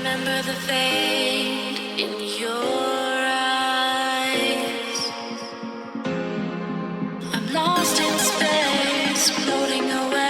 Remember the fade in your eyes. I'm lost in space, floating away.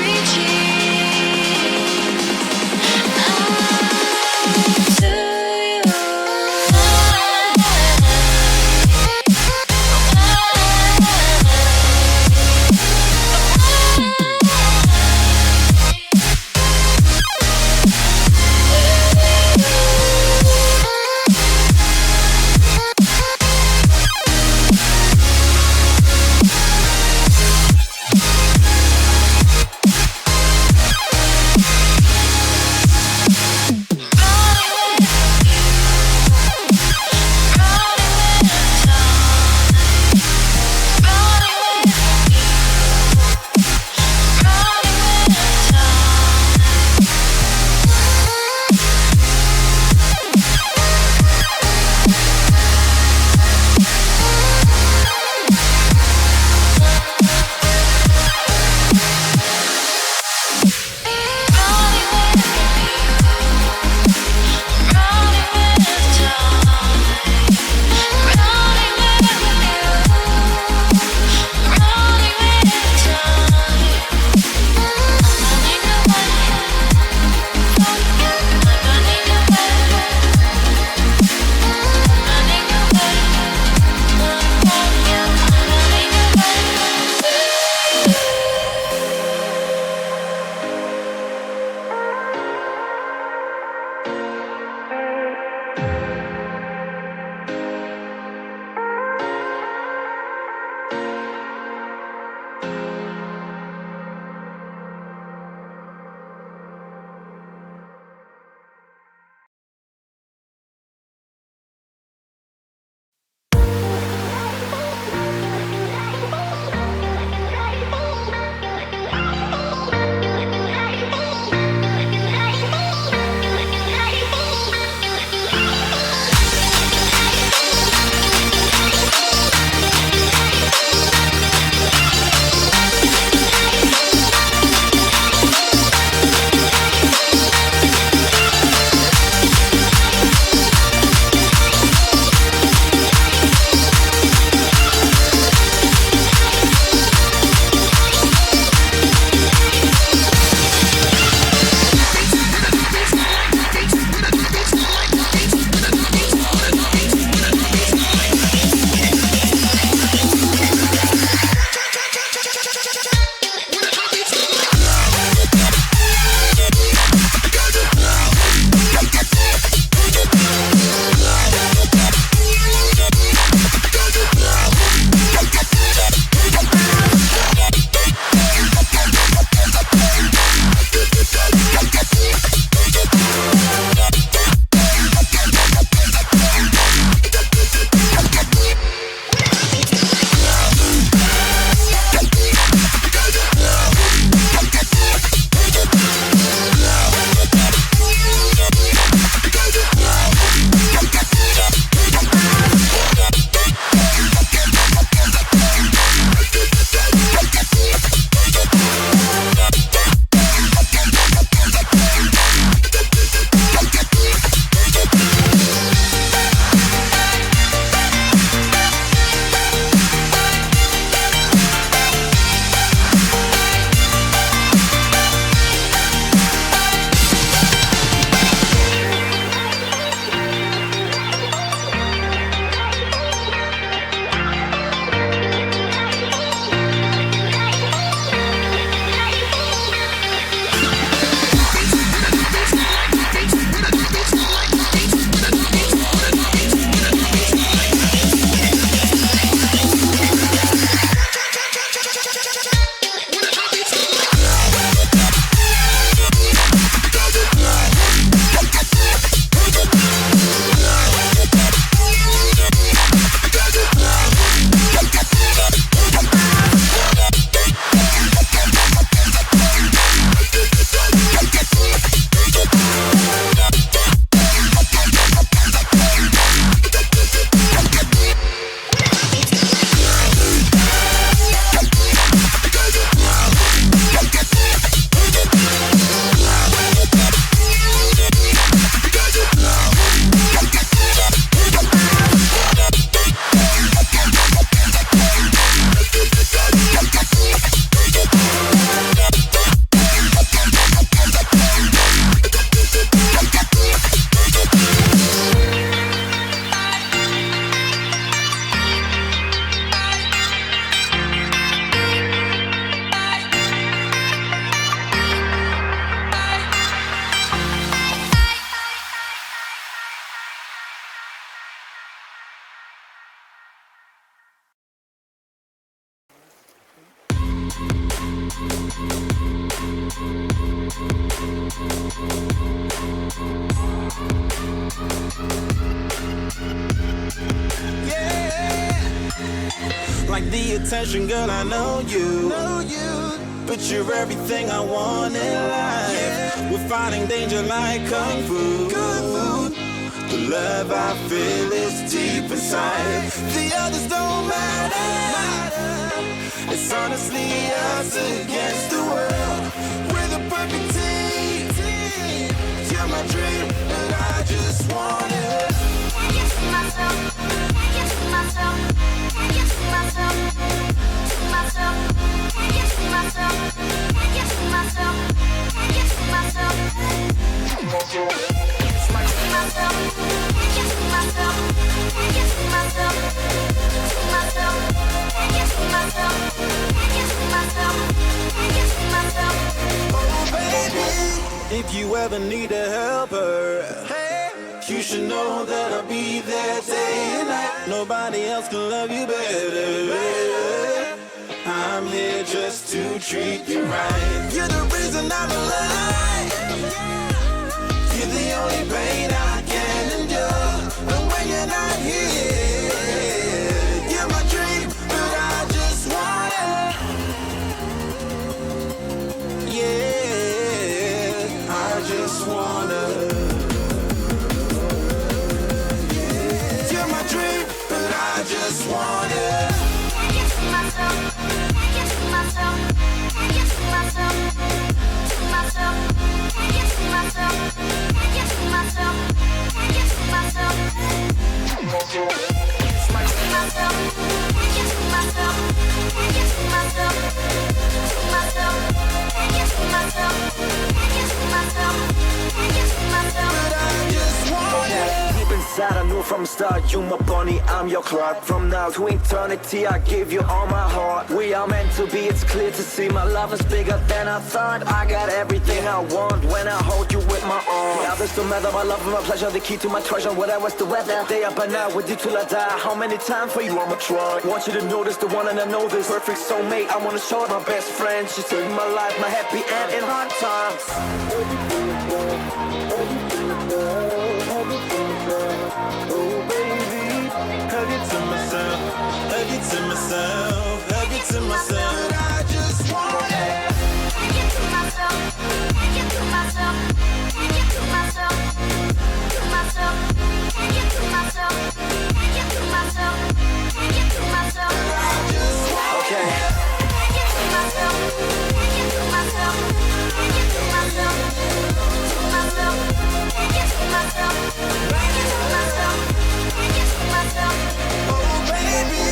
Reaching attention, girl, I know you. But you're everything I want in life. We're fighting danger like kung fu. The love I feel is deep inside. The others don't matter. It's honestly us against the world. We're the perfect team. You're my dream, and I just want it. Can't get to myself. Can't get to myself. Can't get to myself. To myself. Can't get to myself. Can't get to myself. Can't get to myself. To myself. Can't get to myself. Can't get to myself. To myself. Can't get to myself. Can't get to myself. Can't get to myself. Oh baby, if you ever need a helper, you should know that I'll be there day and night. Nobody else can love you better. I'm here just to treat you right. You're the reason I'm alive. You're the only pain I can endure. But when you're not here, you're my dream, but I just want it. Yeah, I just wanna. You're my dream, but I just want it. Can't get to myself. Can't get to myself. Can't get to myself. To myself. Can't get to myself. Can't get to myself. Can't get to myself. To myself. Can't get to myself. Can't get to myself. To myself. Can't get to myself. Can't get to myself. Can't get to myself. But I just want it. Deep inside, I knew from the start, you my bunny, I'm your Clark. From now to eternity, I give you all my heart. We are meant to be, it's clear to see. My love is bigger than I thought. I got everything I want when I hold you with my arms. Now this don't matter, my love and my pleasure, the key to my treasure. Whatever's the weather, day up and night with you till I die. How many times for you I'ma try? Want you to notice the one and I know this perfect soulmate. I wanna show it my best friend. She saved my life, my happy end in hard times. Oh baby, hug it to myself, hug it to myself, hug it to myself. I just want it. Can't get to myself. Can't get to myself. Can't get to myself. To myself. Can't get to myself. Can't get to myself. Can't get to myself. I just want Okay. Can't get to myself. Can't get to myself. Can't get to myself. To myself. Can't get to myself. Can't get to myself. Can't get to myself. oh baby.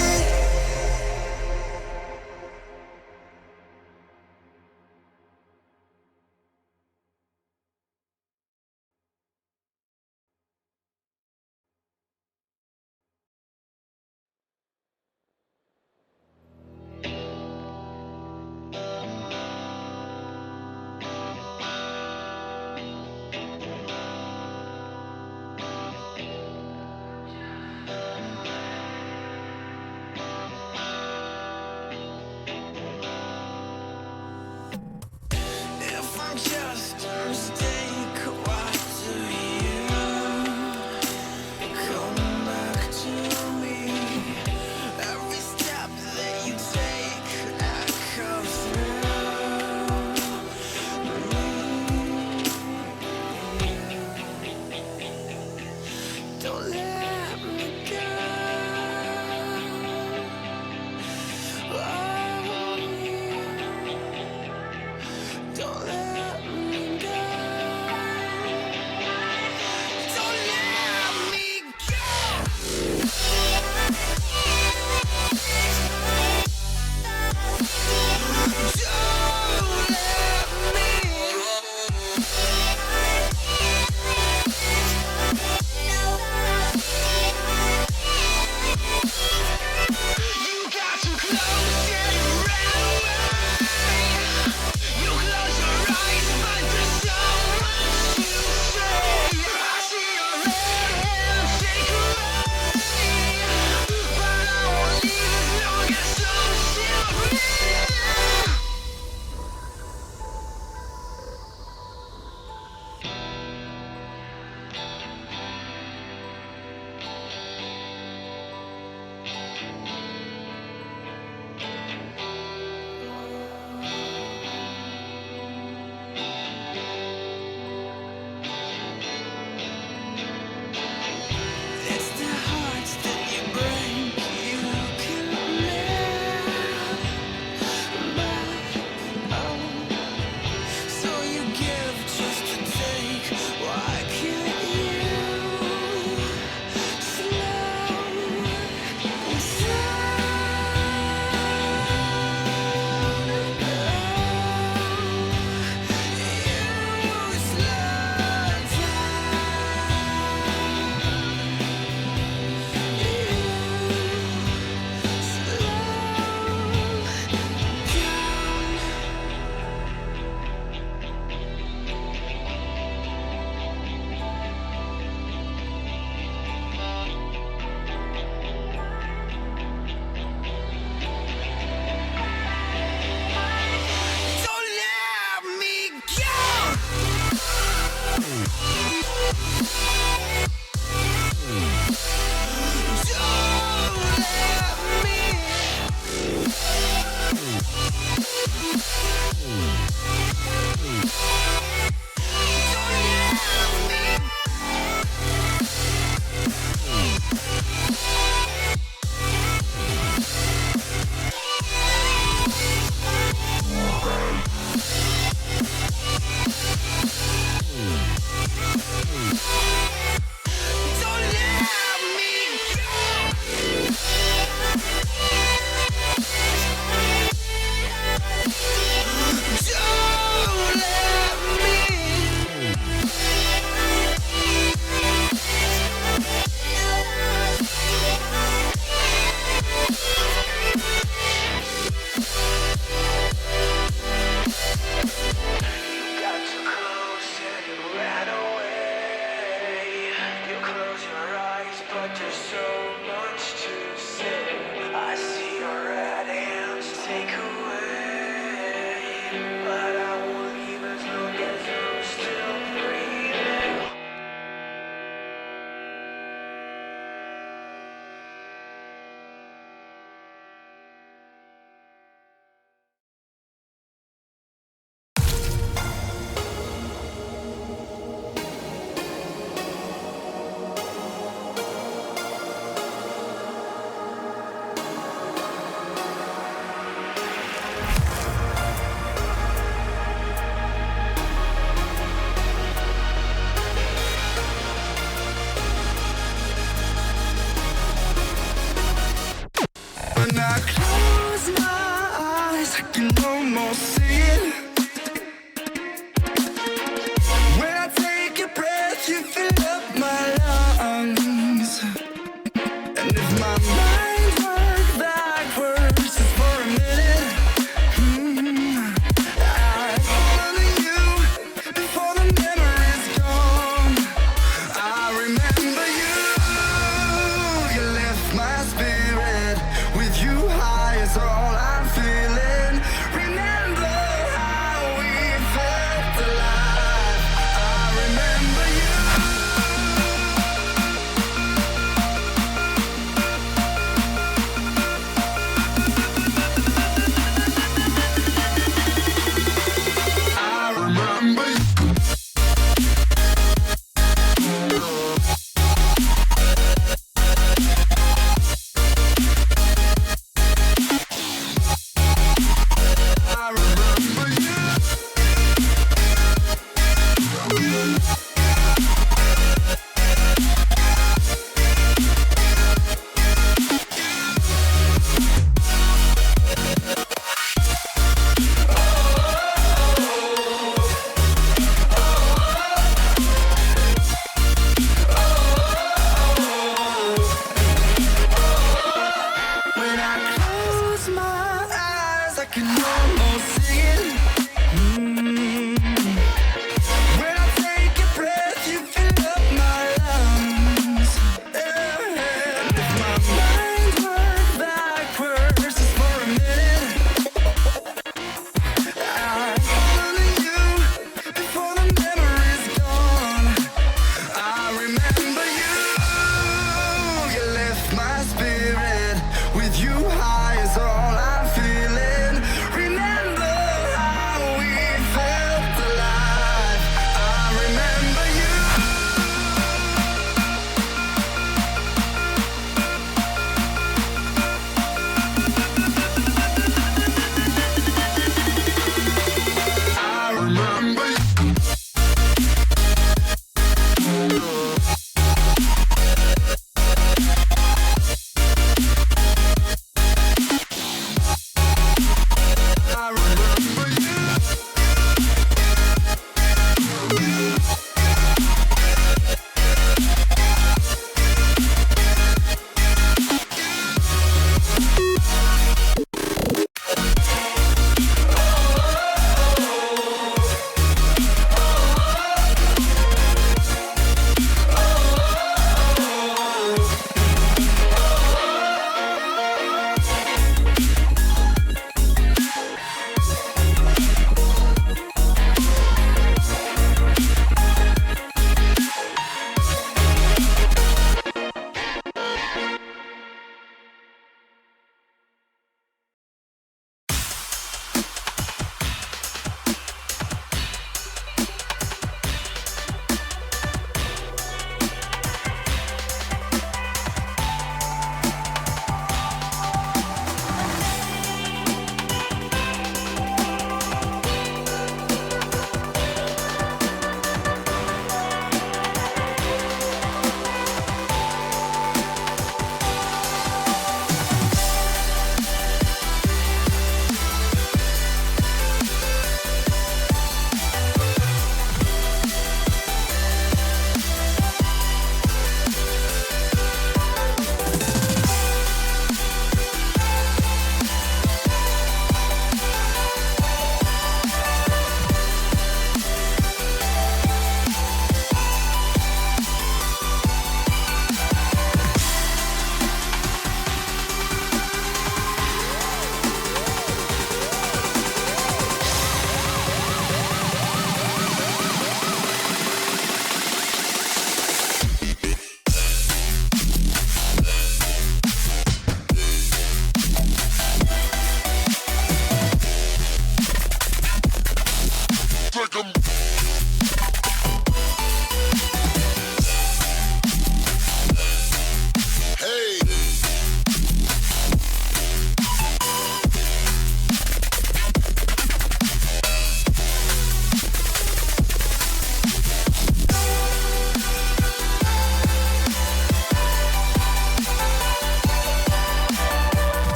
If I'm just a mistake, what do you come back to me? Every step that you take, echoes through. Don't let me go. Oh, don't let me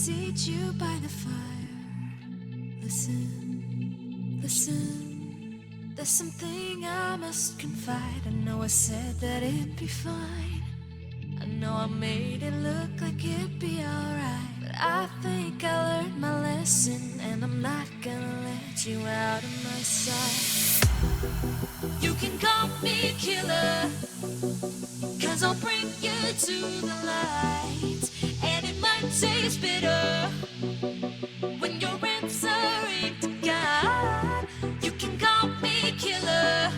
seat you by the fire. Listen, listen. There's something I must confide. I know I said that it'd be fine. I know I made it look like it'd be alright. But I think I learned my lesson, and I'm not gonna let you out of my sight. You can call me killer, 'cause I'll bring you to the light. And it might taste bitter when you're answering to God. You can call me killer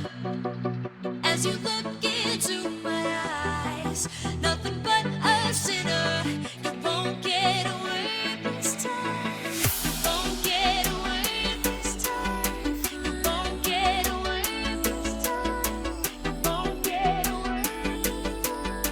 as you look into my eyes. Nothing but a sinner. You won't get away this time. You won't get away this time. You won't get away this time. You won't get away this time.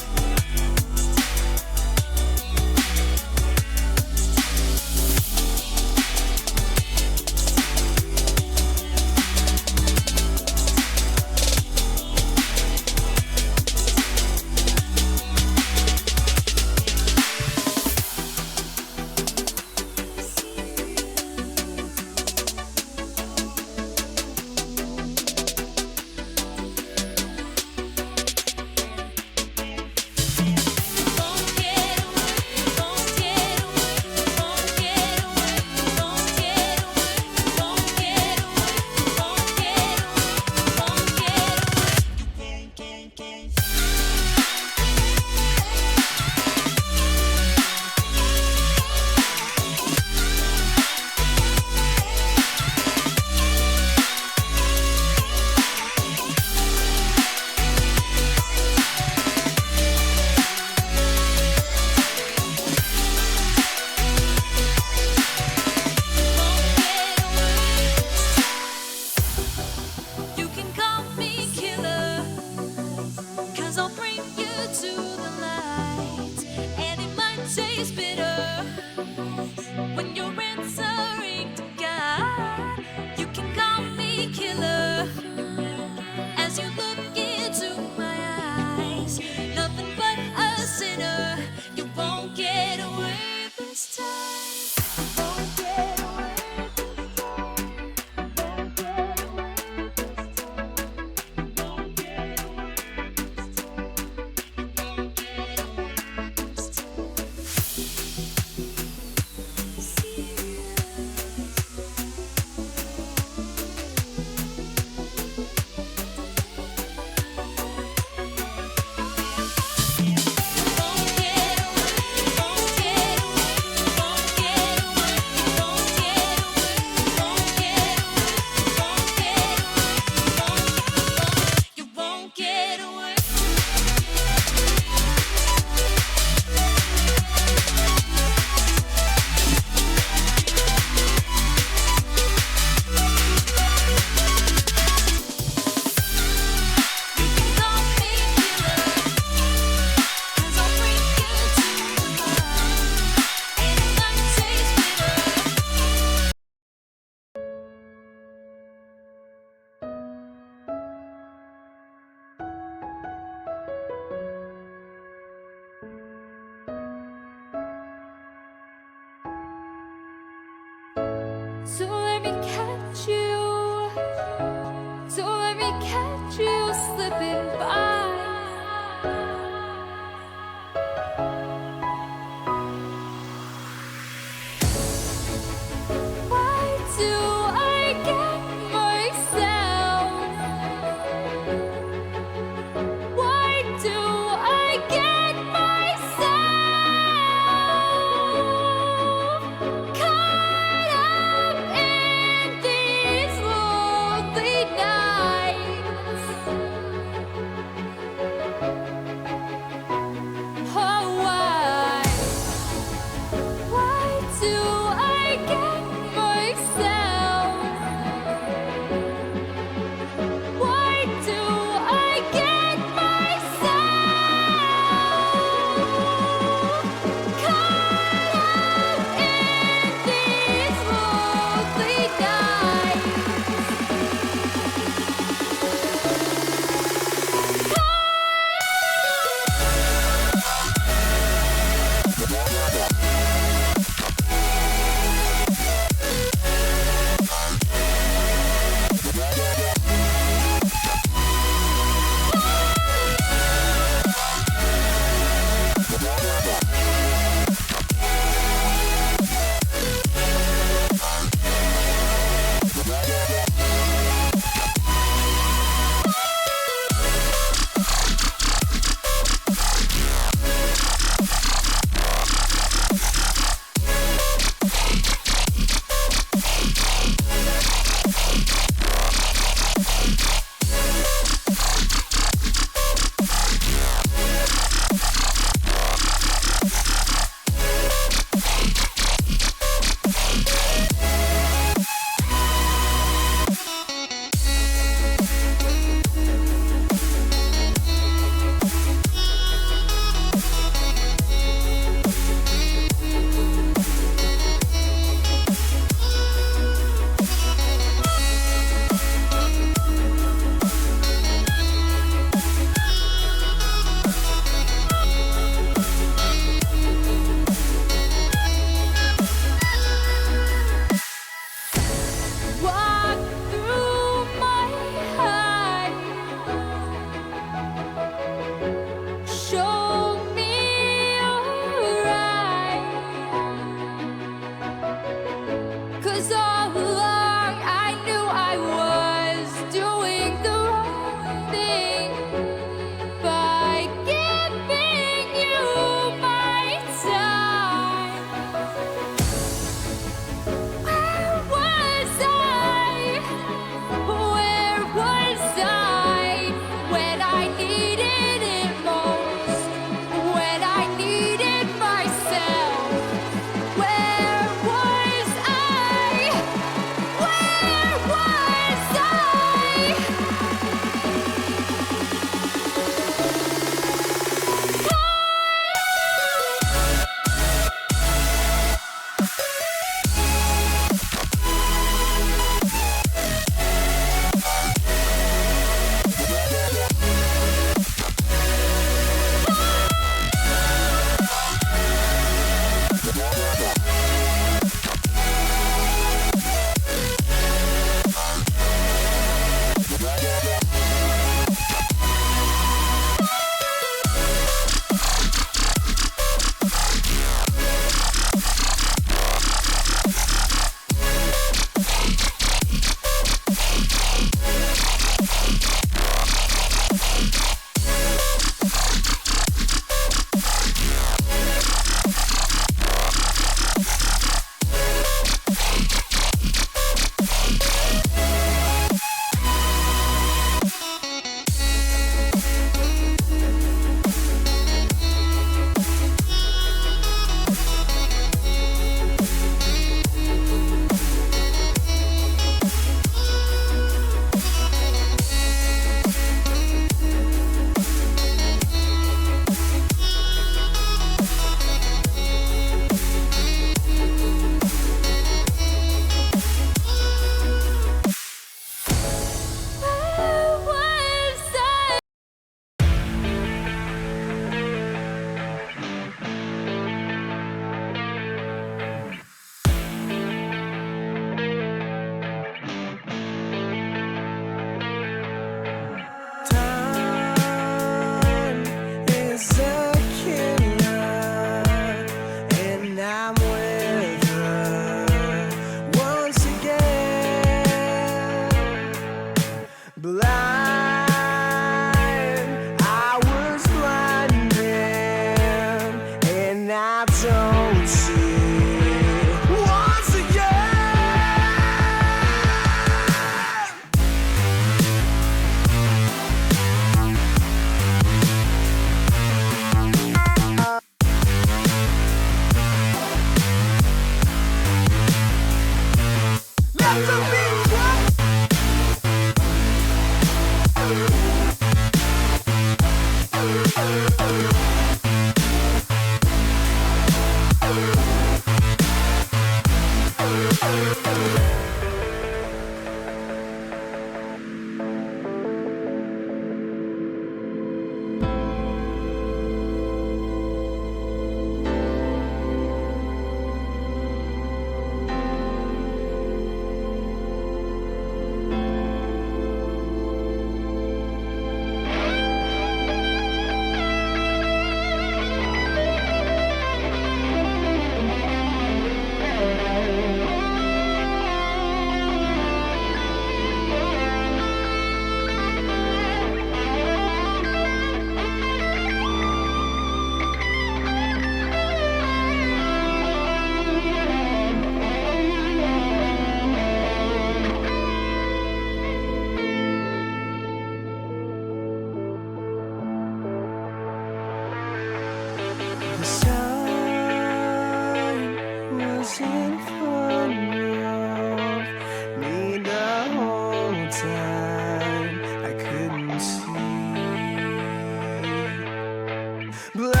blind.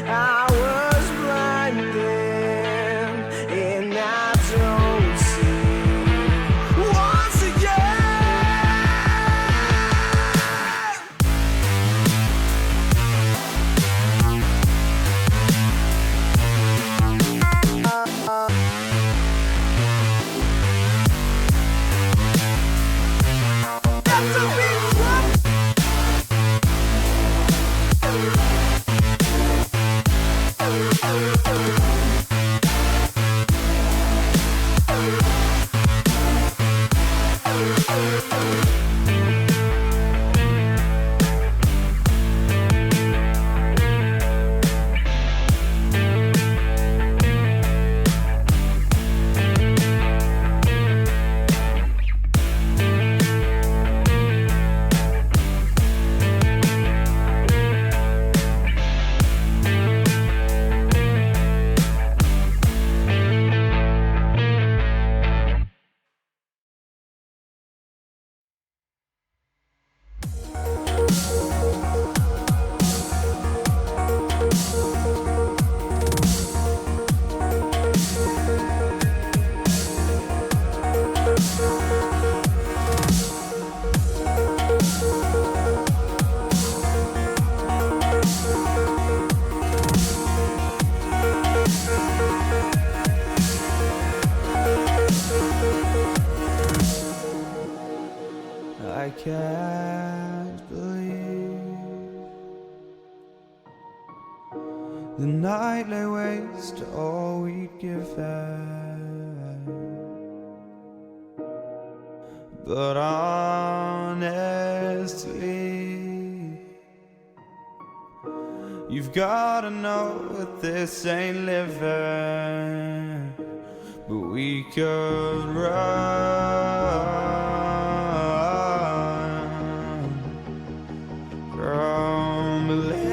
I was blinded, and I don't see once again. That's a big one. I can't believe the night lay waste to all we'd given. But honestly, you've gotta know that this ain't living. But we could run from Elysium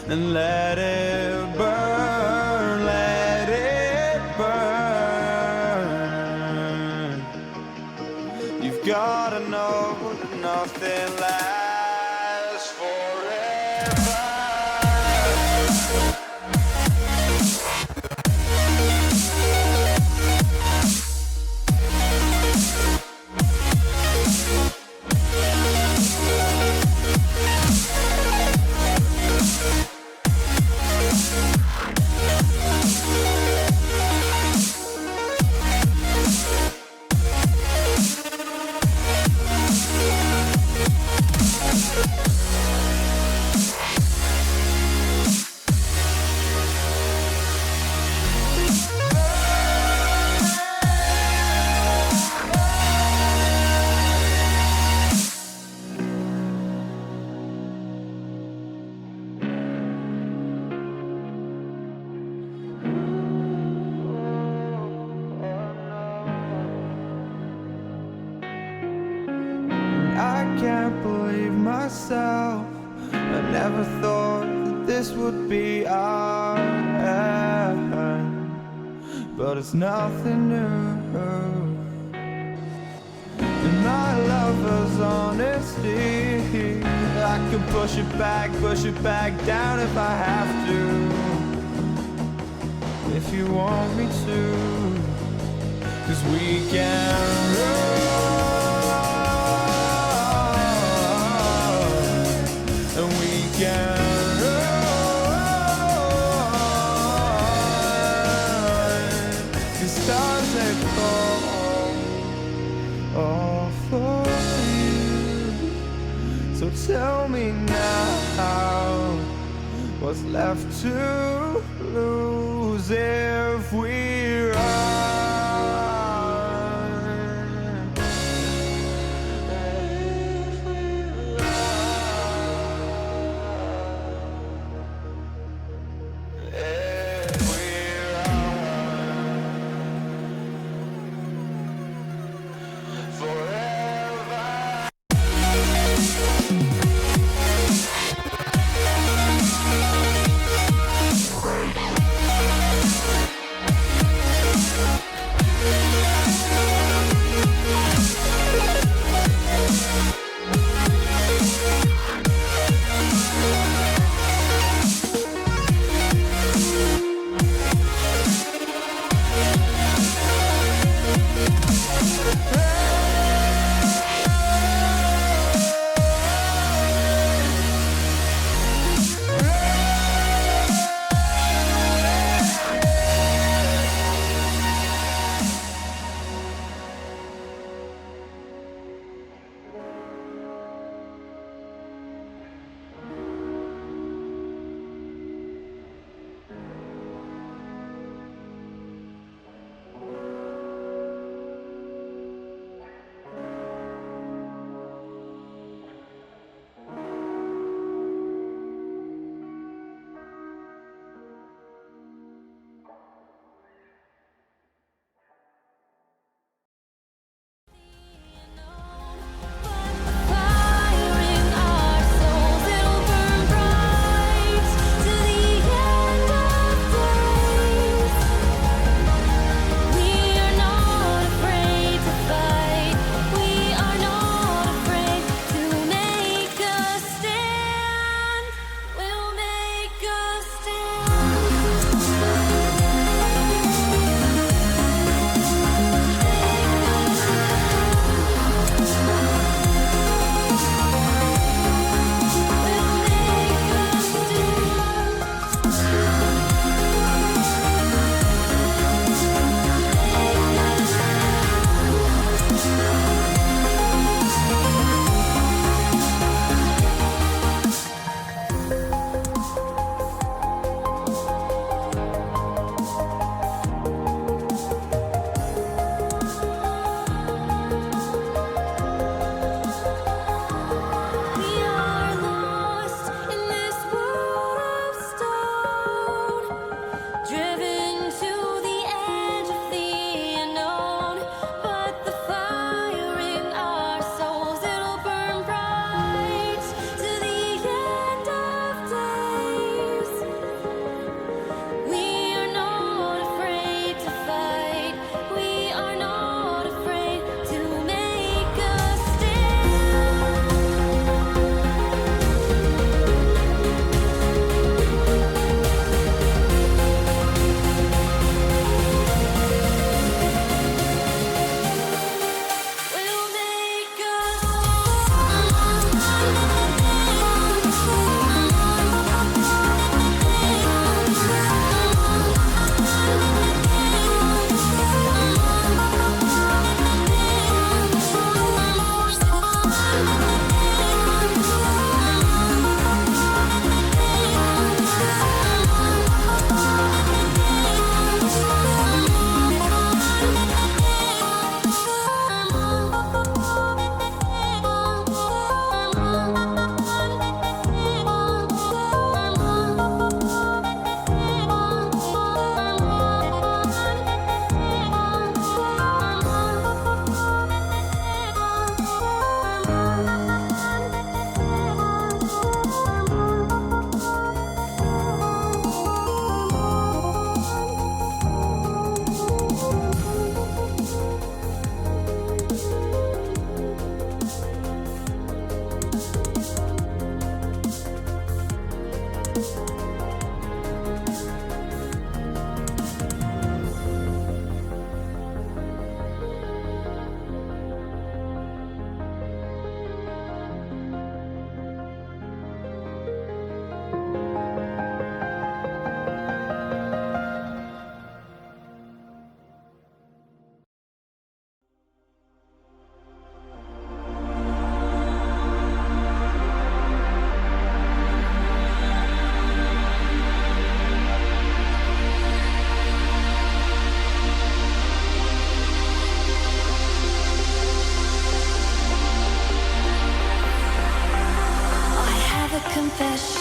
and let it burn, let it burn. You've gotta know that nothing lasts forever. I can't believe myself. I never thought that this would be our end, but it's nothing new. And my lover's honesty, I can push it back down if I have to. If you want me to, 'cause we can run. And we can run, 'cause stars they fall all for you. So tell me now, what's left to lose if we run?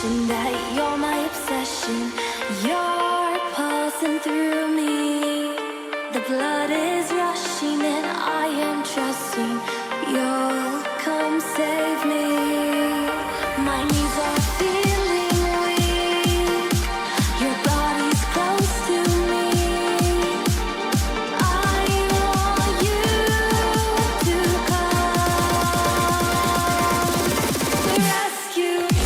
confession that you're my obsession. You're pulsing through me. The blood is rushing and I am trusting you'll come save me. My knees are feeling weak. Your body's close to me. I want you to come rescue me.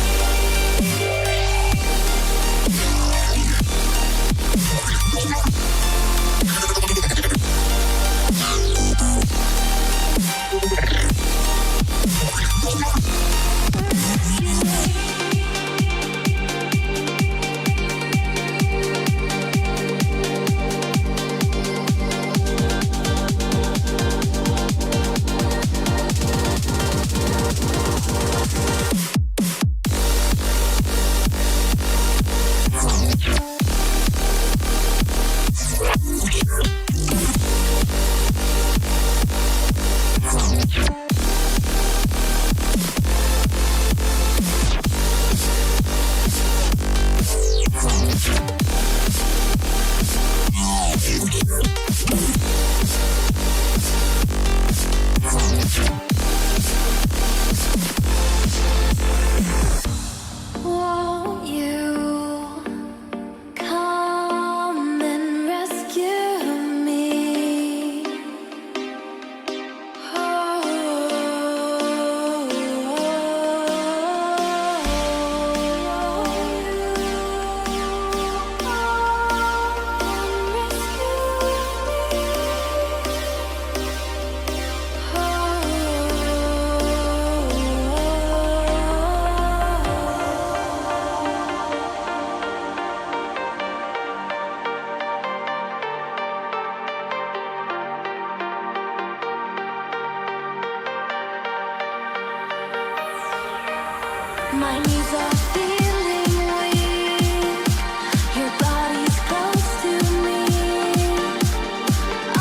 Won't you come and rescue me? My knees are feeling weak. Your body's close to me. I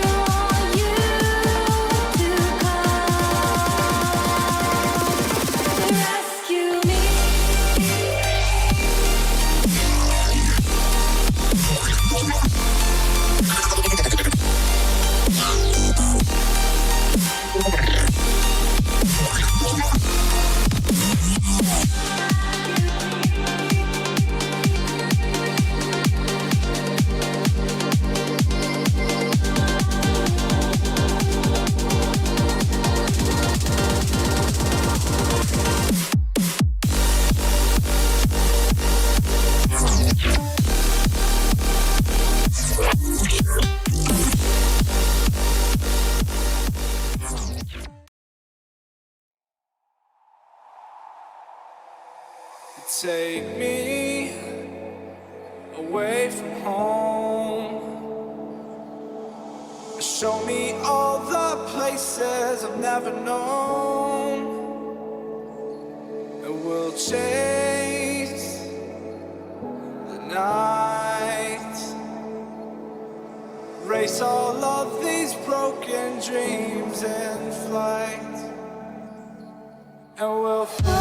want you to come rescue me. Take me away from home. Show me all the places I've never known. And we'll chase the night, race all of these broken dreams in flight. And we'll fly.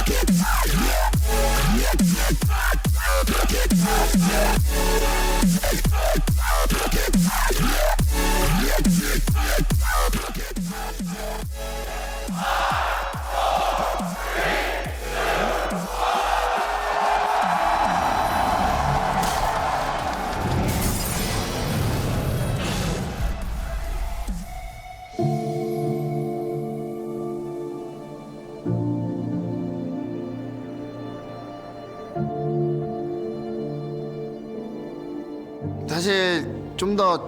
Yeah. 사실 좀 더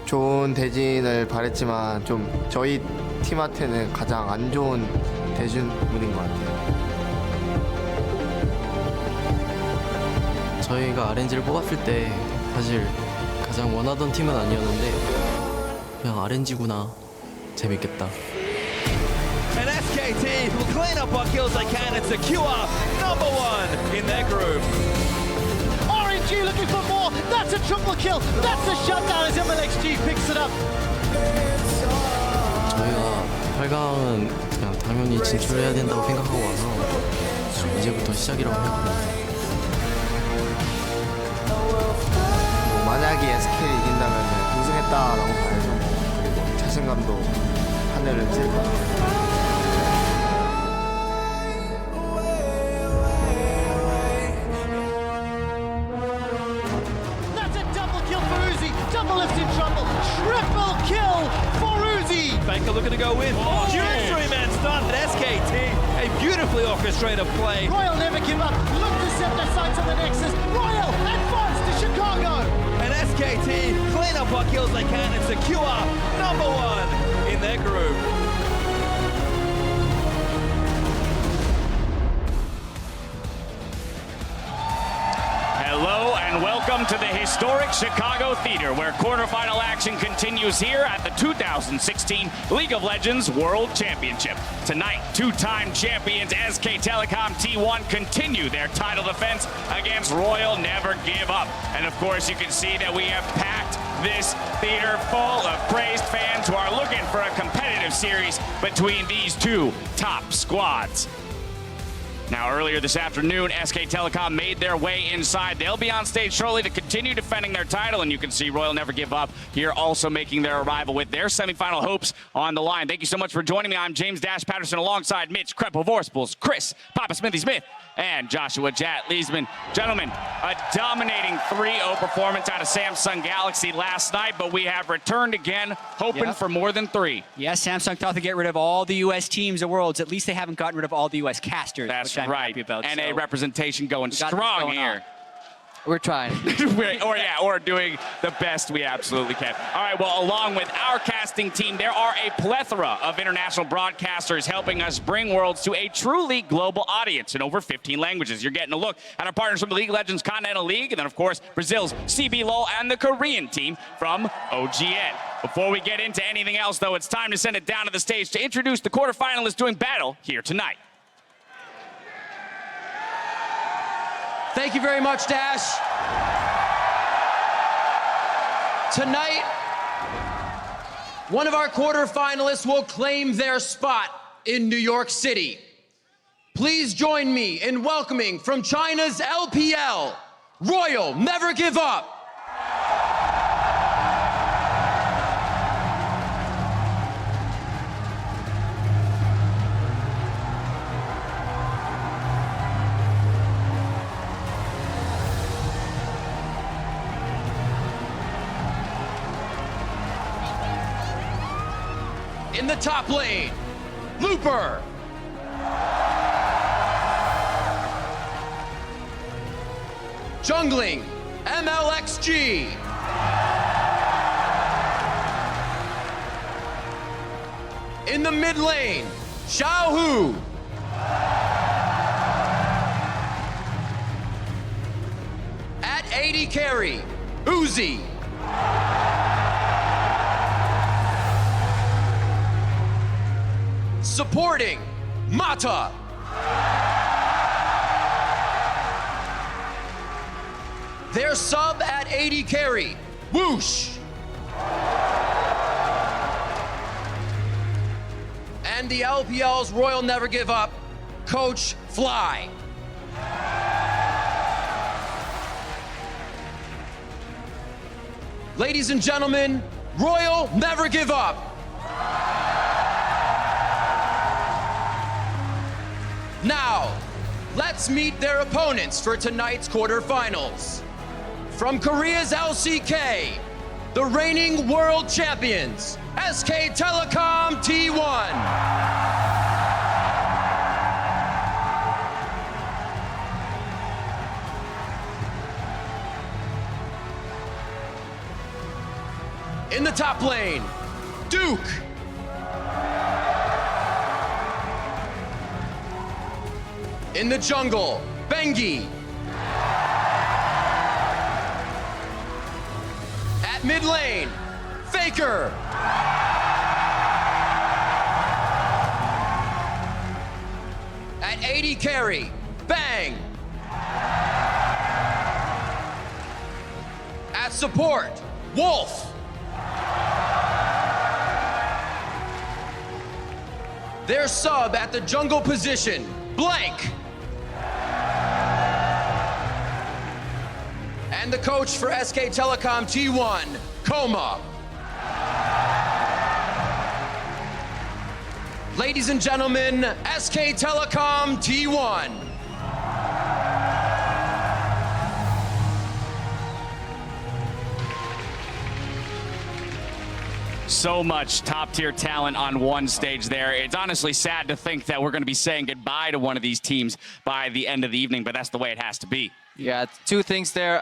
좋은 대진을 바랬지만 좀 저희 팀한테는 가장 안 좋은 대진문인 것 같아요. 저희가 RNG를 뽑았을 때 사실 가장 원하던 팀은 아니었는데 그냥 RNG구나, 재밌겠다. And SKT will clean up what kills they can and secure number one in their group. RNG looking for more. That's a triple kill. That's a shutdown as MLXG picks it up. 저희가 8강은 그냥 당연히 진출해야 된다고 생각하고 와서 그냥 이제부터 시작이라고 생각합니다. 만약에 SK 이긴다면 우승했다라고 봐야죠. 그리고 자신감도 하늘을 찔 겁니다. That's a double kill for Uzi. Double lift in trouble. Triple kill for Uzi. Baker looking to go in. Huge three-man stun at SKT. A beautifully orchestrated play. Royal never give up. Look to set their sights on the Nexus. Royal advance to Chicago. And SKT clean up what kills they can and secure number one in their group. Hello and welcome to the historic Chicago Theater, where quarterfinal action continues here at the 2016 League of Legends World Championship. Tonight, two-time champions SK Telecom T1 continue their title defense against Royal Never Give Up. And of course, you can see that we have packed this theater full of praised fans who are looking for a competitive series between these two top squads. Now, earlier this afternoon, SK Telecom made their way inside. They'll be on stage shortly to continue defending their title, and you can see Royal Never Give Up here also making their arrival with their semifinal hopes on the line. Thank you so much for joining me. I'm James Dash Patterson alongside Mitch Krepo-Vorspals, Chris Papa Smithy Smith, and Joshua Jat Leesman. Gentlemen, a dominating 3-0 performance out of Samsung Galaxy last night, but we have returned again, hoping for more than 3. Yes, Samsung thought to get rid of all the U.S. teams of Worlds. At least they haven't gotten rid of all the U.S. casters. That's which I'm right. happy about. NA So representation going we got this strong going here. on. We're trying. or doing the best we absolutely can. All right, well, along with our casting team, there are a plethora of international broadcasters helping us bring Worlds to a truly global audience in over 15 languages. You're getting a look at our partners from the League of Legends Continental League, and then, of course, Brazil's CB LOL and the Korean team from OGN. Before we get into anything else, though, it's time to send it down to the stage to introduce the quarterfinalists doing battle here tonight. Thank you very much, Dash. Tonight, one of our quarterfinalists will claim their spot in New York City. Please join me in welcoming from China's LPL, Royal Never Give Up. In the top lane, Looper. Jungling, MLXG. In the mid lane, Xiaohu. At 80 carry, Uzi. Supporting, Mata. Their sub at 80 carry, Whoosh. And the LPL's Royal Never Give Up, Coach Fly. Ladies and gentlemen, Royal Never Give Up. Now, let's meet their opponents for tonight's quarterfinals. From Korea's LCK, the reigning world champions, SK Telecom T1. In the top lane, Duke. In the jungle, Bengi. At mid lane, Faker. At AD carry, Bang. At support, Wolf. Their sub at the jungle position, Blank. And the coach for SK Telecom T1, Coma. Ladies and gentlemen, SK Telecom T1. So much top-tier talent on one stage there. It's honestly sad to think that we're going to be saying goodbye to one of these teams by the end of the evening, but that's the way it has to be. Yeah, two things there.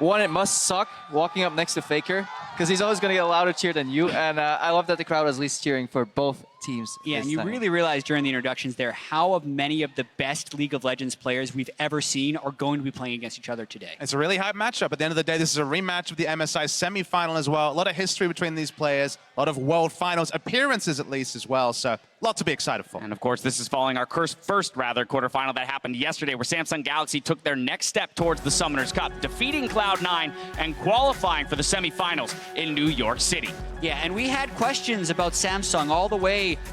One, it must suck walking up next to Faker, because he's always going to get a louder cheer than you, and I love that the crowd was at least cheering for both teams. Yeah, and you really realize during the introductions there how many of the best League of Legends players we've ever seen are going to be playing against each other today. It's a really hype matchup. At the end of the day, this is a rematch of the MSI semi-final as well. A lot of history between these players, a lot of World Finals appearances at least as well, so a lot to be excited for. And of course, this is following our first quarterfinal that happened yesterday, where Samsung Galaxy took their next step towards the Summoners Cup, defeating Cloud9 and qualifying for the semifinals in New York City. Yeah, and we had questions about Samsung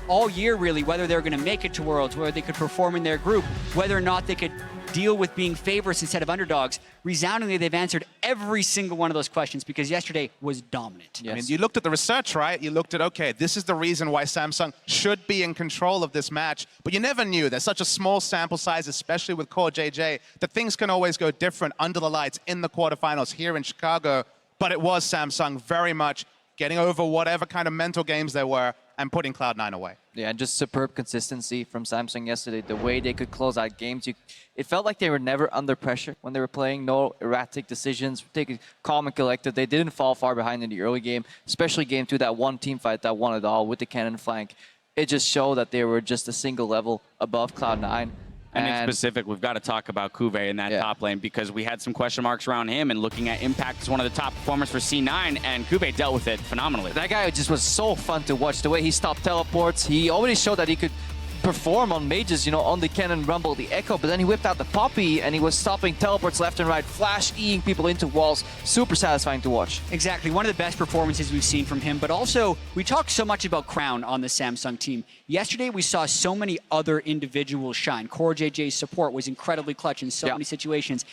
all year really, whether they're going to make it to Worlds, whether they could perform in their group, whether or not they could deal with being favorites instead of underdogs. Resoundingly, they've answered every single one of those questions because yesterday was dominant. Yes. I mean, you looked at the research, right? You looked at, okay, this is the reason why Samsung should be in control of this match, but you never knew. There's such a small sample size, especially with Core JJ, that things can always go different under the lights in the quarterfinals here in Chicago, but it was Samsung very much getting over whatever kind of mental games there were and putting Cloud9 away. Yeah, and just superb consistency from Samsung yesterday. The way they could close out games, it felt like they were never under pressure when they were playing. No erratic decisions, taking calm and collected. They didn't fall far behind in the early game, especially game 2, that one team fight that won it all with the cannon flank. It just showed that they were just a single level above Cloud9. And in specific, we've got to talk about Cuvée in that top lane, because we had some question marks around him, and looking at Impact as one of the top performers for C9, and Cuvée dealt with it phenomenally. That guy just was so fun to watch. The way he stopped teleports, he already showed that he could perform on mages, you know, on the Cannon Rumble, the Echo, but then he whipped out the Poppy and he was stopping teleports left and right, flash-eing people into walls. Super satisfying to watch. Exactly, one of the best performances we've seen from him, but also we talked so much about Crown on the Samsung team. Yesterday we saw so many other individuals shine. Core JJ's support was incredibly clutch in so many situations.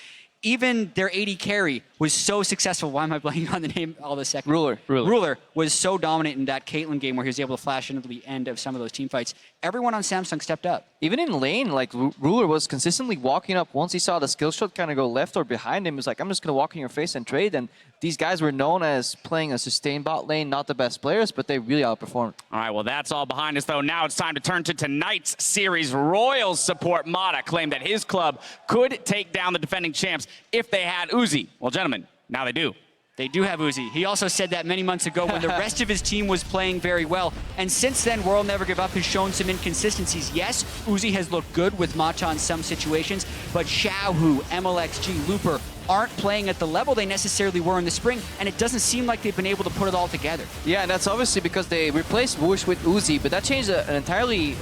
Even their AD carry was so successful. Why am I blanking on the name all of a second? Ruler was so dominant in that Caitlyn game where he was able to flash into the end of some of those team fights. Everyone on Samsung stepped up. Even in lane, like Ruler was consistently walking up. Once he saw the skill shot kind of go left or behind him, he was like, I'm just going to walk in your face and trade. And these guys were known as playing a sustained bot lane, not the best players, but they really outperformed. All right, well, that's all behind us, though. Now it's time to turn to tonight's series. Royals support Mata claimed that his club could take down the defending champs if they had Uzi. Well, gentlemen, now they do. They do have Uzi. He also said that many months ago when the rest of his team was playing very well. And since then, World Never Give Up has shown some inconsistencies. Yes, Uzi has looked good with Mata in some situations, but Xiaohu, MLXG, Looper aren't playing at the level they necessarily were in the spring, and it doesn't seem like they've been able to put it all together. Yeah, and that's obviously because they replaced Whoosh with Uzi, but that changed an entirely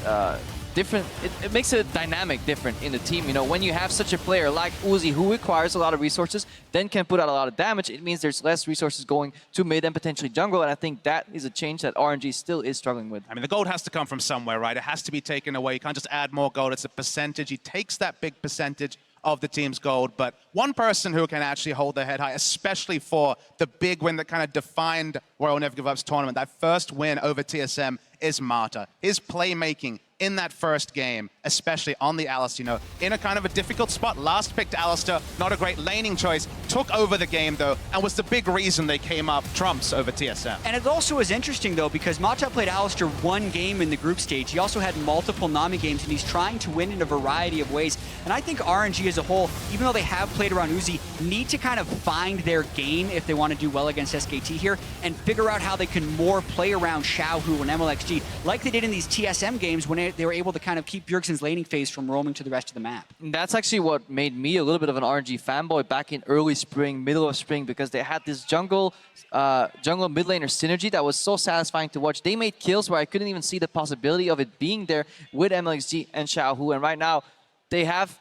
different, it makes a dynamic different in the team. You know, when you have such a player like Uzi who requires a lot of resources, then can put out a lot of damage, it means there's less resources going to mid and potentially jungle, and I think that is a change that RNG still is struggling with. I mean, the gold has to come from somewhere, right? It has to be taken away. You can't just add more gold. It's a percentage. He takes that big percentage of the team's gold, but one person who can actually hold their head high, especially for the big win that kind of defined Royal Never Give Up's tournament, that first win over TSM, is Mata. His playmaking in that first game, especially on the Alistar, in a kind of a difficult spot. Last picked Alistar, not a great laning choice, took over the game though, and was the big reason they came up trumps over TSM. And it also is interesting though, because Mata played Alistar one game in the group stage. He also had multiple Nami games, and he's trying to win in a variety of ways. And I think RNG as a whole, even though they have played around Uzi, need to kind of find their game if they want to do well against SKT here, and figure out how they can more play around Xiaohu and MLXG, like they did in these TSM games when they were able to kind of keep Bjergsen's laning phase from roaming to the rest of the map. That's actually what made me a little bit of an RNG fanboy back in early spring, middle of spring, because they had this jungle mid laner synergy that was so satisfying to watch. They made kills where I couldn't even see the possibility of it being there with MLXG and Xiaohu, and right now they have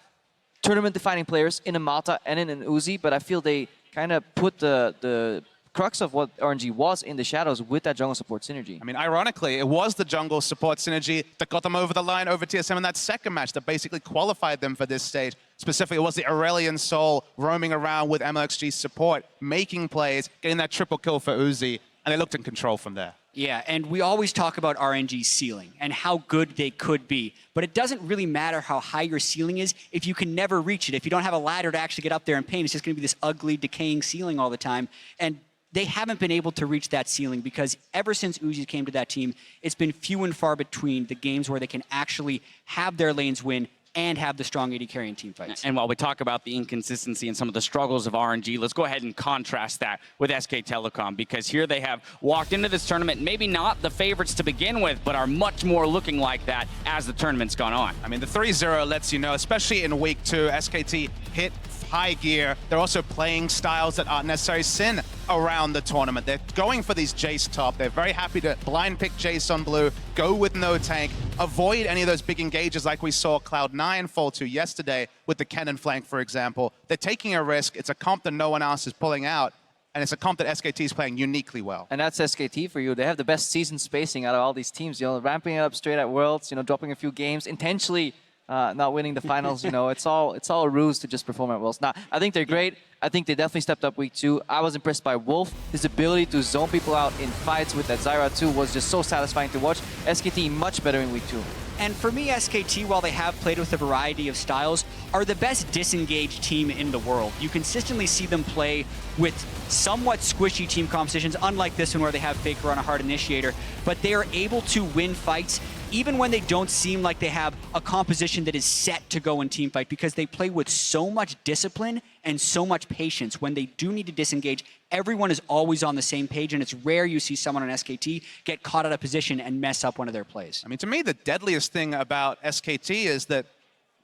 tournament-defining players in a Mata and in an Uzi, but I feel they kind of put the crux of what RNG was in the shadows with that jungle support synergy. I mean, ironically, it was the jungle support synergy that got them over the line over TSM in that second match that basically qualified them for this stage. Specifically, it was the Aurelion Soul roaming around with MLXG's support, making plays, getting that triple kill for Uzi, and they looked in control from there. Yeah, and we always talk about RNG's ceiling and how good they could be, but it doesn't really matter how high your ceiling is if you can never reach it. If you don't have a ladder to actually get up there and paint, it's just going to be this ugly, decaying ceiling all the time. And they haven't been able to reach that ceiling because ever since Uzi came to that team, it's been few and far between the games where they can actually have their lanes win and have the strong AD carry in team fights. And while we talk about the inconsistency and some of the struggles of RNG, let's go ahead and contrast that with SK Telecom, because here they have walked into this tournament, maybe not the favorites to begin with, but are much more looking like that as the tournament's gone on. I mean, the 3-0 lets you know, especially in week 2, SKT hit high gear. They're also playing styles that aren't necessarily Sin around the tournament. They're going for these Jace top. They're very happy to blind pick Jace on blue, go with no tank, avoid any of those big engages like we saw Cloud9 fall to yesterday with the Kennen flank, for example. They're taking a risk. It's a comp that no one else is pulling out, and it's a comp that SKT is playing uniquely well. And that's SKT for you. They have the best season spacing out of all these teams, ramping it up straight at Worlds, dropping a few games, intentionally not winning the finals. It's all a ruse to just perform at Worlds. Now, I think they're great. I think they definitely stepped up week 2. I was impressed by Wolf. His ability to zone people out in fights with that Zyra 2 was just so satisfying to watch. SKT much better in week 2. And for me, SKT, while they have played with a variety of styles, are the best disengaged team in the world. You consistently see them play with somewhat squishy team compositions, unlike this one where they have Faker on a hard initiator, but they are able to win fights even when they don't seem like they have a composition that is set to go in team fight, because they play with so much discipline and so much patience. When they do need to disengage, everyone is always on the same page, and it's rare you see someone on SKT get caught out of position and mess up one of their plays. I mean, to me, the deadliest thing about SKT is that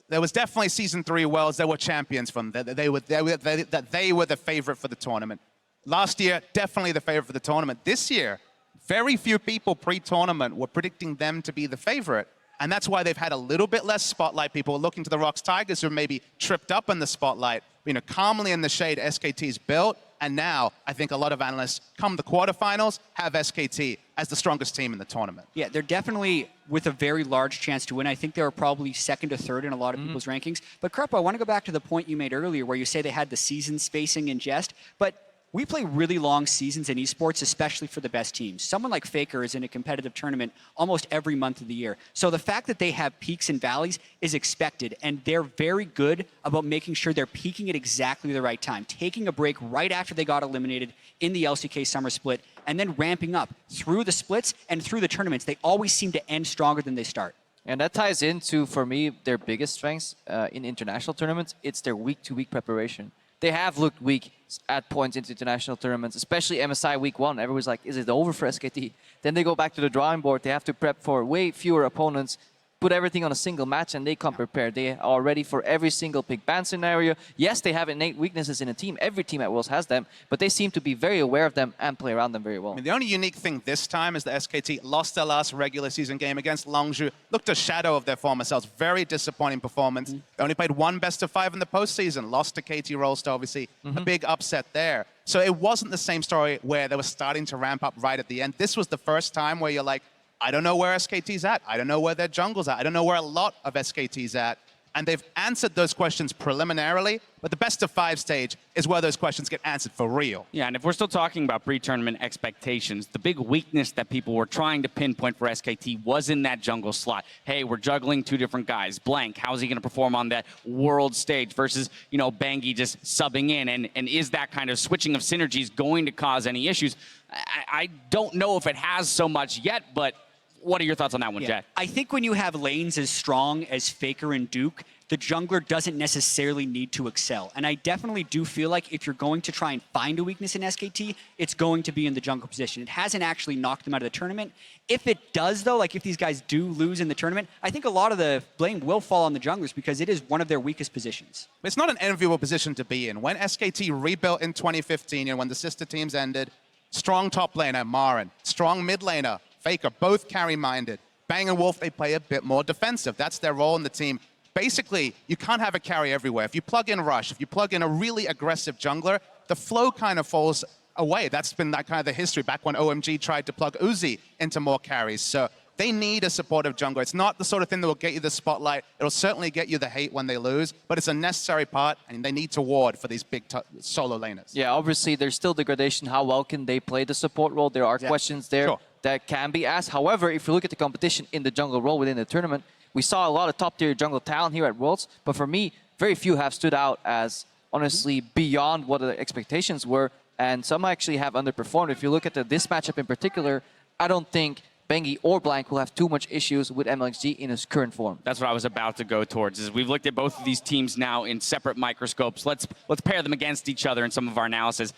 there was definitely Season 3 Worlds. There were champions from that they were the favorite for the tournament. Last year, definitely the favorite for the tournament. This year, very few people pre-tournament were predicting them to be the favorite. And that's why they've had a little bit less spotlight. People are looking to the Rocks Tigers, who maybe tripped up in the spotlight. Calmly in the shade, SKT's built. And now, I think a lot of analysts, come the quarterfinals, have SKT as the strongest team in the tournament. Yeah, they're definitely with a very large chance to win. I think they're probably second or third in a lot of people's rankings. But Krepo, I want to go back to the point you made earlier where you say they had the season spacing in jest. But we play really long seasons in esports, especially for the best teams. Someone like Faker is in a competitive tournament almost every month of the year. So the fact that they have peaks and valleys is expected, and they're very good about making sure they're peaking at exactly the right time, taking a break right after they got eliminated in the LCK summer split, and then ramping up through the splits and through the tournaments. They always seem to end stronger than they start. And that ties into, for me, their biggest strengths in international tournaments. It's their week-to-week preparation. They have looked weak at points into international tournaments, especially MSI week 1. Everyone's like, is it over for SKT? Then they go back to the drawing board. They have to prep for way fewer opponents, put everything on a single match, and they come prepared. They are ready for every single pick ban scenario. Yes, they have innate weaknesses in a team. Every team at Worlds has them, but they seem to be very aware of them and play around them very well. I mean, the only unique thing this time is that SKT lost their last regular season game against Longzhu, looked a shadow of their former selves. Very disappointing performance. They only played one best of 5 in the postseason, lost to KT Rolster, obviously. A big upset there. So it wasn't the same story where they were starting to ramp up right at the end. This was the first time where you're like, I don't know where SKT's at. I don't know where their jungle's at. I don't know where a lot of SKT's at. And they've answered those questions preliminarily, but the best of 5 stage is where those questions get answered for real. Yeah, and if we're still talking about pre-tournament expectations, the big weakness that people were trying to pinpoint for SKT was in that jungle slot. Hey, we're juggling 2 different guys. Blank, how's he going to perform on that world stage versus, Bengi just subbing in? And is that kind of switching of synergies going to cause any issues? I don't know if it has so much yet, but what are your thoughts on that one, Jack? I think when you have lanes as strong as Faker and Duke, the jungler doesn't necessarily need to excel. And I definitely do feel like if you're going to try and find a weakness in SKT, it's going to be in the jungle position. It hasn't actually knocked them out of the tournament. If it does, though, like if these guys do lose in the tournament, I think a lot of the blame will fall on the junglers because it is one of their weakest positions. It's not an enviable position to be in. When SKT rebuilt in 2015 and when the sister teams ended, strong top laner, Marin, strong mid laner, Faker, both carry-minded. Bang and Wolf, they play a bit more defensive. That's their role in the team. Basically, you can't have a carry everywhere. If you plug in Rush, if you plug in a really aggressive jungler, the flow kind of falls away. That's been that kind of the history back when OMG tried to plug Uzi into more carries. So they need a supportive jungler. It's not the sort of thing that will get you the spotlight. It'll certainly get you the hate when they lose, but it's a necessary part, and they need to ward for these big solo laners. Yeah, obviously, there's still degradation. How well can they play the support role? There are questions there that can be asked. However, if you look at the competition in the jungle role within the tournament, we saw a lot of top-tier jungle talent here at Worlds, but for me, very few have stood out as, honestly, beyond what the expectations were, and some actually have underperformed. If you look at this matchup in particular, I don't think Bengi or Blank will have too much issues with MLXG in his current form. That's what I was about to go towards. Is we've looked at both of these teams now in separate microscopes. Let's pair them against each other in some of our analysis.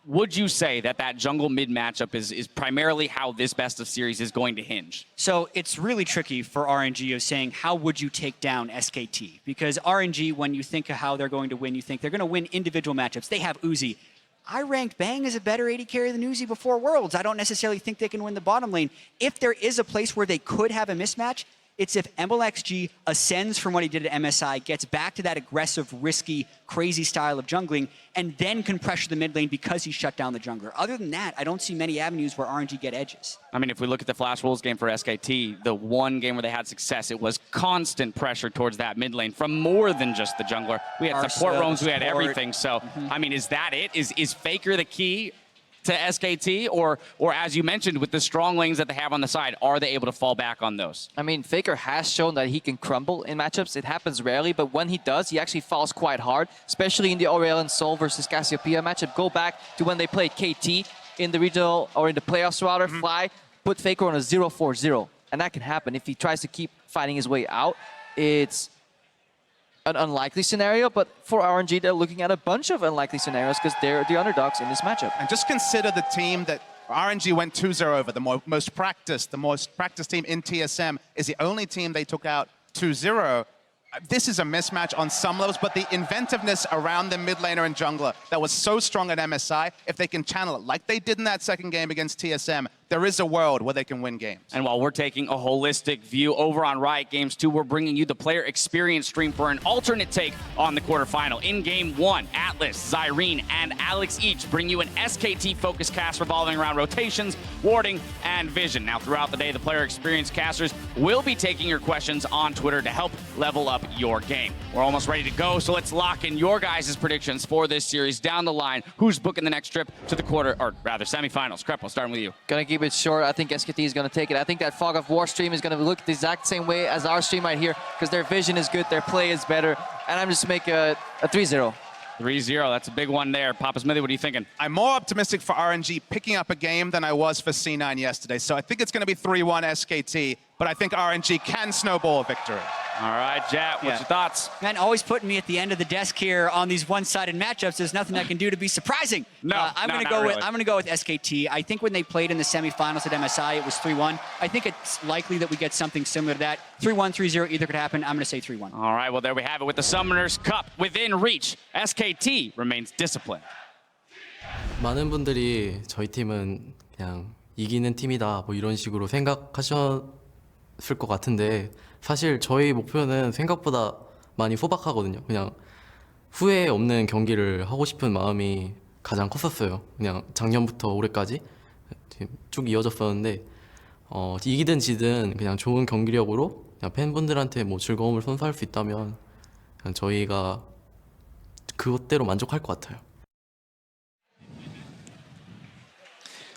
Would you say that jungle mid matchup is primarily how this best of series is going to hinge? So it's really tricky for RNG of saying how would you take down SKT? Because RNG, when you think of how they're going to win, you think they're going to win individual matchups. They have Uzi. I ranked Bang as a better AD carry than Uzi before Worlds. I don't necessarily think they can win the bottom lane. If there is a place where they could have a mismatch, it's if MLXG ascends from what he did at MSI, gets back to that aggressive, risky, crazy style of jungling, and then can pressure the mid lane because he shut down the jungler. Other than that, I don't see many avenues where RNG get edges. I mean, if we look at the Flash Wolves game for SKT, the one game where they had success, it was constant pressure towards that mid lane from more than just the jungler. We had support roams, we had everything. So, I mean, is that it? Is Faker the key to SKT, or as you mentioned, with the strong lanes that they have on the side, are they able to fall back on those? I mean, Faker has shown that he can crumble in matchups. It happens rarely, but when he does, he actually falls quite hard, especially in the Aurelion Sol versus Cassiopeia matchup. Go back to when they played KT in the regional or in the playoffs rather, Fly, put Faker on a 0-4-0, and that can happen. If he tries to keep fighting his way out, it's an unlikely scenario, but for RNG, they're looking at a bunch of unlikely scenarios because they're the underdogs in this matchup. And just consider the team that RNG went 2-0 over, the most practiced team in TSM is the only team they took out 2-0. This is a mismatch on some levels, but the inventiveness around the mid laner and jungler that was so strong at MSI, if they can channel it like they did in that second game against TSM, there is a world where they can win games. And while we're taking a holistic view over on Riot Games 2, we're bringing you the player experience stream for an alternate take on the quarterfinal. In Game 1, Atlas, Zyrene, and Alex each bring you an SKT-focused cast revolving around rotations, warding, and vision. Now, throughout the day, the player experience casters will be taking your questions on Twitter to help level up your game. We're almost ready to go, so let's lock in your guys' predictions for this series down the line. Who's booking the next trip to the semifinals? Krepo, starting with you. Gonna keep it short. I think SKT is gonna take it. I think that Fog of War stream is gonna look the exact same way as our stream right here because their vision is good, their play is better, and I'm just making a 3-0. 3-0, that's a big one there. Papa Smithy, what are you thinking? I'm more optimistic for RNG picking up a game than I was for C9 yesterday. So I think it's going to be 3-1 SKT, but I think RNG can snowball a victory. All right, Jat, what's your thoughts? Man, always putting me at the end of the desk here on these one-sided matchups. There's nothing I can do to be surprising. I'm going to go with SKT. I think when they played in the semifinals at MSI, it was 3-1. I think it's likely that we get something similar to that. 3-1, 3-0, either could happen. I'm going to say 3-1. All right, well, there we have it with the Summoners Cup within reach. SKT remains disciplined. 많은 분들이 저희 팀은 그냥 이기는 팀이다 뭐 이런 식으로 생각하셨을 것 같은데 사실 저희 목표는 생각보다 많이 소박하거든요. 그냥 후회 없는 경기를 하고 싶은 마음이 가장 컸었어요. 그냥 작년부터 올해까지 쭉 이어졌었는데 이기든 지든 그냥 좋은 경기력으로 그냥 팬분들한테 뭐 즐거움을 선사할 수 있다면 그냥 저희가 그것대로 만족할 것 같아요.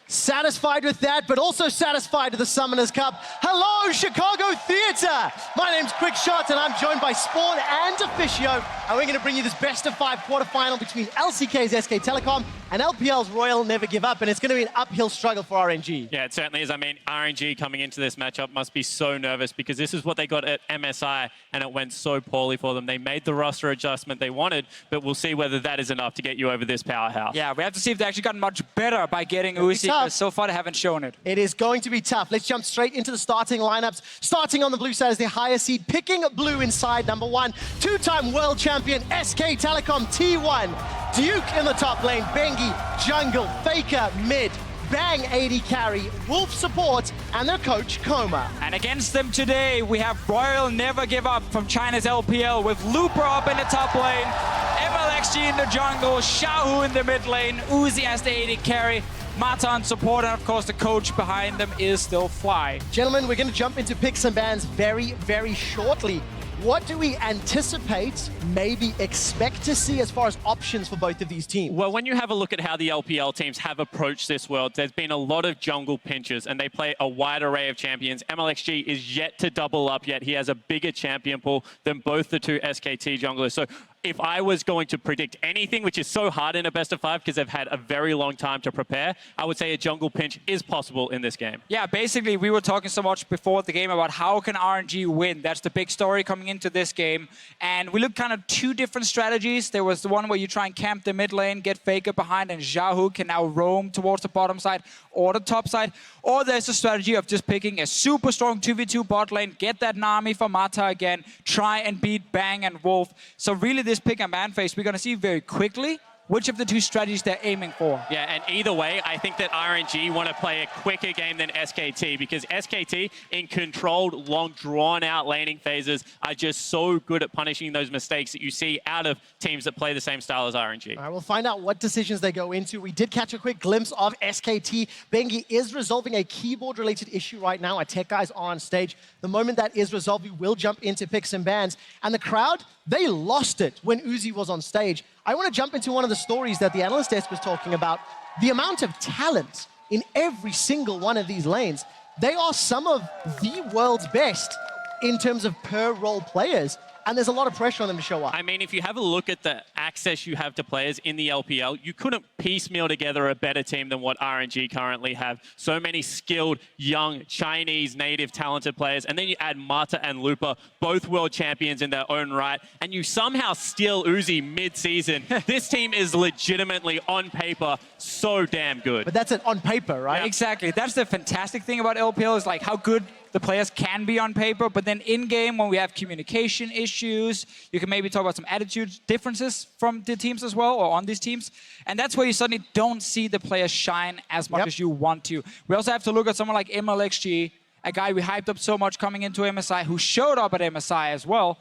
Satisfied with that, but also satisfied with the Summoners Cup. Hello, Chicago Theatre! My name's Quick Shot, and I'm joined by Spawn and Officio, and we're going to bring you this best-of-5 quarterfinal between LCK's SK Telecom and LPL's Royal Never Give Up, and it's going to be an uphill struggle for RNG. Yeah, it certainly is. I mean, RNG coming into this matchup must be so nervous because this is what they got at MSI, and it went so poorly for them. They made the roster adjustment they wanted, but we'll see whether that is enough to get you over this powerhouse. Yeah, we have to see if they actually got much better by getting Uzi, because so far they haven't shown it. It is going to be tough. Let's jump straight into the starting lineups. Starting on the blue side is the higher seed, picking blue inside number 1. Two-time world champion SK Telecom T1. Duke in the top lane, Bengi, jungle, Faker, mid, Bang AD carry, Wolf support, and their coach, Koma. And against them today, we have Royal Never Give Up from China's LPL with Looper up in the top lane, MLXG in the jungle, Xiaohu in the mid lane, Uzi as the AD carry, Mata on support, and of course the coach behind them is still Fly. Gentlemen, we're going to jump into picks and bans very, very shortly. What do we anticipate, maybe expect to see as far as options for both of these teams? Well, when you have a look at how the LPL teams have approached this world, there's been a lot of jungle pinches, and they play a wide array of champions. MLXG is yet to double up yet. He has a bigger champion pool than both the two SKT junglers. So if I was going to predict anything, which is so hard in a best of 5 because they've had a very long time to prepare, I would say a jungle pinch is possible in this game. Yeah, basically we were talking so much before the game about how can RNG win. That's the big story coming into this game. And we looked kind of 2 different strategies. There was the one where you try and camp the mid lane, get Faker behind, and Xiaohu can now roam towards the bottom side or the top side. Or there's a strategy of just picking a super strong 2v2 bot lane, get that Nami for Mata again, try and beat Bang and Wolf. So really this pick and ban phase, we're going to see very quickly which of the 2 strategies they're aiming for. Yeah, and either way, I think that RNG want to play a quicker game than SKT because SKT, in controlled, long, drawn-out laning phases, are just so good at punishing those mistakes that you see out of teams that play the same style as RNG. All right, we'll find out what decisions they go into. We did catch a quick glimpse of SKT. Bengi is resolving a keyboard-related issue right now. Our tech guys are on stage. The moment that is resolved, we will jump into picks and bans. And the crowd, they lost it when Uzi was on stage. I want to jump into one of the stories that the analyst desk was talking about. The amount of talent in every single one of these lanes. They are some of the world's best in terms of per role players. And there's a lot of pressure on them to show up. I mean, if you have a look at the access you have to players in the LPL, you couldn't piecemeal together a better team than what RNG currently have. So many skilled, young, Chinese, native, talented players. And then you add Mata and Looper, both world champions in their own right. And you somehow steal Uzi mid-season. This team is legitimately, on paper, so damn good. But that's it on paper, right? Yeah. Exactly. That's the fantastic thing about LPL is like how good the players can be on paper, but then in-game, when we have communication issues, you can maybe talk about some attitude differences from the teams as well, or on these teams. And that's where you suddenly don't see the players shine as much as you want to. We also have to look at someone like MLXG, a guy we hyped up so much coming into MSI, who showed up at MSI as well.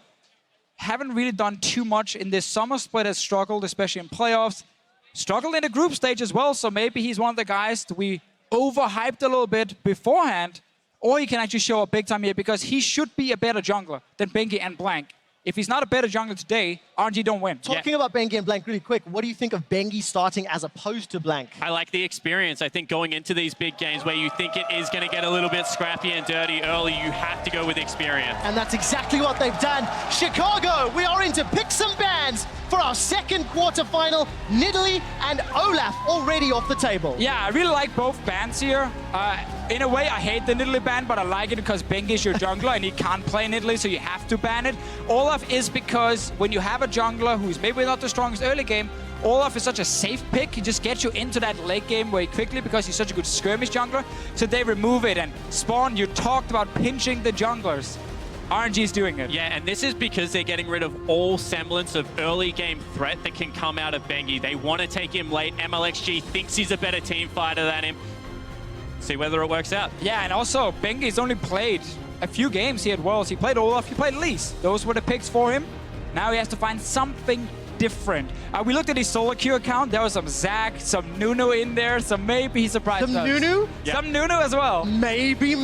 Haven't really done too much in this summer split, has struggled, especially in playoffs. Struggled in the group stage as well, so maybe he's one of the guys that we overhyped a little bit beforehand. Or he can actually show up big time here because he should be a better jungler than Bengi and Blank. If he's not a better jungler today, RNG don't win. Talking about Bengi and Blank really quick, what do you think of Bengi starting as opposed to Blank? I like the experience. I think going into these big games where you think it is going to get a little bit scrappy and dirty early, you have to go with experience. And that's exactly what they've done. Chicago, we are into picks and bans for our second quarterfinal. Nidalee and Olaf already off the table. Yeah, I really like both bans here. In a way, I hate the Nidalee ban, but I like it because Bengi is your jungler and he can't play Nidalee, so you have to ban it. Olaf is because when you have a jungler who's maybe not the strongest early game, Olaf is such a safe pick. He just gets you into that late game very quickly because he's such a good skirmish jungler. So they remove it. And Spawn, you talked about pinching the junglers. RNG is doing it. Yeah, and this is because they're getting rid of all semblance of early game threat that can come out of Bengi. They want to take him late. MLXG thinks he's a better team fighter than him. See whether it works out. Yeah, and also, Bengi's only played a few games here at Worlds. He played Olaf, he played Elise. Those were the picks for him. Now he has to find something different. We looked at his solo queue account. There was some Zac, some Nunu in there, so maybe he surprised us. Some Nunu? Yeah. Some Nunu as well. Maybe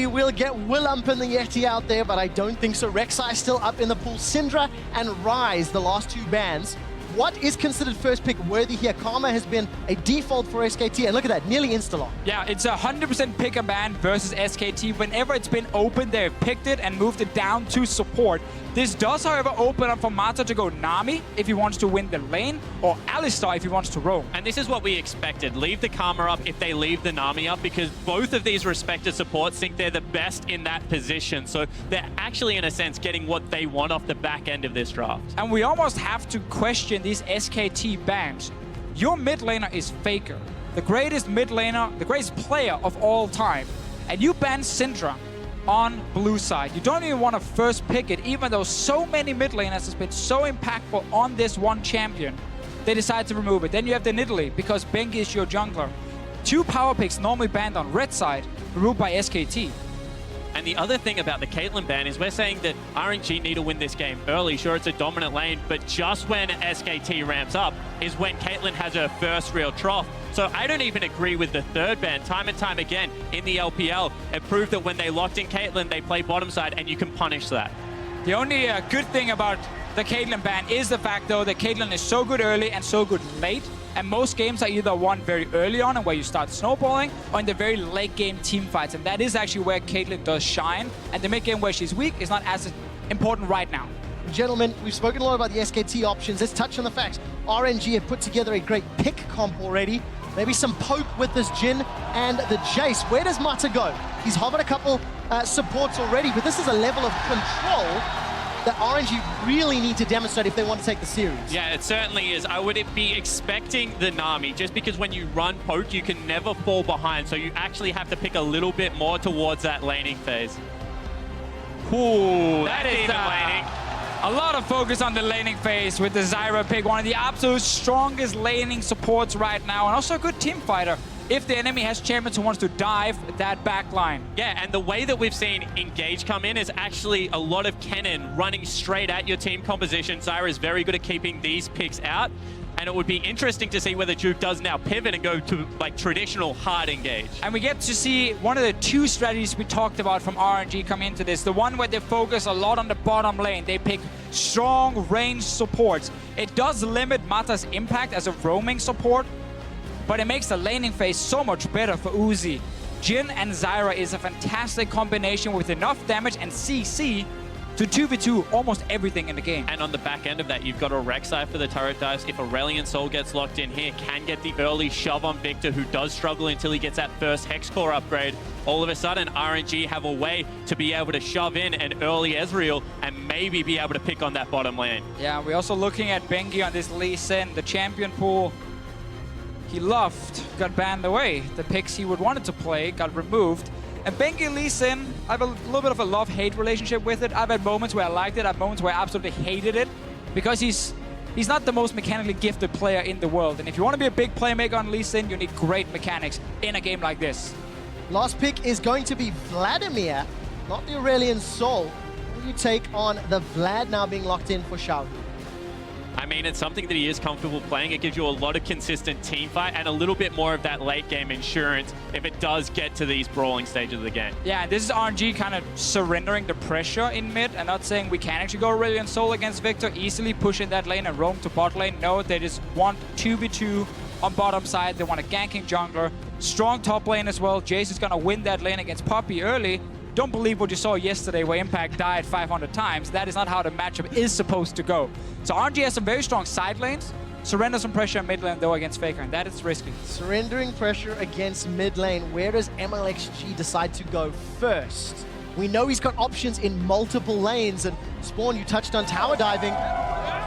we'll get Willump and the Yeti out there, but I don't think so. Rek'Sai still up in the pool. Syndra and Ryze, the last two bans. What is considered first pick worthy here? Karma has been a default for SKT, and look at that, nearly insta-lock. Yeah, it's 100% pick a ban versus SKT. Whenever it's been open, they've picked it and moved it down to support. This does, however, open up for Mata to go Nami if he wants to win the lane, or Alistar if he wants to roam. And this is what we expected. Leave the Karma up if they leave the Nami up, because both of these respected supports think they're the best in that position. So they're actually, in a sense, getting what they want off the back end of this draft. And we almost have to question these SKT bans. Your mid laner is Faker, the greatest mid laner, the greatest player of all time. And you ban Syndra on blue side. You don't even want to first pick it, even though so many mid laners has been so impactful on this one champion. They decide to remove it. Then you have the Nidalee, because Bengi is your jungler. 2 power picks normally banned on red side, removed by SKT. And the other thing about the Caitlyn ban is we're saying that RNG need to win this game early. Sure, it's a dominant lane, but just when SKT ramps up is when Caitlyn has her first real trough. So I don't even agree with the third ban. Time and time again in the LPL, it proved that when they locked in Caitlyn, they play bottom side, and you can punish that. The only good thing about the Caitlyn ban is the fact, though, that Caitlyn is so good early and so good late. And most games are either won very early on and where you start snowballing, or in the very late game team fights. And that is actually where Caitlyn does shine. And the mid game where she's weak is not as important right now. Gentlemen, we've spoken a lot about the SKT options. Let's touch on the facts. RNG have put together a great pick comp already. Maybe some poke with this Jhin and the Jace. Where does Mata go? He's hovered a couple supports already, but this is a level of control that RNG really need to demonstrate if they want to take the series. Yeah, it certainly is. I would be expecting the Nami, just because when you run poke, you can never fall behind. So you actually have to pick a little bit more towards that laning phase. Ooh, that is even laning. A lot of focus on the laning phase with the Zyra pick, one of the absolute strongest laning supports right now, and also a good team fighter if the enemy has champions who wants to dive that back line. Yeah, and the way that we've seen Engage come in is actually a lot of Kennen running straight at your team composition. Zyra is very good at keeping these picks out, and it would be interesting to see whether Juke does now pivot and go to like traditional hard engage. And we get to see one of the 2 strategies we talked about from RNG come into this. The one where they focus a lot on the bottom lane. They pick strong range supports. It does limit Mata's impact as a roaming support, but it makes the laning phase so much better for Uzi. Jhin and Zyra is a fantastic combination with enough damage and CC to 2v2 almost everything in the game. And on the back end of that, you've got a Rek'Sai for the turret dives. If Aurelion Sol gets locked in here, can get the early shove on Victor, who does struggle until he gets that first Hex Core upgrade. All of a sudden, RNG have a way to be able to shove in an early Ezreal and maybe be able to pick on that bottom lane. Yeah, we're also looking at Bengi on this Lee Sin, the champion pool he loved got banned away. The picks he would wanted to play got removed. And Bengi Lee Sin, I have a little bit of a love-hate relationship with it. I've had moments where I liked it, I've moments where I absolutely hated it, because he's not the most mechanically gifted player in the world. And if you want to be a big playmaker on Lee Sin, you need great mechanics in a game like this. Last pick is going to be Vladimir, not the Aurelion Sol. What do you take on the Vlad now being locked in for Xiao? I mean, it's something that he is comfortable playing. It gives you a lot of consistent team fight and a little bit more of that late game insurance if it does get to these brawling stages of the game. Yeah, this is RNG kind of surrendering the pressure in mid and not saying we can actually go Aurelion Sol against Victor, easily push in that lane and roam to bot lane. No, they just want 2v2 on bottom side. They want a ganking jungler. Strong top lane as well. Jace is going to win that lane against Poppy early. Don't believe what you saw yesterday where Impact died 500 times. That is not how the matchup is supposed to go. So RNG has some very strong side lanes. Surrender some pressure in mid lane though against Faker, and that is risky. Surrendering pressure against mid lane. Where does MLXG decide to go first? We know he's got options in multiple lanes, and Spawn, you touched on tower diving.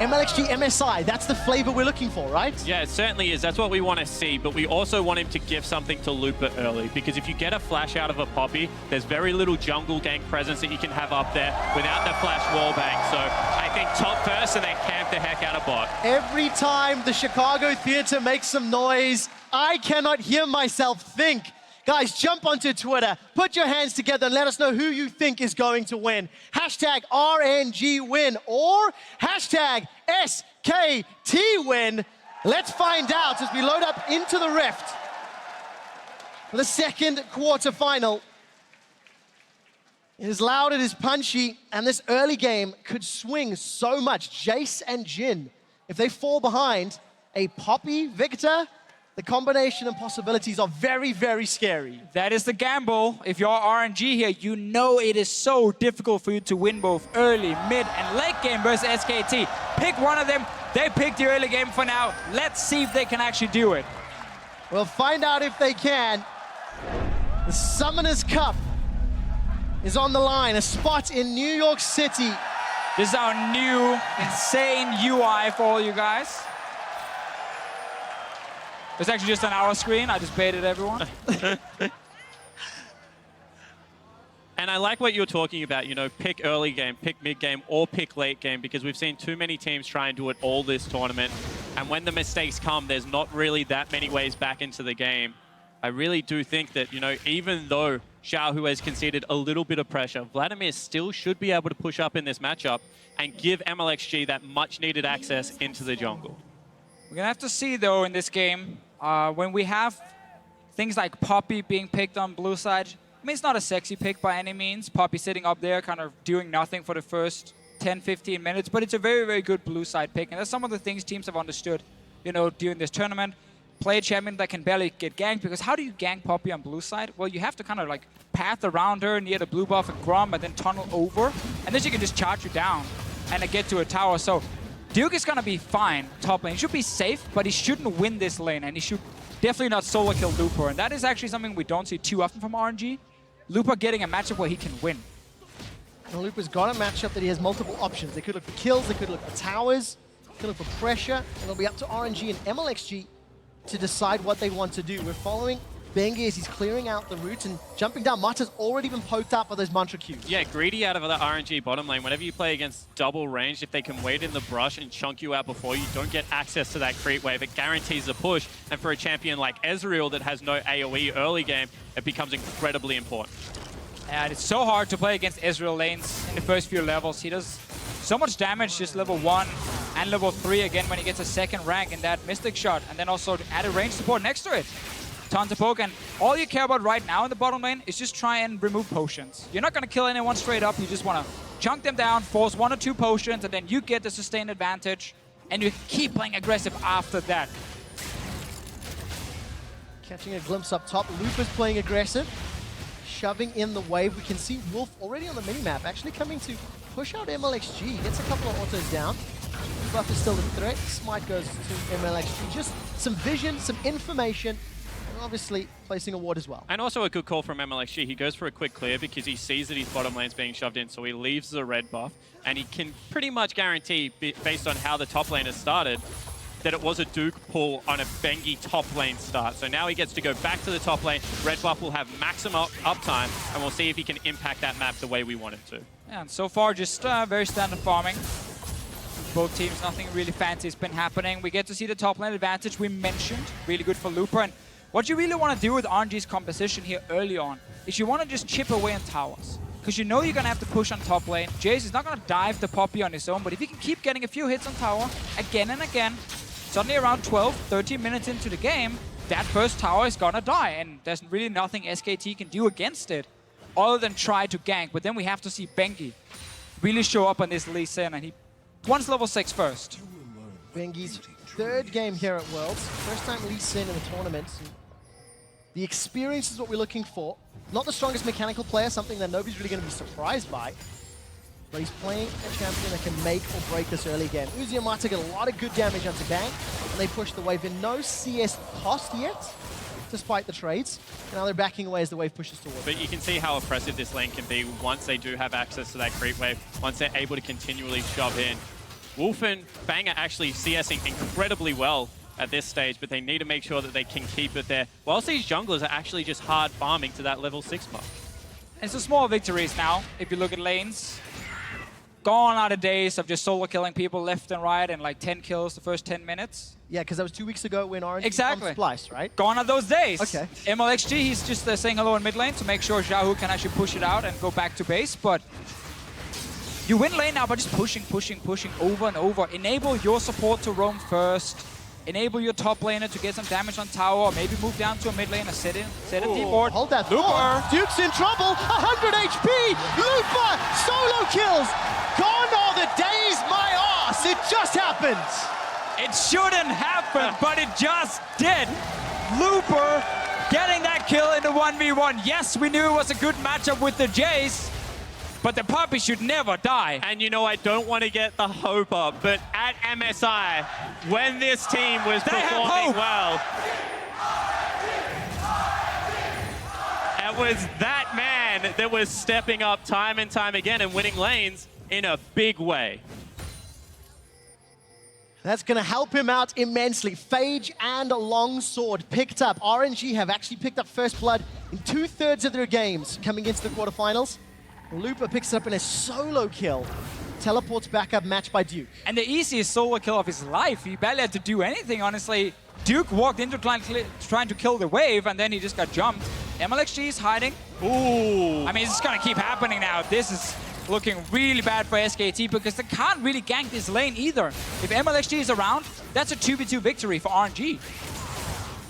MLXG MSI, that's the flavor we're looking for, right? Yeah, it certainly is. That's what we want to see, but we also want him to give something to Looper early, because if you get a flash out of a Poppy, there's very little jungle gank presence that you can have up there without the flash wallbang. So I think top first and then camp the heck out of bot. Every time the Chicago Theater makes some noise, I cannot hear myself think. Guys, jump onto Twitter, put your hands together and let us know who you think is going to win. Hashtag RNG win or hashtag SKT win. Let's find out as we load up into the Rift for the second quarterfinal. It is loud, it is punchy, and this early game could swing so much. Jace and Jhin, if they fall behind, a Poppy Victor, the combination and possibilities are very, very scary. That is the gamble. If you're RNG here, you know it is so difficult for you to win both early, mid, and late game versus SKT. Pick one of them. They picked the early game for now. Let's see if they can actually do it. We'll find out if they can. The Summoners Cup is on the line, a spot in New York City. This is our new insane UI for all you guys. It's actually just on our screen. I just baited everyone. And I like what you're talking about, you know, pick early game, pick mid game, or pick late game, because we've seen too many teams try and do it all this tournament. And when the mistakes come, there's not really that many ways back into the game. I really do think that, you know, even though Xiaohu has conceded a little bit of pressure, Vladimir still should be able to push up in this matchup and give MLXG that much needed access into the jungle. We're gonna have to see though in this game, when we have things like Poppy being picked on blue side. I mean, it's not a sexy pick by any means. Poppy sitting up there kind of doing nothing for the first 10-15 minutes, but it's a very, very good blue side pick. And that's some of the things teams have understood, you know, during this tournament. Play a champion that can barely get ganked, because how do you gank Poppy on blue side? Well, you have to kind of like path around her near the blue buff and Grom and then tunnel over, and then she can just charge you down and get to a tower. So Duke is gonna be fine top lane. He should be safe, but he shouldn't win this lane, and he should definitely not solo kill Looper. And that is actually something we don't see too often from RNG. Looper getting a matchup where he can win. And Looper's got a matchup that he has multiple options. They could look for kills, they could look for towers, they could look for pressure, and it'll be up to RNG and MLXG to decide what they want to do. We're following Bengi as he's clearing out the route and jumping down. Mata's already been poked up by those mantra cubes. Yeah, greedy out of the RNG bottom lane. Whenever you play against double range, if they can wait in the brush and chunk you out before you don't get access to that creep wave, it guarantees a push. And for a champion like Ezreal that has no AoE early game, it becomes incredibly important. And it's so hard to play against Ezreal lanes in the first few levels. He does so much damage just level 1 and level 3 again when he gets a second rank in that Mystic Shot, and then also added range support next to it. Tons of poke, and all you care about right now in the bottom lane is just try and remove potions. You're not going to kill anyone straight up, you just want to chunk them down, force 1 or 2 potions, and then you get the sustained advantage, and you keep playing aggressive after that. Catching a glimpse up top, Looper's playing aggressive, shoving in the wave. We can see Wolf already on the minimap, actually coming to push out MLXG. Gets a couple of autos down. Buff is still a threat. Smite goes to MLXG. Just some vision, some information, and obviously placing a ward as well. And also a good call from MLXG. He goes for a quick clear because he sees that his bottom lane's being shoved in, so he leaves the red buff, and he can pretty much guarantee, based on how the top lane has started, that it was a Duke pull on a Bengi top lane start. So now he gets to go back to the top lane. Red buff will have maximum uptime, and we'll see if he can impact that map the way we want it to. Yeah, and so far just very standard farming. Both teams, nothing really fancy has been happening. We get to see the top lane advantage we mentioned. Really good for Looper. And what you really want to do with RNG's composition here early on is you want to just chip away on towers. Because you know you're going to have to push on top lane. Jace is not going to dive the Poppy on his own, but if he can keep getting a few hits on tower again and again, suddenly around 12, 13 minutes into the game, that first tower is going to die. And there's really nothing SKT can do against it other than try to gank. But then we have to see Bengi really show up on this Lee Sin, and he wants level 6 first. Bengi's third game here at Worlds. First time Lee Sin in the tournament. The experience is what we're looking for. Not the strongest mechanical player, something that nobody's really going to be surprised by. But he's playing a champion that can make or break this early game. Uzi and Mata get a lot of good damage onto Bang, and they push the wave in. No CS cost yet, despite the trades. And now they're backing away as the wave pushes towards. But you can see how oppressive this lane can be once they do have access to that creep wave, once they're able to continually shove in. Wolf and Bang are actually CSing incredibly well at this stage, but they need to make sure that they can keep it there, whilst these junglers are actually just hard farming to that level 6 mark. And so small victories now, if you look at lanes. Gone are the days of just solo killing people left and right and like 10 kills the first 10 minutes. Yeah, because that was 2 weeks ago when RNG Exactly. Splice, right? Gone are those days. Okay. MLXG, he's just saying hello in mid lane to make sure Xiaohu can actually push it out and go back to base. But you win lane now by just pushing over and over. Enable your support to roam first. Enable your top laner to get some damage on tower, or maybe move down to a mid lane and set a deep board. Hold that Looper. thought. Duke's in trouble. 100 HP. Looper solo kills. Gone are the days, my ass. It just happened. It shouldn't happen, but it just did. Looper getting that kill in the 1v1. Yes, we knew it was a good matchup with the Jays, but the puppy should never die. And you know, I don't want to get the hope up, but at MSI, when this team was performing well, it was that man that was stepping up time and time again and winning lanes in a big way. That's going to help him out immensely. Phage and Longsword picked up. RNG have actually picked up first blood in 2/3 of their games coming into the quarterfinals. Looper picks it up in a solo kill. Teleports back up, matched by Duke. And the easiest solo kill of his life. He barely had to do anything, honestly. Duke walked into trying to kill the wave, and then he just got jumped. MLXG is hiding. Ooh. I mean, it's going to keep happening now. This is looking really bad for SKT because they can't really gank this lane either. If MLXG is around, that's a 2v2 victory for RNG.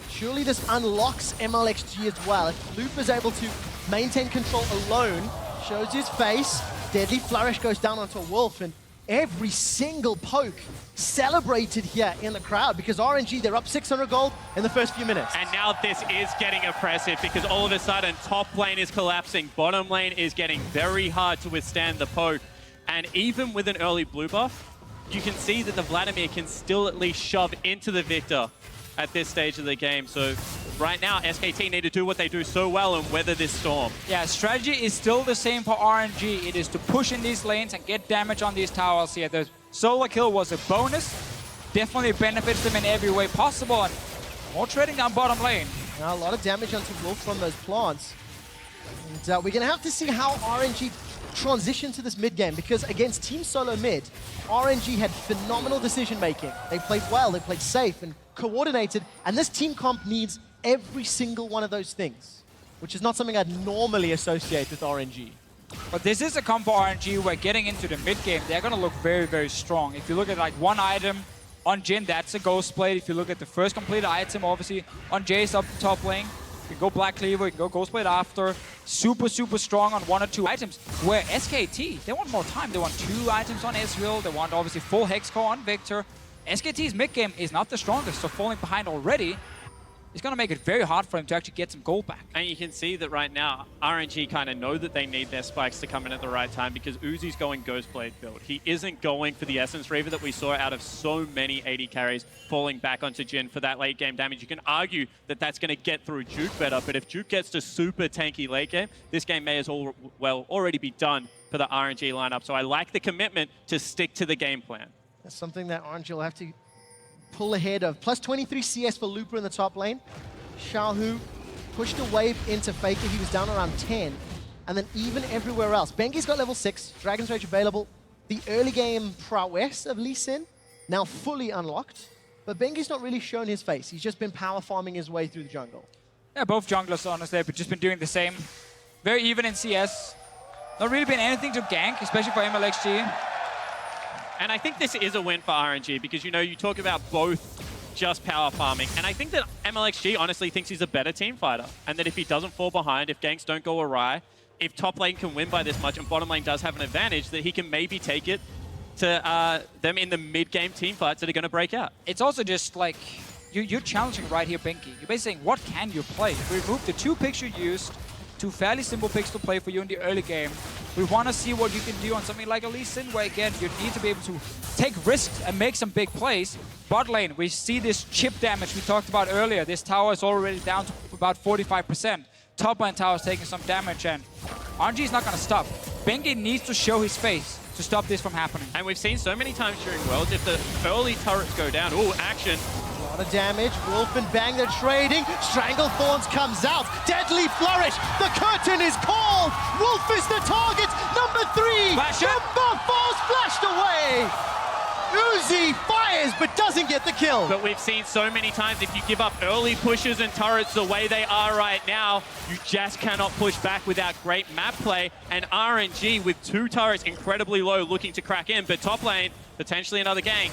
Surely this unlocks MLXG as well. If Looper's able to maintain control alone, shows his face, Deadly Flourish goes down onto a Wolf, and every single poke celebrated here in the crowd because RNG, they're up 600 gold in the first few minutes. And now this is getting oppressive because all of a sudden top lane is collapsing, bottom lane is getting very hard to withstand the poke. And even with an early blue buff, you can see that the Vladimir can still at least shove into the Victor at this stage of the game. So right now, SKT need to do what they do so well and weather this storm. Yeah, strategy is still the same for RNG. It is to push in these lanes and get damage on these towers here. The solo kill was a bonus. Definitely benefits them in every way possible. And more trading down bottom lane. Now, a lot of damage onto Wolf from those plants. And we're going to have to see how RNG transition to this mid game because against Team Solo mid, RNG had phenomenal decision making. They played well, they played safe and coordinated, and this team comp needs every single one of those things, which is not something I'd normally associate with RNG. But this is a comp for RNG where getting into the mid game, they're going to look very, very strong. If you look at like one item on Jhin, that's a Ghost Blade. If you look at the first completed item, obviously on Jace up the top lane, you can go Black Cleaver, you can go Ghost Blade after. Super, super strong on 1 or 2 items. Where SKT, they want more time. They want 2 items on Ezreal. They want obviously full Hexcore on Victor. SKT's mid game is not the strongest, so falling behind already is going to make it very hard for him to actually get some gold back. And you can see that right now, RNG kind of know that they need their spikes to come in at the right time because Uzi's going Ghostblade build. He isn't going for the Essence Reaver that we saw out of so many AD carries falling back onto Jhin for that late game damage. You can argue that that's going to get through Juke better, but if Juke gets to super tanky late game, this game may as well already be done for the RNG lineup. So I like the commitment to stick to the game plan. That's something that RNG will have to pull ahead of. Plus 23 CS for Looper in the top lane. Xiaohu pushed a wave into Faker. He was down around 10. And then even everywhere else. Bengi's got level 6. Dragon's Rage available. The early game prowess of Lee Sin now fully unlocked. But Bengi's not really shown his face. He's just been power farming his way through the jungle. Yeah, both junglers, honestly, have just been doing the same. Very even in CS. Not really been anything to gank, especially for MLXG. And I think this is a win for RNG because, you know, you talk about both just power farming. And I think that MLXG honestly thinks he's a better team fighter. And that if he doesn't fall behind, if ganks don't go awry, if top lane can win by this much and bottom lane does have an advantage, that he can maybe take it to them in the mid-game team fights that are going to break out. It's also just like, you're challenging right here, Bengi. You're basically saying, what can you play? We removed the 2 picks you used, 2 fairly simple picks to play for you in the early game. We want to see what you can do on something like a Lee Sin, where again, you need to be able to take risks and make some big plays. Bot lane, we see this chip damage we talked about earlier. This tower is already down to about 45%. Top lane tower is taking some damage, and RNG is not going to stop. Bengi needs to show his face to stop this from happening. And we've seen so many times during Worlds, if the early turrets go down, ooh, action. A lot lot of damage. Wolf and Bang, they're trading. Stranglethorns comes out. Deadly Flourish. The curtain is called. Wolf is the target. Number 3. Flash it. Number 4's flashed away. Uzi fires but doesn't get the kill. But we've seen so many times if you give up early pushes and turrets the way they are right now, you just cannot push back without great map play. And RNG with 2 turrets incredibly low looking to crack in, but top lane, potentially another gank.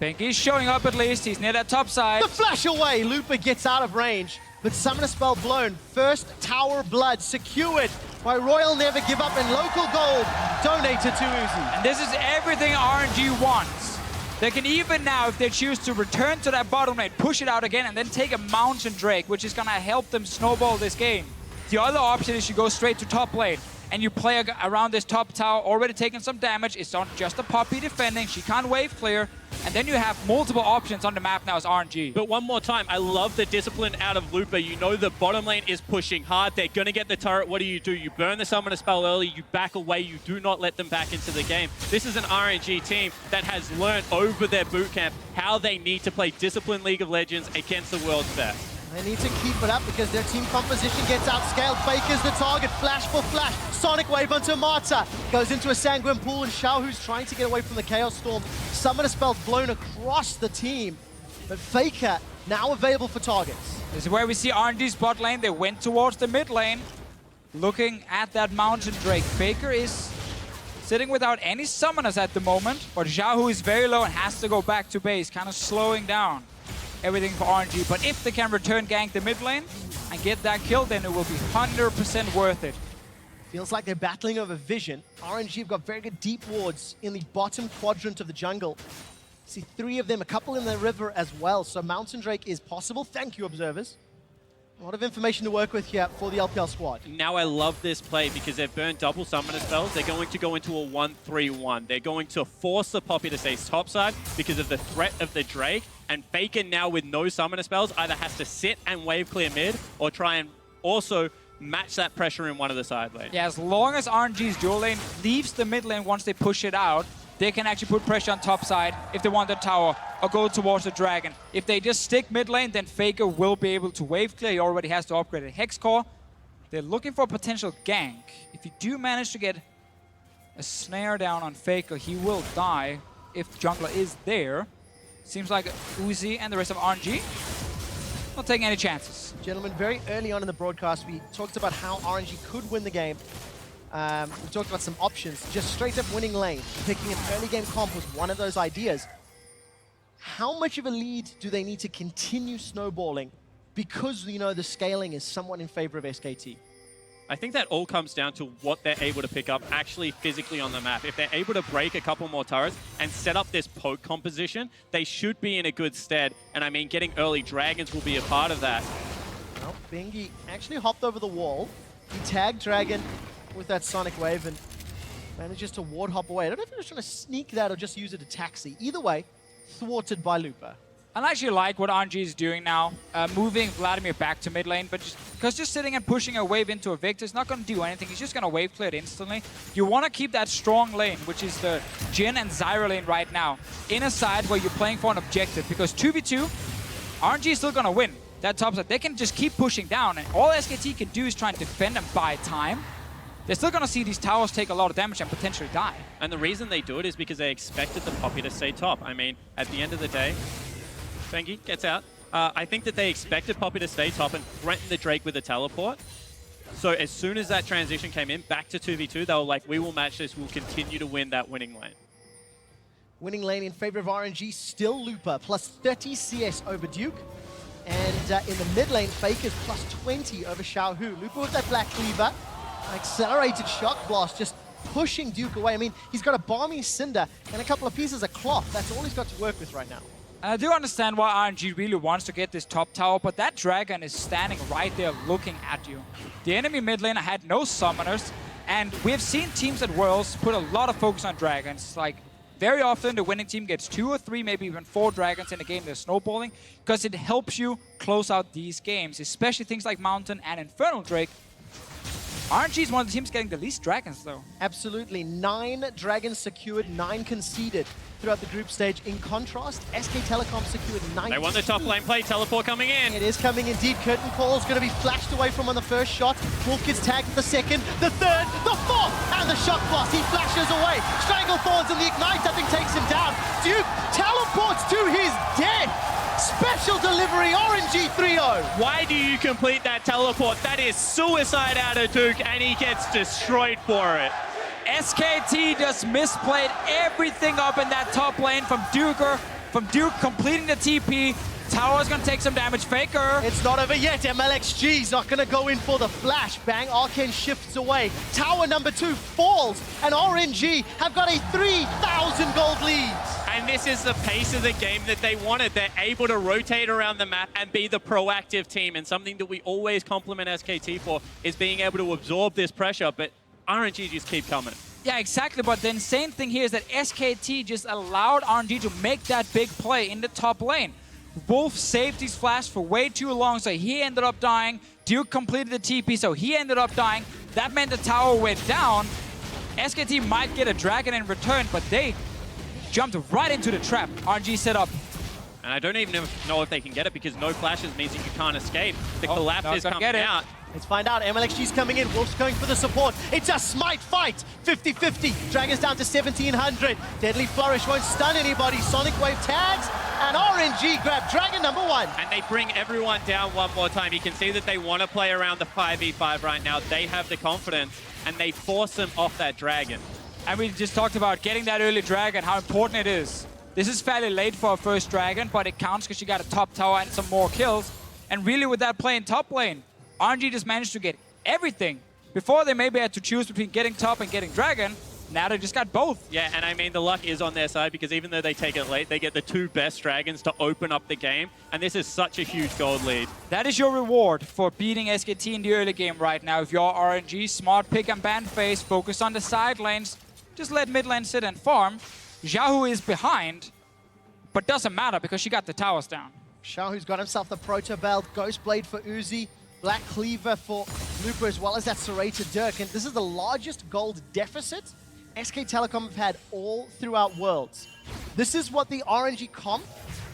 Bengi's showing up at least. He's near that top side. The flash away. Looper gets out of range, but Summoner Spell blown. First Tower Blood secured by Royal Never Give Up, and local gold donated to Uzi. And this is everything RNG wants. They can even now, if they choose to return to that bottom lane, push it out again and then take a Mountain Drake, which is gonna help them snowball this game. The other option is you go straight to top lane and you play around this top tower, already taking some damage. It's not just a Poppy defending. She can't wave clear. And then you have multiple options on the map now as RNG. But one more time, I love the discipline out of Looper. You know the bottom lane is pushing hard. They're going to get the turret. What do? You burn the Summoner Spell early. You back away. You do not let them back into the game. This is an RNG team that has learned over their bootcamp how they need to play disciplined League of Legends against the world's best. They need to keep it up because their team composition gets outscaled. Faker's the target, flash for flash. Sonic Wave onto Marta. Goes into a Sanguine Pool, and Xiaohu's trying to get away from the Chaos Storm. Summoner Spell blown across the team. But Faker now available for targets. This is where we see RNG's bot lane. They went towards the mid lane, looking at that Mountain Drake. Faker is sitting without any summoners at the moment, but Xiaohu is very low and has to go back to base, kind of slowing down everything for RNG. But if they can return gank the mid lane and get that kill, then it will be 100% worth it. Feels like they're battling over vision. RNG have got very good deep wards in the bottom quadrant of the jungle. See 3 of them, a couple in the river as well. So Mountain Drake is possible. Thank you, observers. A lot of information to work with here for the LPL squad. Now I love this play because they've burned double Summoner Spells. They're going to go into a 1-3-1. They're going to force the Poppy to stay topside because of the threat of the Drake. And Faker now with no Summoner Spells either has to sit and wave clear mid or try and also match that pressure in one of the side lanes. Yeah, as long as RNG's dual lane leaves the mid lane once they push it out, they can actually put pressure on top side if they want the tower or go towards the dragon. If they just stick mid lane, then Faker will be able to wave clear. He already has to upgrade a Hex Core. They're looking for a potential gank. If you do manage to get a snare down on Faker, he will die if jungler is there. Seems like Uzi and the rest of RNG not taking any chances. Gentlemen, very early on in the broadcast, we talked about how RNG could win the game. We talked about some options. Just straight up winning lane. Picking an early game comp was one of those ideas. How much of a lead do they need to continue snowballing because, you know, the scaling is somewhat in favor of SKT? I think that all comes down to what they're able to pick up actually physically on the map. If they're able to break a couple more turrets and set up this poke composition, they should be in a good stead. And I mean, getting early dragons will be a part of that. Well, Bengi actually hopped over the wall. He tagged Dragon with that Sonic Wave and manages to ward hop away. I don't know if he was trying to sneak that or just use it to taxi. Either way, thwarted by Looper. I actually like what RNG is doing now, moving Vladimir back to mid lane, but just sitting and pushing a wave into a Victor is not going to do anything. He's just going to wave clear it instantly. You want to keep that strong lane, which is the Jhin and Zyra lane right now, in a side where you're playing for an objective, because 2v2, RNG is still going to win that top side. They can just keep pushing down, and all SKT can do is try and defend and buy time. They're still going to see these towers take a lot of damage and potentially die. And the reason they do it is because they expected the Poppy to stay top. I mean, at the end of the day, Bengi gets out. I think that they expected Poppy to stay top and threaten the Drake with a teleport. So as soon as that transition came in, back to 2v2, they were like, we will match this, we'll continue to win that winning lane. Winning lane in favor of RNG, still Looper, plus 30 CS over Duke. And in the mid lane, Faker's plus 20 over Xiaohu. Looper with that Black Cleaver, accelerated Shock Blast, just pushing Duke away. I mean, he's got a Balmy Cinder and a couple of pieces of cloth. That's all he's got to work with right now. I do understand why RNG really wants to get this top tower, but that dragon is standing right there looking at you. The enemy mid laner had no summoners, and we've seen teams at Worlds put a lot of focus on dragons. Like, very often the winning team gets 2 or 3, maybe even 4 dragons in a game they're snowballing, because it helps you close out these games, especially things like Mountain and Infernal Drake. RNG is one of the teams getting the least dragons, though. Absolutely. 9 dragons secured, 9 conceded. throughout the group stage. In contrast, SK Telecom secured 9. They want the top lane play. Teleport coming in. It is coming indeed. Curtain Call is going to be flashed away from on the first shot. Wolf gets tagged at the second, the third, the fourth, and the shot blast. He flashes away. Stranglethorns and the Ignite, I think, takes him down. Duke teleports to his death. Special delivery, RNG 3-0. Why do you complete that teleport? That is suicide out of Duke, and he gets destroyed for it. SKT just misplayed everything up in that top lane from Duke completing the TP. Tower's gonna take some damage. Faker. It's not over yet. MLXG's not gonna go in for the flash. Bang, Arcane shifts away. Tower number 2 falls, and RNG have got a 3,000 gold lead. And this is the pace of the game that they wanted. They're able to rotate around the map and be the proactive team. And something that we always compliment SKT for is being able to absorb this pressure, but RNG just keep coming. Yeah, exactly. But the insane thing here is that SKT just allowed RNG to make that big play in the top lane. Wolf saved his flash for way too long, so he ended up dying. Duke completed the TP, so he ended up dying. That meant the tower went down. SKT might get a dragon in return, but they jumped right into the trap RNG set up. And I don't even know if they can get it because no flashes means that you can't escape. The collapse is coming out. Let's find out. MLXG's coming in. Wolf's going for the support. It's a smite fight. 50-50. Dragon's down to 1,700. Deadly Flourish won't stun anybody. Sonic Wave tags. And RNG grab Dragon number 1. And they bring everyone down one more time. You can see that they want to play around the 5v5 right now. They have the confidence, and they force them off that Dragon. And we just talked about getting that early Dragon, how important it is. This is fairly late for a first Dragon, but it counts because you got a top tower and some more kills. And really with that play in top lane, RNG just managed to get everything. Before they maybe had to choose between getting top and getting Dragon, now they just got both. Yeah, and I mean, the luck is on their side because even though they take it late, they get the 2 best Dragons to open up the game. And this is such a huge gold lead. That is your reward for beating SKT in the early game right now. If you're RNG, smart pick and ban phase, focus on the side lanes, just let mid lane sit and farm. Xiaohu is behind, but doesn't matter because she got the towers down. Xiaohu's got himself the Proto Belt, Ghost Blade for Uzi, Black Cleaver for Looper, as well as that Serrated Dirk. And this is the largest gold deficit SK Telecom have had all throughout Worlds. This is what the RNG comp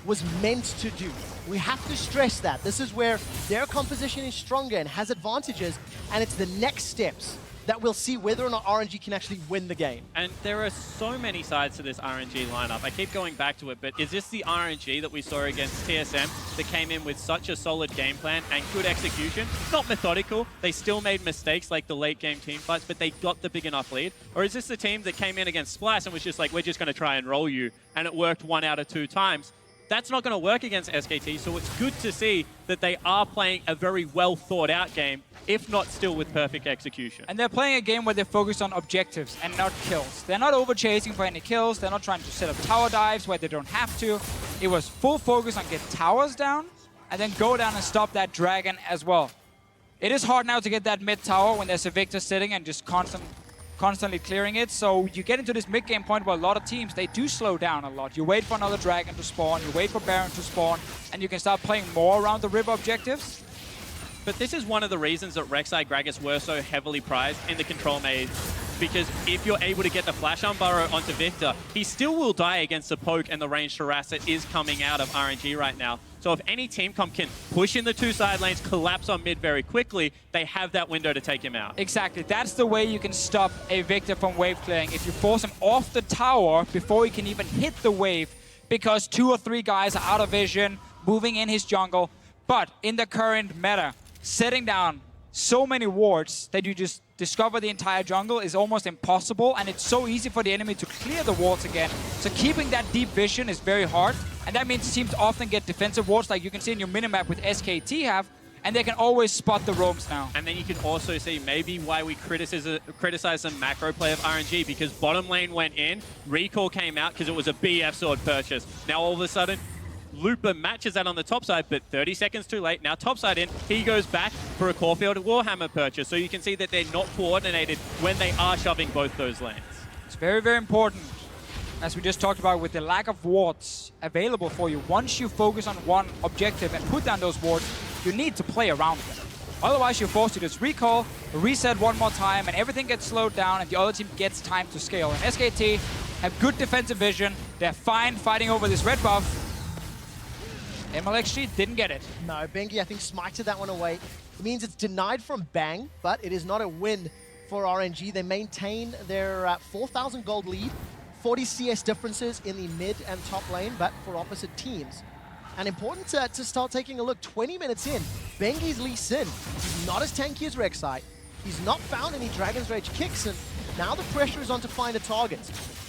was meant to do. We have to stress that. This is where their composition is stronger and has advantages, and it's the next steps that we'll see whether or not RNG can actually win the game. And there are so many sides to this RNG lineup. I keep going back to it, but is this the RNG that we saw against TSM that came in with such a solid game plan and good execution? Not methodical. They still made mistakes like the late game team fights, but they got the big enough lead. Or is this the team that came in against Splice and was just like, we're just going to try and roll you, and it worked 1 out of 2 times? That's not going to work against SKT, so it's good to see that they are playing a very well thought out game, if not still with perfect execution. And they're playing a game where they're focused on objectives and not kills. They're not over-chasing for any kills. They're not trying to set up tower dives where they don't have to. It was full focus on get towers down and then go down and stop that Dragon as well. It is hard now to get that mid tower when there's a Victor sitting and just constantly clearing it. So you get into this mid-game point where a lot of teams, they do slow down a lot. You wait for another Dragon to spawn, you wait for Baron to spawn, and you can start playing more around the river objectives. But this is one of the reasons that Rek'Sai Gragas were so heavily prized in the control maze. Because if you're able to get the Flash on Burrow onto Victor, he still will die against the poke and the ranged harass that is coming out of RNG right now. So if any team comp can push in the 2 side lanes, collapse on mid very quickly, they have that window to take him out. Exactly. That's the way you can stop a Victor from wave clearing. If you force him off the tower before he can even hit the wave, because 2 or 3 guys are out of vision, moving in his jungle. But in the current meta, setting down so many wards that you just discover the entire jungle is almost impossible, and it's so easy for the enemy to clear the wards again. So keeping that deep vision is very hard, and that means teams often get defensive wards like you can see in your minimap with SKT have, and they can always spot the roams now. And then you can also see maybe why we criticize some macro play of RNG, because bottom lane went in, recall came out because it was a BF sword purchase. Now all of a sudden, Looper matches that on the top side, but 30 seconds too late. Now top side in, he goes back for a Caulfield Warhammer purchase. So you can see that they're not coordinated when they are shoving both those lanes. It's very, very important, as we just talked about, with the lack of wards available for you. Once you focus on one objective and put down those wards, you need to play around them. Otherwise, you're forced to just recall, reset one more time, and everything gets slowed down, and the other team gets time to scale. And SKT, have good defensive vision. They're fine fighting over this red buff. MLXG didn't get it. No, Bengi, I think, smited that one away. It means it's denied from Bang, but it is not a win for RNG. They maintain their 4,000 gold lead, 40 CS differences in the mid and top lane, but for opposite teams. And important to start taking a look, 20 minutes in, Bengi's Lee Sin. He's not as tanky as Rek'Sai. He's not found any Dragon's Rage kicks, and now the pressure is on to find a target.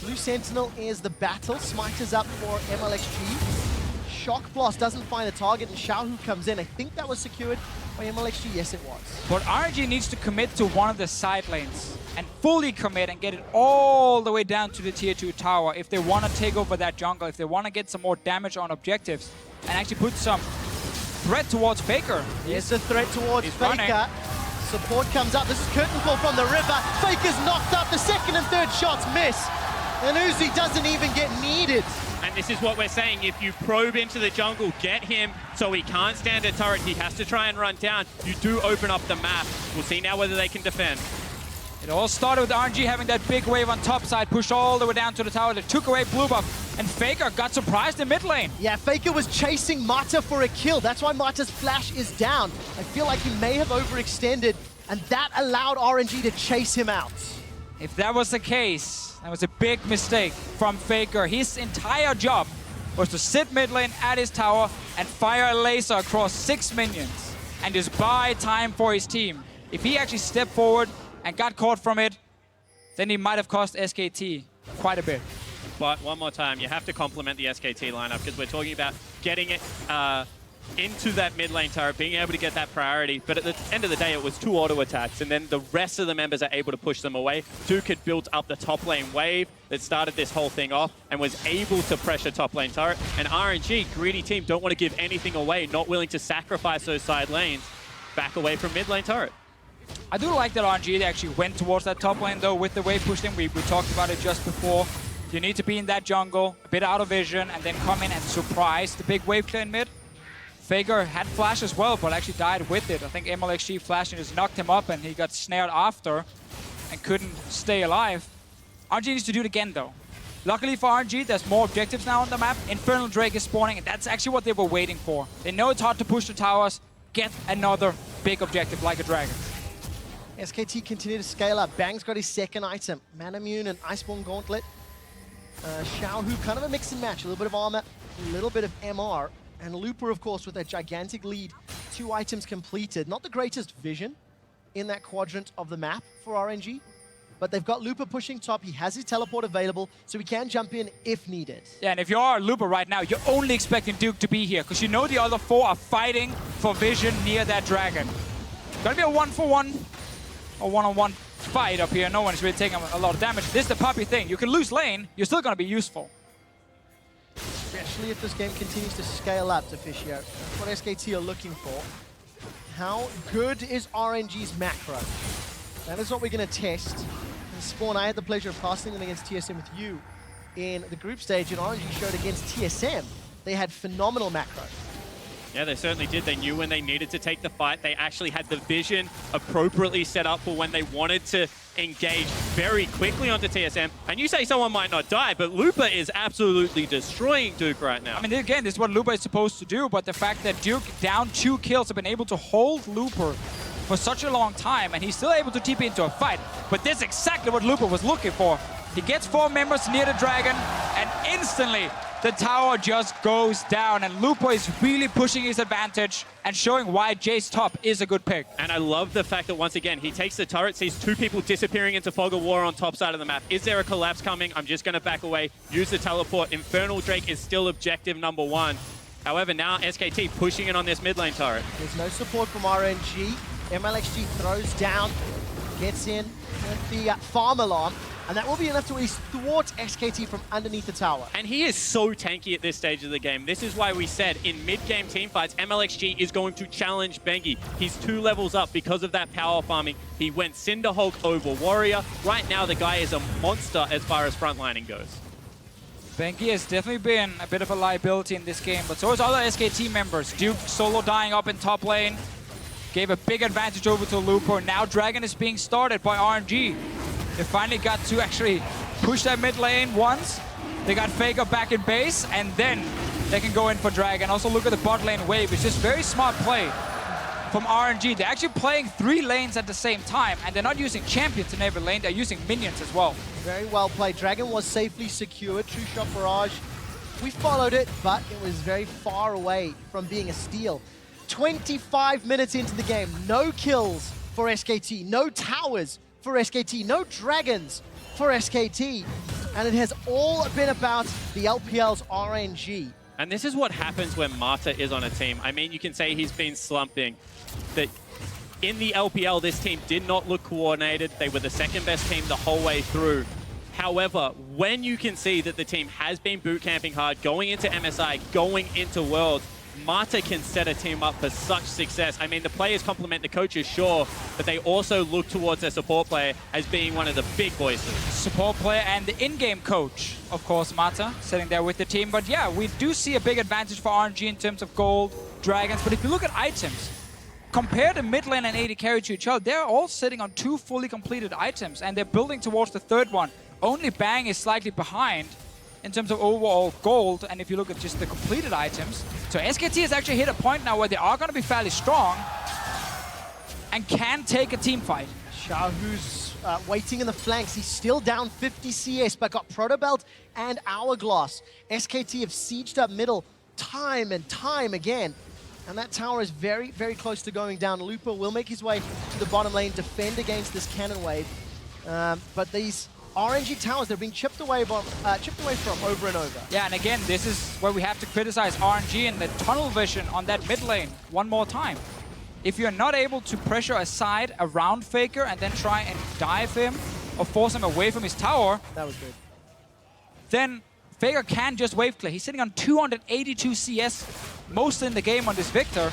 Blue Sentinel is the battle. Smite is up for MLXG. Shock Blast doesn't find a target, and Xiaohu comes in. I think that was secured by MLXG. Yes, it was. But RNG needs to commit to one of the side lanes and fully commit and get it all the way down to the tier 2 tower if they want to take over that jungle, if they want to get some more damage on objectives and actually put some threat towards Faker. Here's the threat towards He's Faker. running. Support comes up. This is Curtain Call from the river. Faker's knocked up. The second and third shots miss. And Uzi doesn't even get needed. And this is what we're saying. If you probe into the jungle, get him so he can't stand a turret, he has to try and run down, you do open up the map. We'll see now whether they can defend. It all started with RNG having that big wave on top side, pushed all the way down to the tower. They took away blue buff, and Faker got surprised in mid lane. Yeah, Faker was chasing Mata for a kill. That's why Mata's flash is down. I feel like he may have overextended, and that allowed RNG to chase him out. If that was the case, that was a big mistake from Faker. His entire job was to sit mid lane at his tower and fire a laser across 6 minions and just buy time for his team. If he actually stepped forward and got caught from it, then he might have cost SKT quite a bit. But one more time, you have to compliment the SKT lineup because we're talking about getting it into that mid lane turret, being able to get that priority. But at the end of the day, it was 2 auto attacks, and then the rest of the members are able to push them away. Duke had built up the top lane wave that started this whole thing off and was able to pressure top lane turret. And RNG, greedy team, don't want to give anything away, not willing to sacrifice those side lanes, back away from mid lane turret. I do like that RNG actually went towards that top lane though with the wave push in. We talked about it just before. You need to be in that jungle, a bit out of vision, and then come in and surprise the big wave clear in mid. Faker had flash as well, but actually died with it. I think MLXG flashed and just knocked him up, and he got snared after and couldn't stay alive. RNG needs to do it again, though. Luckily for RNG, there's more objectives now on the map. Infernal Drake is spawning, and that's actually what they were waiting for. They know it's hard to push the towers, get another big objective like a dragon. SKT continue to scale up. Bang's got his second item, Manamune and Iceborne Gauntlet. Xiaohu, kind of a mix and match, a little bit of armor, a little bit of MR. And Looper, of course, with a gigantic lead, 2 items completed. Not the greatest vision in that quadrant of the map for RNG, but they've got Looper pushing top. He has his teleport available, so he can jump in if needed. Yeah, and if you are a Looper right now, you're only expecting Duke to be here, because you know the other 4 are fighting for vision near that dragon. Gonna be a 1-for-1 or 1-on-1 fight up here. No one is really taking a lot of damage. This is the puppy thing. You can lose lane, you're still gonna be useful. Especially if this game continues to scale up, Deficio. That's what SKT are looking for. How good is RNG's macro? That is what we're going to test. And Spawn, I had the pleasure of casting them against TSM with you in the group stage, and RNG showed against TSM. They had phenomenal macro. Yeah, they certainly did. They knew when they needed to take the fight. They actually had the vision appropriately set up for when they wanted to engage very quickly onto TSM. And you say someone might not die, but Looper is absolutely destroying Duke right now. I mean, again, this is what Looper is supposed to do, but the fact that Duke, down 2 kills, have been able to hold Looper for such a long time, and he's still able to TP into a fight. But this is exactly what Looper was looking for. He gets 4 members near the dragon, and instantly the tower just goes down, and Lupo is really pushing his advantage and showing why Jace top is a good pick. And I love the fact that once again, he takes the turret, sees 2 people disappearing into Fog of War on top side of the map. Is there a collapse coming? I'm just gonna back away, use the teleport. Infernal Drake is still objective number 1. However, now SKT pushing in on this mid lane turret. There's no support from RNG. MLXG throws down, gets in with the farm alarm, and that will be enough to at least thwart SKT from underneath the tower. And he is so tanky at this stage of the game. This is why we said in mid-game teamfights, MLXG is going to challenge Bengi. He's 2 levels up because of that power farming. He went Cinderhulk over Warrior. Right now, the guy is a monster as far as frontlining goes. Bengi has definitely been a bit of a liability in this game, but so is other SKT members. Duke solo dying up in top lane. Gave a big advantage over to Lupo. Now Dragon is being started by RNG. They finally got to actually push that mid lane once. They got Faker back in base, and then they can go in for Dragon. Also look at the bot lane wave. It's just very smart play from RNG. They're actually playing 3 lanes at the same time, and they're not using champions in every lane. They're using minions as well. Very well played. Dragon was safely secured. True Shot Barrage. We followed it, but it was very far away from being a steal. 25 minutes into the game, no kills for SKT, no towers for SKT, no dragons for SKT. And it has all been about the LPL's RNG. And this is what happens when Mata is on a team. I mean, you can say he's been slumping. That in the LPL, this team did not look coordinated. They were the second best team the whole way through. However, when you can see that the team has been boot camping hard, going into MSI, going into Worlds, Mata can set a team up for such success. I mean, the players compliment the coaches, sure, but they also look towards their support player as being one of the big voices. Support player and the in-game coach, of course, Mata, sitting there with the team. But yeah, we do see a big advantage for RNG in terms of gold, dragons. But if you look at items, compare the mid lane and AD carry to each other, they're all sitting on 2 fully completed items, and they're building towards the 3rd one. Only Bang is slightly behind in terms of overall gold, and if you look at just the completed items. So SKT has actually hit a point now where they are going to be fairly strong and can take a team fight. Xiaohu's waiting in the flanks. He's still down 50 CS, but got Protobelt and Hourglass. SKT have sieged up middle time and time again. And that tower is very, very close to going down. Lupa will make his way to the bottom lane, defend against this cannon wave. But these RNG towers, they're being chipped away from over and over. Yeah, and again, this is where we have to criticize RNG and the tunnel vision on that mid lane one more time. If you're not able to pressure aside around Faker and then try and dive him or force him away from his tower, that was good. Then Faker can just wave clear. He's sitting on 282 CS most in the game on this Victor,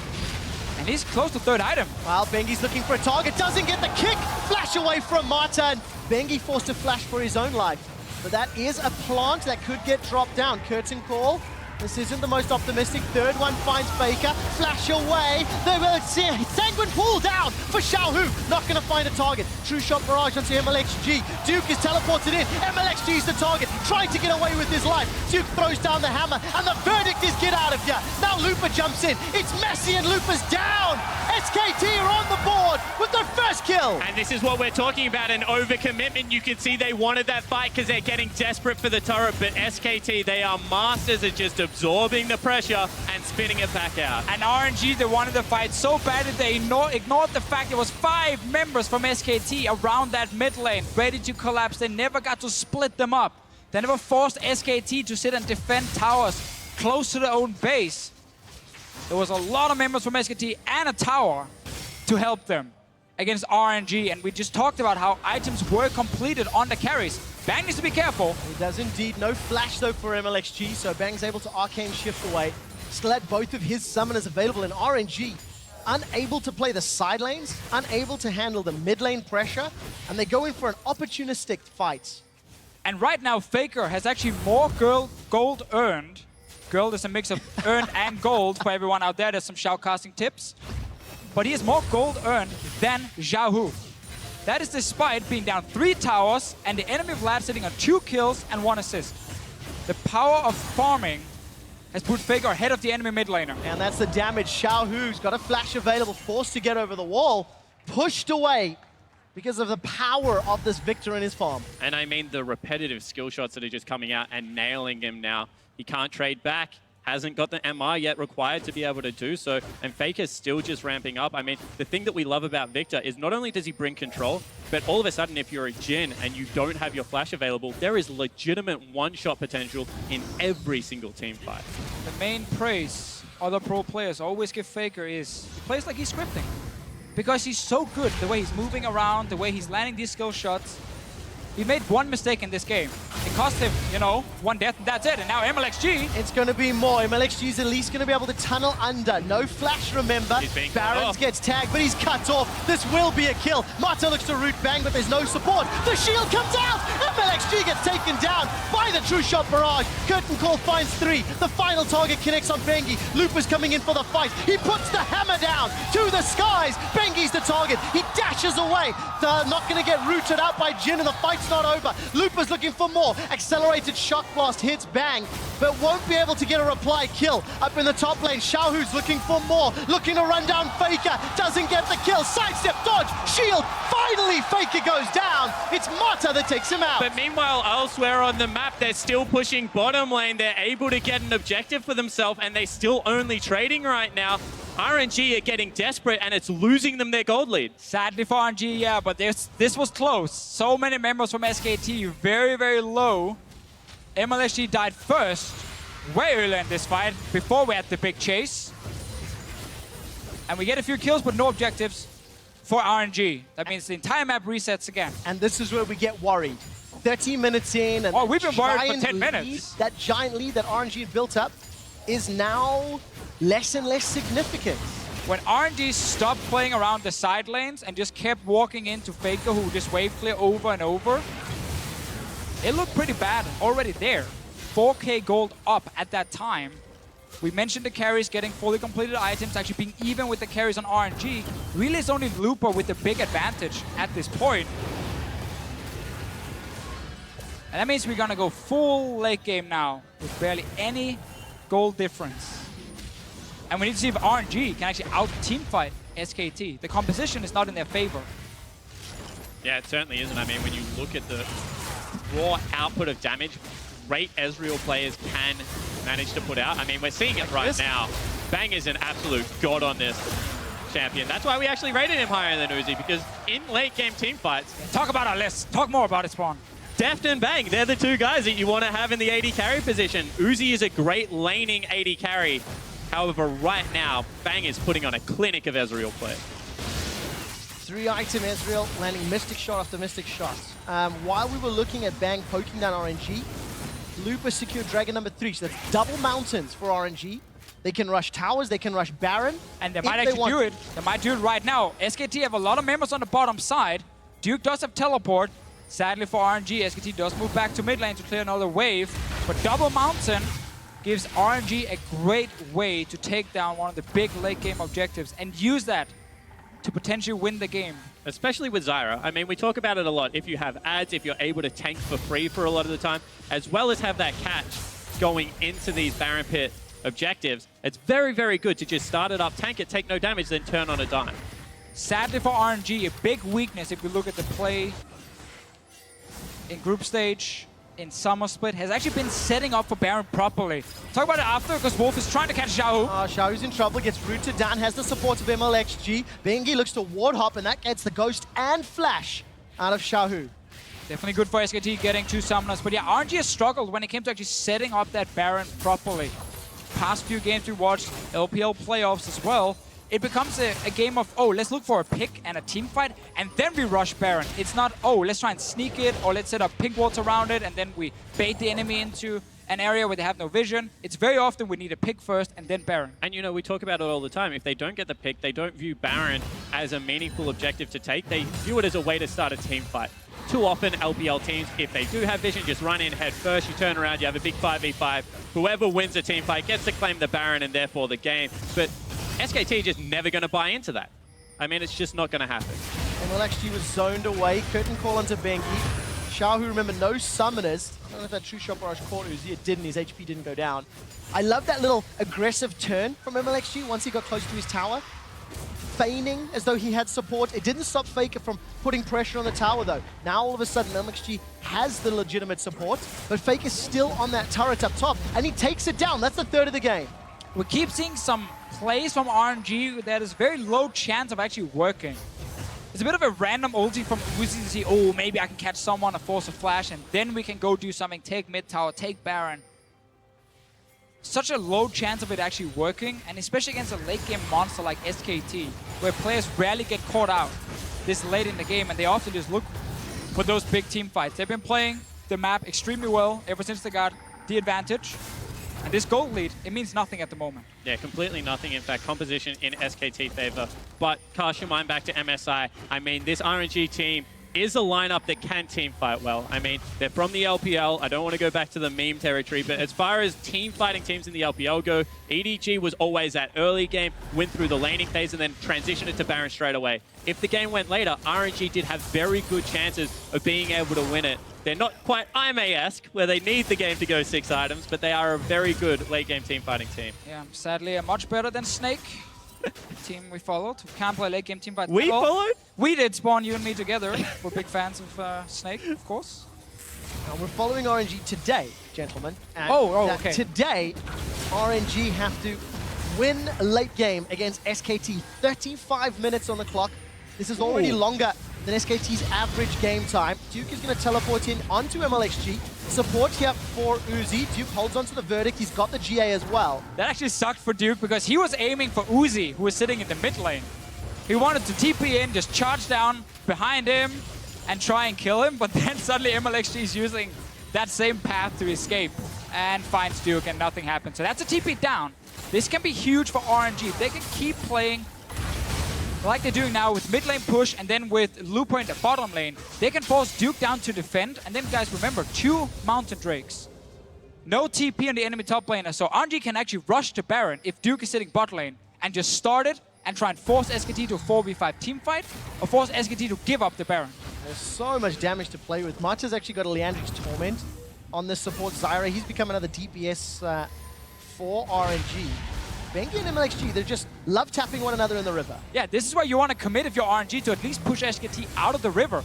and he's close to 3rd item. Well, Bengi's looking for a target, doesn't get the kick. Flash away from Mata, and Bengi forced to flash for his own life. But that is a plant that could get dropped down. Curtain call. This isn't the most optimistic. 3rd one finds Faker. Flash away. They will see Sanguine pull down for Xiaohu. Not going to find a target. True Shot Barrage onto MLXG. Duke is teleported in. MLXG is the target. Trying to get away with his life. Duke throws down the hammer. And the verdict is get out of here. Now Lupa jumps in. It's Messi and Lupa's down. SKT are on the board with their first kill. And this is what we're talking about, an overcommitment. You can see they wanted that fight because they're getting desperate for the turret, but SKT, they are masters at just absorbing the pressure and spinning it back out. And RNG, they wanted the fight so bad that they ignored the fact there was 5 members from SKT around that mid lane, ready to collapse. They never got to split them up. They never forced SKT to sit and defend towers close to their own base. There was a lot of members from SKT and a tower to help them against RNG, and we just talked about how items were completed on the carries. Bang needs to be careful. He does indeed. No flash though for MLXG, so Bang's able to arcane shift away. Still had both of his summoners available, in RNG unable to play the side lanes, unable to handle the mid lane pressure, and they go in for an opportunistic fight. And right now, Faker has actually more gold earned. Gold is a mix of earned and gold for everyone out there. There's some shoutcasting tips. But he has more gold earned than Xiaohu. That is despite being down 3 towers and the enemy Vlad sitting on 2 kills and 1 assist. The power of farming has put Faker ahead of the enemy mid laner. And that's the damage. Xiaohu's got a flash available, forced to get over the wall, pushed away because of the power of this Victor in his farm. And I mean the repetitive skill shots that are just coming out and nailing him now. He can't trade back, hasn't got the MR yet required to be able to do so, and Faker's still just ramping up. I mean, the thing that we love about Victor is not only does he bring control, but all of a sudden if you're a Jhin and you don't have your flash available, there is legitimate one-shot potential in every single team fight. The main praise other pro players always give Faker is he plays like he's scripting. Because he's so good, the way he's moving around, the way he's landing these skill shots. He made 1 mistake in this game. It cost him, you know, 1 death, and that's it. And now MLXG. It's going to be more. MLXG's at least going to be able to tunnel under. No flash, remember. Barons gets tagged, but he's cut off. This will be a kill. Mata looks to root Bang, but there's no support. The shield comes out. MLXG gets taken down by the True Shot Barrage. Curtain Call finds 3. The final target connects on Bengi. Lupa's coming in for the fight. He puts the hammer down to the skies. Bengi's the target. He dashes away. They're not going to get rooted out by Jhin, and the fight's it's not over. Looper's looking for more. Accelerated shock blast hits Bang, but won't be able to get a reply kill. Up in the top lane, Xiaohu's looking for more. Looking to run down Faker. Doesn't get the kill. Sidestep, dodge, shield. Finally, Faker goes down. It's Mata that takes him out. But meanwhile, elsewhere on the map, they're still pushing bottom lane. They're able to get an objective for themselves, and they're still only trading right now. RNG are getting desperate, and it's losing them their gold lead. Sadly for RNG, yeah, but this was close. So many members from SKT, very, very low. MLSG died first, way earlier in this fight, before we had the big chase. And we get a few kills, but no objectives for RNG. That means the entire map resets again. And this is where we get worried. 30 minutes in, and we've been worried for 10 minutes. Lead, that giant lead that RNG had built up is now less and less significant. When RNG stopped playing around the side lanes and just kept walking into Faker, who just wave clear over and over, it looked pretty bad already there. 4K gold up at that time. We mentioned the carries getting fully completed items, actually being even with the carries on RNG. Really, it's only Looper with the big advantage at this point. And that means we're gonna go full late game now with barely any gold difference. And we need to see if RNG can actually out-teamfight SKT. The composition is not in their favor. Yeah, it certainly isn't. I mean, when you look at the raw output of damage, great Ezreal players can manage to put out. I mean, we're seeing it right now. Bang is an absolute god on this champion. That's why we actually rated him higher than Uzi, because in late game team fights... Talk about our list. Talk more about it, Spawn. Deft and Bang, they're the two guys that you want to have in the AD carry position. Uzi is a great laning AD carry. However, right now, Bang is putting on a clinic of Ezreal play. 3-item Ezreal landing Mystic Shot after Mystic Shot. While we were looking at Bang poking down RNG, Looper secured Dragon number 3, so that's double mountains for RNG. They can rush towers, they can rush Baron. And they might actually do it. They might do it right now. SKT have a lot of members on the bottom side. Duke does have teleport. Sadly for RNG, SKT does move back to mid lane to clear another wave. But double mountain gives RNG a great way to take down one of the big late game objectives and use that to potentially win the game. Especially with Zyra. I mean, we talk about it a lot. If you have ads, if you're able to tank for free for a lot of the time, as well as have that catch going into these Baron Pit objectives, it's very, very good to just start it up, tank it, take no damage, then turn on a dime. Sadly for RNG, a big weakness if we look at the play in group stage, in Summer Split, has actually been setting up for Baron properly. Talk about it after, because Wolf is trying to catch Xiaohu. Xiaohu's in trouble, gets rooted down, has the support of MLXG. Bengi looks to ward hop, and that gets the Ghost and Flash out of Xiaohu. Definitely good for SKT getting 2 summoners, but yeah, RNG has struggled when it came to actually setting up that Baron properly. Past few games we watched, LPL playoffs as well, it becomes a game of, oh, let's look for a pick and a team fight, and then we rush Baron. It's not, oh, let's try and sneak it, or let's set up pink walls around it, and then we bait the enemy into an area where they have no vision. It's very often we need a pick first, and then Baron. And, you know, we talk about it all the time. If they don't get the pick, they don't view Baron as a meaningful objective to take. They view it as a way to start a team fight. Too often, LPL teams, if they do have vision, just run in head first, you turn around, you have a big 5v5. Whoever wins the team fight gets to claim the Baron and therefore the game. But SKT just never going to buy into that. I mean, it's just not going to happen. MLXG was zoned away, curtain call onto Bengi. Xiaohu, remember, no summoners. I don't know if that True Shot Barrage caught Uzi, it didn't, his HP didn't go down. I love that little aggressive turn from MLXG once he got close to his tower. Feigning as though he had support. It didn't stop Faker from putting pressure on the tower though. Now all of a sudden MLXG has the legitimate support, but Faker's still on that turret up top, and he takes it down. That's the third of the game. We keep seeing some plays from RNG that is very low chance of actually working. It's a bit of a random ulti from Uzi to see, oh, maybe I can catch someone, a force of flash, and then we can go do something, take mid tower, take Baron. Such a low chance of it actually working, and especially against a late game monster like SKT, where players rarely get caught out this late in the game, and they often just look for those big team fights. They've been playing the map extremely well ever since they got the advantage. And this gold lead, it means nothing at the moment. Yeah, completely nothing. In fact, composition in SKT favor. But cast your mind back to MSI. I mean, this RNG team is a lineup that can team fight well. I mean, they're from the LPL. I don't want to go back to the meme territory, but as far as team fighting teams in the LPL go, EDG was always that early game, went through the laning phase, and then transitioned it to Baron straight away. If the game went later, RNG did have very good chances of being able to win it. They're not quite IMA-esque, where they need the game to go 6 items, but they are a very good late-game team-fighting team. Yeah, sadly, much better than Snake. Team we followed. We can't play late-game team fight. We followed? We did, Spawn, you and me together. We're big fans of Snake, of course. Now we're following RNG today, gentlemen. And okay. Today, RNG have to win a late game against SKT. 35 minutes on the clock. This is already longer than SKT's average game time. Duke is going to teleport in onto MLXG. Support here for Uzi. Duke holds onto the Verdict. He's got the GA as well. That actually sucked for Duke because he was aiming for Uzi, who was sitting in the mid lane. He wanted to TP in, just charge down behind him and try and kill him, but then suddenly MLXG is using that same path to escape and finds Duke and nothing happens. So that's a TP down. This can be huge for RNG. If they can keep playing like they're doing now with mid lane push and then with Looper in the bottom lane, they can force Duke down to defend. And then guys, remember, 2 Mountain Drakes. No TP on the enemy top laner, so RNG can actually rush to Baron if Duke is sitting bot lane and just start it and try and force SKT to a 4v5 team fight or force SKT to give up the Baron. There's so much damage to play with. Marta's actually got a Leandrix Torment on this support. Zyra, he's become another DPS for RNG. Bengi and MLXG, they just love tapping one another in the river. Yeah, this is where you want to commit if you're RNG to at least push SKT out of the river.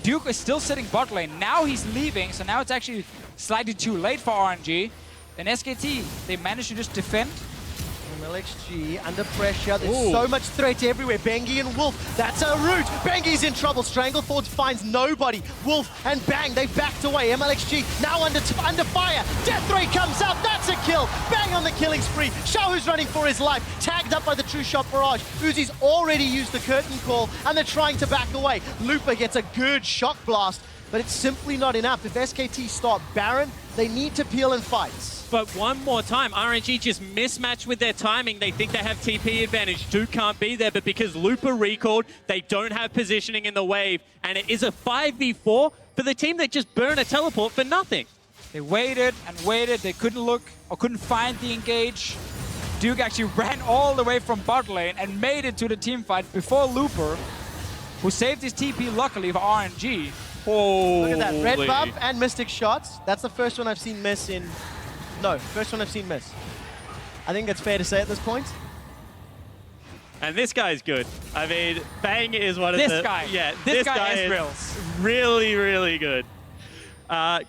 Duke is still sitting bot lane. Now he's leaving, so now it's actually slightly too late for RNG. Then SKT, they managed to just defend. MLXG under pressure. There's so much threat everywhere. Bengi and Wolf, that's a root. Bengi's in trouble. Stranglethorn finds nobody. Wolf and Bang, they backed away. MLXG now under fire. Death Ray comes out. That's a kill. Bang on the killing spree. Xiaohu's running for his life. Tagged up by the True Shot Barrage. Uzi's already used the curtain call and they're trying to back away. Looper gets a good shock blast, but it's simply not enough. If SKT start Baron, they need to peel and fight. But one more time, RNG just mismatched with their timing. They think they have TP advantage. Duke can't be there, but because Looper recalled, they don't have positioning in the wave. And it is a 5v4 for the team that just burned a teleport for nothing. They waited and waited. They couldn't look or couldn't find the engage. Duke actually ran all the way from bot lane and made it to the team fight before Looper, who saved his TP luckily for RNG. Oh, look at that. Red buff and Mystic shots. That's the first one I've seen miss in... No, first one I've seen miss. I think that's fair to say at this point. And this guy's good. I mean, Bang is one of this the... guy. Yeah, this guy is drills. Really, really good.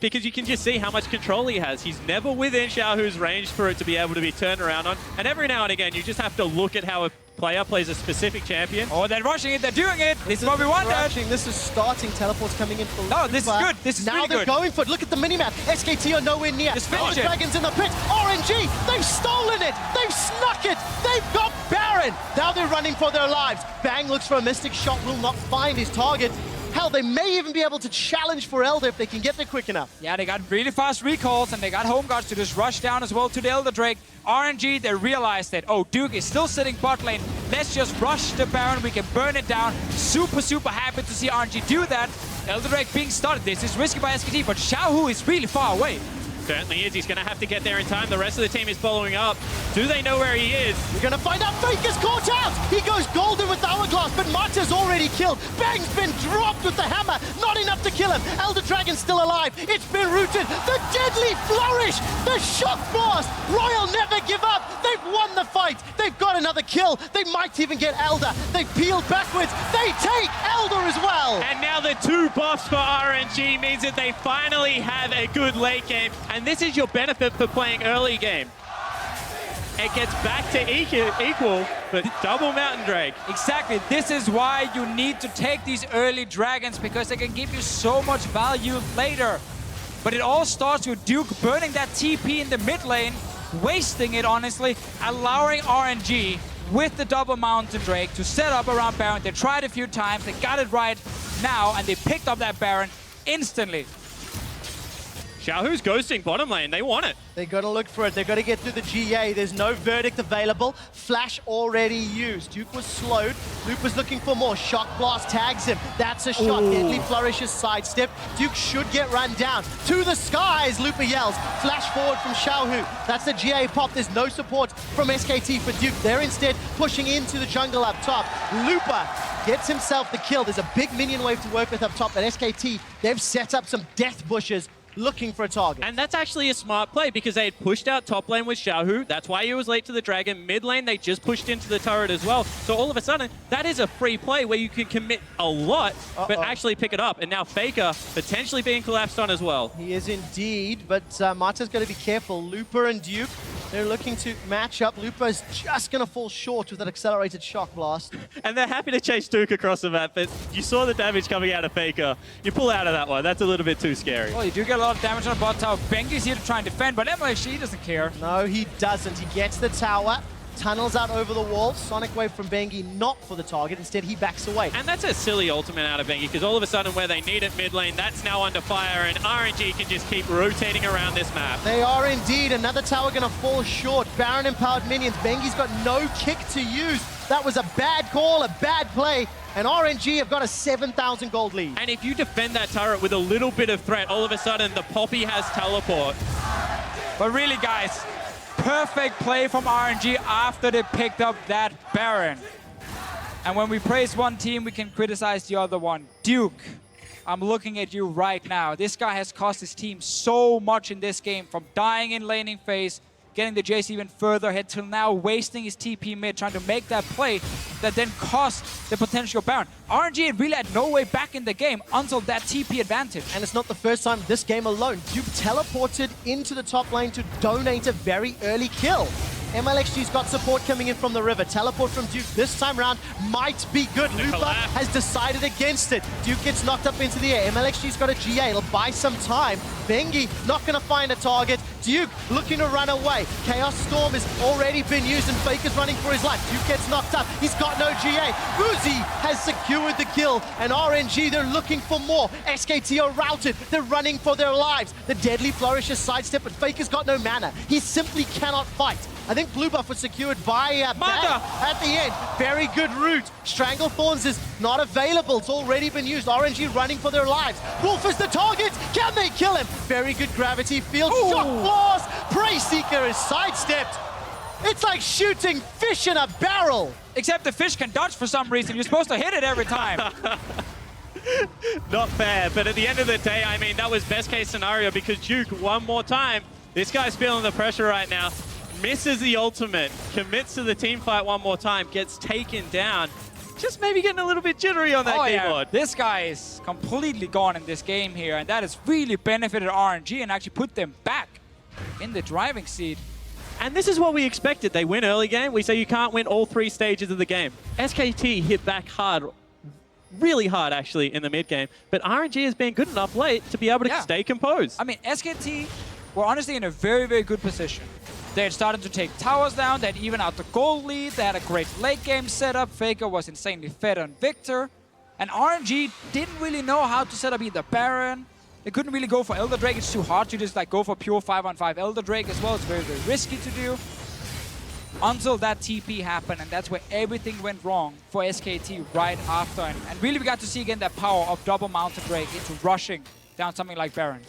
Because you can just see how much control he has. He's never within Xiaohu's range for it to be able to be turned around on. And every now and again, you just have to look at how a player plays a specific champion. Oh, they're rushing it. They're doing it. This is what we wanted. This is starting. Teleports coming in for No, this is good. This is now really they're good. going for it. Look at the minimap. SKT are nowhere near. Just finish it. Dragons in the pit. RNG, they've stolen it. They've snuck it. They've got Baron. Now they're running for their lives. Bang looks for a Mystic shot. Will not find his target. Hell, they may even be able to challenge for Elder if they can get there quick enough. Yeah, they got really fast recalls and they got home guards to just rush down as well to the Elder Drake. RNG, they realized that, oh, Duke is still sitting bot lane. Let's just rush the Baron. We can burn it down. Super, super happy to see RNG do that. Elder Drake being started. This is risky by SKT, but Xiaohu is really far away. Certainly is. He's going to have to get there in time. The rest of the team is following up. Do they know where he is? We're going to find out. Fake is caught out. He goes golden with the Hourglass, but Marta's already killed. Bang's been dropped with the hammer. Not enough to kill him. Elder Dragon's still alive. It's been rooted. The deadly flourish. The shock blast. Royal never give up. They've won the fight. They've got another kill. They might even get Elder. They peeled backwards. They take Elder as well. And now the 2 buffs for RNG means that they finally have a good late game. And this is your benefit for playing early game. It gets back to equal, but double Mountain Drake. Exactly. This is why you need to take these early dragons, because they can give you so much value later. But it all starts with Duke burning that TP in the mid lane, wasting it, honestly, allowing RNG with the double Mountain Drake to set up around Baron. They tried a few times, they got it right now, and they picked up that Baron instantly. Xiaohu's ghosting bottom lane. They want it. They got to look for it. They got to get through the GA. There's no verdict available. Flash already used. Duke was slowed. Luke was looking for more. Shock Blast tags him. That's a shot. Deadly Flourish is sidestep. Duke should get run down. To the skies, Lupa yells. Flash forward from Xiaohu. That's the GA pop. There's no support from SKT for Duke. They're instead pushing into the jungle up top. Lupa gets himself the kill. There's a big minion wave to work with up top. But SKT, they've set up some death bushes looking for a target. And that's actually a smart play because they had pushed out top lane with Xiaohu. That's why he was late to the dragon. Mid lane, they just pushed into the turret as well. So all of a sudden, that is a free play where you can commit a lot, but actually pick it up. And now Faker potentially being collapsed on as well. He is indeed, but Marta's got to be careful. Lupa and Duke, they're looking to match up. Lupa is just going to fall short with that accelerated shock blast. And they're happy to chase Duke across the map, but you saw the damage coming out of Faker. You pull out of that one. That's a little bit too scary. Well, you do get a lot of damage on the bot tower. Bengi's here to try and defend, but MLHG doesn't care. No, he doesn't. He gets the tower, tunnels out over the wall. Sonic Wave from Bengi not for the target. Instead, he backs away. And that's a silly ultimate out of Bengi, because all of a sudden where they need it mid lane, that's now under fire, and RNG can just keep rotating around this map. They are indeed. Another tower going to fall short. Baron empowered minions. Bengi's got no kick to use. That was a bad call, a bad play. And RNG have got a 7,000 gold lead. And if you defend that turret with a little bit of threat, all of a sudden the Poppy has teleport. But really, guys, perfect play from RNG after they picked up that Baron. And when we praise one team, we can criticize the other one. Duke, I'm looking at you right now. This guy has cost his team so much in this game, from dying in laning phase, getting the Jace even further ahead, till now wasting his TP mid, trying to make that play that then cost the potential Baron. RNG really had no way back in the game until that TP advantage. And it's not the first time this game alone. Duke teleported into the top lane to donate a very early kill. MLXG's got support coming in from the river. Teleport from Duke this time round might be good. Lupa has decided against it. Duke gets knocked up into the air. MLXG's got a GA. It'll buy some time. Bengi not going to find a target. Duke looking to run away. Chaos Storm has already been used and Faker's running for his life. Duke gets knocked up. He's got no GA. Uzi has secured the kill, and RNG, they're looking for more. SKT are routed. They're running for their lives. The Deadly Flourish is sidestep, but Faker's got no mana. He simply cannot fight. I think blue buff was secured by Manda at the end. Very good route. Strangle Thorns is not available. It's already been used. RNG running for their lives. Wolf is the target. Can they kill him? Very good gravity field. Shock blast. Prey Seeker is sidestepped. It's like shooting fish in a barrel. Except the fish can dodge for some reason. You're supposed to hit it every time. Not fair, but at the end of the day, I mean, that was best case scenario because Duke, one more time, this guy's feeling the pressure right now. Misses the ultimate, commits to the team fight one more time, gets taken down. Just maybe getting a little bit jittery on that keyboard. Yeah. This guy is completely gone in this game here, and that has really benefited RNG and actually put them back in the driving seat. And this is what we expected. They win early game. We say you can't win all three stages of the game. SKT hit back hard, really hard actually, in the mid game, but RNG has been good enough late to be able to stay composed. I mean, SKT were honestly in a very, very good position. They had started to take towers down, they had even out the gold lead, they had a great late game setup, Faker was insanely fed on Victor, and RNG didn't really know how to set up either Baron. They couldn't really go for Elder Drake, it's too hard to just like go for pure 5-on-5 Elder Drake as well, it's very, very risky to do. Until that TP happened, and that's where everything went wrong for SKT right after, and really we got to see again that power of double mounted Drake into rushing down something like Baron.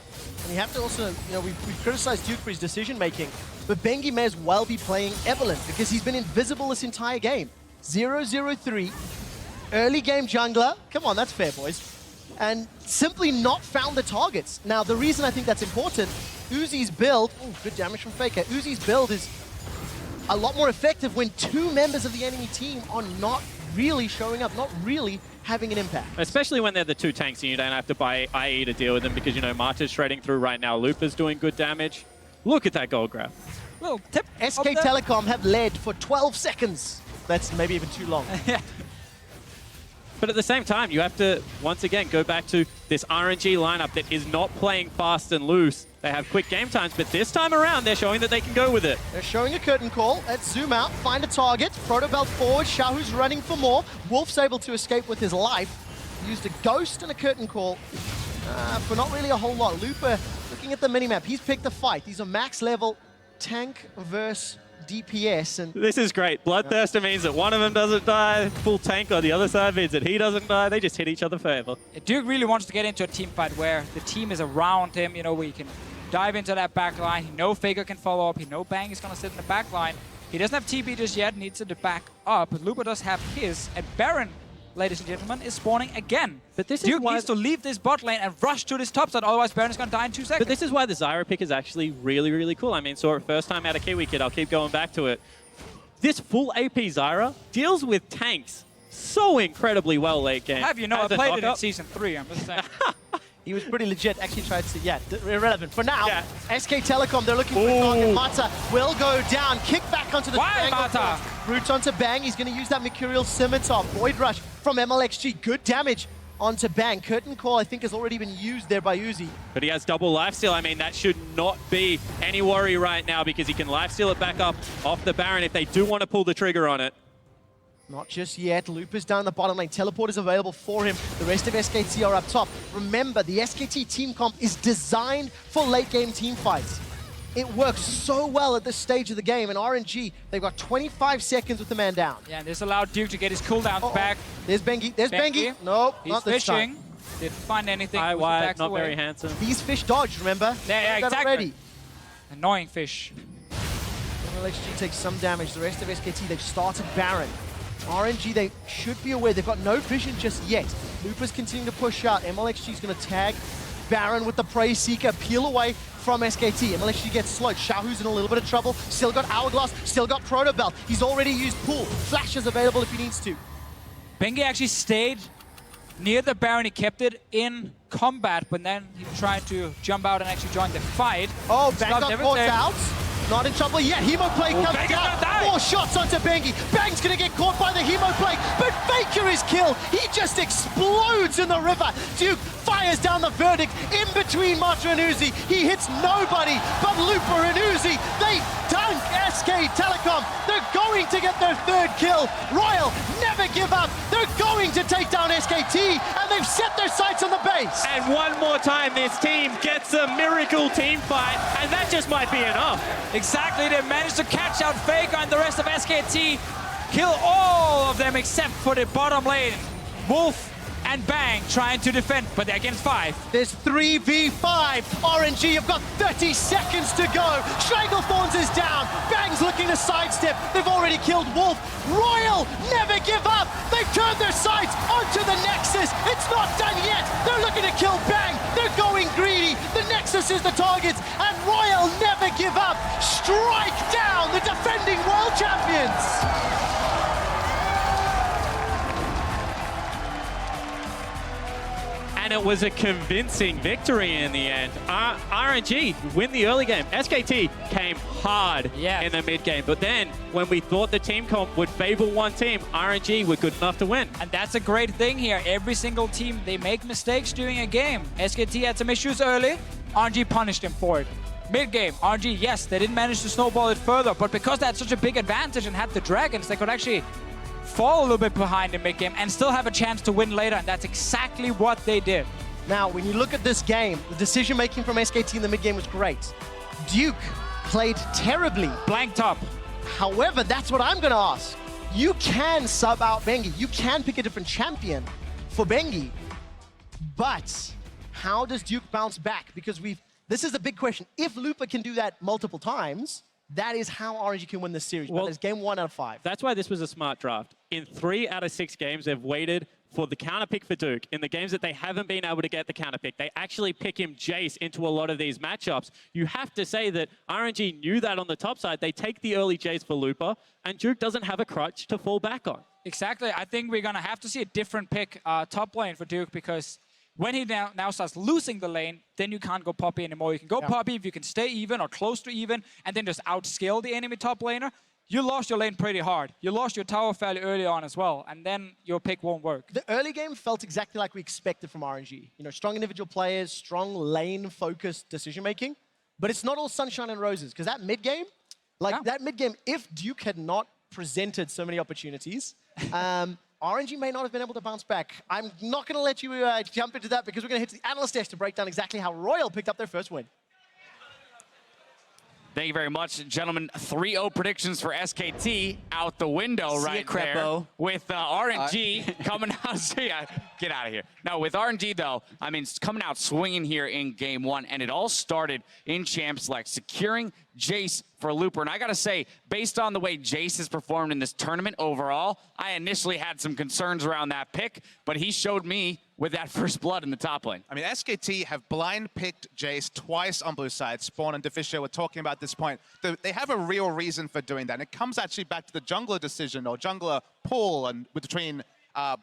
And you have to also, you know, we've criticized Duke for his decision making, but Bengi may as well be playing Evelynn because he's been invisible this entire game. 0-0-3, early game jungler, come on, that's fair, boys, and simply not found the targets. Now, the reason I think that's important, Uzi's build, good damage from Faker, Uzi's build is a lot more effective when two members of the enemy team are not really showing up, not really having an impact. Especially when they're the two tanks and you don't have to buy IE to deal with them because, you know, Marta's shredding through right now. Lupa's doing good damage. Look at that gold grab. Well, tip SK Telecom have led for 12 seconds. That's maybe even too long. But at the same time, you have to, once again, go back to this RNG lineup that is not playing fast and loose. They have quick game times, but this time around, they're showing that they can go with it. They're showing a curtain call. Let's zoom out, find a target. Protobelt forward, Xiaohu's running for more. Wolf's able to escape with his life. Used a ghost and a curtain call for not really a whole lot. Lupa looking at the minimap, he's picked a fight. These are max level tank versus DPS. And This is great. Bloodthirster means that one of them doesn't die. Full tank on the other side means that he doesn't die. They just hit each other forever. Duke really wants to get into a team fight where the team is around him, you know, where he can dive into that back line. He knows Faker can follow up. He knows Bang is going to sit in the back line. He doesn't have TP just yet, needs to back up. Lupa does have his, and Baron, ladies and gentlemen, is spawning again. But this Duke is why needs to leave this bot lane and rush to this top side, otherwise Baron is going to die in 2 seconds. But this is why the Zyra pick is actually really, really cool. I mean, saw it first time out of Kiwi Kid. I'll keep going back to it. This full AP Zyra deals with tanks so incredibly well late game. Have you know, I As a played it in knockup. Season 3, I'm just saying. he was pretty legit. Actually tried to, irrelevant. For now, SK Telecom, they're looking for a target. Mata will go down. Kick back onto the triangle. Mata? Roots onto Bang. He's going to use that Mercurial Scimitar. Void Rush from MLXG. Good damage onto Bang. Curtain Call, I think, has already been used there by Uzi. But he has double lifesteal. I mean, that should not be any worry right now because he can lifesteal it back up off the Baron if they do want to pull the trigger on it. Not just yet. Lupa's down the bottom lane. Teleport is available for him. The rest of SKT are up top. Remember, the SKT team comp is designed for late game team fights. It works so well at this stage of the game. And RNG, they've got 25 seconds with the man down. Yeah, and this allowed Duke to get his cooldowns back. There's Bengi. There's Bengi. Nope, He's not this fishing. time. Didn't find anything. High Pushes wide, backs not away. very handsome. These fish dodged, remember? Yeah, Got it exactly. ready. Annoying fish. MLXG takes some damage. The rest of SKT, they've started Baron. RNG, they should be aware. They've got no vision just yet. Lupa's continuing to push out. MLXG's going to tag Baron with the Prey Seeker. Peel away from SKT. MLXG gets slowed. Shahu's in a little bit of trouble. Still got Hourglass. Still got Proto Belt. He's already used Pool. Flash is available if he needs to. Bengi actually stayed near the Baron. He kept it in combat, but then he tried to jump out and actually join the fight. Oh, Bang Stopped got caught everything. out. Not in trouble yet. Hemoplague comes Bang's down. gonna die. 4 shots onto Bengi. Bang's gonna get caught by the Hemoplague, but Faker is killed. He just explodes in the river. Duke fires down the verdict in between Matra and Uzi. He hits nobody but Lupa and Uzi. They dunk SK Telecom. They're going to get their 3rd kill. Royal never give up. They're going to take down SKT, and they've set their sights on the base. And one more time, this team gets a miracle team fight, and that just might be enough. Exactly, they managed to catch out Faker and the rest of SKT. Kill all of them except for the bottom lane. Wolf and Bang trying to defend, but they're against 5. There's 3v5. RNG have got 30 seconds to go. Stranglethorns is down. Bang's looking to sidestep. They've already killed Wolf. Royal never give up. They've turned their sights onto the Nexus. It's not done yet. They're looking to kill Bang. They're going greedy. The Nexus is the target, and Royal never give up. Strike down the defending world champions. And it was a convincing victory in the end. RNG win the early game. SKT came hard in the mid game, but then when we thought the team comp would favor one team, RNG were good enough to win. And that's a great thing here. Every single team, they make mistakes during a game. SKT had some issues early. RNG punished them for it. Mid-game, RNG, yes, they didn't manage to snowball it further, but because they had such a big advantage and had the Dragons, they could actually fall a little bit behind in mid-game and still have a chance to win later, and that's exactly what they did. Now, when you look at this game, the decision-making from SKT in the mid-game was great. Duke played terribly. Blank top. However, that's what I'm going to ask. You can sub out Bengi. You can pick a different champion for Bengi. But how does Duke bounce back? Because this is a big question. If Lupa can do that multiple times, that is how RNG can win this series. Well, but it's game 1 out of 5. That's why this was a smart draft. In 3 out of 6 games, they've waited for the counter pick for Duke. In the games that they haven't been able to get the counter pick, they actually pick him Jace into a lot of these matchups. You have to say that RNG knew that on the top side. They take the early Jace for Lupa, and Duke doesn't have a crutch to fall back on. Exactly. I think we're going to have to see a different pick top lane for Duke, because when he now starts losing the lane, then you can't go Poppy anymore. You can go Poppy if you can stay even or close to even and then just outscale the enemy top laner. You lost your lane pretty hard. You lost your tower fairly early on as well, and then your pick won't work. The early game felt exactly like we expected from RNG. You know, strong individual players, strong lane-focused decision-making, but it's not all sunshine and roses, because that mid-game, that mid-game, if Duke had not presented so many opportunities, RNG may not have been able to bounce back. I'm not going to let you jump into that, because we're going to hit the analyst desk to break down exactly how Royal picked up their first win. Thank you very much, gentlemen. 3-0 predictions for SKT out the window right there. With RNG coming out. See ya. Get out of here. No, with RNG, though, I mean, it's coming out swinging here in game one, and it all started in Champ Select, securing Jace for Looper. And I got to say, based on the way Jace has performed in this tournament overall, I initially had some concerns around that pick, but he showed me with that first blood in the top lane. I mean, SKT have blind picked Jace twice on blue side. Spawn and Deficio were talking about this point. They have a real reason for doing that. And it comes actually back to the jungler decision or jungler pool and between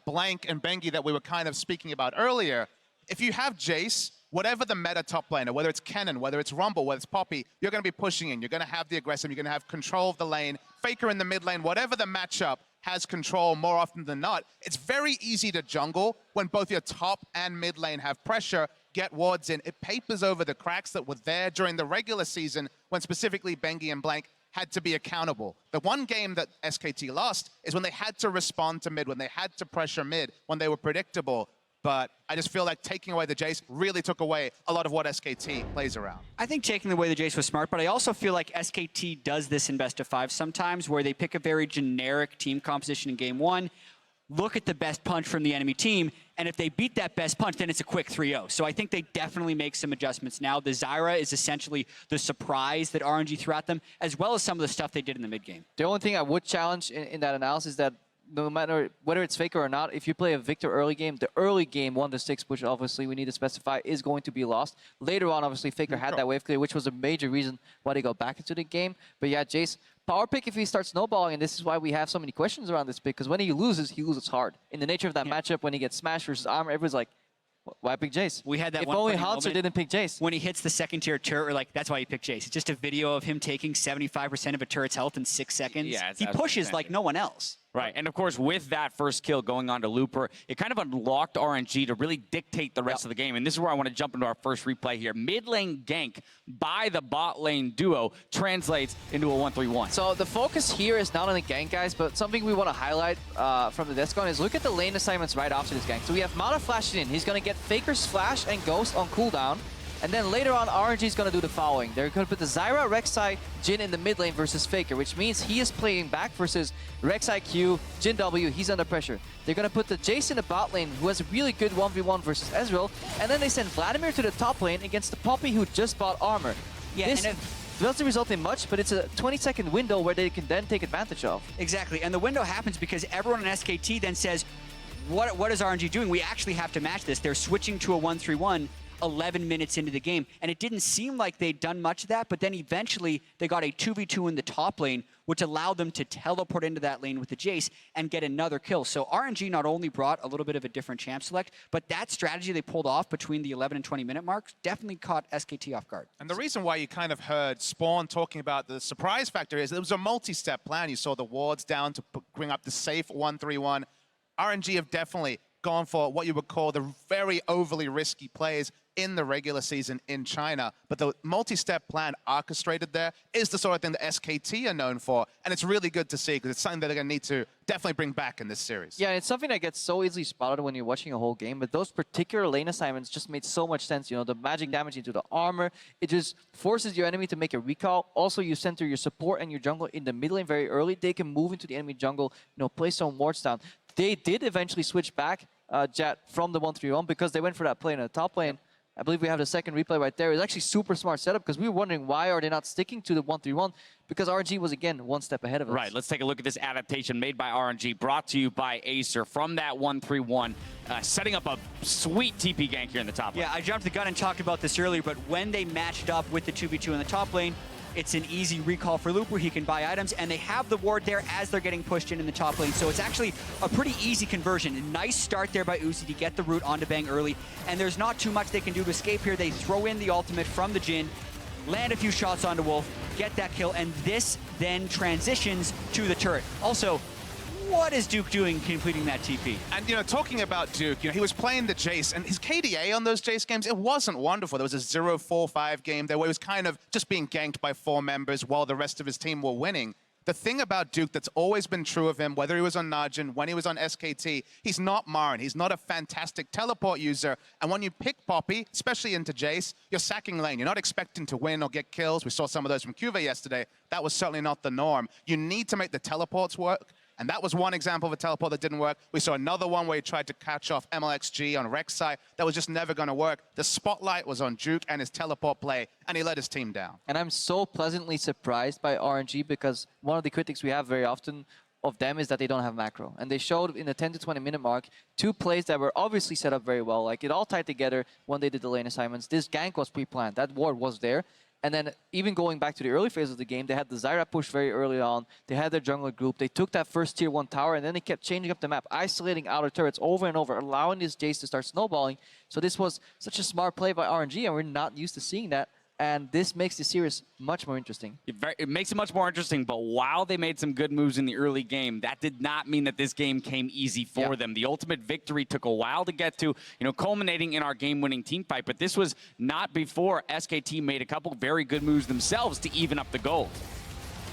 Blank and Bengi that we were kind of speaking about earlier. If you have Jace, whatever the meta top laner, whether it's Kennen, whether it's Rumble, whether it's Poppy, you're going to be pushing in. You're going to have the aggressive. You're going to have control of the lane. Faker in the mid lane, whatever the matchup has control more often than not. It's very easy to jungle when both your top and mid lane have pressure, get wards in. It papers over the cracks that were there during the regular season when specifically Bengi and Blank had to be accountable. The one game that SKT lost is when they had to respond to mid, when they had to pressure mid, when they were predictable. But I just feel like taking away the Jace really took away a lot of what SKT plays around. I think taking away the Jace was smart, but I also feel like SKT does this in best of five sometimes, where they pick a very generic team composition in game one, look at the best punch from the enemy team, and if they beat that best punch, then it's a quick 3-0. So I think they definitely make some adjustments now. The Zyra is essentially the surprise that RNG threw at them, as well as some of the stuff they did in the mid game. The only thing I would challenge in that analysis is that no matter whether it's Faker or not, if you play a Victor early game, the early game 1-6 push, obviously we need to specify, is going to be lost. Later on, obviously Faker had that wave clear, which was a major reason why they got back into the game. But yeah, Jace, power pick if he starts snowballing, and this is why we have so many questions around this pick, because when he loses hard. In the nature of that matchup, when he gets smashed versus Armor, everyone's like, why pick Jace? We had that if one only funny Hanzo moment didn't pick Jace. When he hits the second tier turret, we're like, that's why he picked Jace. It's just a video of him taking 75% of a turret's health in 6 seconds. Yeah, he pushes like no one else. Right, and of course, with that first kill going on to Looper, it kind of unlocked RNG to really dictate the rest of the game. And this is where I want to jump into our first replay here. Mid lane gank by the bot lane duo translates into a 1-3-1. So the focus here is not on the gank, guys, but something we want to highlight from the Descon is look at the lane assignments right after this gank. So we have Mana flashing in. He's going to get Faker's Flash and Ghost on cooldown. And then later on, RNG is going to do the following. They're going to put the Zyra, Rek'Sai, Jhin in the mid lane versus Faker, which means he is playing back versus Rek'Sai Q, Jhin W, he's under pressure. They're going to put the Jace in the bot lane, who has a really good 1v1 versus Ezreal, and then they send Vladimir to the top lane against the Poppy, who just bought armor. Yeah, this doesn't result in much, but it's a 20-second window where they can then take advantage of. Exactly, and the window happens because everyone in SKT then says, what is RNG doing? We actually have to match this. They're switching to a 1-3-1. 11 minutes into the game, and it didn't seem like they'd done much of that, but then eventually they got a 2v2 in the top lane, which allowed them to teleport into that lane with the Jace and get another kill. So RNG not only brought a little bit of a different champ select, but that strategy they pulled off between the 11 and 20 minute marks definitely caught SKT off guard. And the reason why you kind of heard Spawn talking about the surprise factor is it was a multi-step plan. You saw the wards down to bring up the safe 1-3-1. RNG have definitely gone for what you would call the very overly risky plays in the regular season in China. But the multi-step plan orchestrated there is the sort of thing that SKT are known for. And it's really good to see because it's something that they're going to need to definitely bring back in this series. Yeah, it's something that gets so easily spotted when you're watching a whole game. But those particular lane assignments just made so much sense. You know, the magic damage into the armor, it just forces your enemy to make a recall. Also, you center your support and your jungle in the mid lane very early. They can move into the enemy jungle, you know, place some wards down. They did eventually switch back, Jet, from the 1-3-1 because they went for that play in the top lane. I believe we have the second replay right there. It's actually super smart setup because we were wondering why are they not sticking to the 1-3-1 because RNG was, again, one step ahead of us. Right, let's take a look at this adaptation made by RNG, brought to you by Acer from that 1-3-1, setting up a sweet TP gank here in the top lane. Yeah, I jumped the gun and talked about this earlier, but when they matched up with the 2v2 in the top lane, it's an easy recall for Looper. He can buy items, and they have the ward there as they're getting pushed in the top lane. So it's actually a pretty easy conversion. A nice start there by Uzi to get the root onto Bang early, and there's not too much they can do to escape here. They throw in the ultimate from the Jhin, land a few shots onto Wolf, get that kill, and this then transitions to the turret. Also, what is Duke doing completing that TP? And, you know, talking about Duke, you know, he was playing the Jace, and his KDA on those Jace games, it wasn't wonderful. There was a 0-4-5 game there where he was kind of just being ganked by 4 members while the rest of his team were winning. The thing about Duke that's always been true of him, whether he was on Najin, when he was on SKT, he's not Marin. He's not a fantastic teleport user. And when you pick Poppy, especially into Jace, you're sacking lane. You're not expecting to win or get kills. We saw some of those from Cuvée yesterday. That was certainly not the norm. You need to make the teleports work. And that was one example of a teleport that didn't work. We saw another one where he tried to catch off MLXG on Rek'Sai. That was just never going to work. The spotlight was on Duke and his teleport play, and he let his team down. And I'm so pleasantly surprised by RNG because one of the critics we have very often of them is that they don't have macro. And they showed in the 10 to 20 minute mark 2 plays that were obviously set up very well. Like it all tied together when they did the lane assignments. This gank was pre-planned. That ward was there. And then even going back to the early phase of the game, they had the Zyra push very early on. They had their jungler group. They took that first tier 1 tower, and then they kept changing up the map, isolating outer turrets over and over, allowing this Jace to start snowballing. So this was such a smart play by RNG, and we're not used to seeing that. And this makes the series much more interesting. It makes it much more interesting, but while they made some good moves in the early game, that did not mean that this game came easy for them. The ultimate victory took a while to get to, culminating in our game-winning team fight, but this was not before SKT made a couple very good moves themselves to even up the gold.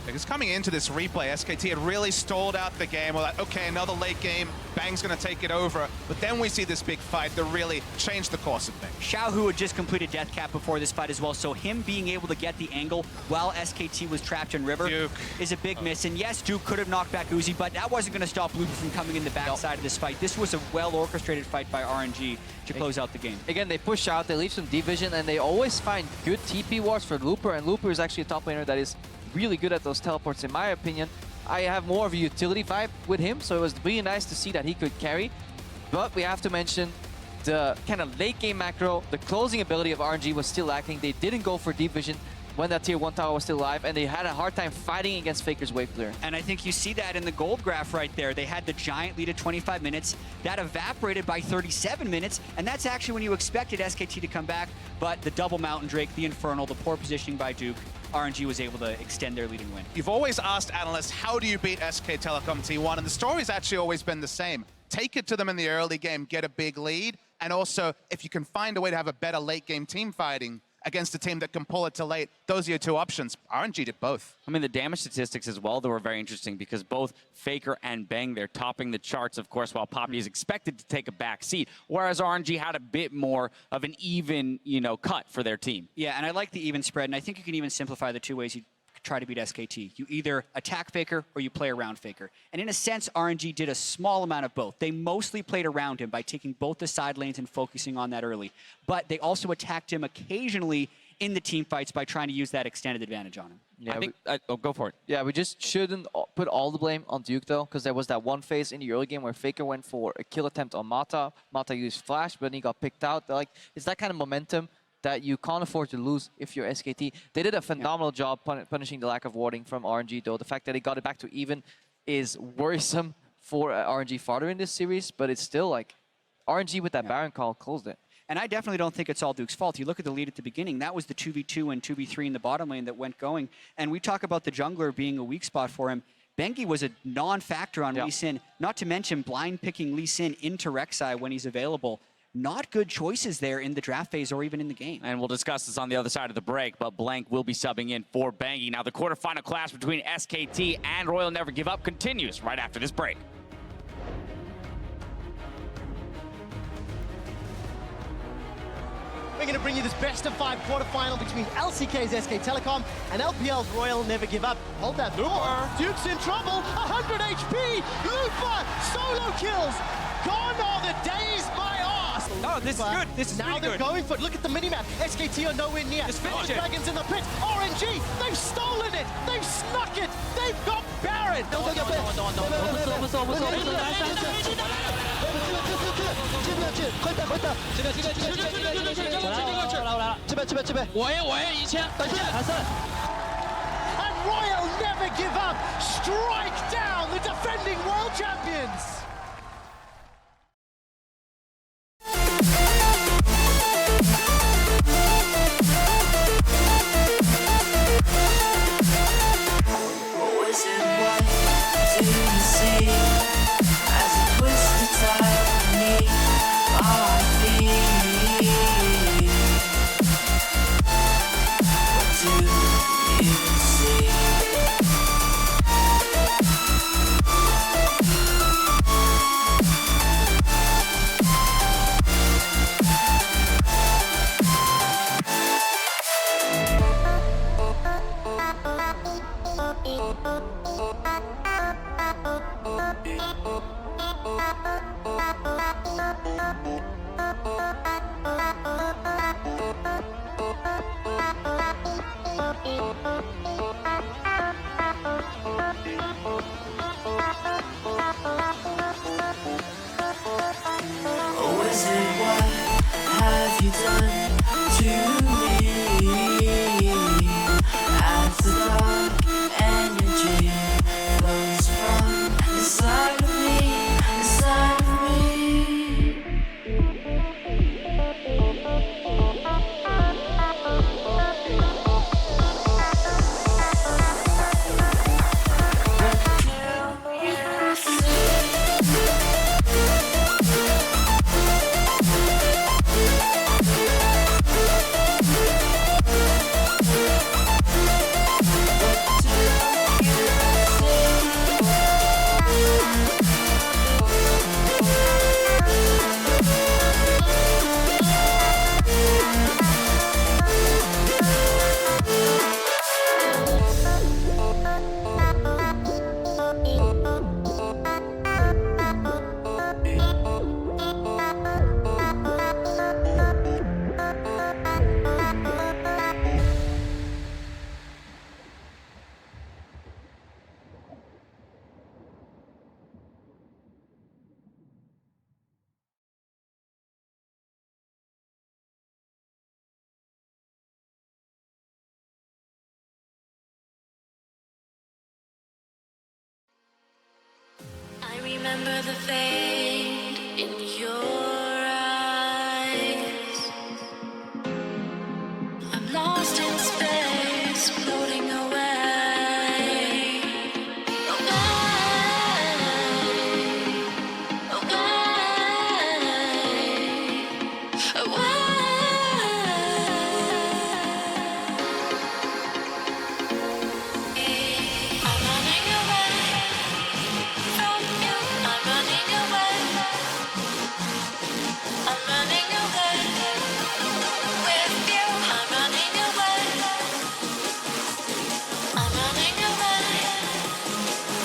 Because coming into this replay, SKT had really stalled out the game. We're like, okay, another late game, Bang's gonna take it over. But then we see this big fight that really changed the course of things. Xiaohu had just completed Death Cap before this fight as well, so him being able to get the angle while SKT was trapped in River is a big miss. And yes, Duke could have knocked back Uzi, but that wasn't gonna stop Lupa from coming in the backside of this fight. This was a well-orchestrated fight by RNG to close out the game. Again, they push out, they leave some D-Vision, and they always find good TP wards for Looper, and Looper is actually a top laner that is really good at those teleports, in my opinion. I have more of a utility vibe with him, so it was really nice to see that he could carry. But we have to mention the kind of late game macro, the closing ability of RNG was still lacking. They didn't go for deep vision when that tier 1 tower was still alive, and they had a hard time fighting against Faker's wave clear. And I think you see that in the gold graph right there. They had the giant lead at 25 minutes. That evaporated by 37 minutes, and that's actually when you expected SKT to come back. But the double Mountain Drake, the Infernal, the poor positioning by Duke, RNG was able to extend their leading win. You've always asked analysts, how do you beat SK Telecom T1? And the story's actually always been the same. Take it to them in the early game, get a big lead, and also, if you can find a way to have a better late game team fighting against a team that can pull it to late, those are your 2 options. RNG did both. I mean, the damage statistics as well, they were very interesting because both Faker and Bang, they're topping the charts, of course, while Poppy is expected to take a back seat, whereas RNG had a bit more of an even, cut for their team. Yeah, and I like the even spread, and I think you can even simplify the 2 ways you try to beat SKT. You either attack Faker or you play around Faker. And in a sense, RNG did a small amount of both. They mostly played around him by taking both the side lanes and focusing on that early. But they also attacked him occasionally in the team fights by trying to use that extended advantage on him. Yeah, go for it. Yeah, we just shouldn't put all the blame on Duke, though, because there was that one phase in the early game where Faker went for a kill attempt on Mata. Mata used Flash, but then he got picked out. It's that kind of momentum that you can't afford to lose if you're SKT. They did a phenomenal job punishing the lack of warding from RNG, though. The fact that they got it back to even is worrisome for RNG farther in this series, but it's still like RNG with that Baron call closed it. And I definitely don't think it's all Duke's fault. You look at the lead at the beginning, that was the 2v2 and 2v3 in the bottom lane that went going. And we talk about the jungler being a weak spot for him. Bengi was a non-factor on Lee Sin, not to mention blind picking Lee Sin into Rek'Sai when he's available. Not good choices there in the draft phase or even in the game. And we'll discuss this on the other side of the break, but Blank will be subbing in for Bengi. Now the quarterfinal clash between SKT and Royal Never Give Up continues right after this break. We're going to bring you this best-of-5 quarterfinal between LCK's SK Telecom and LPL's Royal Never Give Up. Hold that door. Duke's in trouble. 100 HP. Lupa solo kills. Gone are the days by arse. Oh, this is good. This is now they're going for it. Look at the minimap. SKT are nowhere near. Lost Dragons in the pit. RNG, they've stolen it. They've snuck it. They've got Baron. And Royal Never Give Up strike down the defending world champions. Was it what have you done to me? As the dark energy flows from inside of me, inside of me. I remember the fade in your eyes. I'm lost in space, floating away. I'm running away from you. I'm running away. I'm running away with you. I'm running away. I'm running away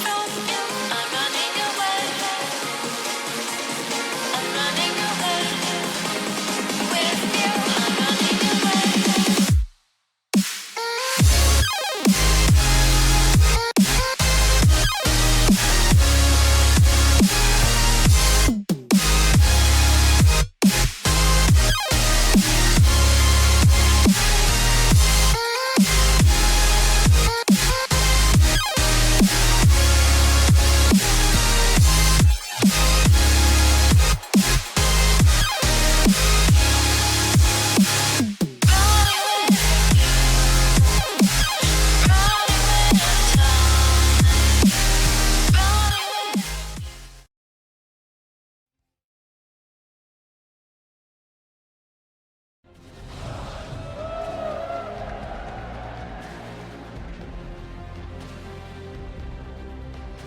from you. I'm running away. I'm running away with you. I'm running away.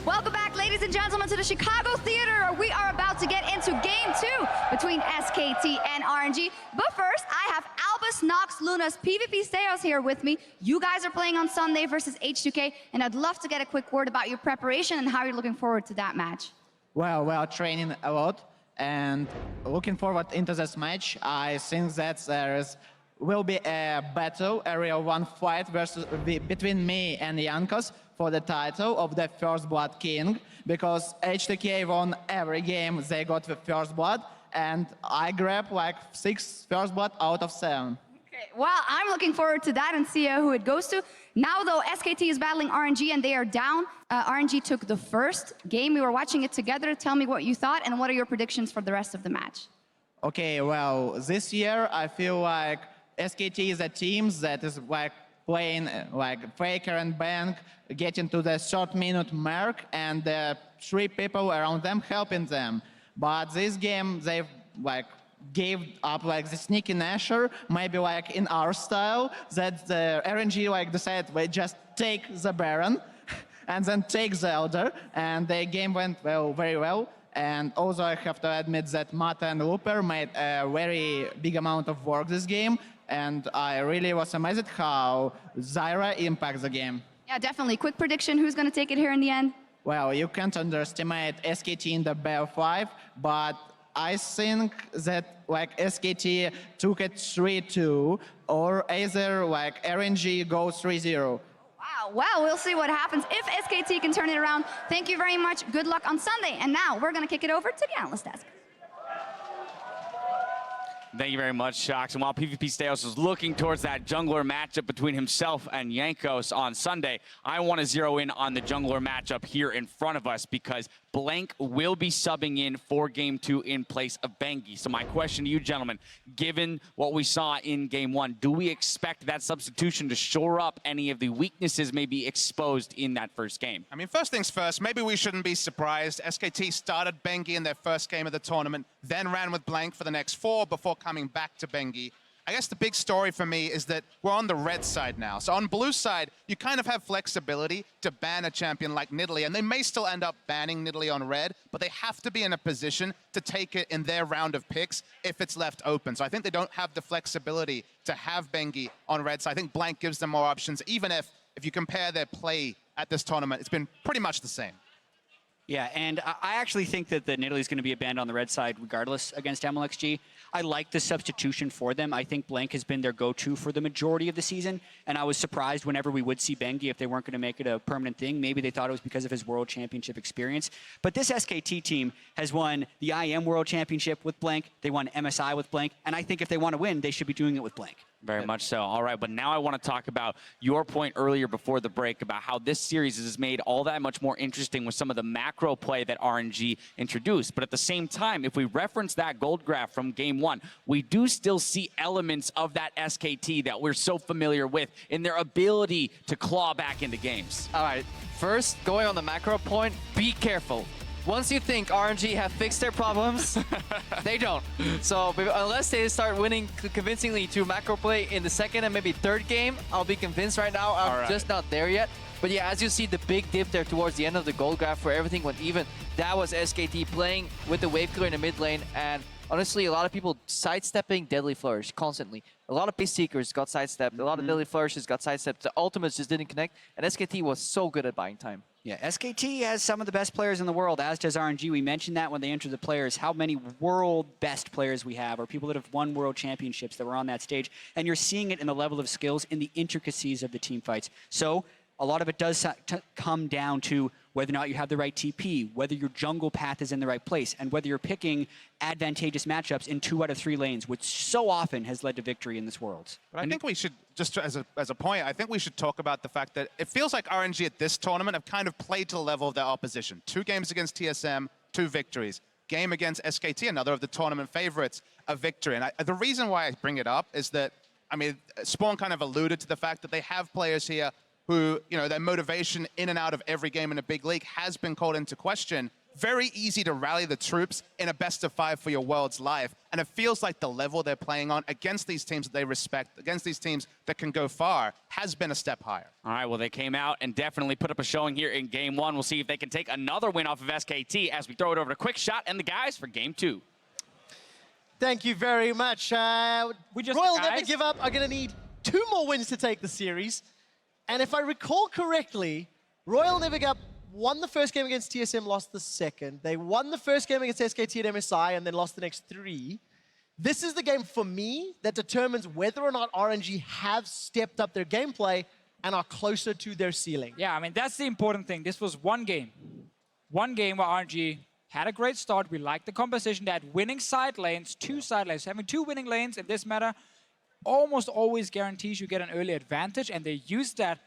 Welcome back, ladies and gentlemen, to the Chicago Theater. We are about to get into Game 2 between SKT and RNG. But first, I have Albus, Nox, Lunas, PvP Steos here with me. You guys are playing on Sunday versus H2K, and I'd love to get a quick word about your preparation and how you're looking forward to that match. Well, we are training a lot and looking forward into this match. I think that will be a battle, a real one fight between me and Jankos for the title of the First Blood King, because H2K won every game they got the First Blood, and I grabbed like 6 First Blood out of 7. Okay, well, I'm looking forward to that and see who it goes to. Now, though, SKT is battling RNG and they are down. RNG took the first game. We were watching it together. Tell me what you thought and what are your predictions for the rest of the match? Okay, well, this year I feel like SKT is a team that is like playing like Faker and Bank, getting to the short-minute mark, and the 3 people around them helping them. But this game, they like gave up like the sneaky Nasher, maybe like in our style, that the RNG like decided we just take the Baron and then take the Elder, and the game went very well. And also I have to admit that Mata and Looper made a very big amount of work this game, and I really was amazed how Zyra impacts the game. Yeah, definitely. Quick prediction, who's going to take it here in the end? well, you can't underestimate SKT in the Bear 5, but I think that like SKT took it 3-2, or either like RNG goes 3-0. Wow, well, we'll see what happens if SKT can turn it around. Thank you very much. Good luck on Sunday. And now we're going to kick it over to the analyst desk. Thank you very much, Shox. And while PvP Steos was looking towards that jungler matchup between himself and Jankos on Sunday, I want to zero in on the jungler matchup here in front of us because Blank will be subbing in for Game 2 in place of Bengi. So my question to you, gentlemen, given what we saw in Game 1, do we expect that substitution to shore up any of the weaknesses maybe exposed in that first game? I mean, first things first, maybe we shouldn't be surprised. SKT started Bengi in their first game of the tournament, then ran with Blank for the next 4 before coming back to Bengi. I guess the big story for me is that we're on the red side now. So on blue side, you kind of have flexibility to ban a champion like Nidalee, and they may still end up banning Nidalee on red, but they have to be in a position to take it in their round of picks if it's left open. So I think they don't have the flexibility to have Bengi on red. So I think Blank gives them more options, even if you compare their play at this tournament, it's been pretty much the same. Yeah, and I actually think that the Nidalee is going to be a banned on the red side regardless against MLXG. I like the substitution for them. I think Blank has been their go-to for the majority of the season, and I was surprised whenever we would see Bengi if they weren't going to make it a permanent thing. Maybe they thought it was because of his World Championship experience. But this SKT team has won the IM World Championship with Blank. They won MSI with Blank, and I think if they want to win, they should be doing it with Blank. Very much so. All right, but now I want to talk about your point earlier before the break about how this series is made all that much more interesting with some of the macro play that RNG introduced. But at the same time, if we reference that gold graph from Game 1, we do still see elements of that SKT that we're so familiar with in their ability to claw back into games. All right, first, going on the macro point, be careful. Once you think RNG have fixed their problems, they don't. So unless they start winning convincingly to macro play in the second and maybe third game, I'll be convinced right now. I'm just not there yet. But yeah, as you see the big dip there towards the end of the gold graph where everything went even, that was SKT playing with the wave killer in the mid lane. And honestly, a lot of people sidestepping Deadly Flourish constantly. A lot of base seekers got sidestepped. A lot of Deadly Flourishes got sidestepped. The ultimates just didn't connect. And SKT was so good at buying time. Yeah, SKT has some of the best players in the world, as does RNG. We mentioned that when they entered the players, how many world best players we have, or people that have won world championships that were on that stage. And you're seeing it in the level of skills, in the intricacies of the team fights. So a lot of it does come down to whether or not you have the right TP, whether your jungle path is in the right place, and whether you're picking advantageous matchups in 2 out of 3 lanes, which so often has led to victory in this world. But I think we should, just as a point, I think we should talk about the fact that it feels like RNG at this tournament have kind of played to the level of their opposition. 2 games against TSM, 2 victories. Game against SKT, another of the tournament favorites, a victory. And the reason why I bring it up is that, I mean, Spawn kind of alluded to the fact that they have players here who, you know, their motivation in and out of every game in a big league has been called into question. Very easy to rally the troops in a best-of-5 for your world's life. And it feels like the level they're playing on against these teams that they respect, against these teams that can go far, has been a step higher. All right, well, they came out and definitely put up a showing here in Game 1. We'll see if they can take another win off of SKT as we throw it over to Quickshot and the guys for Game 2. Thank you very much. Royal Never Give Up are going to need 2 more wins to take the series. And if I recall correctly, Royal Never Give Up won the first game against TSM, lost the second. They won the first game against SKT and MSI and then lost the next 3. This is the game for me that determines whether or not RNG have stepped up their gameplay and are closer to their ceiling. Yeah, I mean, that's the important thing. This was one game. One game where RNG had a great start. We liked the composition. They had winning side lanes, 2 side lanes. Having 2 winning lanes in this matter almost always guarantees you get an early advantage, and they used that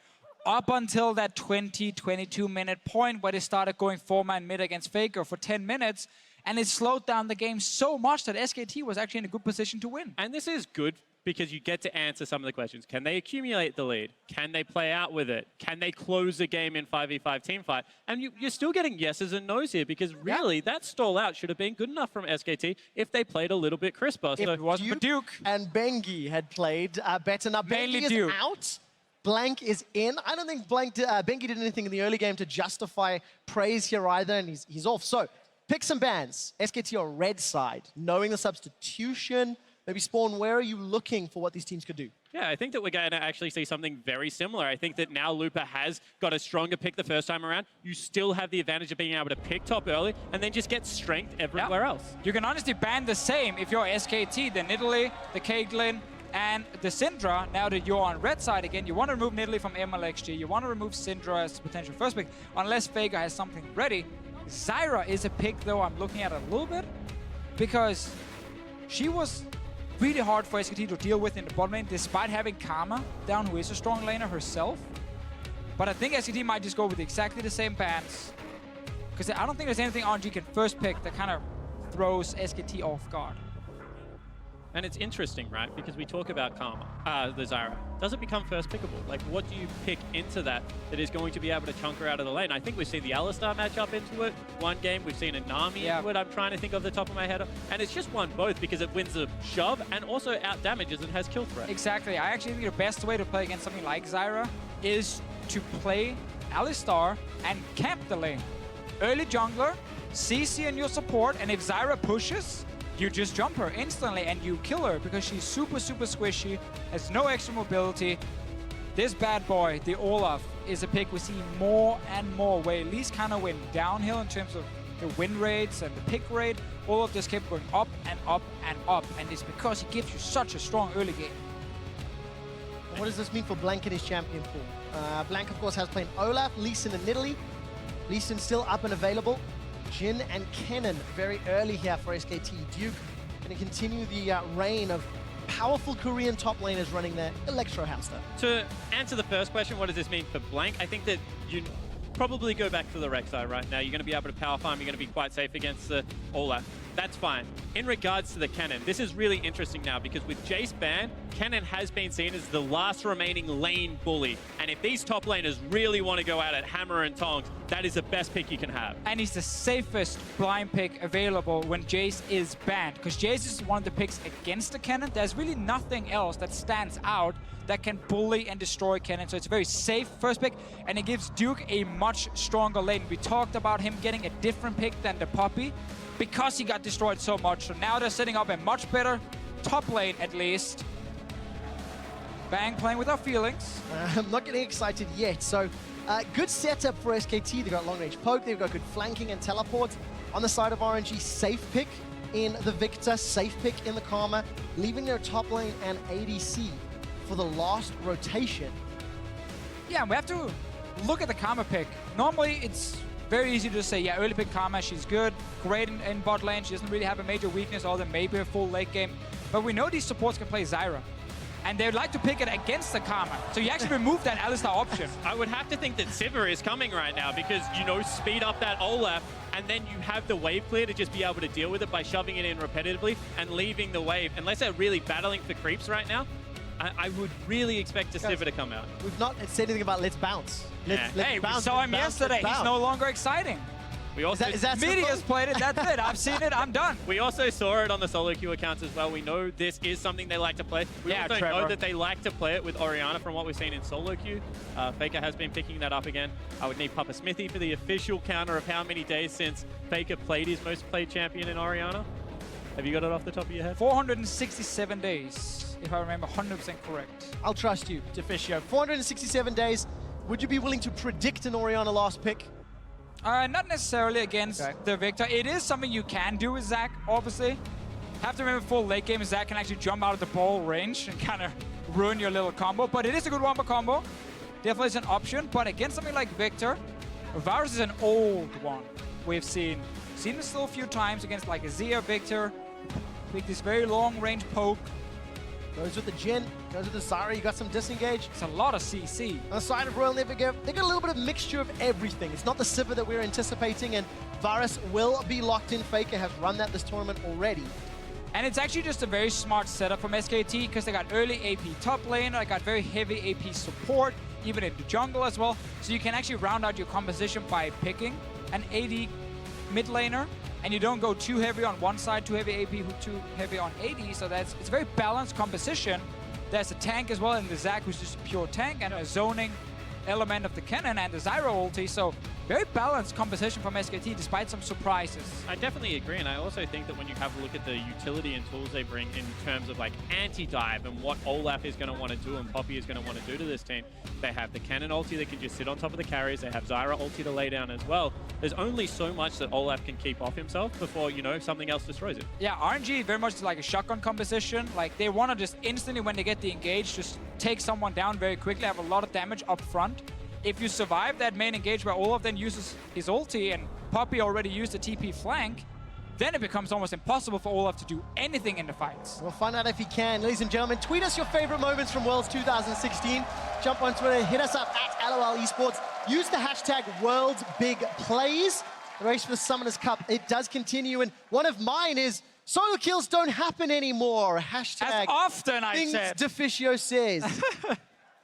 up until that 22 minute point where they started going 4-man mid against Faker for 10 minutes, and it slowed down the game so much that SKT was actually in a good position to win. And this is good because you get to answer some of the questions. Can they accumulate the lead? Can they play out with it? Can they close the game in 5v5 teamfight? And you're still getting yeses and nos here because really that stall out should have been good enough from SKT if they played a little bit crisper. If it wasn't for Duke and Bengi had played better. Now Bengi is out. Blank is in. I don't think Bengi did anything in the early game to justify praise here either, and he's off. So pick some bans. SKT on red side, knowing the substitution, Maybe Spawn, where are you looking for what these teams could do? Yeah, I think that we're going to actually see something very similar. I think that now Lupa has got a stronger pick the first time around. You still have the advantage of being able to pick top early and then just get strength everywhere else. You can honestly ban the same if you're SKT, the Nidalee, the Caitlyn, and the Syndra. Now that you're on red side again, you want to remove Nidalee from MLXG, you want to remove Syndra as potential first pick, unless Faker has something ready. Zyra is a pick, though, I'm looking at a little bit, because she was really hard for SKT to deal with in the bot lane, despite having Karma down, who is a strong laner herself. But I think SKT might just go with exactly the same bans, because I don't think there's anything RNG can first pick that kind of throws SKT off guard. And it's interesting, right? Because we talk about Karma, the Zyra. Does it become first pickable? Like, what do you pick into that is going to be able to chunk her out of the lane? I think we've seen the Alistar match up into it one game. We've seen a Nami into it. I'm trying to think of the top of my head. And it's just won both because it wins a shove and also out damages and has kill threat. Exactly. I actually think the best way to play against something like Zyra is to play Alistar and camp the lane. Early jungler, CC in your support, and if Zyra pushes, you just jump her instantly and you kill her because she's super, super squishy, has no extra mobility. This bad boy, the Olaf, is a pick we see more and more, where at least kind of went downhill in terms of the win rates and the pick rate. Olaf just kept going up and up and up, and it's because he gives you such a strong early game. What does this mean for Blank in his champion pool? Blank, of course, has played Olaf, Lee Sin, and Nidalee. Lee Sin still up and available. Jhin and Kennen very early here for SKT. Duke going to continue the reign of powerful Korean top laners running their Electro House though. To answer the first question, what does this mean for Blank? I think that you probably go back to the Rek'Sai right now. You're going to be able to power farm. You're going to be quite safe against the Olaf. That's fine. In regards to the Kennen, this is really interesting now because with Jace banned, Kennen has been seen as the last remaining lane bully. And if these top laners really want to go at it, hammer and tongs, that is the best pick you can have. And he's the safest blind pick available when Jace is banned, because Jace is one of the picks against the Kennen. There's really nothing else that stands out that can bully and destroy Kennen. So it's a very safe first pick, and it gives Duke a much stronger lane. We talked about him getting a different pick than the Poppy because he got destroyed so much. So now they're setting up a much better top lane, at least. Bang playing with our feelings. I'm not getting excited yet. So good setup for SKT. They've got long range poke, they've got good flanking and teleport. On the side of RNG, safe pick in the Victor, safe pick in the Karma, leaving their top lane and ADC for the last rotation. Yeah, we have to look at the Karma pick. Normally, it's very easy to say, yeah, early pick Karma, she's good, great in bot lane, she doesn't really have a major weakness other than maybe a full late game. But we know these supports can play Zyra, and they would like to pick it against the Karma. So you actually remove that Alistar option. I would have to think that Sivir is coming right now because, you know, speed up that Olaf, and then you have the wave clear to just be able to deal with it by shoving it in repetitively and leaving the wave. Unless they're really battling for creeps right now, I would really expect a Sivir to come out. We've not said anything about let's bounce. Let's Hey, bounce, we saw him let's bounce, yesterday. let's He's bounce. no longer exciting. We also, Is that Media's played it, that's it. I've seen it, I'm done. We also saw it on the solo queue accounts as well. We know this is something they like to play. We Yeah, also Trevor. know that they like to play it with Orianna from what we've seen in solo queue. Faker has been picking that up again. I would need Papa Smithy for the official counter of how many days since Faker played his most played champion in Orianna. Have you got it off the top of your head? 467 days, if I remember 100% correct. I'll trust you, Deficio. 467 days. Would you be willing to predict an Orianna last pick? Not necessarily against the Victor. It is something you can do with Zac, obviously. Have to remember, full late game, Zac can actually jump out of the ball range and kind of ruin your little combo. But it is a good wombo combo. Definitely is an option. But against something like Victor, Varus is an old one. We've seen this still a few times against like Azir, Victor. With this very long range poke. Goes with the Jhin, goes with the Zyra, you got some disengage. It's a lot of CC. On the side of Royal Nevergive, they got a little bit of mixture of everything. It's not the Sivir that we're anticipating, and Varus will be locked in. Faker has run that this tournament already. And it's actually just a very smart setup from SKT because they got early AP top lane, they got very heavy AP support, even in the jungle as well. So you can actually round out your composition by picking an AD mid laner, and you don't go too heavy on one side, too heavy AP, too heavy on AD. So it's a very balanced composition. There's a tank as well in the Zac, who's just a pure tank, and a zoning element of the Kennen and the Zyra ulti. So very balanced composition from SKT despite some surprises. I definitely agree, and I also think that when you have a look at the utility and tools they bring in terms of like anti-dive and what Olaf is going to want to do and Poppy is going to want to do to this team, they have the cannon ulti that can just sit on top of the carries, they have Zyra ulti to lay down as well. There's only so much that Olaf can keep off himself before, you know, something else destroys it. Yeah, RNG very much like a shotgun composition. Like, they want to just instantly, when they get the engage, just take someone down very quickly, have a lot of damage up front. If you survive that main engage where Olaf then uses his ulti and Poppy already used the TP flank, then it becomes almost impossible for Olaf to do anything in the fights. We'll find out if he can. Ladies and gentlemen, tweet us your favorite moments from Worlds 2016. Jump on Twitter, hit us up at LOL Esports. Use the hashtag WorldsBigPlays. The race for the Summoners Cup, it does continue, and one of mine is solo kills don't happen anymore. Hashtag as often, I Things said. Deficio says.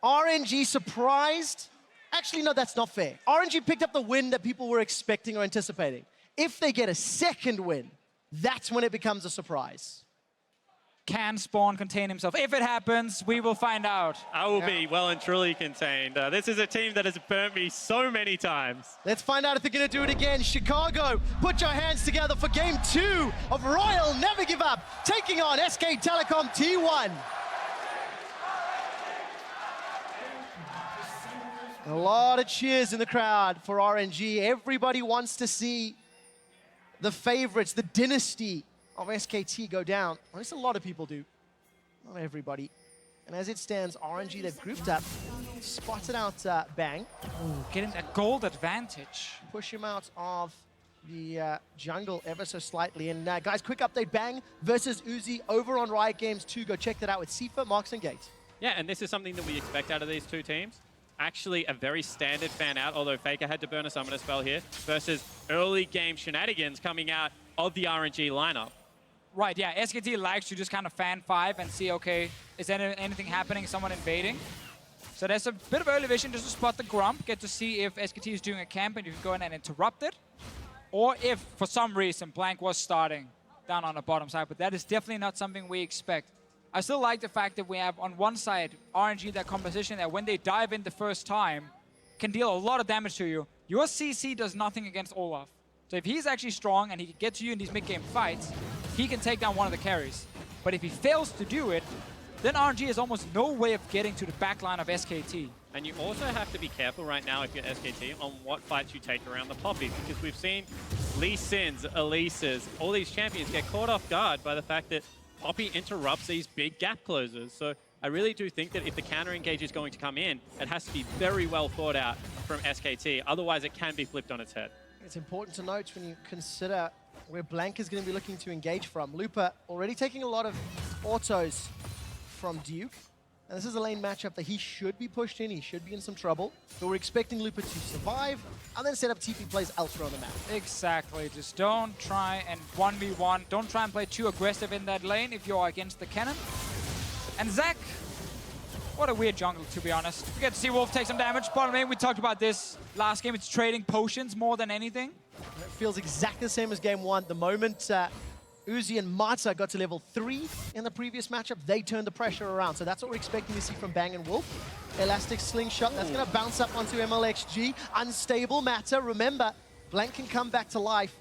RNG surprised? Actually, no, that's not fair. RNG picked up the win that people were expecting or anticipating. If they get a second win, that's when it becomes a surprise. Can Spawn contain himself? If it happens, we will find out. I will be well and truly contained. This is a team that has burnt me so many times. Let's find out if they're going to do it again. Chicago, put your hands together for game 2 of Royal Never Give Up, taking on SK Telecom T1. A lot of cheers in the crowd for RNG. Everybody wants to see the favorites, the dynasty of SKT go down. At least a lot of people do. Not everybody. And as it stands, RNG, they've grouped up, spotted out Bang. Ooh, getting that gold advantage. Push him out of the jungle ever so slightly. And guys, quick update, Bang versus Uzi over on Riot Games 2. Go check that out with Sifa, Marks, and Gate. Yeah, and this is something that we expect out of these two teams. Actually, a very standard fan out, although Faker had to burn a summoner spell here, versus early game shenanigans coming out of the RNG lineup. Right, yeah, SKT likes to just kind of fan 5 and see, okay, is there anything happening, someone invading? So there's a bit of early vision just to spot the Grump, get to see if SKT is doing a camp and you can go in and interrupt it. Or if, for some reason, Blank was starting down on the bottom side, but that is definitely not something we expect. I still like the fact that we have on one side RNG, that composition that when they dive in the first time, can deal a lot of damage to you. Your CC does nothing against Olaf. So if he's actually strong and he can get to you in these mid-game fights, he can take down one of the carries. But if he fails to do it, then RNG has almost no way of getting to the backline of SKT. And you also have to be careful right now if you're SKT on what fights you take around the Poppy, because we've seen Lee Sins, Elises, all these champions get caught off guard by the fact that Poppy interrupts these big gap closers. So I really do think that if the counter engage is going to come in, it has to be very well thought out from SKT. Otherwise, it can be flipped on its head. It's important to note when you consider where Blank is going to be looking to engage from. Lupa already taking a lot of autos from Duke. And this is a lane matchup that he should be pushed in. He should be in some trouble. But we're expecting Lupa to survive and then set up TP plays elsewhere on the map. Exactly. Just don't try and 1v1. Don't try and play too aggressive in that lane if you're against the cannon. And Zach, what a weird jungle, to be honest. We get to see Wolf take some damage. Bottom lane, we talked about this last game. It's trading potions more than anything. It feels exactly the same as game 1. The moment Uzi and Mata got to level 3 in the previous matchup, they turned the pressure around. So that's what we're expecting to see from Bang and Wolf. Elastic Slingshot, that's going to bounce up onto MLXG. Unstable Mata. Remember, Blank can come back to life.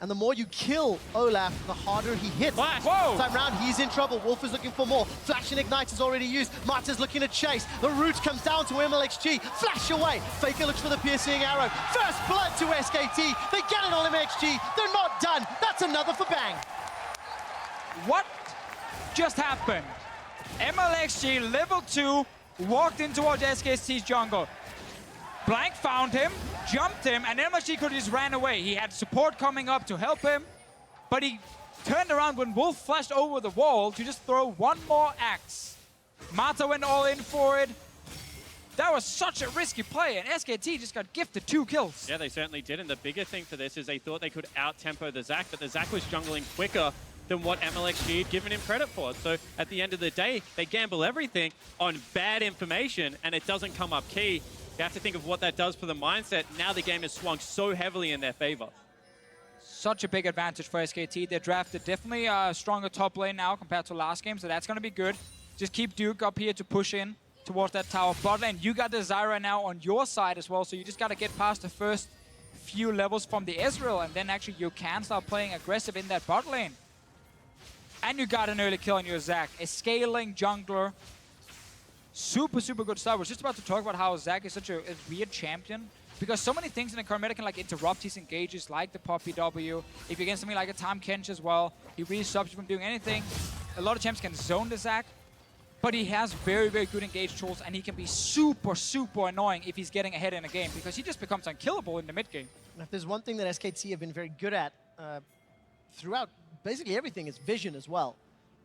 And the more you kill Olaf, the harder he hits. Whoa! Time round, he's in trouble. Wolf is looking for more. Flash and Ignite is already used. Mata's looking to chase. The root comes down to MLXG. Flash away. Faker looks for the piercing arrow. First blood to SKT. They get it on MLXG. They're not done. That's another for Bang. What just happened? MLXG level 2 walked in towards SKT's jungle. Blank found him, jumped him, and MLXG could have just ran away. He had support coming up to help him, but he turned around when Wolf flashed over the wall to just throw one more axe. Mata went all in for it. That was such a risky play, and SKT just got gifted 2 kills. Yeah, they certainly did, and the bigger thing for this is they thought they could out-tempo the Zac, but the Zac was jungling quicker than what MLXG had given him credit for. So at the end of the day, they gamble everything on bad information, and it doesn't come up key. You have to think of what that does for the mindset. Now the game has swung so heavily in their favor. Such a big advantage for SKT. They drafted definitely a stronger top lane now compared to last game, so that's going to be good. Just keep Duke up here to push in towards that tower. Bot lane, you got the Zyra now on your side as well, so you just got to get past the first few levels from the Ezreal, and then actually you can start playing aggressive in that bot lane. And you got an early kill on your Zac, a scaling jungler. Super, super good start. We're just about to talk about how Zac is such a weird champion, because so many things in the current meta can like interrupt his engages, like the Poppy W. If you're against something like a Tahm Kench as well, he really stops you from doing anything. A lot of champs can zone the Zac, but he has very, very good engage tools, and he can be super, super annoying if he's getting ahead in a game, because he just becomes unkillable in the mid game. And if there's one thing that SKT have been very good at throughout basically everything, is vision as well.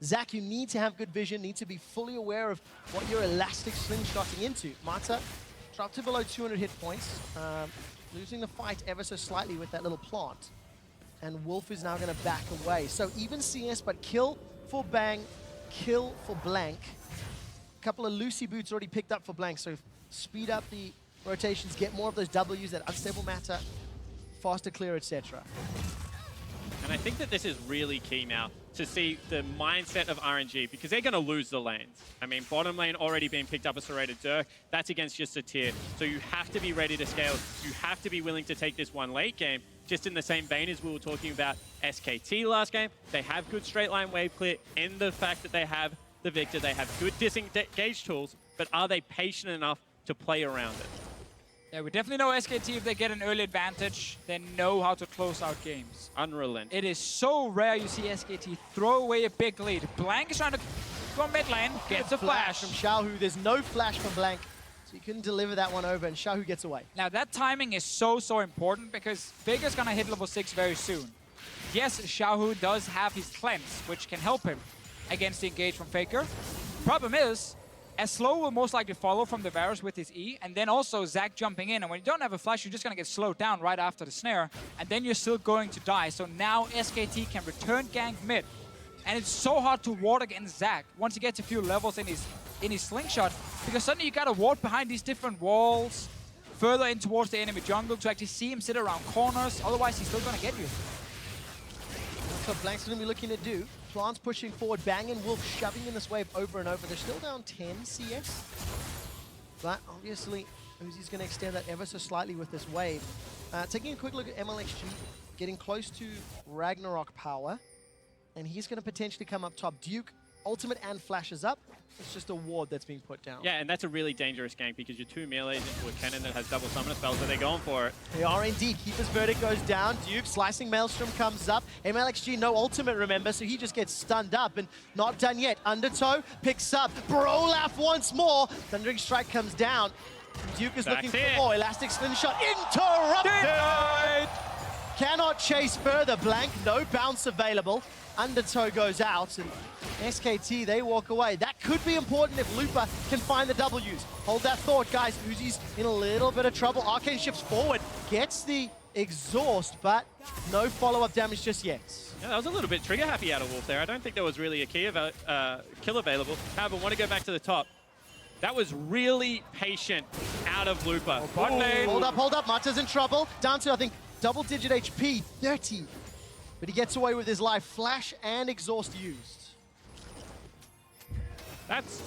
Zac, you need to have good vision, need to be fully aware of what you're elastic slingshotting into. Mata dropped to below 200 hit points, losing the fight ever so slightly with that little plant. And Wolf is now going to back away. So even CS, but kill for Bang, kill for Blank. A couple of Lucy boots already picked up for Blank, so speed up the rotations, get more of those W's, that unstable matter, faster clear, etc. And I think that this is really key now to see the mindset of RNG, because they're going to lose the lanes. I mean, bottom lane already being picked up a serrated Dirk. That's against just a tier. So you have to be ready to scale. You have to be willing to take this one late game. Just in the same vein as we were talking about SKT last game, they have good straight line wave clear in the fact that they have the Victor. They have good disengage tools, but are they patient enough to play around it? Yeah, we definitely know SKT, if they get an early advantage, they know how to close out games. Unrelenting. It is so rare you see SKT throw away a big lead. Blank is trying to go mid lane, gets a flash. From Xiaohu. There's no flash from Blank, so he couldn't deliver that one over, and Xiaohu gets away. Now that timing is so, so important, because Faker's gonna hit level 6 very soon. Yes, Xiaohu does have his cleanse, which can help him against the engage from Faker. Problem is, Slow will most likely follow from the Varus with his E, and then also Zac jumping in, and when you don't have a flash, you're just gonna get slowed down right after the snare, and then you're still going to die. So now SKT can return gank mid, and it's so hard to ward against Zac once he gets a few levels in his slingshot, because suddenly you gotta ward behind these different walls, further in towards the enemy jungle to actually see him sit around corners, otherwise he's still gonna get you. That's what Blank's going to be looking to do. Plants pushing forward, Bang and Wolf shoving in this wave over and over. They're still down 10 CS. But obviously, Uzi's going to extend that ever so slightly with this wave. Taking a quick look at MLXG, getting close to Ragnarok power. And he's going to potentially come up top. Duke, ultimate and flashes up. It's just a ward that's being put down. Yeah, and that's a really dangerous gank, because you're 2 melees into a cannon that has double summoner spells, so they're going for it. They are indeed. Keeper's Verdict goes down. Duke, Slicing Maelstrom comes up. MLXG, no ultimate, remember, so he just gets stunned up, and not done yet. Undertow picks up. Brolaf once more. Thundering Strike comes down. Duke is looking for more. Elastic Slingshot interrupted! Cannot chase further. Blank, no bounce available. Undertow goes out, and SKT, they walk away. That could be important if Lupa can find the W's. Hold that thought, guys. Uzi's in a little bit of trouble. Arcane shifts forward, gets the exhaust, but no follow-up damage just yet. Yeah, that was a little bit trigger happy out of Wolf there. I don't think there was really a kill available. However, want to go back to the top. That was really patient out of Lupa. Hold up. Mata's in trouble. Down to, I think, double-digit HP, 30. But he gets away with his life. Flash and exhaust used. That's...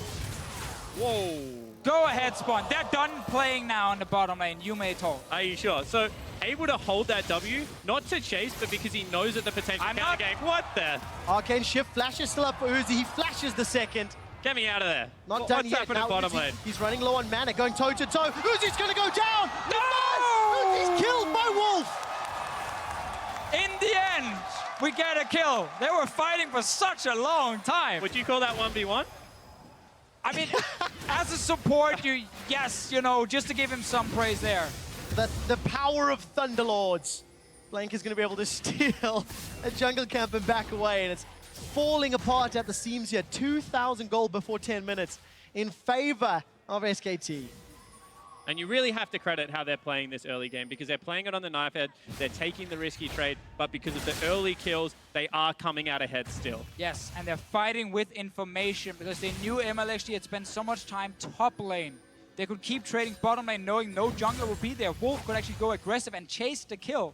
Whoa. Go ahead, Spawn. They're done playing now on the bottom lane. You may talk. Are you sure? So, able to hold that W, not to chase, but because he knows that the potential counter gank. What the? Arcane shift. Flash is still up for Uzi. He flashes the second. Get me out of there. Not done What's yet. happening Now bottom Uzi, lane? he's running low on mana, going toe-to-toe. Uzi's going to go down! No! Uzi's killed by Wolf! In the end, we get a kill. They were fighting for such a long time. Would you call that 1v1? I mean, as a support, yes, you know, just to give him some praise there. The power of Thunderlords. Blank is going to be able to steal a jungle camp and back away, and it's falling apart at the seams here. 2,000 gold before 10 minutes in favor of SKT. And you really have to credit how they're playing this early game, because they're playing it on the knife edge, they're taking the risky trade, but because of the early kills, they are coming out ahead still. Yes, and they're fighting with information, because they knew MLXG had spent so much time top lane. They could keep trading bottom lane knowing no jungler would be there. Wolf could actually go aggressive and chase the kill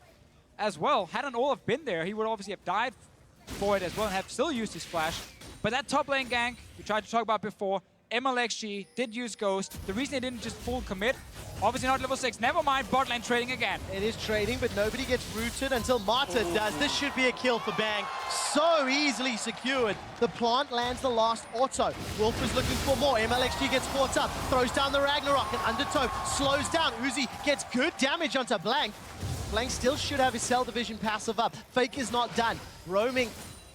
as well. Hadn't Olaf been there, he would obviously have died for it as well and have still used his flash. But that top lane gank we tried to talk about before, MLXG did use Ghost. The reason they didn't just full commit Obviously not level 6. Never mind, bot lane trading again. It is trading, but nobody gets rooted until Mata does. This should be a kill for Bang. So easily secured. The plant lands the last auto. Wolf is looking for more. MLXG gets caught up, throws down the Ragnarok, and Undertow slows down. Uzi gets good damage onto Blank. Blank still should have his Cell Division passive up. Fake is not done. Roaming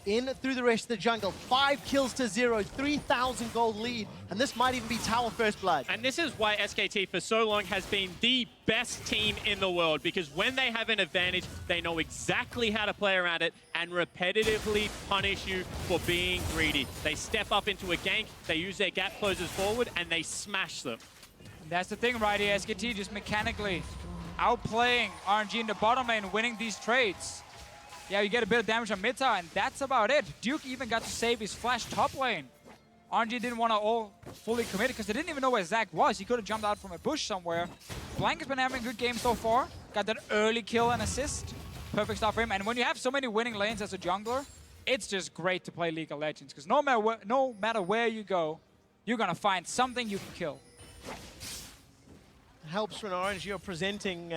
in through the rest of the jungle. 5 kills to 0, 3,000 gold lead, and this might even be Tower First Blood. And this is why SKT for so long has been the best team in the world, because when they have an advantage, they know exactly how to play around it and repetitively punish you for being greedy. They step up into a gank, they use their gap closers forward, and they smash them. That's the thing right here. SKT just mechanically outplaying RNG in the bottom lane, winning these trades. Yeah, you get a bit of damage on mid tower, and that's about it. Duke even got to save his flash top lane. RNG didn't want to all fully commit because they didn't even know where Zac was. He could have jumped out from a bush somewhere. Blank has been having a good game so far. Got that early kill and assist. Perfect stuff for him. And when you have so many winning lanes as a jungler, it's just great to play League of Legends, because no matter where you go, you're going to find something you can kill. Helps when RNG are presenting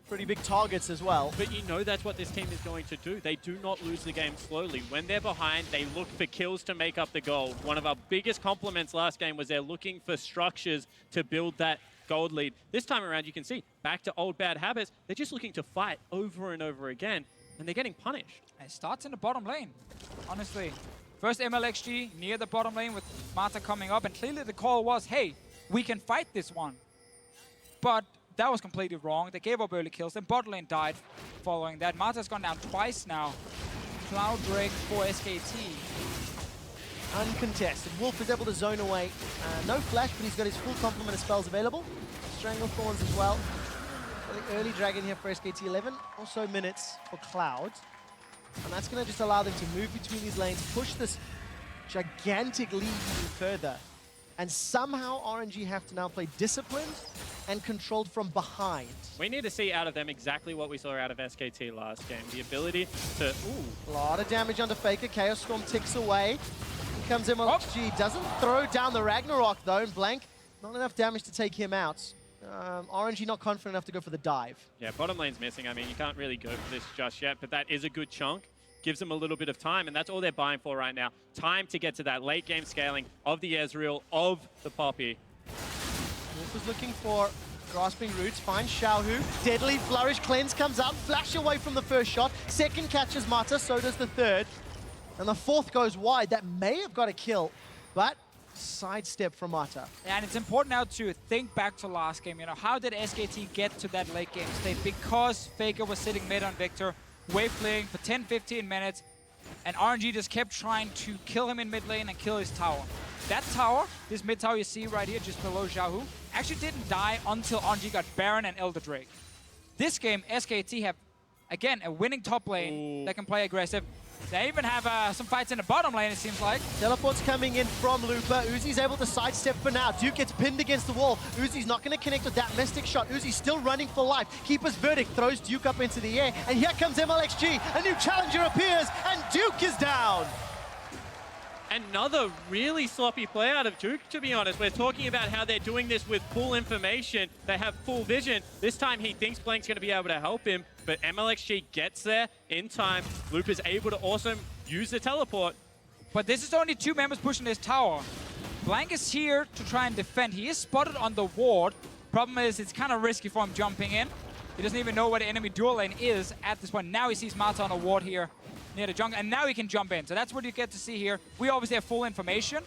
pretty big targets as well. But you know that's what this team is going to do. They do not lose the game slowly. When they're behind, they look for kills to make up the gold. One of our biggest compliments last game was they're looking for structures to build that gold lead. This time around, you can see, back to old bad habits. They're just looking to fight over and over again, and they're getting punished. It starts in the bottom lane, honestly. First MLXG near the bottom lane with Mata coming up, and clearly the call was, hey, we can fight this one. But that was completely wrong. They gave up early kills, then bot lane died following that. Mata's gone down twice now. Cloud Drake for SKT. Uncontested. Wolf is able to zone away. No flash, but he's got his full complement of spells available. Strangle Thorns as well. The early dragon here for SKT 11. Also minutes for Cloud. And that's going to just allow them to move between these lanes, push this gigantic lead even further. And somehow RNG have to now play disciplined and controlled from behind. We need to see out of them exactly what we saw out of SKT last game. The ability to... Ooh. A lot of damage onto Faker. Chaos Storm ticks away. Here comes MLXG. Doesn't throw down the Ragnarok though, and Blank, not enough damage to take him out. RNG not confident enough to go for the dive. Yeah, bottom lane's missing. I mean, you can't really go for this just yet, but that is a good chunk. Gives them a little bit of time, and that's all they're buying for right now. Time to get to that late game scaling of the Ezreal, of the Poppy. Wolf is looking for Grasping Roots, finds Xiaohu. Deadly Flourish, Cleanse comes up, flash away from the first shot. Second catches Mata, so does the third. And the fourth goes wide. That may have got a kill, but sidestep from Mata. And it's important now to think back to last game. You know, how did SKT get to that late game state? Because Faker was sitting mid on Victor, wave playing for 10-15 minutes, and RNG just kept trying to kill him in mid lane and kill his tower. That tower, this mid tower you see right here just below Xiaohu, actually didn't die until RNG got Baron and Elder Drake. This game, SKT have, again, a winning top lane that can play aggressive. They even have some fights in the bottom lane, it seems like. Teleport's coming in from Looper. Uzi's able to sidestep for now. Duke gets pinned against the wall. Uzi's not going to connect with that Mystic shot. Uzi's still running for life. Keeper's Verdict throws Duke up into the air. And here comes MLXG. A new challenger appears, and Duke is down. Another really sloppy play out of Duke, to be honest. We're talking about how they're doing this with full information. They have full vision. This time he thinks Blank's going to be able to help him, but MLXG gets there in time. Loop is able to also use the teleport. But this is only 2 members pushing this tower. Blank is here to try and defend. He is spotted on the ward. Problem is, it's kind of risky for him jumping in. He doesn't even know where the enemy dual lane is at this point. Now he sees Mata on a ward here near the jungle, and now he can jump in. So that's what you get to see here. We obviously have full information.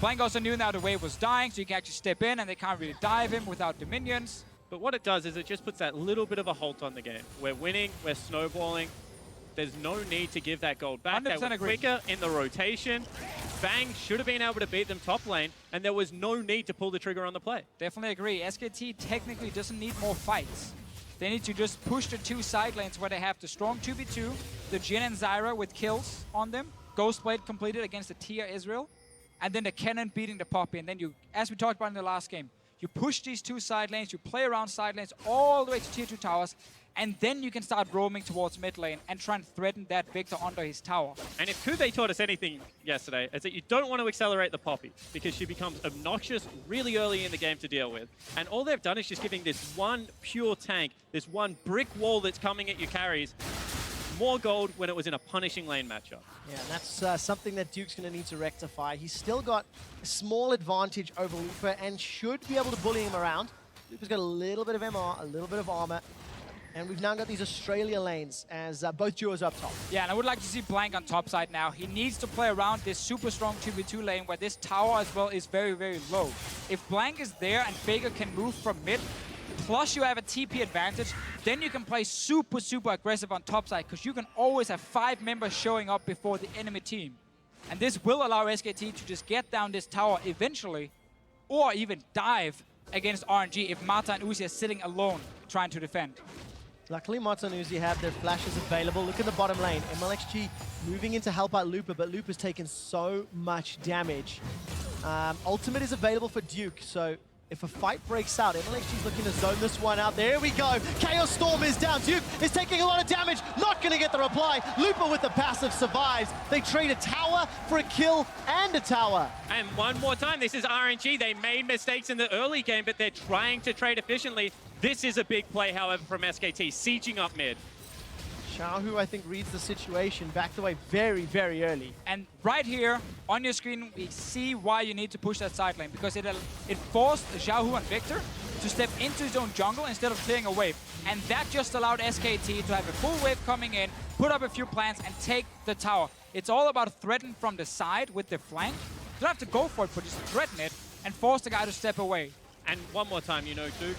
Blank also knew now the wave was dying, so you can actually step in, and they can't really dive him without the minions. But what it does is it just puts that little bit of a halt on the game. We're winning, we're snowballing. There's no need to give that gold back. They were quicker in the rotation. Bang should have been able to beat them top lane, and there was no need to pull the trigger on the play. Definitely agree. SKT technically doesn't need more fights. They need to just push the 2 side lanes where they have the strong 2v2, the Jhin and Zyra with kills on them, Ghostblade completed against the Tia Israel, and then the Kennen beating the Poppy. And then you, as we talked about in the last game, you push these 2 side lanes, you play around side lanes all the way to tier 2 towers, and then you can start roaming towards mid lane and try and threaten that Victor under his tower. And if Kube taught us anything yesterday, it's that you don't want to accelerate the Poppy because she becomes obnoxious really early in the game to deal with. And all they've done is just giving this one pure tank, this one brick wall that's coming at your carries, more gold when it was in a punishing lane matchup. Yeah, and that's something that Duke's going to need to rectify. He's still got a small advantage over Looper and should be able to bully him around. Looper's got a little bit of MR, a little bit of armor. And we've now got these Australia lanes as both duos up top. Yeah, and I would like to see Blank on top side now. He needs to play around this super strong 2v2 lane where this tower as well is very, very low. If Blank is there and Faker can move from mid, plus you have a TP advantage, then you can play super, super aggressive on top side because you can always have 5 members showing up before the enemy team. And this will allow SKT to just get down this tower eventually or even dive against RNG if Mata and Uzi are sitting alone trying to defend. Luckily, Mata and Uzi have their flashes available. Look at the bottom lane. MLXG moving in to help out Looper, but Looper's taken so much damage. Ultimate is available for Duke, so if a fight breaks out, MLXG's looking to zone this one out. There we go. Chaos Storm is down. Duke is taking a lot of damage. Not going to get the reply. Looper with the passive survives. They trade a tower for a kill and a tower. And one more time, this is RNG. They made mistakes in the early game, but they're trying to trade efficiently. This is a big play, however, from SKT, sieging up mid. Xiaohu, I think, reads the situation, backed away very, very early. And right here on your screen, we see why you need to push that side lane, because it forced Xiaohu and Victor to step into his own jungle instead of clearing a wave. And that just allowed SKT to have a full wave coming in, put up a few plants, and take the tower. It's all about threaten from the side with the flank. You don't have to go for it, but just threaten it and force the guy to step away. And one more time, you know, Duke,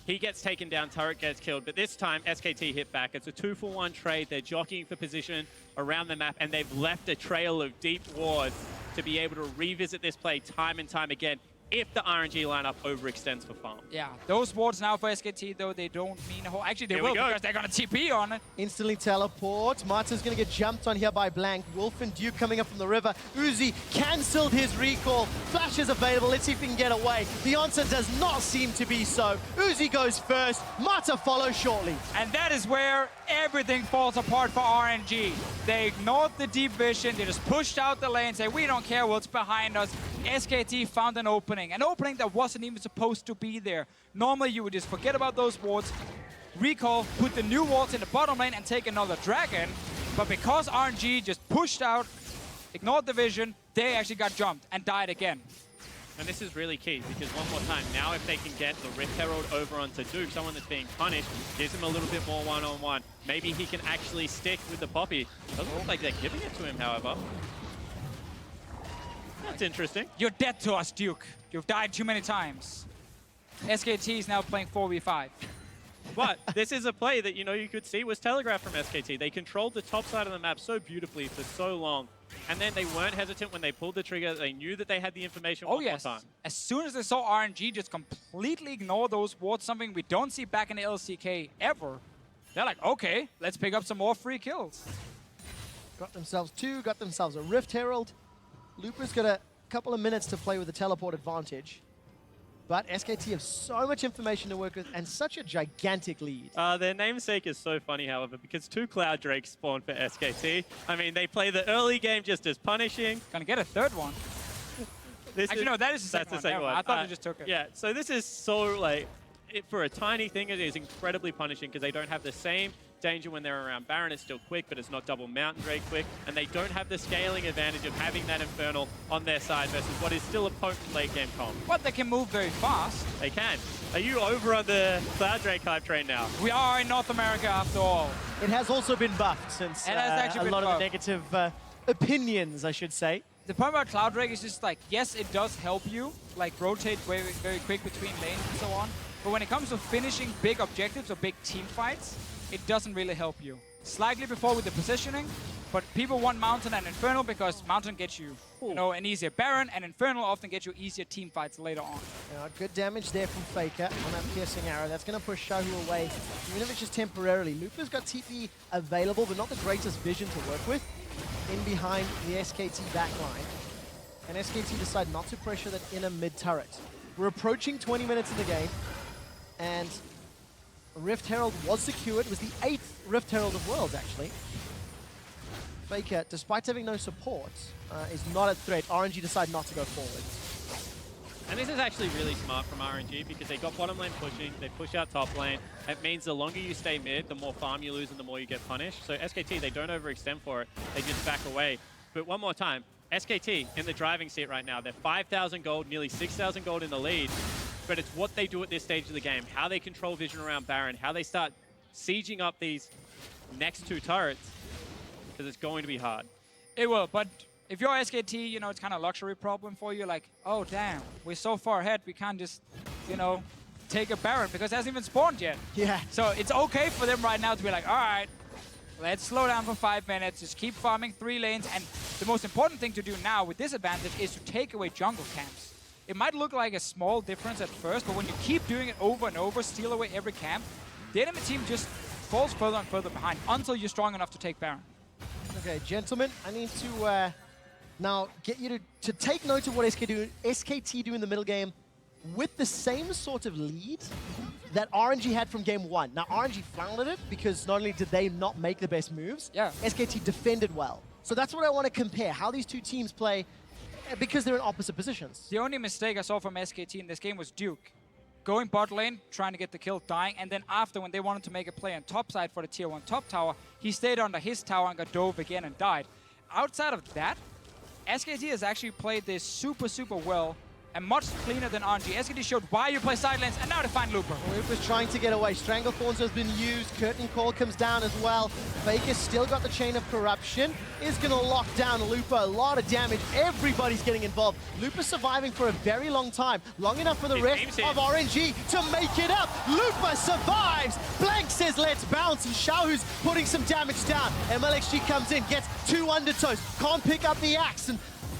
he gets taken down, turret gets killed, but this time SKT hit back. It's a 2-for-1 trade. They're jockeying for position around the map, and they've left a trail of deep wards to be able to revisit this play time and time again if the RNG lineup overextends for farm. Yeah, those wards now for SKT, though, they don't mean a whole... Actually, they will, because they're going to TP on it. Instantly teleport. Martin's going to get jumped on here by Blank. Wolf and Duke coming up from the river. Uzi cancelled his recall. Flash is available. Let's see if we can get away. The answer does not seem to be so. Uzi goes first. Mata follows shortly. And that is where everything falls apart for RNG. They ignored the deep vision. They just pushed out the lane, say, we don't care what's behind us. SKT found an opening that wasn't even supposed to be there. Normally, you would just forget about those wards, recall, put the new wards in the bottom lane, and take another dragon. But because RNG just pushed out, ignored the vision, they actually got jumped and died again. And this is really key, because one more time, now if they can get the Rift Herald over onto Duke, someone that's being punished, gives him a little bit more one-on-one. Maybe he can actually stick with the Poppy. Doesn't look like they're giving it to him, however. That's interesting. You're dead to us, Duke. You've died too many times. SKT is now playing 4v5. But this is a play that, you know, you could see was telegraphed from SKT. They controlled the top side of the map so beautifully for so long. And then they weren't hesitant when they pulled the trigger. They knew that they had the information one more time. As soon as they saw RNG just completely ignore those wards, something we don't see back in the LCK ever, they're like, okay, let's pick up some more free kills. Got themselves 2, got themselves a Rift Herald. Looper's got a couple of minutes to play with the teleport advantage. But SKT have so much information to work with and such a gigantic lead. Their namesake is so funny, however, because 2 Cloud Drakes spawn for SKT. I mean, they play the early game just as punishing. Gonna get a third one. Actually, no, that is the second one. I thought they just took it. Yeah, so this is so, like, for a tiny thing, it is incredibly punishing because they don't have the same danger when they're around Baron. It's still quick, but it's not double Mountain Drake quick. And they don't have the scaling advantage of having that Infernal on their side versus what is still a potent late game comp. But they can move very fast. They can. Are you over on the Cloud Drake hype train now? We are in North America after all. It has also been buffed since it has actually a lot of the negative opinions, I should say. The point about Cloud Drake is just like, yes, it does help you, like rotate very, very quick between lanes and so on. But when it comes to finishing big objectives or big team fights, it doesn't really help you. Slightly before with the positioning, but people want Mountain and Infernal because Mountain gets you, you know, an easier Baron, and Infernal often gets you easier team fights later on. Good damage there from Faker on that piercing arrow. That's going to push Xiaohu away, even if it's just temporarily. Looper's got TP available, but not the greatest vision to work with in behind the SKT backline. And SKT decide not to pressure that inner mid turret. We're approaching 20 minutes in the game, and Rift Herald was secured. It was the 8th Rift Herald of Worlds, actually. Faker, despite having no support, is not a threat. RNG decide not to go forward. And this is actually really smart from RNG because they got bottom lane pushing, they push out top lane. It means the longer you stay mid, the more farm you lose and the more you get punished. So SKT, they don't overextend for it. They just back away. But one more time, SKT in the driving seat right now. They're 5,000 gold, nearly 6,000 gold in the lead. But it's what they do at this stage of the game, how they control vision around Baron, how they start sieging up these next 2 turrets, because it's going to be hard. It will, but if you're SKT, you know, it's kind of a luxury problem for you. Like, oh, damn, we're so far ahead, we can't just, you know, take a Baron because it hasn't even spawned yet. Yeah. So it's okay for them right now to be like, all right, let's slow down for 5 minutes, just keep farming 3 lanes. And the most important thing to do now with this advantage is to take away jungle camps. It might look like a small difference at first, but when you keep doing it over and over, steal away every camp, the enemy team just falls further and further behind until you're strong enough to take Baron. Okay, gentlemen, I need to now get you to take note of what SKT do in the middle game with the same sort of lead that RNG had from game 1. Now, RNG floundered it because not only did they not make the best moves, SKT defended well. So that's what I want to compare, how these two teams play, because they're in opposite positions. The only mistake I saw from SKT in this game was Duke. Going bot lane, trying to get the kill, dying, and then after, when they wanted to make a play on top side for the tier 1 top tower, he stayed under his tower and got dove again and died. Outside of that, SKT has actually played this super, super well and much cleaner than RNG. SKT showed why you play side lanes, and now they find Looper. Looper's trying to get away. Stranglethorns has been used. Curtain Call comes down as well. Faker's still got the Chain of Corruption. Is going to lock down Looper. A lot of damage. Everybody's getting involved. Looper surviving for a very long time. Long enough for the rest of RNG to make it up. Looper survives. Blank says, let's bounce. And Xiaohu's putting some damage down. MLXG comes in, gets 2 undertows. Can't pick up the axe. And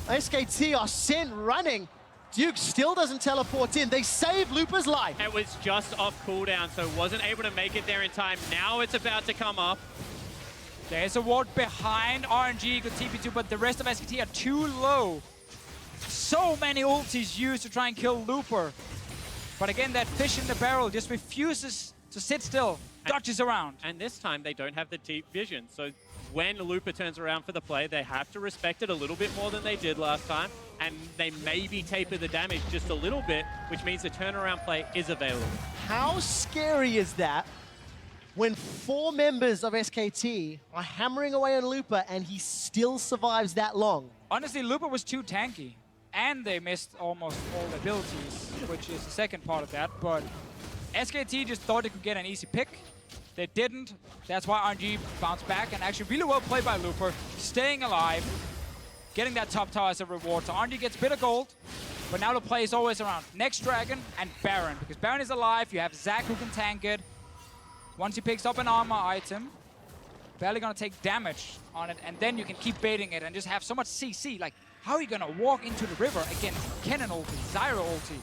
SKT are sent running. Duke still doesn't teleport in. They save Looper's life. It was just off cooldown, so wasn't able to make it there in time. Now it's about to come up. There's a ward behind RNG, good TP2, but the rest of SKT are too low. So many ultis used to try and kill Looper. But again, that fish in the barrel just refuses to sit still, dodges around. And this time they don't have the deep vision, so when Looper turns around for the play, they have to respect it a little bit more than they did last time, and they maybe taper the damage just a little bit, which means the turnaround play is available. How scary is that when 4 members of SKT are hammering away on Looper and he still survives that long? Honestly, Looper was too tanky, and they missed almost all the abilities, which is the second part of that, but SKT just thought they could get an easy pick. They didn't. That's why RNG bounced back, and actually really well played by Looper, staying alive, getting that top tower as a reward. So RNG gets a bit of gold, but now the play is always around Next Dragon and Baron, because Baron is alive. You have Zac who can tank it. Once he picks up an armor item, barely gonna take damage on it, and then you can keep baiting it and just have so much CC. Like, how are you gonna walk into the river against Kennen ulti, Zyra ulti,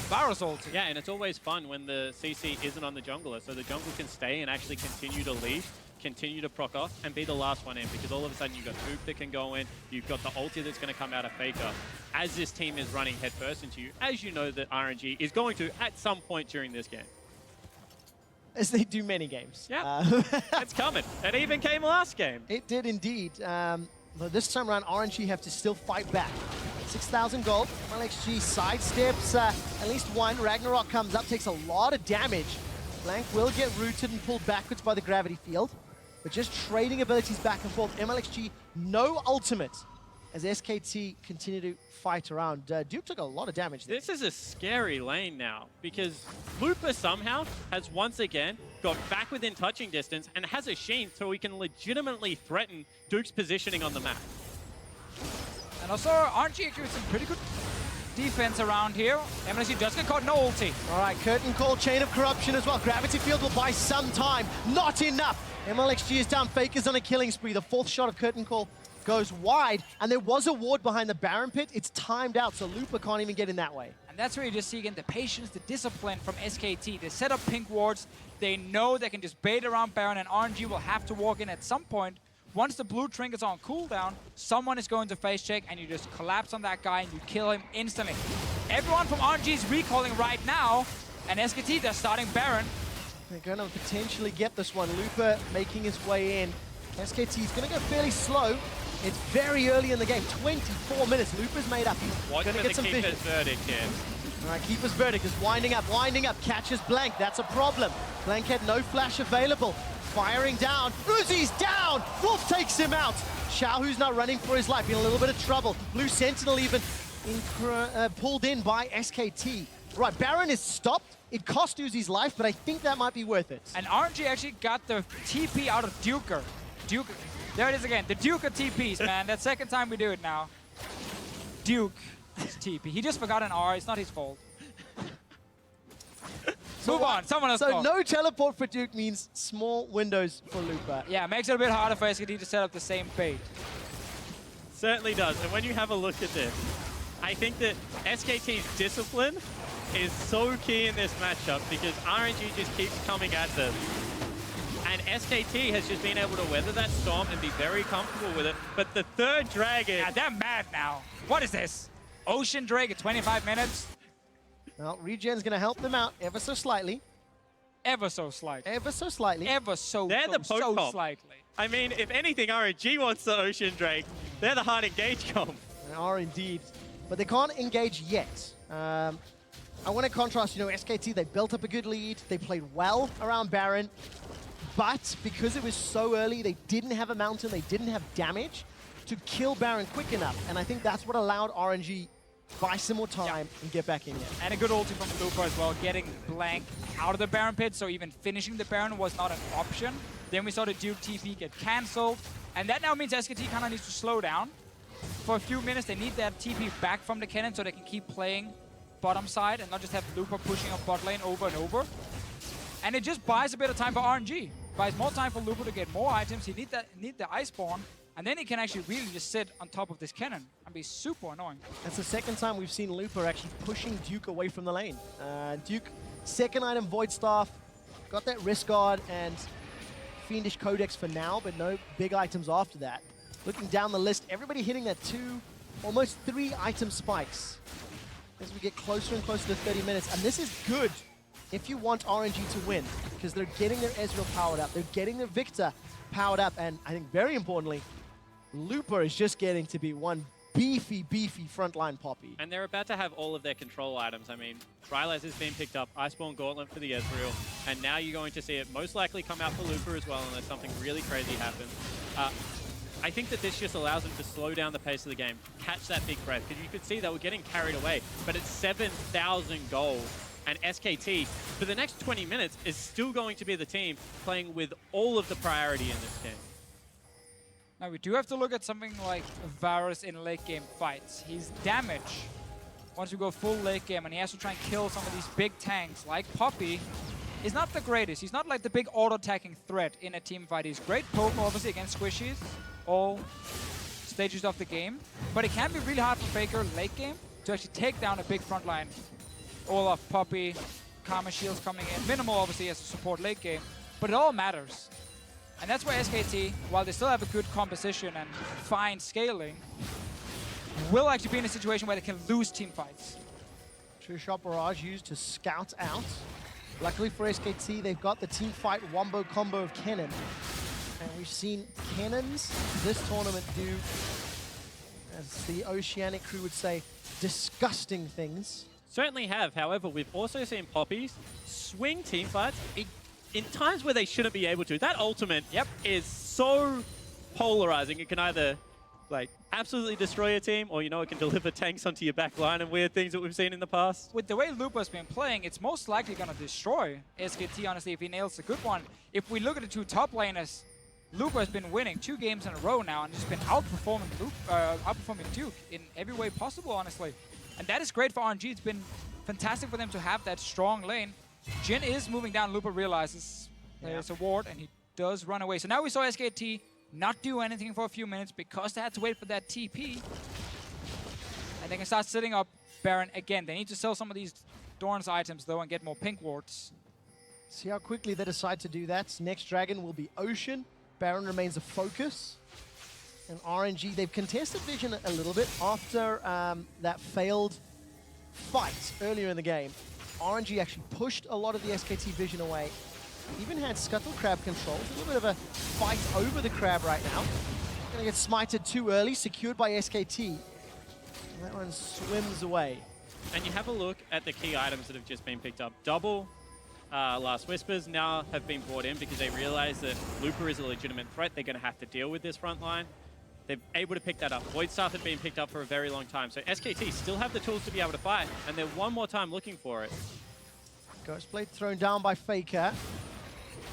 Varus ulti? Yeah, and it's always fun when the CC isn't on the jungler, so the jungle can stay and actually continue to lead, continue to proc off, and be the last one in, because all of a sudden you've got Duke that can go in, you've got the ulti that's going to come out of Faker. As this team is running headfirst into you, as you know that RNG is going to at some point during this game. As they do many games. Yeah, it's coming. It even came last game. It did indeed. But this time around, RNG have to still fight back. 6,000 gold. MLXG sidesteps at least one. Ragnarok comes up, takes a lot of damage. Blank will get rooted and pulled backwards by the gravity field. But just trading abilities back and forth. MLXG, no ultimate as SKT continue to fight around. Duke took a lot of damage there. This is a scary lane now, because Looper somehow has once again got back within touching distance and has a Sheen so he can legitimately threaten Duke's positioning on the map. And also, RNG actually with some pretty good defense around here. MLXG just get caught, no ulti. All right, Curtain Call, Chain of Corruption as well. Gravity Field will buy some time. Not enough. MLXG is down. Faker's on a killing spree. The 4th shot of Curtain Call goes wide, and there was a ward behind the Baron pit. It's timed out, so Looper can't even get in that way. And that's where you just see again the patience, the discipline from SKT. They set up pink wards. They know they can just bait around Baron, and RNG will have to walk in at some point. Once the blue trinket's on cooldown, someone is going to face check, and you just collapse on that guy and you kill him instantly. Everyone from RNG is recalling right now, and SKT, they're starting Baron. They're going to potentially get this one. Looper making his way in. SKT is going to go fairly slow. It's very early in the game, 24 minutes. Looper's made up. He's Watch going to for get the some keeper's vision. verdict here. All right, Keeper's verdict is winding up, catches Blank. That's a problem. Blank had no flash available. Firing down. Uzi's down. Wolf takes him out. Xiaohu's now running for his life, in a little bit of trouble. Blue Sentinel even pulled in by SKT. Right, Baron is stopped. It cost Uzi's life, but I think that might be worth it. And RNG actually got the TP out of Duker. There it is again. The Duker TPs, man. That's second time we do it now. Duke is TP. He just forgot an R. It's not his fault. Move on. Someone else. So no teleport for Duke means small windows for Looper. Yeah, makes it a bit harder for SKT to set up the same bait. Certainly does. And when you have a look at this, I think that SKT's discipline is so key in this matchup because RNG just keeps coming at them. And SKT has just been able to weather that storm and be very comfortable with it. But the third dragon... Yeah, they're mad now. What is this? Ocean Drake at 25 minutes? Well, Regen's going to help them out ever so slightly. Ever so slightly. Ever so slightly. Ever so, They're the poke so comp. slightly. I mean, if anything, RNG wants the Ocean Drake. They're the hard engage comp. They are indeed. But they can't engage yet. I want to contrast, SKT, they built up a good lead. They played well around Baron. But because it was so early, they didn't have a mountain, they didn't have damage to kill Baron quick enough. And I think that's what allowed RNG buy some more time and get back in here. And a good ulti from Looper as well, getting Blank out of the Baron pit, so even finishing the Baron was not an option. Then we saw the Duke TP get cancelled. And that now means SKT kind of needs to slow down. For a few minutes, they need that TP back from the cannon so they can keep playing bottom side and not just have Looper pushing up bot lane over and over. And it just buys a bit of time for RNG. Buys more time for Looper to get more items. He need the Iceborne, and then he can actually really just sit on top of this cannon and be super annoying. That's the second time we've seen Looper actually pushing Duke away from the lane. Duke, second item, Void Staff, got that Wrist Guard and Fiendish Codex for now, but no big items after that. Looking down the list, everybody hitting that 2, almost 3 item spikes as we get closer and closer to 30 minutes. And this is good if you want RNG to win, because they're getting their Ezreal powered up, they're getting their Victor powered up, and I think very importantly, Looper is just getting to be one beefy frontline Poppy. And they're about to have all of their control items. I mean, Rylai's has been picked up, Iceborne Gauntlet for the Ezreal, and now you're going to see it most likely come out for Looper as well unless something really crazy happens. I think that this just allows them to slow down the pace of the game, catch that big breath, because you could see they were getting carried away, but it's 7,000 gold. And SKT, for the next 20 minutes, is still going to be the team playing with all of the priority in this game. Now we do have to look at something like Varus in late game fights. His damage, once you go full late game and he has to try and kill some of these big tanks like Poppy, is not the greatest. He's not like the big auto-attacking threat in a team fight. He's great poke, obviously, against squishies, all stages of the game. But it can be really hard for Faker late game to actually take down a big front line. Olaf, Poppy, Karma Shields coming in. Minimal, obviously, as a support late game. But it all matters. And that's where SKT, while they still have a good composition and fine scaling, will actually be in a situation where they can lose team fights. True Shot Barrage used to scout out. Luckily for SKT, they've got the team fight wombo combo of Kennen. And we've seen Kennens this tournament do, as the Oceanic crew would say, disgusting things. Certainly have. However, we've also seen Poppies swing team fights in times where they shouldn't be able to. That ultimate is so polarizing. It can either absolutely destroy a team, or it can deliver tanks onto your back line and weird things that we've seen in the past. With the way Looper's been playing, it's most likely going to destroy SKT, honestly, if he nails a good one. If we look at the two top laners, Looper's been winning 2 games in a row now and just been outperforming Duke in every way possible, honestly. And that is great for RNG. It's been fantastic for them to have that strong lane. Jhin is moving down. Looper realizes there's a ward, and he does run away. So now we saw SKT not do anything for a few minutes because they had to wait for that TP. And they can start setting up Baron again. They need to sell some of these Dorn's items, though, and get more pink wards. See how quickly they decide to do that. Next dragon will be Ocean. Baron remains a focus. And RNG, they've contested vision a little bit after that failed fight earlier in the game. RNG actually pushed a lot of the SKT vision away. Even had Scuttle Crab controls. A little bit of a fight over the Crab right now. Gonna get smited too early, secured by SKT. That one swims away. And you have a look at the key items that have just been picked up. Double Last Whispers now have been brought in because they realize that Looper is a legitimate threat. They're going to have to deal with this front line. They're able to pick that up. Void Staff had been picked up for a very long time. So SKT still have the tools to be able to fight, and they're one more time looking for it. Ghostblade thrown down by Faker.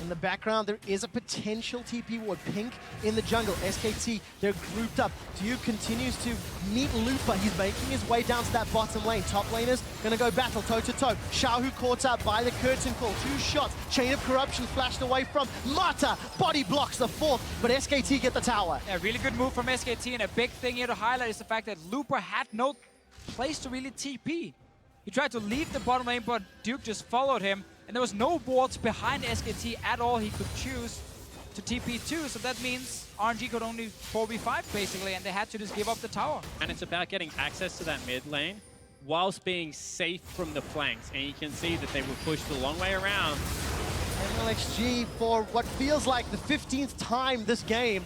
In the background, there is a potential TP ward. Pink in the jungle. SKT, they're grouped up. Duke continues to meet Looper. He's making his way down to that bottom lane. Top laners gonna go battle toe-to-toe. Xiaohu caught up by the curtain call. 2 shots. Chain of Corruption flashed away from Mata. Body blocks the 4th, but SKT get the tower. A really good move from SKT, and a big thing here to highlight is the fact that Looper had no place to really TP. He tried to leave the bottom lane, but Duke just followed him. And there was no wards behind SKT at all he could choose to TP to, so that means RNG could only 4v5 basically, and they had to just give up the tower. And it's about getting access to that mid lane whilst being safe from the flanks. And you can see that they were pushed a long way around. MLXG, for what feels like the 15th time this game,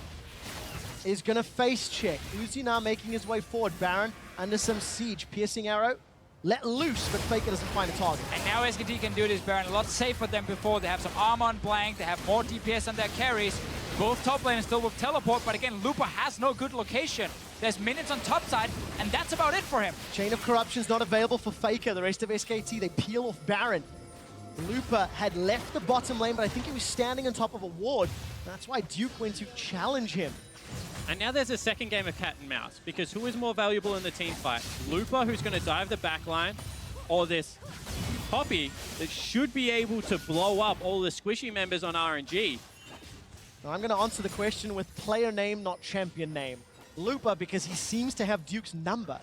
is gonna face check. Uzi now making his way forward. Baron under some siege. Piercing arrow let loose, but Faker doesn't find a target. And now SKT can do this Baron a lot safer than before. They have some armor on Blank, they have more DPS on their carries. Both top laners still with teleport, but again, Looper has no good location. There's minutes on top side, and that's about it for him. Chain of Corruption's not available for Faker. The rest of SKT, they peel off Baron. Looper had left the bottom lane, but I think he was standing on top of a ward. That's why Duke went to challenge him. And now there's a second game of cat and mouse, because who is more valuable in the team fight? Looper, who's going to dive the back line, or this Poppy that should be able to blow up all the squishy members on RNG? Now I'm going to answer the question with player name, not champion name. Looper, because he seems to have Duke's number.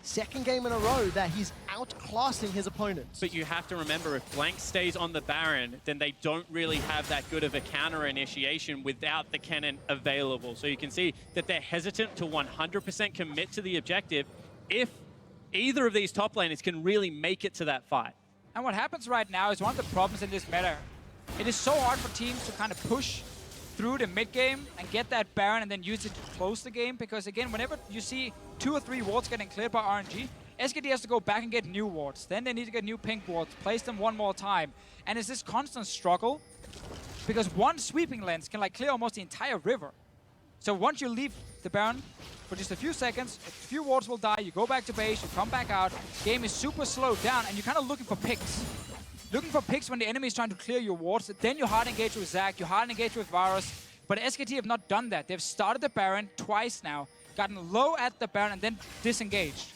Second game in a row that he's outclassing his opponents. But you have to remember, if Blank stays on the Baron, then they don't really have that good of a counter initiation without the cannon available. So you can see that they're hesitant to 100% commit to the objective if either of these top laners can really make it to that fight. And what happens right now is one of the problems in this meta. It is so hard for teams to kind of push through the mid game and get that Baron and then use it to close the game, because again, whenever you see 2 or 3 wards getting cleared by RNG, SKT has to go back and get new wards. Then they need to get new pink wards, place them one more time. And it's this constant struggle, because one sweeping lens can like clear almost the entire river. So once you leave the Baron for just a few seconds, a few wards will die, you go back to base, you come back out, game is super slowed down, and you're kind of looking for picks. Looking for picks when the enemy is trying to clear your wards. Then you hard engage with Zac, you hard engage with Varus. But SKT have not done that. They've started the Baron twice now, gotten low at the Baron, and then disengaged.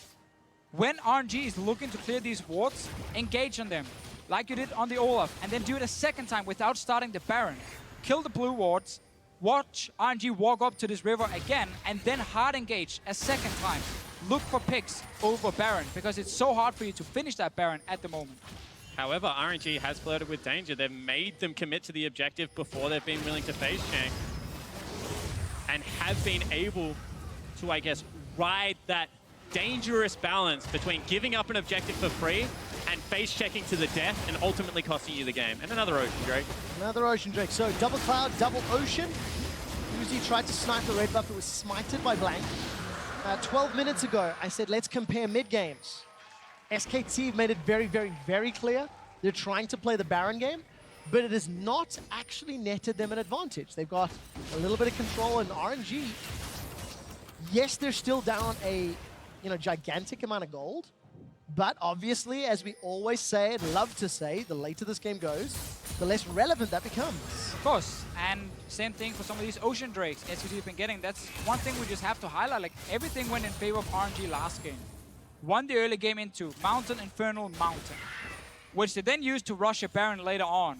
When RNG is looking to clear these wards, engage on them, like you did on the Olaf, and then do it a second time without starting the Baron. Kill the blue wards, watch RNG walk up to this river again, and then hard engage a second time. Look for picks over Baron, because it's so hard for you to finish that Baron at the moment. However, RNG has flirted with danger. They've made them commit to the objective before they've been willing to face check, and have been able to, I guess, ride that dangerous balance between giving up an objective for free and face checking to the death and ultimately costing you the game. And another Ocean Drake. Another Ocean Drake. So double Cloud, double Ocean. Uzi tried to snipe the red buff. It was smited by Blank. 12 minutes ago, I said, let's compare mid games. SKT made it very, very, very clear. They're trying to play the Baron game, but it has not actually netted them an advantage. They've got a little bit of control in RNG. Yes, they're still down a gigantic amount of gold, but obviously, as we always say and love to say, the later this game goes, the less relevant that becomes. Of course, and same thing for some of these Ocean Drakes SKT have been getting. That's one thing we just have to highlight. Like, everything went in favor of RNG last game. Won the early game into Mountain, Infernal, Mountain, which they then used to rush a Baron later on.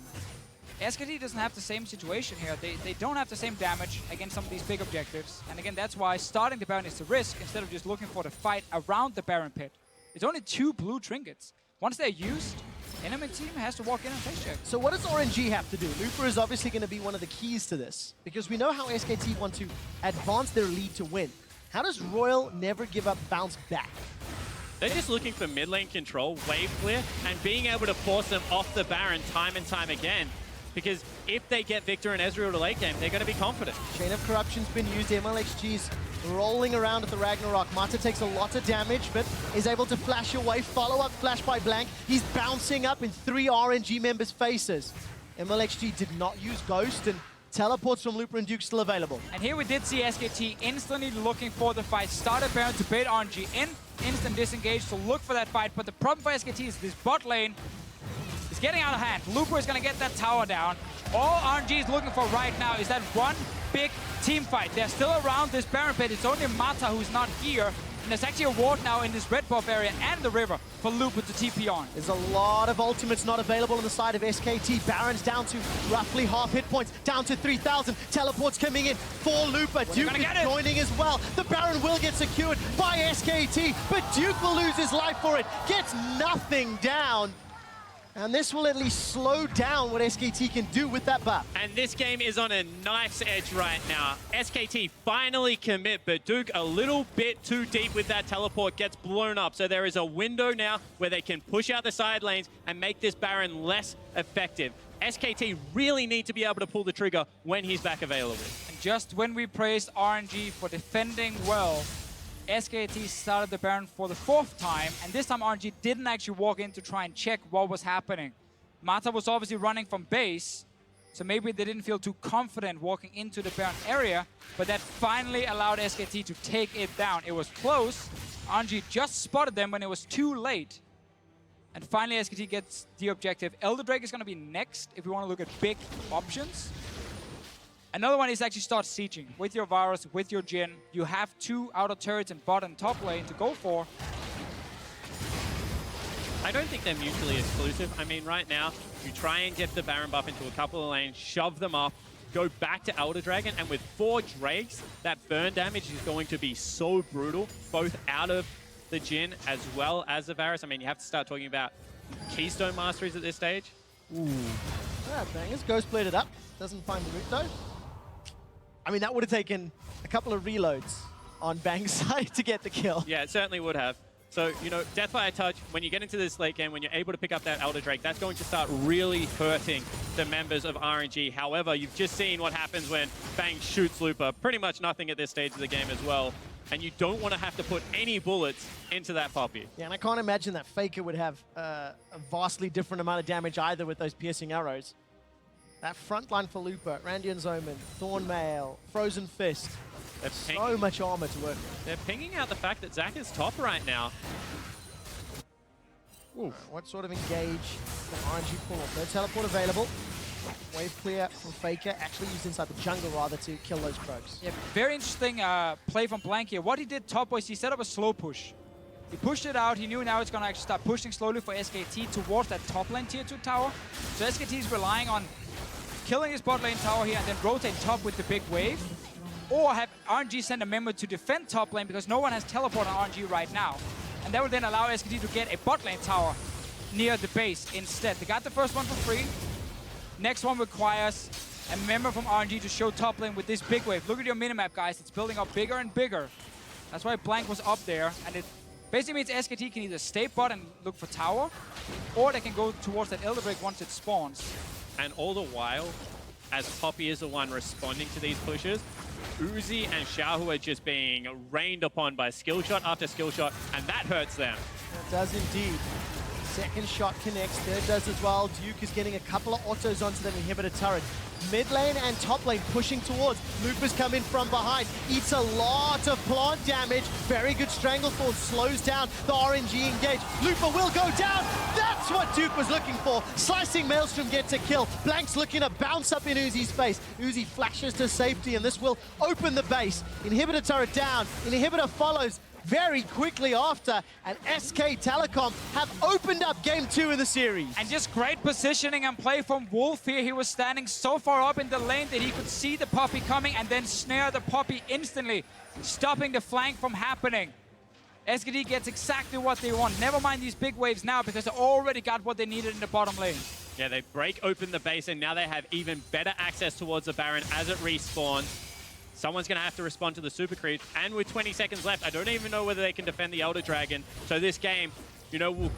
SKT doesn't have the same situation here. They don't have the same damage against some of these big objectives. And again, that's why starting the Baron is the risk instead of just looking for the fight around the Baron pit. It's only 2 blue trinkets. Once they're used, enemy team has to walk in and face check. So what does RNG have to do? Looper is obviously going to be one of the keys to this, because we know how SKT want to advance their lead to win. How does Royal never give up bounce back? They're just looking for mid lane control, wave clear, and being able to force them off the Baron time and time again. because if they get Victor and Ezreal to late game, they're going to be confident. Chain of Corruption's been used. MLXG's rolling around at the Ragnarok. Mata takes a lot of damage, but is able to flash away. Follow-up flash by Blank. He's bouncing up in 3 RNG members' faces. MLXG did not use Ghost, and teleports from Looper and Duke still available. And here we did see SKT instantly looking for the fight. Started Baron to bait RNG in, instant disengage to look for that fight. But the problem for SKT is this bot lane is getting out of hand. Looper is going to get that tower down. All RNG is looking for right now is that one big team fight. They're still around this Baron pit. It's only Mata who's not here. And there's actually a ward now in this red buff area and the river for Looper to TP on. There's a lot of ultimates not available on the side of SKT. Baron's down to roughly half hit points, down to 3,000. Teleports coming in for Looper. Duke is joining as well. The Baron will get secured by SKT, but Duke will lose his life for it. Gets nothing down. And this will at least slow down what SKT can do with that buff. And this game is on a knife's edge right now. SKT finally commit, but Duke a little bit too deep with that teleport, gets blown up. So there is a window now where they can push out the side lanes and make this Baron less effective. SKT really need to be able to pull the trigger when he's back available. And just when we praised RNG for defending well, SKT started the Baron for the 4th time, and this time RNG didn't actually walk in to try and check what was happening. Mata was obviously running from base, so maybe they didn't feel too confident walking into the Baron area, but that finally allowed SKT to take it down. It was close. RNG just spotted them when it was too late. And finally SKT gets the objective. Elder Drake is going to be next if we want to look at big options. Another one is actually start sieging. With your Varus, with your Jhin, you have 2 outer turrets in bot and top lane to go for. I don't think they're mutually exclusive. I mean, right now, you try and get the Baron buff into a couple of lanes, shove them off, go back to Elder Dragon, and with 4 Drakes, that burn damage is going to be so brutal, both out of the Jhin as well as the Varus. I mean, you have to start talking about Keystone Masteries at this stage. Ooh. Yeah, bangers. Ghost played it up. Doesn't find the root though. I mean, that would have taken a couple of reloads on Bang's side to get the kill. Yeah, it certainly would have. So, you know, Death by a Touch, when you get into this late game, when you're able to pick up that Elder Drake, that's going to start really hurting the members of RNG. However, you've just seen what happens when Bang shoots Looper. Pretty much nothing at this stage of the game as well. And you don't want to have to put any bullets into that Poppy. Yeah, and I can't imagine that Faker would have a vastly different amount of damage either with those piercing arrows. That front line for Looper, Randian's Omen, Thornmail, Frozen Fist. So much armor to work with. They're pinging out the fact that Zac is top right now. What sort of engage can RNG pull off? No teleport available. Wave clear from Faker, actually used inside the jungle rather to kill those probes. Yeah, very interesting play from Blank here. What he did top was he set up a slow push. He pushed it out, he knew now it's going to actually start pushing slowly for SKT towards that top lane tier 2 tower. So SKT is relying on killing his bot lane tower here and then rotate top with the big wave. Or have RNG send a member to defend top lane because no one has teleport on RNG right now. And that will then allow SKT to get a bot lane tower near the base instead. They got the first one for free. Next one requires a member from RNG to show top lane with this big wave. Look at your minimap, guys. It's building up bigger and bigger. That's why Blank was up there. And it basically means SKT can either stay bot and look for tower, or they can go towards that Elder Drake once it spawns. And all the while, as Poppy is the one responding to these pushes, Uzi and Xiaohu are just being rained upon by skill shot after skill shot, and that hurts them. It does indeed. Second shot connects, third does as well. Duke is getting a couple of autos onto that inhibitor turret. Mid lane and top lane pushing towards. Looper's come in from behind. Eats a lot of plant damage. Very good Stranglethorn slows down the RNG engage. Looper will go down. That's what Duke was looking for. Slicing Maelstrom gets a kill. Blank's looking to bounce up in Uzi's face. Uzi flashes to safety and this will open the base. Inhibitor turret down. Inhibitor follows very quickly after, and SK Telecom have opened up game 2 of the series. And just great positioning and play from Wolf here. He was standing so far up in the lane that he could see the Poppy coming and then snare the Poppy instantly, stopping the flank from happening. SKT gets exactly what they want. Never mind these big waves now because they already got what they needed in the bottom lane. Yeah, they break open the base and now they have even better access towards the Baron as it respawns. Someone's going to have to respond to the super creep, and with 20 seconds left, I don't even know whether they can defend the Elder Dragon. So this game, you know,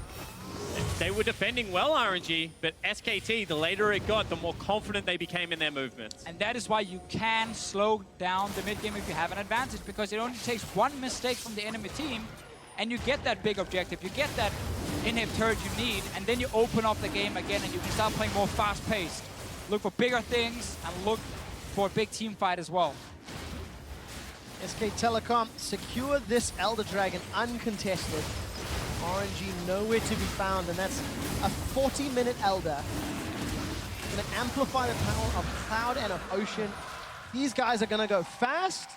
They were defending well, RNG, but SKT, the later it got, the more confident they became in their movements. And that is why you can slow down the mid game if you have an advantage, because it only takes one mistake from the enemy team and you get that big objective, you get that inhib turret you need, and then you open up the game again and you can start playing more fast-paced. Look for bigger things and look for a big team fight as well. SK Telecom secure this Elder Dragon uncontested. RNG nowhere to be found, and that's a 40-minute Elder. Going to amplify the power of Cloud and of Ocean. These guys are going to go fast,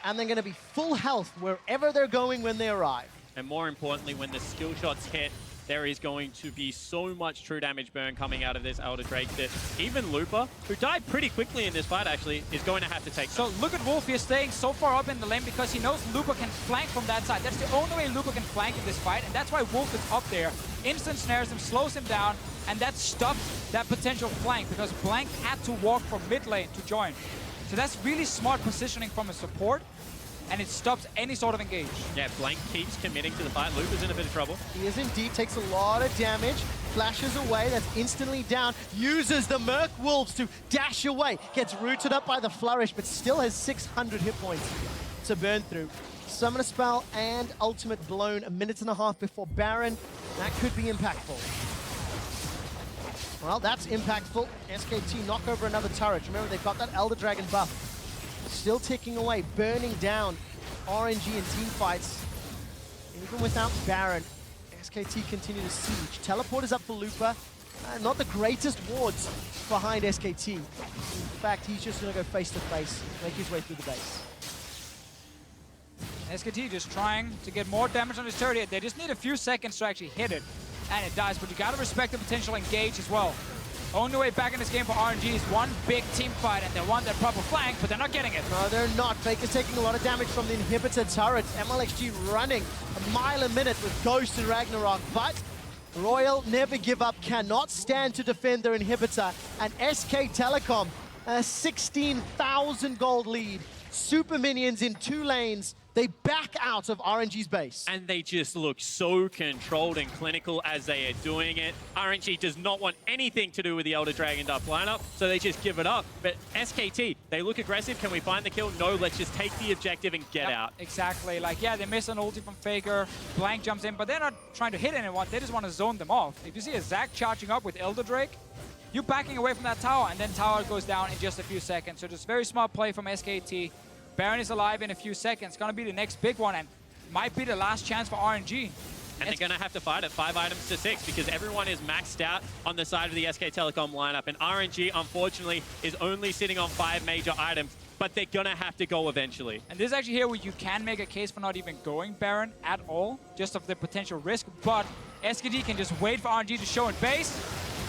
and they're going to be full health wherever they're going when they arrive. And more importantly, when the skill shots hit, there is going to be so much true damage burn coming out of this Elder Drake that even Looper, who died pretty quickly in this fight actually, is going to have to take. So look at Wolf here staying so far up in the lane because he knows Looper can flank from that side. That's the only way Looper can flank in this fight, and that's why Wolf is up there. Instant snares him, slows him down, and that stops that potential flank because Blank had to walk from mid lane to join. So that's really smart positioning from a support, and it stops any sort of engage. Yeah, Blank keeps committing to the fight. Looper's in a bit of trouble. He is indeed, takes a lot of damage, flashes away, that's instantly down, uses the Merc Wolves to dash away, gets rooted up by the Flourish, but still has 600 hit points to burn through. Summoner Spell and Ultimate blown a minute and a half before Baron. That could be impactful. Well, that's impactful. SKT knock over another turret. Remember, they've got that Elder Dragon buff. Still ticking away, burning down RNG in team fights. Even without Baron, SKT continue to siege. Teleport is up for Looper. Not the greatest wards behind SKT. In fact, he's just going to go face to face, make his way through the base. SKT just trying to get more damage on his turret here. They just need a few seconds to actually hit it, and it does, but you gotta respect the potential engage as well. Only way back in this game for RNG is one big team fight, and they want that proper flank, but they're not getting it. No, they're not. Faker's taking a lot of damage from the inhibitor turrets. MLXG running a mile a minute with Ghost and Ragnarok, but Royal never give up, cannot stand to defend their inhibitor, and SK Telecom, a 16,000 gold lead. Super minions in 2 lanes. They back out of RNG's base. And they just look so controlled and clinical as they are doing it. RNG does not want anything to do with the Elder Dragon up lineup, so they just give it up. But SKT, they look aggressive. Can we find the kill? No, let's just take the objective and get out. Exactly. Like, yeah, they miss an ulti from Faker. Blank jumps in, but they're not trying to hit anyone. They just want to zone them off. If you see a Zac charging up with Elder Drake, you're backing away from that tower, and then tower goes down in just a few seconds. So just very smart play from SKT. Baron is alive in a few seconds. Gonna be the next big one, and might be the last chance for RNG. And they're gonna have to fight at 5 items to 6 because everyone is maxed out on the side of the SK Telecom lineup. And RNG, unfortunately, is only sitting on 5 major items, but they're gonna have to go eventually. And this is actually here where you can make a case for not even going Baron at all, just of the potential risk. But SKT can just wait for RNG to show in base,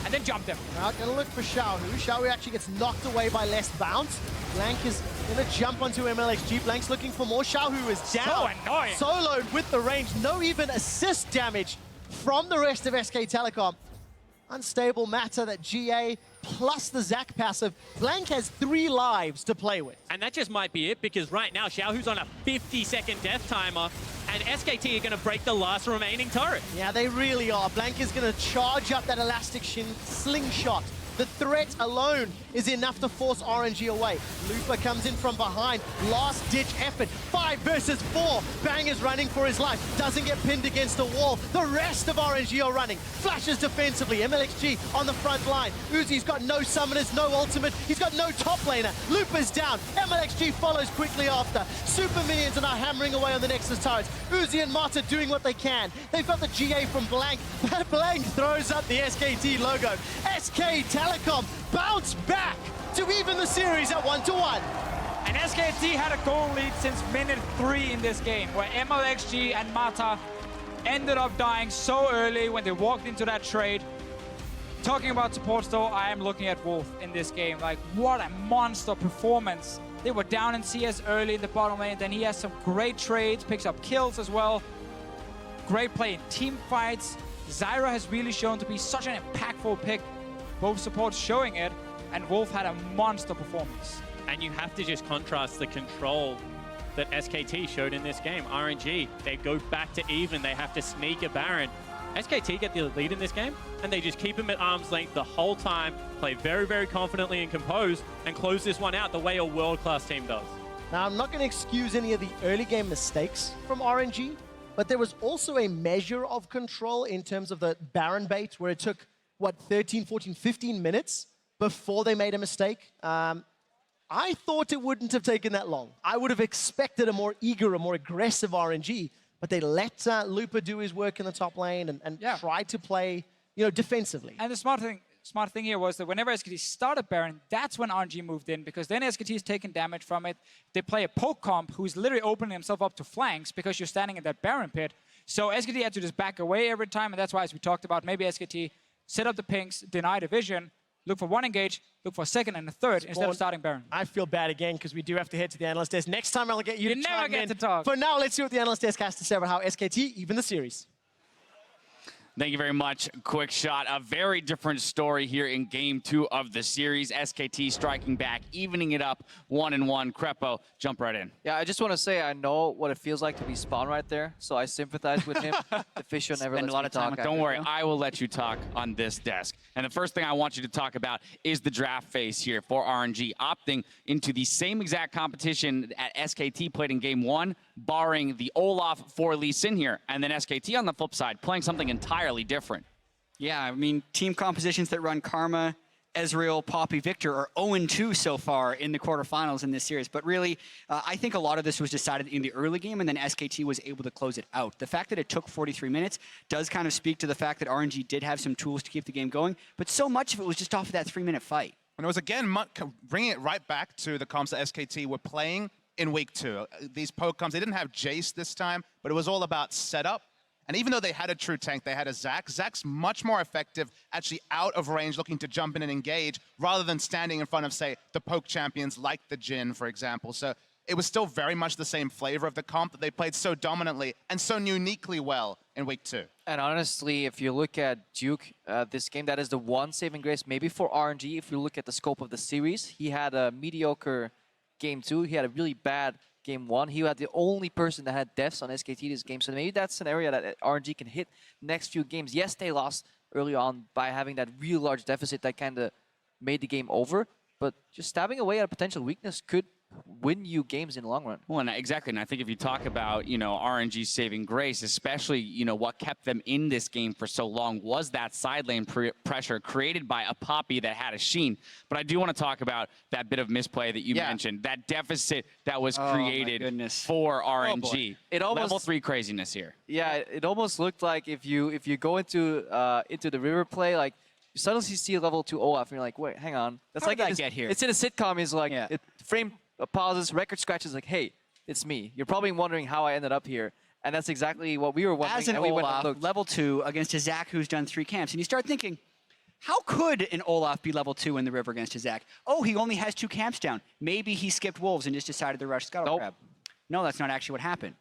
and then jump them. Now gonna look for Xiaohu. Xiaohu actually gets knocked away by less bounce. Blank is gonna jump onto MLXG. Blank's looking for more. Xiaohu is down. So annoying. Soloed with the range. No even assist damage from the rest of SK Telecom. Unstable matter that GA plus the Zac passive. Blank has 3 lives to play with. And that just might be it because right now, Xiaohu's on a 50-second death timer and SKT are going to break the last remaining turret. Yeah, they really are. Blank is going to charge up that elastic slingshot. The threat alone is enough to force RNG away. Looper comes in from behind. Last-ditch effort. 5 versus 4. Bang is running for his life. Doesn't get pinned against a wall. The rest of RNG are running. Flashes defensively. MLXG on the front line. Uzi's got no summoners, no ultimate. He's got no top laner. Looper's down. MLXG follows quickly after. Super minions are now hammering away on the Nexus turrets. Uzi and Mata doing what they can. They've got the GA from Blank, but Blank throws up the SKT logo. SK Telecom bounce back to even the series at 1-1. And SKT had a goal lead since minute 3 in this game, where MLXG and Mata ended up dying so early when they walked into that trade. Talking about supports though, I am looking at Wolf in this game. Like, what a monster performance. They were down in CS early in the bottom lane, then he has some great trades, picks up kills as well. Great play in team fights. Zyra has really shown to be such an impactful pick. Both supports showing it, and Wolf had a monster performance. And you have to just contrast the control that SKT showed in this game. RNG, they go back to even. They have to sneak a Baron. SKT get the lead in this game, and they just keep them at arm's length the whole time, play very, very confidently and composed, and close this one out the way a world-class team does. Now, I'm not going to excuse any of the early game mistakes from RNG, but there was also a measure of control in terms of the Baron bait, where it took, 13, 14, 15 minutes before they made a mistake. I thought it wouldn't have taken that long. I would have expected a more eager, a more aggressive RNG, but they let Lupa do his work in the top lane and try to play, defensively. And the smart thing here was that whenever SKT started Baron, that's when RNG moved in, because then SKT is taking damage from it. They play a poke comp who's literally opening himself up to flanks because you're standing in that Baron pit. So SKT had to just back away every time, and that's why, as we talked about, maybe SKT set up the pinks, deny the vision, look for one engage, look for a second and a third instead of starting Baron. I feel bad again because we do have to head to the analyst desk. Next time I'll get you to never chime get in. to talk. For now, let's see what the analyst desk has to say about how SKT even the series. Thank you very much. Quick shot. A very different story here in Game 2 of the series. SKT striking back, evening it up 1-1. Krepo, jump right in. Yeah, I just want to say I know what it feels like to be Spawn right there, so I sympathize with him. The Fisher never lets me talk. Don't worry, I will let you talk on this desk. And the first thing I want you to talk about is the draft phase here for RNG, opting into the same exact competition at SKT played in Game 1, barring the Olaf for Lee Sin here, and then SKT on the flip side, playing something entirely different. Yeah, I mean, team compositions that run Karma, Ezreal, Poppy, Victor are 0-2 so far in the quarterfinals in this series. But really, I think a lot of this was decided in the early game, and then SKT was able to close it out. The fact that it took 43 minutes does kind of speak to the fact that RNG did have some tools to keep the game going, but so much of it was just off of that 3-minute fight. And it was, again, bringing it right back to the comps that SKT were playing in week 2. These poke comps, they didn't have Jace this time, but it was all about setup. And even though they had a true tank, they had a Zac. Zac's much more effective, actually out of range, looking to jump in and engage, rather than standing in front of, say, the poke champions like the Jhin, for example. So it was still very much the same flavor of the comp that they played so dominantly and so uniquely well in week 2. And honestly, if you look at Duke, this game, that is the one saving grace maybe for RNG. If you look at the scope of the series, he had a mediocre Game 2. He had a really bad Game 1. He had the only person that had deaths on SKT this game. So maybe that's an area that RNG can hit next few games. Yes, they lost early on by having that real large deficit that kind of made the game over. But just stabbing away at a potential weakness could win you games in the long run. Well, and exactly. And I think if you talk about, RNG's saving grace, especially, what kept them in this game for so long was that side lane pressure created by a Poppy that had a Sheen. But I do want to talk about that bit of misplay that you mentioned, that deficit that was created for RNG. It almost, level 3 craziness here. Yeah, it almost looked like if you go into the river play, like, you suddenly see level 2 Olaf, and you're like, wait, hang on. That's How like did that get here? It's in a sitcom. It's like frame pauses, record scratches, like, hey, it's me. You're probably wondering how I ended up here, and that's exactly what we were wondering. As an Olaf, level 2 against a Zac who's done 3 camps, and you start thinking, how could an Olaf be level 2 in the river against a Zac? Oh, he only has 2 camps down. Maybe he skipped wolves and just decided to rush Scuttle Crab. No, that's not actually what happened.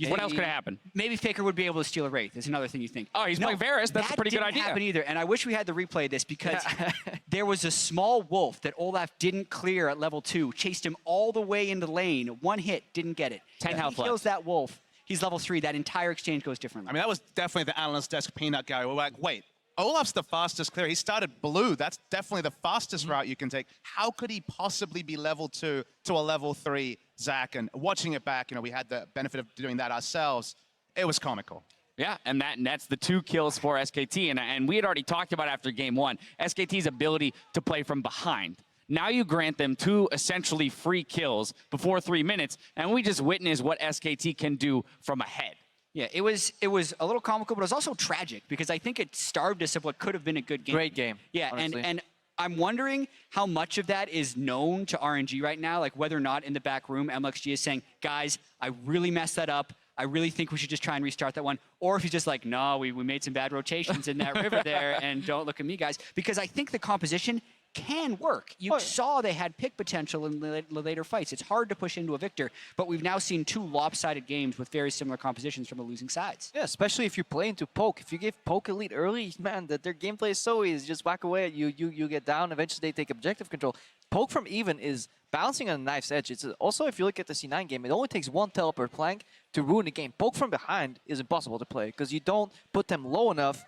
What else could have happened? Maybe Faker would be able to steal a Wraith. Is another thing you think. Oh, he's playing Varus. That's a pretty good idea. That didn't happen either. And I wish we had the replay of this because there was a small wolf that Olaf didn't clear at level 2, chased him all the way into lane. 1 hit, didn't get it. 10 health left. He kills that wolf. He's level 3. That entire exchange goes differently. I mean, that was definitely the analyst desk peanut guy. We're like, wait, Olaf's the fastest clear. He started blue. That's definitely the fastest route you can take. How could he possibly be level 2 to a level 3 Zac? And watching it back, we had the benefit of doing that ourselves. It was comical. Yeah, and that's the 2 kills for SKT. And we had already talked about after Game 1, SKT's ability to play from behind. Now you grant them 2 essentially free kills before 3 minutes, and we just witnessed what SKT can do from ahead. Yeah, it was a little comical, but it was also tragic because I think it starved us of what could have been a good game. Great game. Yeah, honestly. and I'm wondering how much of that is known to RNG right now, like whether or not in the back room MLXG is saying, guys, I really messed that up. I really think we should just try and restart that one. Or if he's just like, no, we made some bad rotations in that river there, and don't look at me, guys. Because I think the composition can work. You saw they had pick potential in the later fights. It's hard to push into a Victor, but we've now seen 2 lopsided games with very similar compositions from the losing sides. Yeah, especially if you play into Poke. If you give Poke a lead early, man, their gameplay is so easy. Just whack away at you, you get down, eventually they take objective control. Poke from even is bouncing on a knife's edge. It's also, if you look at the C9 game, it only takes 1 teleport plank to ruin the game. Poke from behind is impossible to play because you don't put them low enough.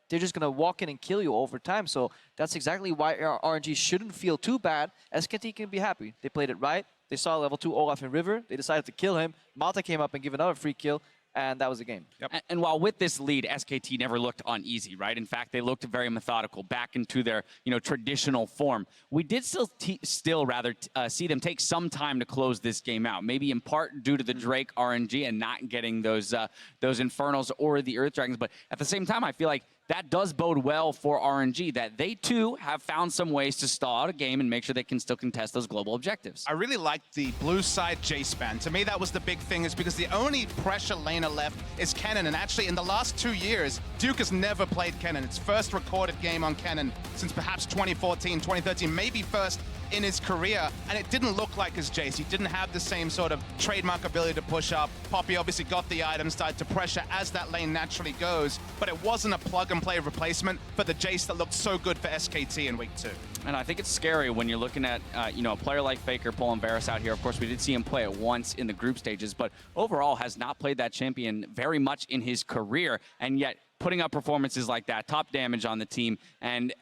They're just going to walk in and kill you over time. So that's exactly why RNG shouldn't feel too bad. SKT can be happy. They played it right. They saw level 2 Olaf in River. They decided to kill him. Malta came up and gave another free kill. And that was the game. And while with this lead, SKT never looked uneasy, right? In fact, they looked very methodical, back into their traditional form. We did still see them take some time to close this game out, maybe in part due to the Drake RNG and not getting those Infernals or the Earth Dragons. But at the same time, I feel like that does bode well for RNG, that they too have found some ways to stall out a game and make sure they can still contest those global objectives. I really liked the blue side Jace ban. To me, that was the big thing, is because the only pressure laner left is Kennen. And actually, in the last 2 years, Duke has never played Kennen. It's first recorded game on Kennen since perhaps 2014, 2013, maybe first in his career, and it didn't look like his Jace. He didn't have the same sort of trademark ability to push up. Poppy obviously got the items, started to pressure as that lane naturally goes, but it wasn't a plug-and-play replacement for the Jace that looked so good for SKT in week 2. And I think it's scary when you're looking at, a player like Faker pulling Varus out here. Of course, we did see him play it once in the group stages, but overall has not played that champion very much in his career, and yet putting up performances like that, top damage on the team. And,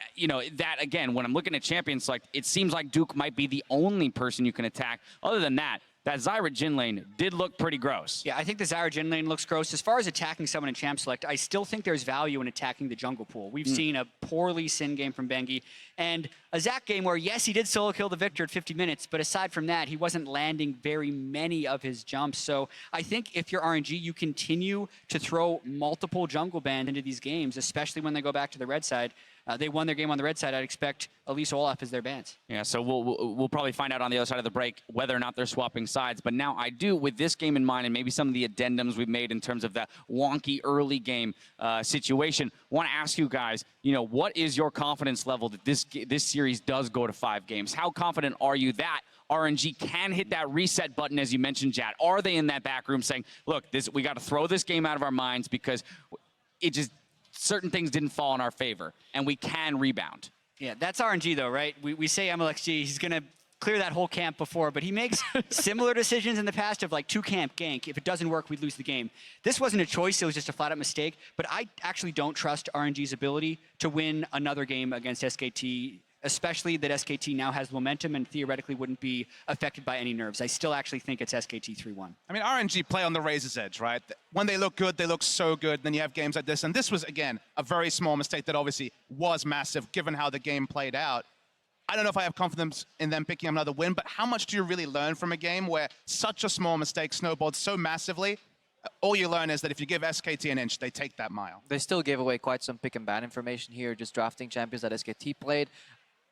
that, again, when I'm looking at champion select, it seems like Duke might be the only person you can attack. Other than that, that Zyra Jhin lane did look pretty gross. Yeah, I think the Zyra Jhin lane looks gross. As far as attacking someone in Champ Select, I still think there's value in attacking the jungle pool. We've seen a poorly Sin game from Bengi, and a Zac game where, yes, he did solo kill the Victor at 50 minutes, but aside from that, he wasn't landing very many of his jumps. So I think if you're RNG, you continue to throw multiple jungle bans into these games, especially when they go back to the red side. They won their game on the red side. I'd expect Elise Olaf as their bans. Yeah, so we'll probably find out on the other side of the break whether or not they're swapping sides. But now I do, with this game in mind, and maybe some of the addendums we've made in terms of that wonky early game situation, want to ask you guys, what is your confidence level that this series does go to 5 games? How confident are you that RNG can hit that reset button, as you mentioned, Jad? Are they in that back room saying, look, we got to throw this game out of our minds because certain things didn't fall in our favor, and we can rebound? Yeah, that's RNG though, right? We say MLXG, he's going to clear that whole camp before, but he makes similar decisions in the past of like 2-camp gank. If it doesn't work, we lose the game. This wasn't a choice, it was just a flat-out mistake, but I actually don't trust RNG's ability to win another game against SKT, especially that SKT now has momentum and theoretically wouldn't be affected by any nerves. I still actually think it's SKT 3-1. I mean, RNG play on the razor's edge, right? When they look good, they look so good. Then you have games like this. And this was, again, a very small mistake that obviously was massive given how the game played out. I don't know if I have confidence in them picking up another win, but how much do you really learn from a game where such a small mistake snowballed so massively? All you learn is that if you give SKT an inch, they take that mile. They still gave away quite some pick and ban information here, just drafting champions that SKT played.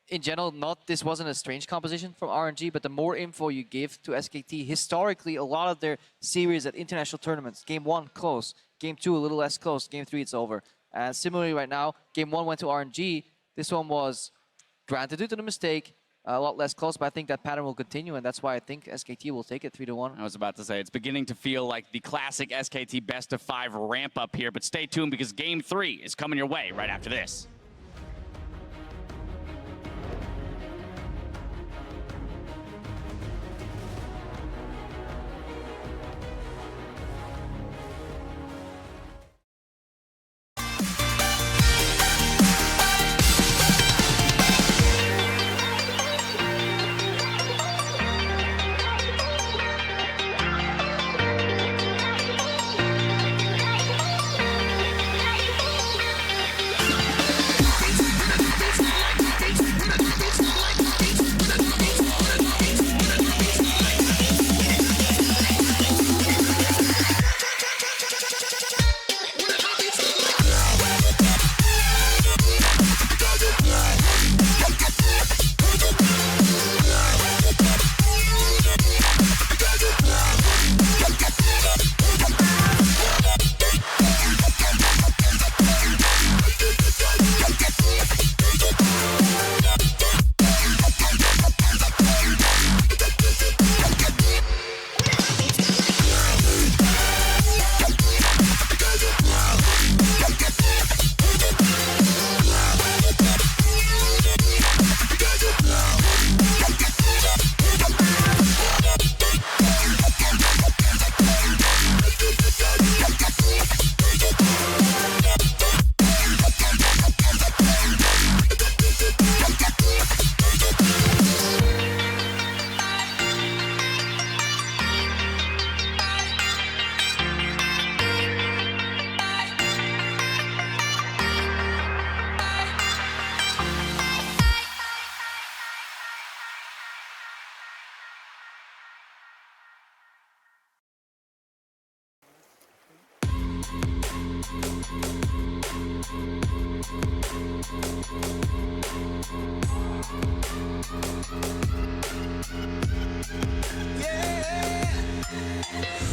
In general, this wasn't a strange composition from RNG, but the more info you give to SKT, historically, a lot of their series at international tournaments, game 1 close, game 2 a little less close, game 3 it's over. And similarly right now, game 1 went to RNG. This one was granted due to the mistake, a lot less close, but I think that pattern will continue, and that's why I think SKT will take it 3-1. I was about to say, it's beginning to feel like the classic SKT best of 5 ramp up here, but stay tuned because game 3 is coming your way right after this.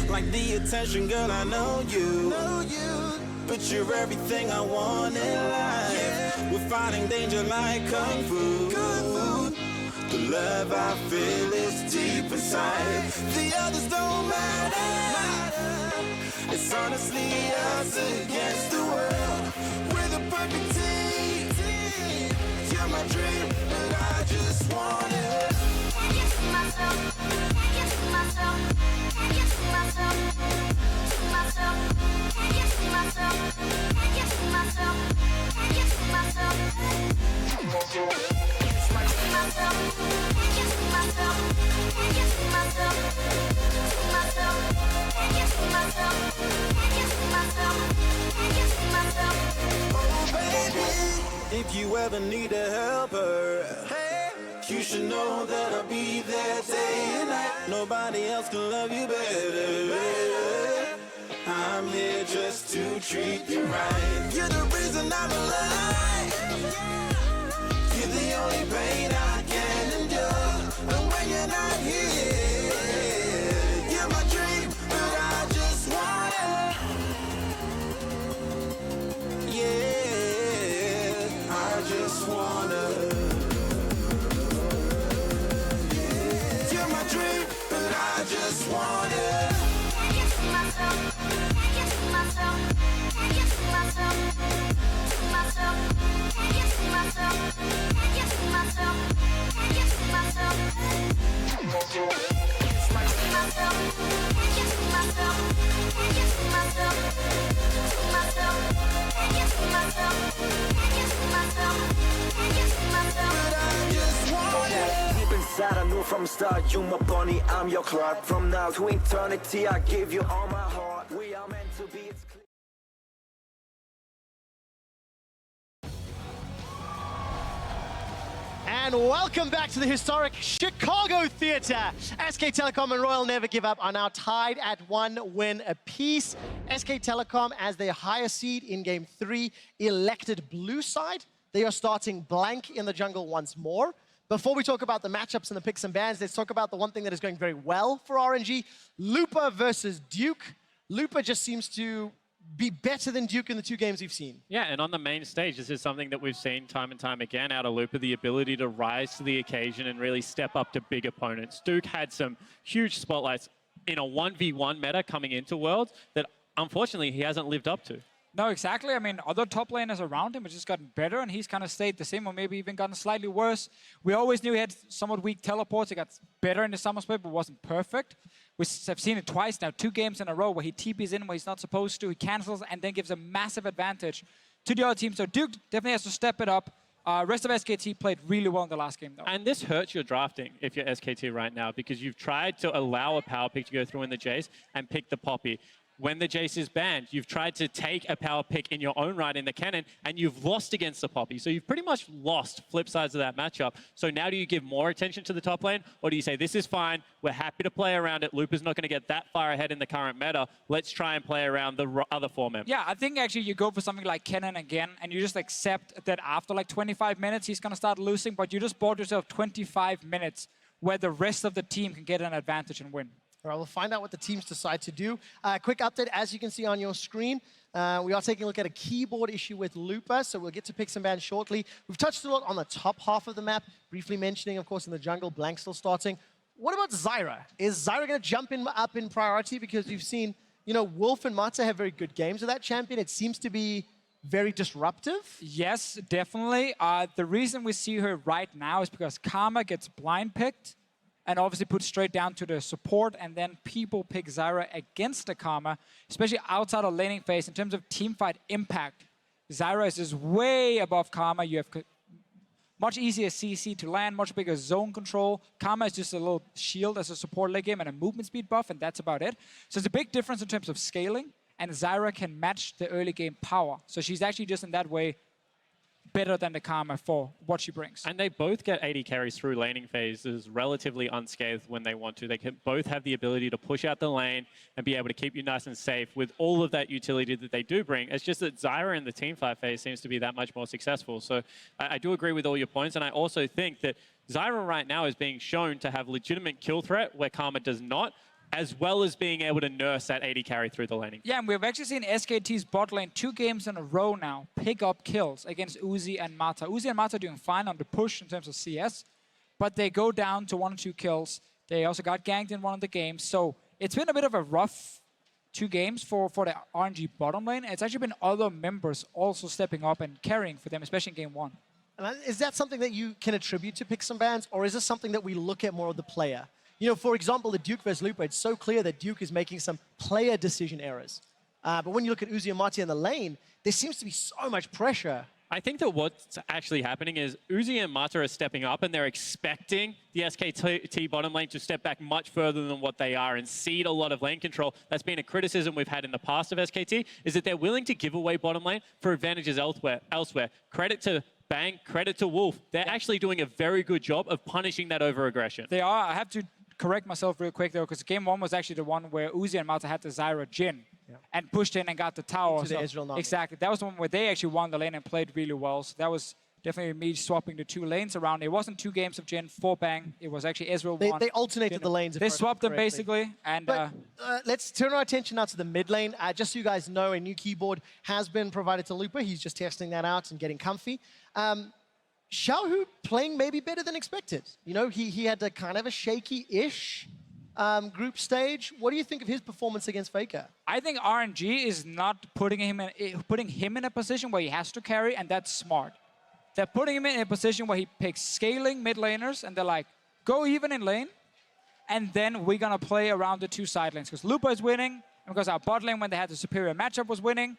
Like the attention, girl, I know you. But you're everything I want in life. We're fighting danger like kung fu. The love I feel is deep inside. The others don't matter. It's honestly us against the world. We're the perfect team. You're my dream, but I just want it. Can't get to myself. Can't get to myself. Can't get to myself. To myself. Can't get to myself. Can't get to myself. Can't get to myself. To myself. Can't get to myself. Can't get to myself. To myself. Can't get to myself. Can't get to myself. Can't get to myself. Oh, baby, if you ever need a helper, you should know that I'll be there day and night. Nobody else can love you better. I'm here just to treat you right. You're the reason I'm alive. You're the only pain I can endure. And when you're not here, you're my dream, but I just want it. Yeah, I just wanna. You're my dream, but I just want it. Can't get to myself. Can't get to myself. Can't get to myself. To myself. Can't get to myself. Can't get to myself. Can't get to myself. To myself. Can't get to myself. Can't get to myself. To myself. Can't get to myself. Can't get to myself. Can't get to myself. But I just want it. Deep inside, I knew from the start, you my bunny, I'm your Clark. From now to eternity, I give you all my heart. We are meant to be, it's clear. And welcome back to the historic Chicago Theater. SK Telecom and Royal Never Give Up are now tied at 1 win apiece. SK Telecom, as their higher seed in Game 3, elected blue side. They are starting blank in the jungle once more. Before we talk about the matchups and the picks and bans, let's talk about the one thing that is going very well for RNG. Lupa versus Duke. Lupa just seems to be better than Duke in the 2 games we've seen. Yeah, and on the main stage, this is something that we've seen time and time again out of Lupa, the ability to rise to the occasion and really step up to big opponents. Duke had some huge spotlights in a 1v1 meta coming into Worlds that unfortunately he hasn't lived up to. No, exactly. I mean, other top laners around him have just gotten better, and he's kind of stayed the same, or maybe even gotten slightly worse. We always knew he had somewhat weak teleports. He got better in the summer split, but wasn't perfect. We have seen it twice now, 2 games in a row, where he TPs in where he's not supposed to, he cancels, and then gives a massive advantage to the other team. So Duke definitely has to step it up. Rest of SKT played really well in the last game, though. And this hurts your drafting if you're SKT right now, because you've tried to allow a power pick to go through in the Jace and pick the Poppy. When the Jace is banned, you've tried to take a power pick in your own right in the cannon, and you've lost against the Poppy. So you've pretty much lost flip sides of that matchup. So now do you give more attention to the top lane, or do you say, this is fine, we're happy to play around it, Lupa's not going to get that far ahead in the current meta, let's try and play around the other 4 members? Yeah, I think actually you go for something like Kennen again, and you just accept that after like 25 minutes, he's going to start losing, but you just bought yourself 25 minutes where the rest of the team can get an advantage and win. All right, we'll find out what the teams decide to do. Quick update, as you can see on your screen, we are taking a look at a keyboard issue with Lupa, so we'll get to picks and bans shortly. We've touched a lot on the top half of the map, briefly mentioning, of course, in the jungle, Blank still starting. What about Zyra? Is Zyra going to jump up in priority? Because you've seen, you know, Wolf and Mata have very good games with that champion. It seems to be very disruptive. Yes, definitely. The reason we see her right now is because Karma gets blind picked and obviously put straight down to the support, and then people pick Zyra against the Karma, especially outside of laning phase. In terms of teamfight impact, Zyra is just way above Karma. You have much easier CC to land, much bigger zone control. Karma is just a little shield as a support late game and a movement speed buff, and that's about it. So it's a big difference in terms of scaling, and Zyra can match the early game power. So she's actually just in that way better than the Karma for what she brings. And they both get AD carries through laning phases relatively unscathed when they want to. They can both have the ability to push out the lane and be able to keep you nice and safe with all of that utility that they do bring. It's just that Zyra in the teamfight phase seems to be that much more successful. So I do agree with all your points, and I also think that Zyra right now is being shown to have legitimate kill threat where Karma does not, as well as being able to nurse that AD carry through the laning. Yeah, and we've actually seen SKT's bot lane 2 games in a row now pick up kills against Uzi and Mata. Uzi and Mata doing fine on the push in terms of CS, but they go down to 1 or 2 kills. They also got ganked in one of the games. So it's been a bit of a rough 2 games for the RNG bottom lane. It's actually been other members also stepping up and carrying for them, especially in game 1. And is that something that you can attribute to Picks and Bans, or is this something that we look at more of the player? You know, for example, the Duke versus Lupa, it's so clear that Duke is making some player decision errors. But when you look at Uzi and Mati in the lane, there seems to be so much pressure. I think that what's actually happening is Uzi and Mata are stepping up and they're expecting the SKT bottom lane to step back much further than what they are and cede a lot of lane control. That's been a criticism we've had in the past of SKT, is that they're willing to give away bottom lane for advantages elsewhere. Credit to Bang, credit to Wolf. They're actually doing a very good job of punishing that over-aggression. They are. I have to correct myself real quick, though, because game 1 was actually the one where Uzi and Mata had the Zyra Jhin and pushed in and got the tower. To the Israel Nami. Exactly. That was the one where they actually won the lane and played really well. So that was definitely me swapping the 2 lanes around. It wasn't 2 games of Jhin for Bang. It was actually Israel won. They alternated the lanes. They swapped them basically. And let's turn our attention now to the mid lane. Just so you guys know, a new keyboard has been provided to Lupa. He's just testing that out and getting comfy. Xiaohu playing maybe better than expected. You know, he had a kind of a shaky-ish group stage. What do you think of his performance against Faker? I think RNG is not putting him in a position where he has to carry, and that's smart. They're putting him in a position where he picks scaling mid laners, and they're like, go even in lane, and then we're going to play around the 2 side lanes. Because Lupa is winning, and because our bot lane, when they had the superior matchup, was winning.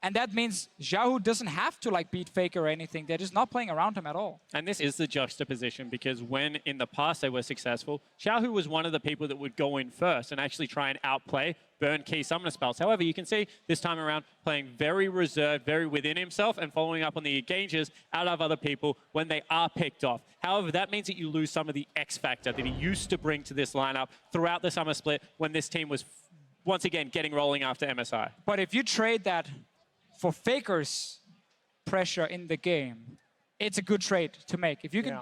And that means Xiaohu doesn't have to beat Faker or anything. They're just not playing around him at all. And this is the juxtaposition, because when in the past they were successful, Xiaohu was one of the people that would go in first and actually try and outplay, burn key summoner spells. However, you can see this time around playing very reserved, very within himself, and following up on the engages out of other people when they are picked off. However, that means that you lose some of the X factor that he used to bring to this lineup throughout the summer split when this team was once again getting rolling after MSI. But if you trade that for Faker's pressure in the game, it's a good trade to make. If you can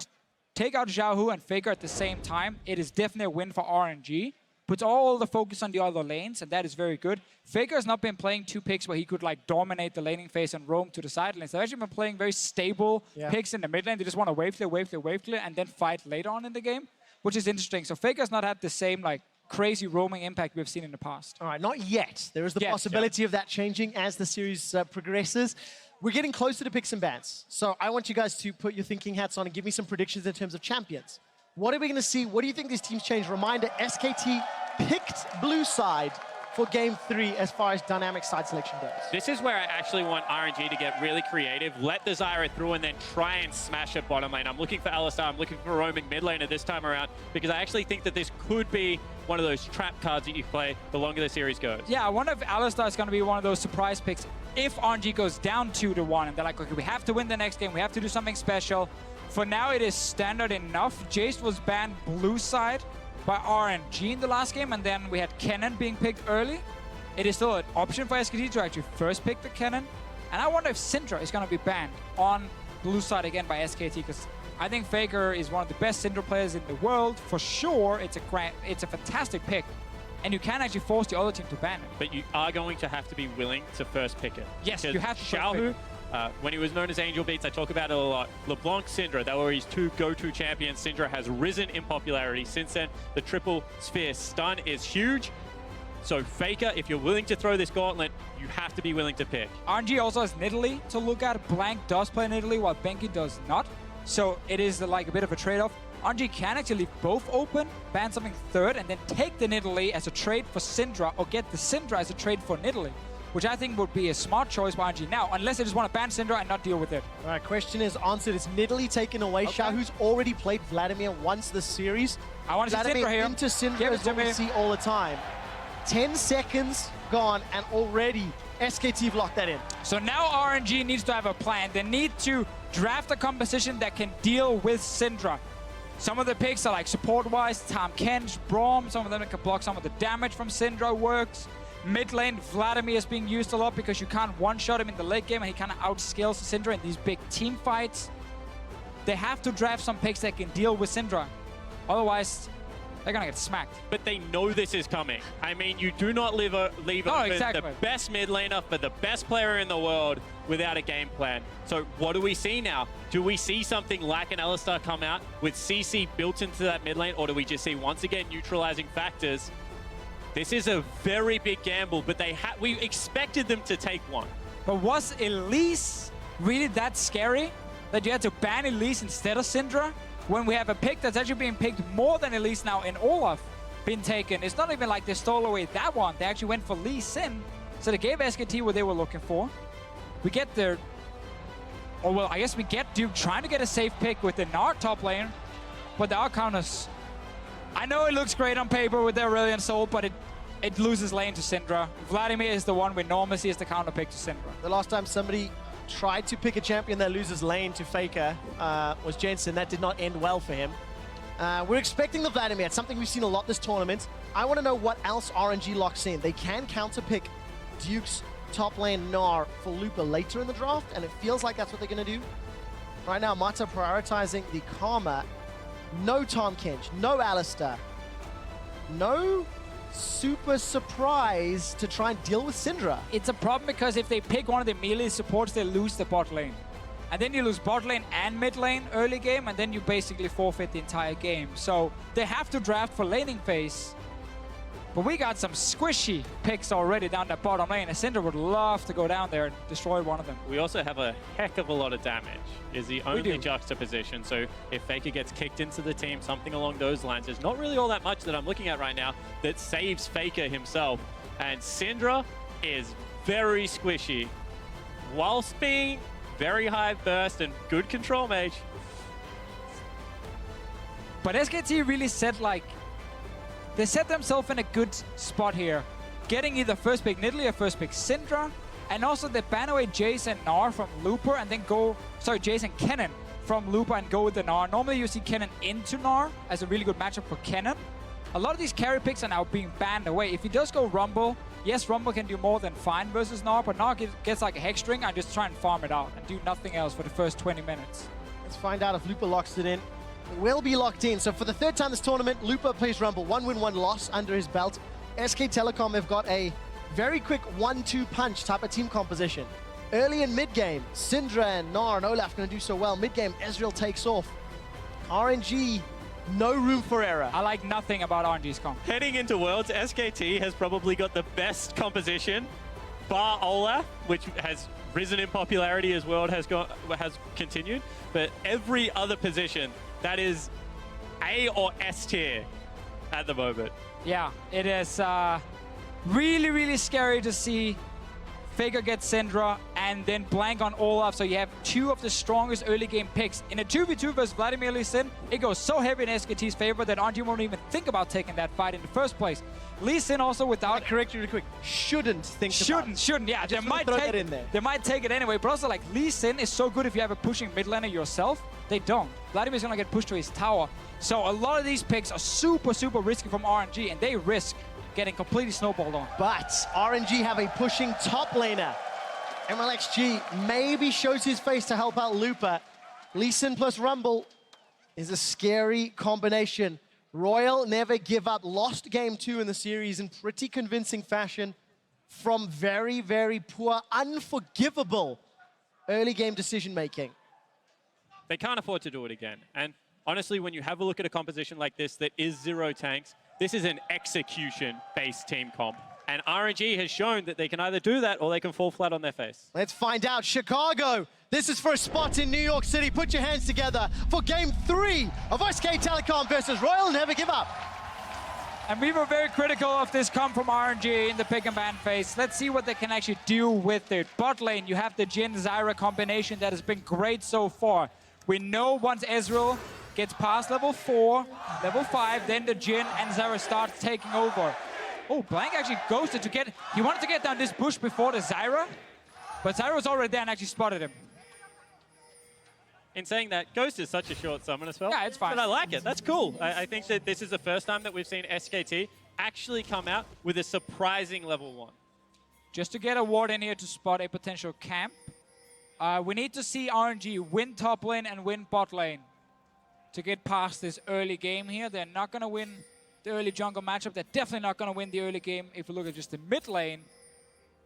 take out Xiaohu and Faker at the same time, it is definitely a win for RNG. Puts all the focus on the other lanes, and that is very good. Faker has not been playing 2 picks where he could dominate the laning phase and roam to the side lanes. They've actually been playing very stable picks in the mid lane. They just want to wave clear, and then fight later on in the game, which is interesting. So Faker's not had the same crazy roaming impact we've seen in the past. All right, not yet. There is the possibility of that changing as the series progresses. We're getting closer to Picks and Bans. So I want you guys to put your thinking hats on and give me some predictions in terms of champions. What are we going to see? What do you think these teams change? Reminder, SKT picked blue side for game 3 as far as dynamic side selection goes. This is where I actually want RNG to get really creative, let the Zyra through, and then try and smash at bottom lane. I'm looking for Alistar, I'm looking for roaming mid laner this time around, because I actually think that this could be one of those trap cards that you play the longer the series goes. Yeah, I wonder if Alistar is going to be one of those surprise picks if RNG goes down 2-1, and they're like, okay, we have to win the next game, we have to do something special. For now, it is standard enough. Jace was banned blue side by RNG in the last game, and then we had Kennen being picked early. It is still an option for SKT to actually first pick the Kennen. And I wonder if Syndra is going to be banned on blue side again by SKT, because I think Faker is one of the best Syndra players in the world. For sure, it's a fantastic pick. And you can actually force the other team to ban it. But you are going to have to be willing to first pick it. Yes, you have to. Xiaohu, when he was known as Angel Beats, I talk about it a lot. LeBlanc, Syndra, they were his 2 go-to champions. Syndra has risen in popularity since then. The triple sphere stun is huge. So Faker, if you're willing to throw this gauntlet, you have to be willing to pick. RNG also has Nidalee to look at. Blank does play Nidalee while Benki does not. So it is a bit of a trade-off. RNG can actually leave both open, ban something third, and then take the Nidalee as a trade for Syndra, or get the Syndra as a trade for Nidalee, which I think would be a smart choice by RNG now, unless they just want to ban Syndra and not deal with it. All right, question is answered. Is Nidalee taken away? Okay. Xiaohu's already played Vladimir once this series. I want to see Syndra here. Into Syndra is what we see all the time. 10 seconds gone, and already SKT have locked that in. So now RNG needs to have a plan. They need to draft a composition that can deal with Syndra. Some of the picks are like support-wise, Tahm Kench, Braum, some of them that can block some of the damage from Syndra works. Mid lane, Vladimir is being used a lot because you can't one-shot him in the late game and he kind of outscales Syndra in these big team fights. They have to draft some picks that can deal with Syndra. Otherwise, they're gonna get smacked. But they know this is coming. I mean, you do not leave exactly. the best mid laner for the best player in the world without a game plan. So what do we see now? Do we see something like an Alistar come out with CC built into that mid lane, or do we just see once again neutralizing factors? This is a very big gamble, but we expected them to take one. But was Elise really that scary that you had to ban Elise instead of Syndra? When we have a pick that's actually being picked more than Elise now in Olaf been taken. It's not even like they stole away that one. They actually went for Lee Sin. So they gave SKT what they were looking for. We get their... Or well, I guess we get Duke trying to get a safe pick with the Nard top lane. But the Arcanus... I know it looks great on paper with their Aurelion Soul, but it loses lane to Syndra. Vladimir is the one we normally see as the counter pick to Syndra. The last time somebody tried to pick a champion that loses lane to Faker was Jensen. That did not end well for him. We're expecting the Vladimir. It's something we've seen a lot this tournament. I want to know what else RNG locks in. They can counterpick Duke's top lane Gnar for Lupa later in the draft, and it feels like that's what they're going to do. Right now, Mata prioritizing the Karma. No Tahm Kench, no Alistar, no super surprise to try and deal with Syndra. It's a problem because if they pick one of the melee supports, they lose the bot lane. And then you lose bot lane and mid lane early game, and then you basically forfeit the entire game. So they have to draft for laning phase. But we got some squishy picks already down the bottom lane, and Syndra would love to go down there and destroy one of them. We also have a heck of a lot of damage, is the only juxtaposition. So if Faker gets kicked into the team, something along those lines, there's not really all that much that I'm looking at right now that saves Faker himself. And Syndra is very squishy, whilst being very high burst and good control mage. But SKT really said like, they set themselves in a good spot here, getting either first pick Nidalee or first pick Syndra, and also they ban away Jace and Gnar from Looper and then go, sorry, Jace and Kennen from Looper and go with the Gnar. Normally you see Kennen into Gnar as a really good matchup for Kennen. A lot of these carry picks are now being banned away. If he does go Rumble, yes, Rumble can do more than fine versus Gnar, but Gnar gets like a Hex String and just try and farm it out and do nothing else for the first 20 minutes. Let's find out if Lupa locks it in. It will be locked in. So for the third time this tournament, Lupa plays Rumble. 1 win, 1 loss under his belt. SK Telecom have got a very quick 1-2 punch type of team composition. Early in mid-game, Syndra and Gnar and Olaf going to do so well. Mid-game, Ezreal takes off. RNG, no room for error. I like nothing about RNG's comp. Heading into Worlds, SKT has probably got the best composition, bar Olaf, which has risen in popularity as World has continued. But every other position, that is A or S tier at the moment. Yeah, it is really, really scary to see Faker get Syndra and then blank on Olaf. So you have two of the strongest early game picks. In a 2v2 versus Vladimir Lee Sin, it goes so heavy in SKT's favor that RNG won't even think about taking that fight in the first place. Lee Sin also without... Correct you really quick. Shouldn't think about. Shouldn't, yeah. They might throw that in there. They might take it anyway, but also like Lee Sin is so good if you have a pushing mid laner yourself. They don't. Vladimir's gonna get pushed to his tower. So a lot of these picks are super, super risky from RNG, and they risk getting completely snowballed on. But RNG have a pushing top laner. MLXG maybe shows his face to help out Lupa. Lee Sin plus Rumble is a scary combination. Royal never give up. Lost game 2 in the series in pretty convincing fashion from very, very poor, unforgivable early game decision making. They can't afford to do it again. And honestly, when you have a look at a composition like this that is 0 tanks, this is an execution-based team comp. And RNG has shown that they can either do that or they can fall flat on their face. Let's find out. Chicago, this is for a spot in New York City. Put your hands together for game 3 of SK Telecom versus Royal Never Give Up. And we were very critical of this comp from RNG in the pick and ban phase. Let's see what they can actually do with it. Bot lane, you have the Jhin Zyra combination that has been great so far. We know once Ezreal gets past level 4, level 5, then the Jhin and Zyra start taking over. Oh, Blank actually ghosted to get... He wanted to get down this bush before the Zyra, but Zyra was already there and actually spotted him. In saying that, Ghost is such a short summoner spell. Yeah, it's fine. But I like it. That's cool. I think that this is the first time that we've seen SKT actually come out with a surprising level 1. Just to get a ward in here to spot a potential camp, we need to see RNG win top lane and win bot lane to get past this early game here. They're not going to win the early jungle matchup. They're definitely not going to win the early game if we look at just the mid lane.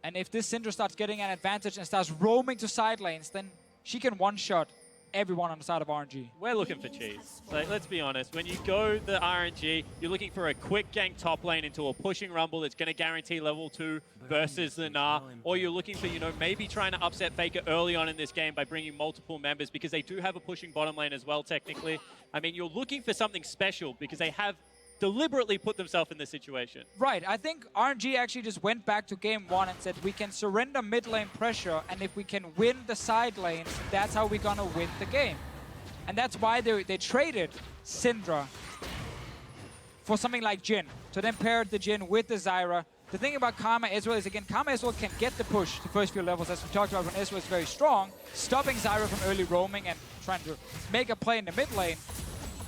And if this Syndra starts getting an advantage and starts roaming to side lanes, then she can one-shot everyone on the side of RNG. We're looking for cheese. Like, let's be honest. When you go the RNG, you're looking for a quick gank top lane into a pushing rumble that's going to guarantee level 2 versus the Gnar. Or you're looking for, maybe trying to upset Faker early on in this game by bringing multiple members because they do have a pushing bottom lane as well, technically. I mean, you're looking for something special because they have deliberately put themselves in this situation. Right, I think RNG actually just went back to game 1 and said we can surrender mid lane pressure, and if we can win the side lanes, that's how we're gonna win the game. And that's why they traded Syndra for something like Jhin, to then pair the Jhin with the Zyra. The thing about Karma Ezreal is, again, Karma Ezreal can get the push the first few levels, as we talked about when Ezreal is very strong, stopping Zyra from early roaming and trying to make a play in the mid lane.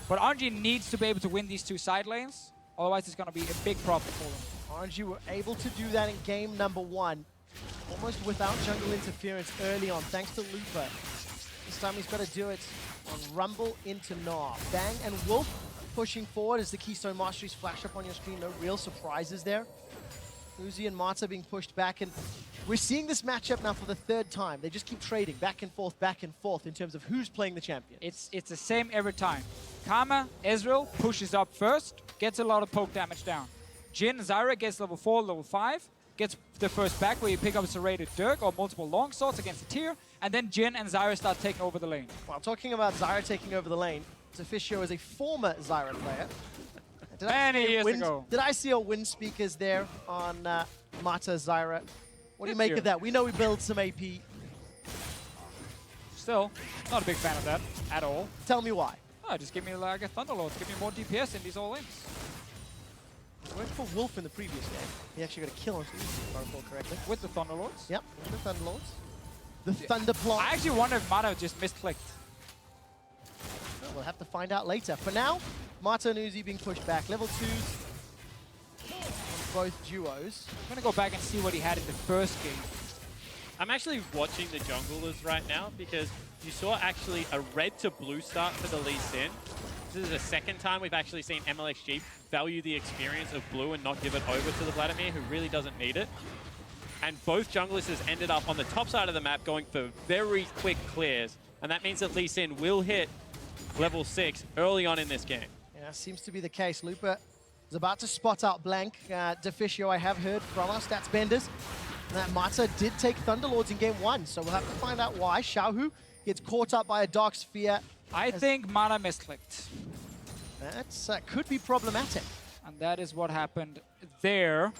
But RNG needs to be able to win these 2 side lanes, otherwise it's going to be a big problem for them. RNG were able to do that in game number 1, almost without jungle interference early on, thanks to Lupa. This time he's got to do it on Rumble into Gnar. Bang and Wolf pushing forward as the Keystone Masteries flash up on your screen. No real surprises there. Uzi and Mata being pushed back, and we're seeing this matchup now for the 3rd time. They just keep trading back and forth in terms of who's playing the champion. It's the same every time. Karma, Ezreal pushes up first, gets a lot of poke damage down. Jhin, Zyra gets level 4, level 5, gets the first back where you pick up a serrated Dirk or multiple longswords against a tier, and then Jhin and Zyra start taking over the lane. While talking about Zyra taking over the lane, Zofficio is a former Zyra player. Many years ago. Did I see a win speakers there on Mata Zyra? What do you make of that? We know we build some AP. Still, not a big fan of that at all. Tell me why. Oh, just give me like a Thunderlord, give me more DPS in these all-ins. It worked for Wolf in the previous game. He actually got a kill on Uzi, if I recall correctly. With the Thunderlords? Yep, with the Thunderlords. The Thunder Plot. I actually wonder if Mata just misclicked. We'll have to find out later. For now, Mata and Uzi being pushed back. Level 2s on both duos. I'm going to go back and see what he had in the first game. I'm actually watching the junglers right now because you saw actually a red to blue start for the Lee Sin. This is the 2nd time we've actually seen MLXG value the experience of blue and not give it over to the Vladimir, who really doesn't need it. And both junglers has ended up on the top side of the map going for very quick clears. And that means that Lee Sin will hit level 6 early on in this game. Yeah, seems to be the case. Lupa is about to spot out Blank. Deficio, I have heard from our stats benders that Mata did take Thunderlords in game 1, so we'll have to find out why. Xiaohu gets caught up by a Dark Sphere. I think Mata misclicked. That could be problematic. And that is what happened there.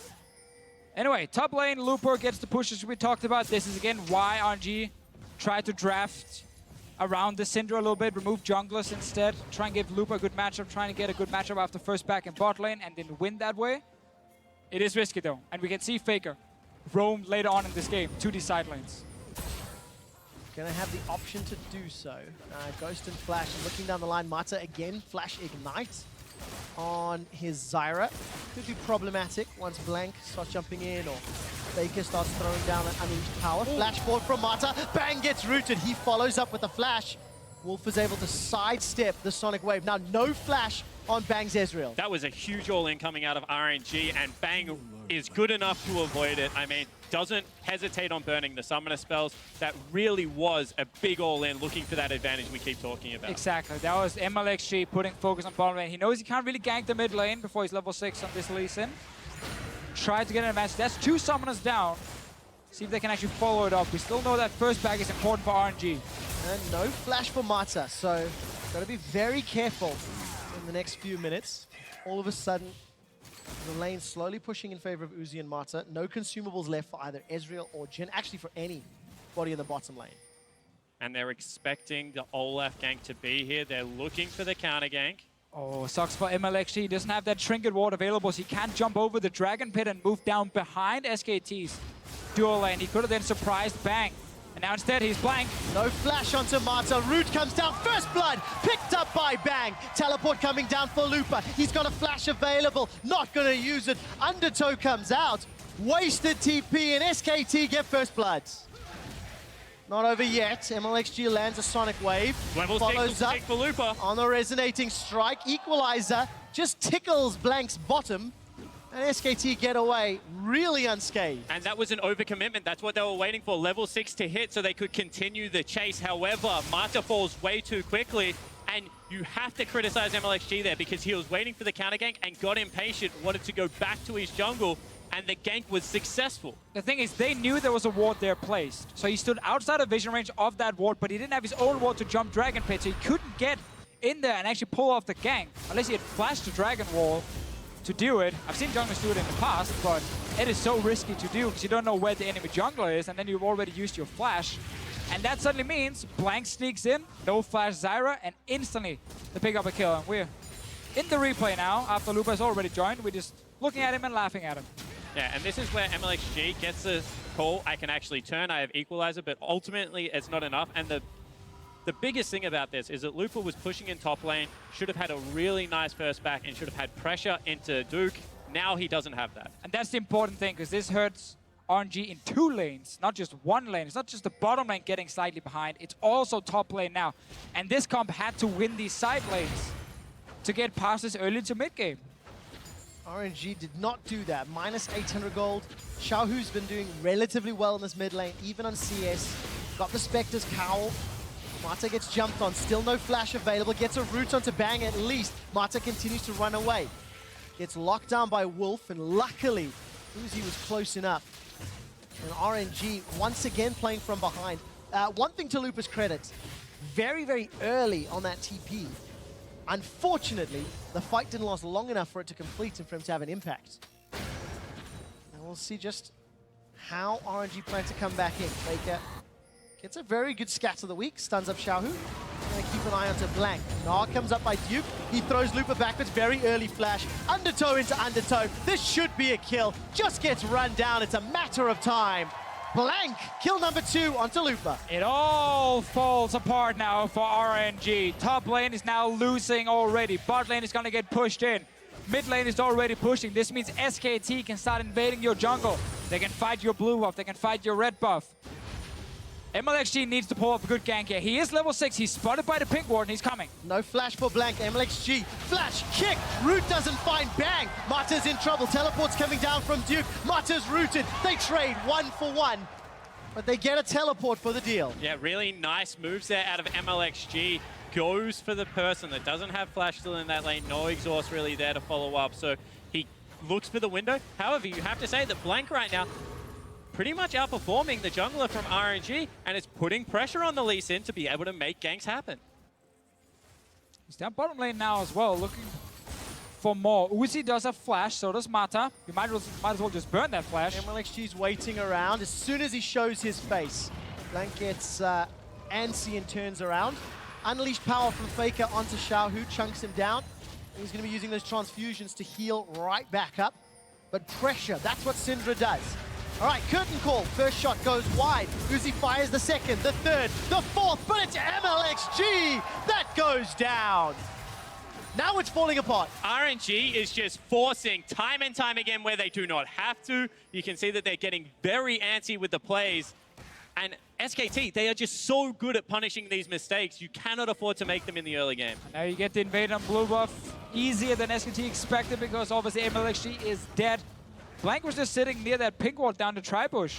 Anyway, top lane, Looper gets the pushes we talked about. This is again why RNG tried to draft around the Syndra a little bit, remove junglers instead, try and give Looper a good matchup, trying to get a good matchup after first back in bot lane and then win that way. It is risky though, and we can see Faker roam later on in this game to these side lanes. Gonna have the option to do so. Ghost and Flash looking down the line. Mata again, Flash Ignite on his Zyra. Could be problematic once Blank starts jumping in or Faker starts throwing down an unleashed power. Flash forward from Mata. Bang gets rooted. He follows up with a flash. Wolf is able to sidestep the Sonic Wave. Now no flash on Bang's Ezreal. That was a huge all-in coming out of RNG, and Bang is good enough to avoid it. I mean, doesn't hesitate on burning the summoner spells. That really was a big all-in, looking for that advantage we keep talking about. Exactly. That was MLXG putting focus on bottom lane. He knows he can't really gank the mid lane before he's level 6 on this Lee Sin. Try to get an advantage. That's 2 summoners down. See if they can actually follow it up. We still know that first back is important for RNG. And no flash for Mata, so gotta be very careful in the next few minutes. All of a sudden, the lane slowly pushing in favor of Uzi and Mata. No consumables left for either Ezreal or Jhin, actually for anybody in the bottom lane. And they're expecting the Olaf gank to be here. They're looking for the counter gank. Oh, sucks for MLXG. He doesn't have that trinket ward available, so he can't jump over the Dragon Pit and move down behind SKT's dual lane. He could have then surprised Bang And now instead he's blank. No flash onto Mata. Root comes down. First blood picked up by Bang. Teleport coming down for Lupa. He's got a flash available. Not going to use it. Undertow comes out. Wasted TP and SKT get first blood. Not over yet. MLXG lands a Sonic Wave. Level follows 6 up for Lupa. on the resonating strike. Equalizer just tickles Blank's bottom. And SKT get away really unscathed. And that was an overcommitment. That's what they were waiting for. Level 6 to hit so they could continue the chase. However, Mata falls way too quickly. And you have to criticize MLXG there because he was waiting for the counter gank and got impatient, wanted to go back to his jungle, and the gank was successful. The thing is, they knew there was a ward there placed. So he stood outside of vision range of that ward, but he didn't have his own ward to jump Dragon Pit, so he couldn't get in there and actually pull off the gank unless he had flashed the Dragon Wall to do it. I've seen junglers do it in the past, but it is so risky to do because you don't know where the enemy jungler is, and then you've already used your flash. And that suddenly means Blank sneaks in, no flash Zyra, and instantly they pick up a kill. And we're in the replay now after Lupa has already joined. We're just looking at him and laughing at him. Yeah, and this is where MLXG gets the call. I can actually turn, I have Equalizer, but ultimately it's not enough. And the biggest thing about this is that Lupa was pushing in top lane, should have had a really nice first back and should have had pressure into Duke. Now he doesn't have that. And that's the important thing, because this hurts RNG in 2 lanes, not just 1 lane. It's not just the bottom lane getting slightly behind, it's also top lane now. And this comp had to win these side lanes to get past this early to mid game. RNG did not do that. Minus 800 gold. Xiaohu's been doing relatively well in this mid lane, even on CS. Got the Spectre's Cowl. Mata gets jumped on, still no flash available, gets a root onto Bang at least. Mata continues to run away. Gets locked down by Wolf, and luckily, Uzi was close enough. And RNG once again playing from behind. One thing to Lupa's credit, very, very early on that TP. Unfortunately, the fight didn't last long enough for it to complete and for him to have an impact. And we'll see just how RNG plan to come back in. Faker gets a very good scatter of the week, stuns up Xiaohu. Gonna keep an eye onto Blank. Nah comes up by Duke. He throws Lupa backwards, very early flash. Undertow into Undertow. This should be a kill. Just gets run down. It's a matter of time. Blank, kill number 2 onto Lupa. It all falls apart now for RNG. Top lane is now losing already. Bot lane is gonna get pushed in. Mid lane is already pushing. This means SKT can start invading your jungle. They can fight your blue buff. They can fight your red buff. MLXG needs to pull up a good gank here. He is level 6. He's spotted by the pink ward and he's coming. No flash for Blank. MLXG. Flash, kick. Root doesn't find Bang. Mata's in trouble. Teleport's coming down from Duke. Mata's rooted. They trade 1 for 1. But they get a teleport for the deal. Yeah, really nice moves there out of MLXG. Goes for the person that doesn't have flash still in that lane. No exhaust really there to follow up. So he looks for the window. However, you have to say that Blank right now pretty much outperforming the jungler from RNG, and it's putting pressure on the Lee Sin to be able to make ganks happen. He's down bottom lane now as well, looking for more. Uzi does have flash, so does Mata. You might as well just burn that flash. MLXG's waiting around. As soon as he shows his face, Blank gets antsy and turns around. Unleashed power from Faker onto Xiaohu, chunks him down. He's going to be using those transfusions to heal right back up. But pressure, that's what Syndra does. All right, curtain call. First shot goes wide. Uzi fires the second, the third, the fourth, but it's MLXG that goes down. Now it's falling apart. RNG is just forcing time and time again where they do not have to. You can see that they're getting very antsy with the plays. And SKT, they are just so good at punishing these mistakes. You cannot afford to make them in the early game. Now you get the invade on blue buff easier than SKT expected because obviously MLXG is dead. Blank was just sitting near that pink wall down the tri-bush.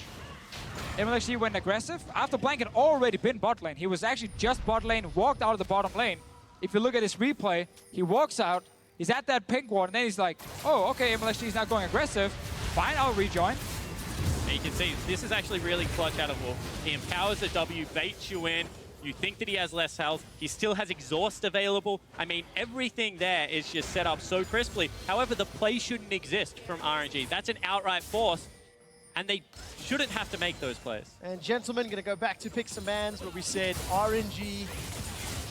MLXG went aggressive. After Blank had already been bot lane, he was actually just bot lane, walked out of the bottom lane. If you look at his replay, he walks out, he's at that pink ward, and then he's like, oh, okay, MLXG is not going aggressive. Fine, I'll rejoin. And you can see, this is actually really clutch out of Wolf. He empowers the W, baits you in. You think that he has less health. He still has exhaust available. I mean, everything there is just set up so crisply. However, the play shouldn't exist from RNG. That's an outright force, and they shouldn't have to make those plays. And gentlemen, going to go back to pick some bans where we said RNG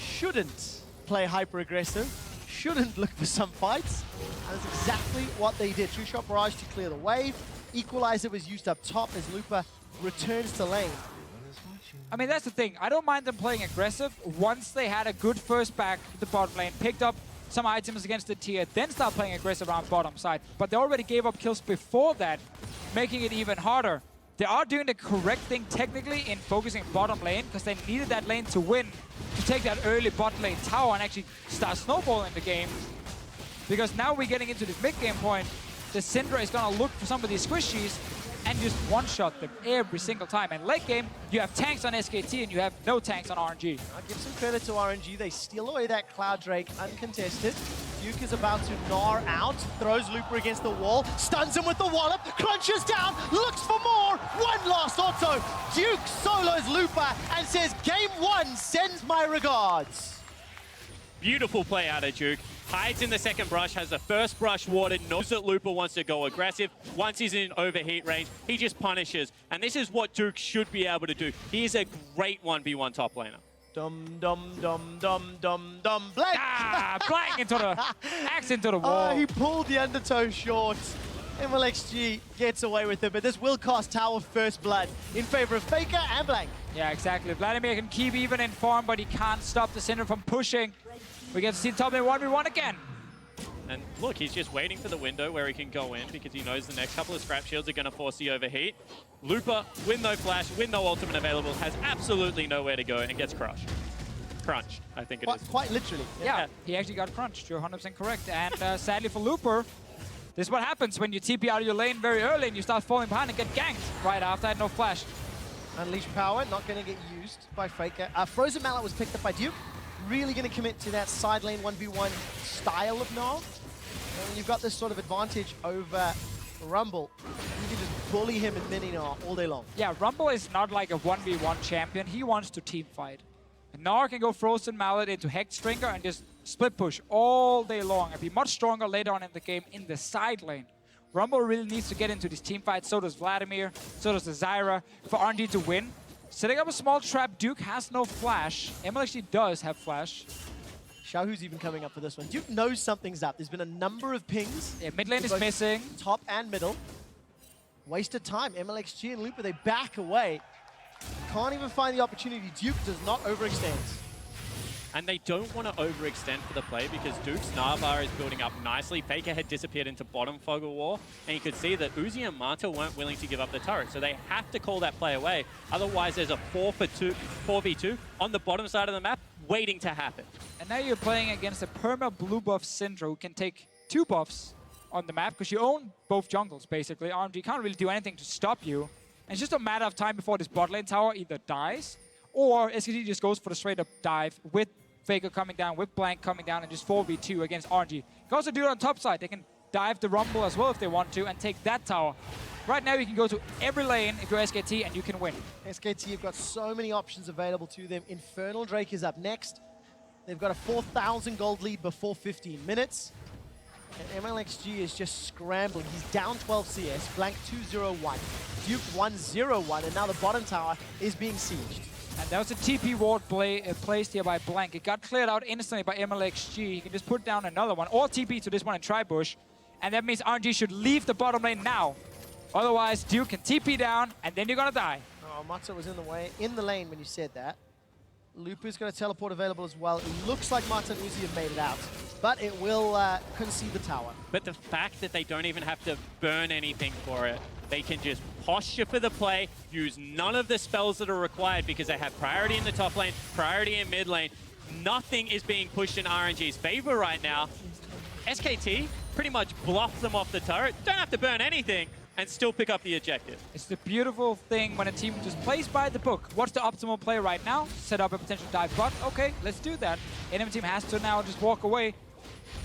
shouldn't play hyper-aggressive, shouldn't look for some fights. And that's exactly what they did. Two-shot barrage to clear the wave. Equalizer was used up top as Lupa returns to lane. I mean, that's the thing. I don't mind them playing aggressive once they had a good first back to the bottom lane, picked up some items against the tier, then start playing aggressive around bottom side. But they already gave up kills before that, making it even harder. They are doing the correct thing technically in focusing bottom lane because they needed that lane to win, to take that early bot lane tower and actually start snowballing the game. Because now we're getting into this mid-game point, the Syndra is going to look for some of these squishies and just one-shot them every single time. And late game, you have tanks on SKT and you have no tanks on RNG. I'll give some credit to RNG. They steal away that Cloud Drake uncontested. Duke is about to gnaw out, throws Looper against the wall, stuns him with the wallop, crunches down, looks for more, one last auto. Duke solos Looper and says, game one, sends my regards. Beautiful play out of Duke. Hides in the second brush, has the first brush warded, knows that Looper wants to go aggressive. Once he's in overheat range, he just punishes. And this is what Duke should be able to do. He is a great 1v1 top laner. Dum dum dum dum dum dum. Blank! Ah, Blank into the axe into the wall. He pulled the undertow short. MLXG gets away with it, but this will cost Tower first blood in favor of Faker and Blank. Yeah, exactly. Vladimir can keep even in form, but he can't stop the Syndra from pushing. We get to see top lane 1v1 again. And look, he's just waiting for the window where he can go in because he knows the next couple of scrap shields are going to force the overheat. Looper, with no flash, with no ultimate available, has absolutely nowhere to go and gets crushed. Crunched, I think it is. Quite literally. Yeah, he actually got crunched. You're 100% correct. And sadly for Looper, this is what happens when you TP out of your lane very early and you start falling behind and get ganked right after. I had no flash. Unleash power, not going to get used by Faker. Frozen Mallet was picked up by Duke. Really going to commit to that side lane 1v1 style of Gnaw. And when you've got this sort of advantage over Rumble, you can just bully him in mini Gnaw all day long. Yeah, Rumble is not like a 1v1 champion. He wants to team fight. Gnaw can go Frozen Mallet into Hex Stringer and just split push all day long and be much stronger later on in the game in the side lane. Rumble really needs to get into these team fights. So does Vladimir, so does the Zyra for RNG to win. Setting up a small trap. Duke has no flash. MLXG does have flash. Xiaohu's even coming up for this one. Duke knows something's up. There's been a number of pings. Yeah, mid lane is missing. Top and middle. Wasted time. MLXG and Looper, they back away. Can't even find the opportunity. Duke does not overextend. And they don't want to overextend for the play because Duke's Narvar is building up nicely. Faker had disappeared into bottom Fog of War, and you could see that Uzi and Mata weren't willing to give up the turret, so they have to call that play away. Otherwise, there's a 4v2 on the bottom side of the map waiting to happen. And now you're playing against a perma blue buff Syndra who can take 2 buffs on the map because you own both jungles, basically. RNG can't really do anything to stop you. And it's just a matter of time before this bot lane tower either dies or SKT just goes for the straight up dive with Faker coming down, with Blank coming down, and just 4v2 against RNG. You can also do it on top side. They can dive the Rumble as well if they want to and take that tower. Right now you can go to every lane if you're SKT and you can win. SKT have got so many options available to them. Infernal Drake is up next. They've got a 4,000 gold lead before 15 minutes. And MLXG is just scrambling. He's down 12 CS, Blank 201, Duke 101, and now the bottom tower is being sieged. And that was a TP ward placed here by Blank. It got cleared out instantly by MLXG. He can just put down another one, or TP to this one and try bush. And that means RNG should leave the bottom lane now. Otherwise, Duke can TP down, and then you're gonna die. Oh, Matza was in the lane when you said that. Looper's got a teleport available as well. It looks like Mata and Uzi have made it out, but it will concede the tower. But the fact that they don't even have to burn anything for it, they can just posture for the play, use none of the spells that are required because they have priority in the top lane, priority in mid lane. Nothing is being pushed in RNG's favor right now. SKT pretty much bluffed them off the turret, don't have to burn anything, and still pick up the objective. It's the beautiful thing when a team just plays by the book. What's the optimal play right now? Set up a potential dive bot. Okay, let's do that. Enemy team has to now just walk away.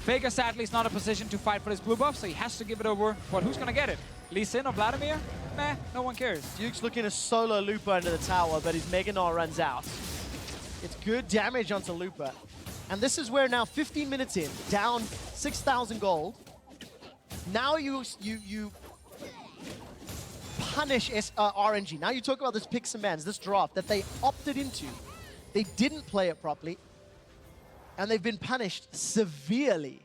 Faker sadly is not in a position to fight for this blue buff, so he has to give it over. But who's gonna get it? Lee Sin or Vladimir? Meh, no one cares. Duke's looking to solo Looper into the tower, but his Mega Gnaw runs out. It's good damage onto Looper. And this is where now 15 minutes in, down 6,000 gold. Now you punish RNG. Now you talk about this picks and bans, this draft that they opted into. They didn't play it properly, and they've been punished severely.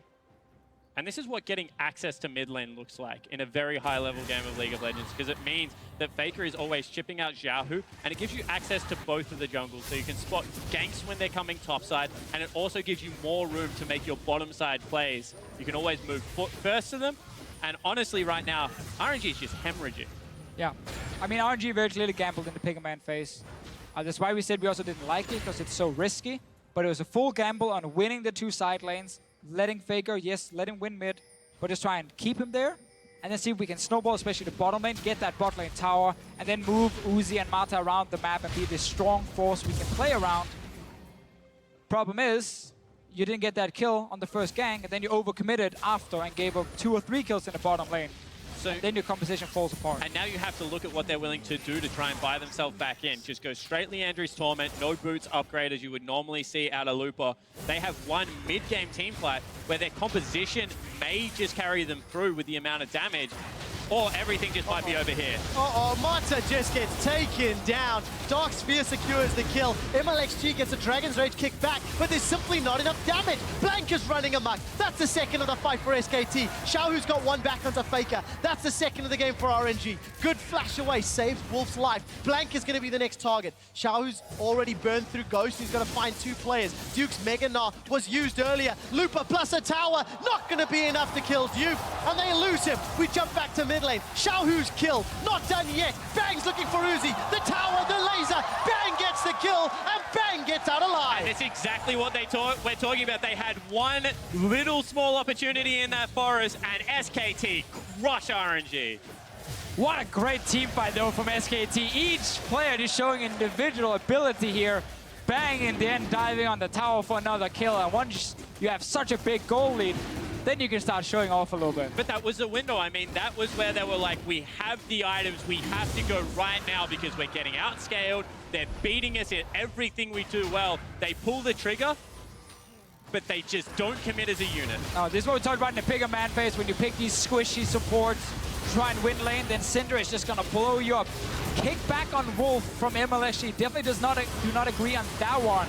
And this is what getting access to mid lane looks like in a very high-level game of League of Legends, because it means that Faker is always chipping out Xiaohu, and it gives you access to both of the jungles, so you can spot ganks when they're coming topside, and it also gives you more room to make your bottom side plays. You can always move first to them, and honestly, right now, RNG is just hemorrhaging. Yeah, I mean, RNG very clearly gambled in the Pig Man phase. That's why we said we also didn't like it, because it's so risky, but it was a full gamble on winning the 2 side lanes, letting Faker, yes, let him win mid, but just try and keep him there, and then see if we can snowball, especially the bottom lane, get that bot lane tower, and then move Uzi and Mata around the map and be this strong force we can play around. Problem is, you didn't get that kill on the first gank, and then you overcommitted after and gave up 2 or 3 kills in the bottom lane. So then your composition falls apart. And now you have to look at what they're willing to do to try and buy themselves back in. Just go straight Leandri's Torment, no boots upgrade as you would normally see out of Lupa. They have one mid-game team fight where their composition may just carry them through with the amount of damage, or everything just might be over here. Mata just gets taken down. Dark Sphere secures the kill. MLXG gets a Dragon's Rage kick back, but there's simply not enough damage. Blank is running amok. That's the second of the fight for SKT. Xiaohu's got one back onto Faker. That's the second of the game for RNG. Good flash away, saves Wolf's life. Blank is going to be the next target. Xiaohu's already burned through Ghost. He's going to find 2 players. Duke's Mega Gnar was used earlier. Lupa plus a tower, not going to be enough to kill Duke, and they lose him. We jump back to mid lane. Xiaohu's kill, not done yet. Bang's looking for Uzi. The tower, the laser. Bang gets the kill, and Bang gets out alive. And it's exactly what we're talking about. They had one little small opportunity in that forest, and SKT crush RNG. What a great team fight, though, from SKT. Each player is showing individual ability here. Bang in the end, diving on the tower for another kill. And once you have such a big goal lead, then you can start showing off a little bit. But that was the window. I mean, that was where they were like, we have the items, we have to go right now because we're getting outscaled. They're beating us at everything we do well. They pull the trigger, but they just don't commit as a unit. Oh, this is what we talked about in the Pig Man phase. When you pick these squishy supports, try and win lane, then Syndra is just gonna blow you up. Kick back on Wolf from MLSG. Definitely do not agree on that one.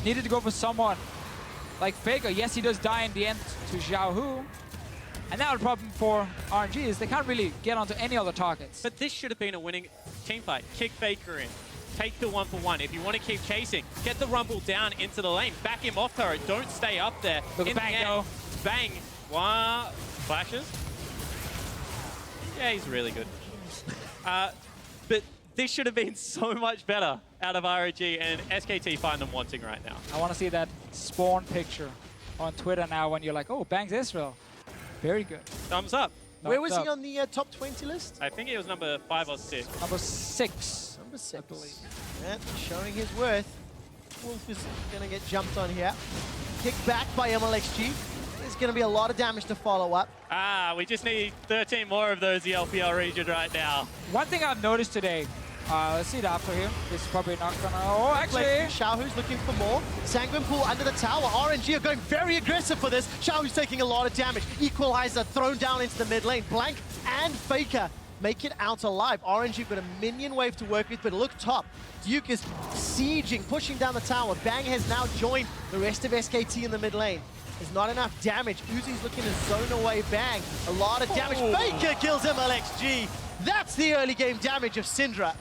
Needed to go for someone like Faker. Yes, he does die in the end to Xiaohu. And now the problem for RNG is they can't really get onto any other targets. But this should have been a winning team fight. Kick Faker in. Take the 1-for-1. If you want to keep chasing, get the Rumble down into the lane. Back him off turret. Don't stay up there. Look at Bang, though. Bang. Wow. Flashes. Yeah, he's really good. But this should have been so much better out of RNG, and SKT find them wanting right now. I want to see that spawn picture on Twitter now when you're like, oh, Bang's Israel. Very good. Thumbs up. Where was he on the top 20 list? I think he was number 5 or 6. Number 6. Number 6. I believe. Yeah, showing his worth. Wolf is going to get jumped on here. Kicked back by MLXG. There's going to be a lot of damage to follow up. We just need 13 more of those, the LPL region right now. One thing I've noticed today, let's see it after him. This is probably not gonna, oh, actually. Xiaohu's looking for more. Sanguine Pool under the tower. RNG are going very aggressive for this. Xiaohu's taking a lot of damage. Equalizer thrown down into the mid lane. Blank and Faker make it out alive. RNG got a minion wave to work with, but look top. Duke is sieging, pushing down the tower. Bang has now joined the rest of SKT in the mid lane. There's not enough damage. Uzi's looking to zone away Bang. A lot of damage. Faker kills MLXG. That's the early game damage of Syndra.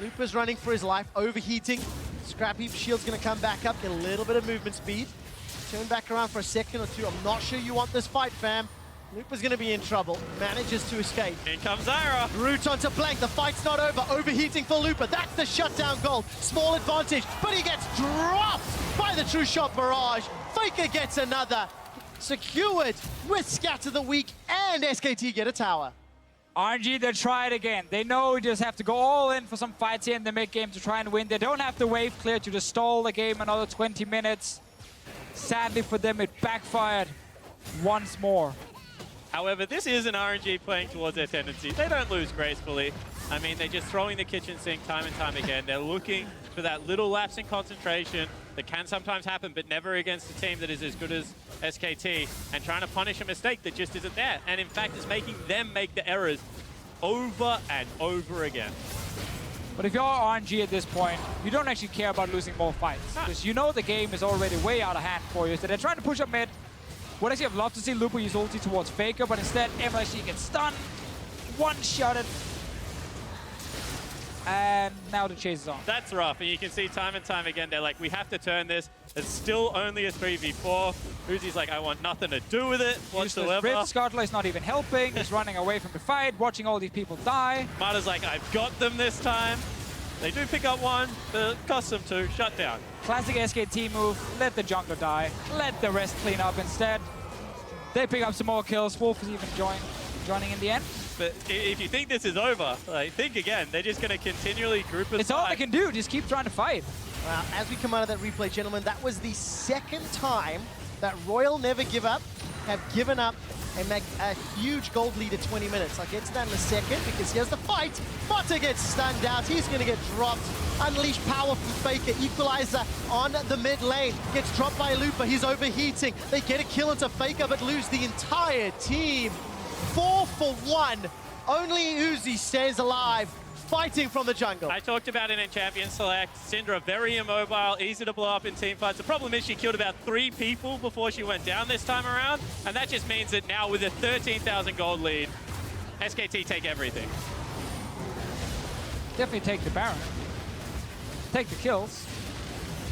Lupa's running for his life, overheating. Scrap Heap shield's gonna come back up, get a little bit of movement speed. Turn back around for a second or two. I'm not sure you want this fight, fam. Lupa's gonna be in trouble. Manages to escape. In comes Zyra. Root onto Blank. The fight's not over. Overheating for Lupa. That's the shutdown goal. Small advantage, but he gets dropped by the True Shot Barrage. Faker gets another. Secured with Scatter the Weak, and SKT get a tower. RNG, they try it again. They know we just have to go all in for some fights here in the mid-game to try and win. They don't have the wave clear to just stall the game another 20 minutes. Sadly for them, it backfired once more. However, this is an RNG playing towards their tendencies. They don't lose gracefully. I mean, they're just throwing the kitchen sink time and time again. They're looking for that little lapse in concentration that can sometimes happen, but never against a team that is as good as SKT, and trying to punish a mistake that just isn't there. And in fact, it's making them make the errors over and over again. But if you're RNG at this point, you don't actually care about losing more fights, because you know the game is already way out of hand for you. So they're trying to push up mid. Would actually have loved to see Lupo use ulti towards Faker, but instead MLSG gets stunned, one-shotted, and now the chase is on. That's rough, and you can see time and time again, they're like, we have to turn this. It's still only a 3v4. Uzi's like, I want nothing to do with it whatsoever. Skartler is not even helping. He's running away from the fight, watching all these people die. Mata's like, I've got them this time. They do pick up one, but it costs them two. Shut down. Classic SKT move. Let the jungler die. Let the rest clean up instead. They pick up some more kills. Wolf is even joining in the end. But if you think this is over, like, think again. They're just going to continually group aside. It's all they can do. Just keep trying to fight. Well, as we come out of that replay, gentlemen, that was the second time that Royal Never Give Up have given up a huge gold lead at 20 minutes. I'll get to that in a second because here's the fight. Mata gets stunned out. He's going to get dropped. Unleash power from Faker. Equalizer on the mid lane. Gets dropped by Lupa. He's overheating. They get a kill into Faker but lose the entire team. 4 for 1. Only Uzi stays alive, fighting from the jungle. I talked about it in Champion Select. Syndra, very immobile, easy to blow up in team fights. The problem is she killed about 3 people before she went down this time around, and that just means that now with a 13,000 gold lead, SKT take everything. Definitely take the Baron. Take the kills.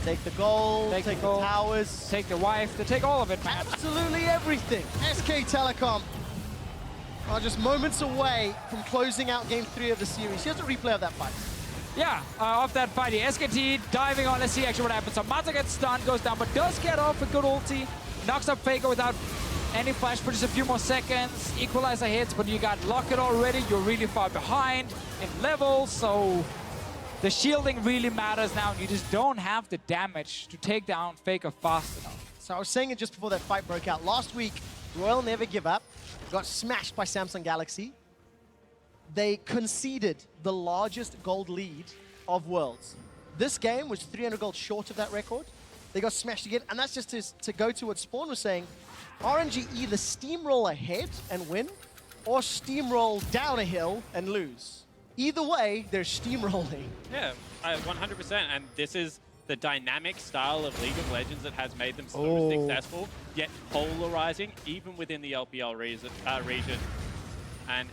Take the gold, take the towers. Take the wife, they take all of it, man. Absolutely everything. SK Telecom are just moments away from closing out Game 3 of the series. Here's a replay of that fight. Yeah, off that fight, SKT diving on. Let's see actually what happens. So Mata gets stunned, goes down, but does get off a good ulti. Knocks up Faker without any flash for just a few more seconds. Equalizer hits, but you got Locket already. You're really far behind in level, so the shielding really matters now. You just don't have the damage to take down Faker fast enough. So I was saying it just before that fight broke out. Last week, Royal Never Give Up got smashed by Samsung Galaxy. They conceded the largest gold lead of Worlds. This game was 300 gold short of that record. They got smashed again, and that's just to go to what Spawn was saying. RNG either steamroll ahead and win, or steamroll down a hill and lose. Either way, they're steamrolling. Yeah, 100%, and this is the dynamic style of League of Legends that has made them so successful, yet polarizing, even within the LPL region. And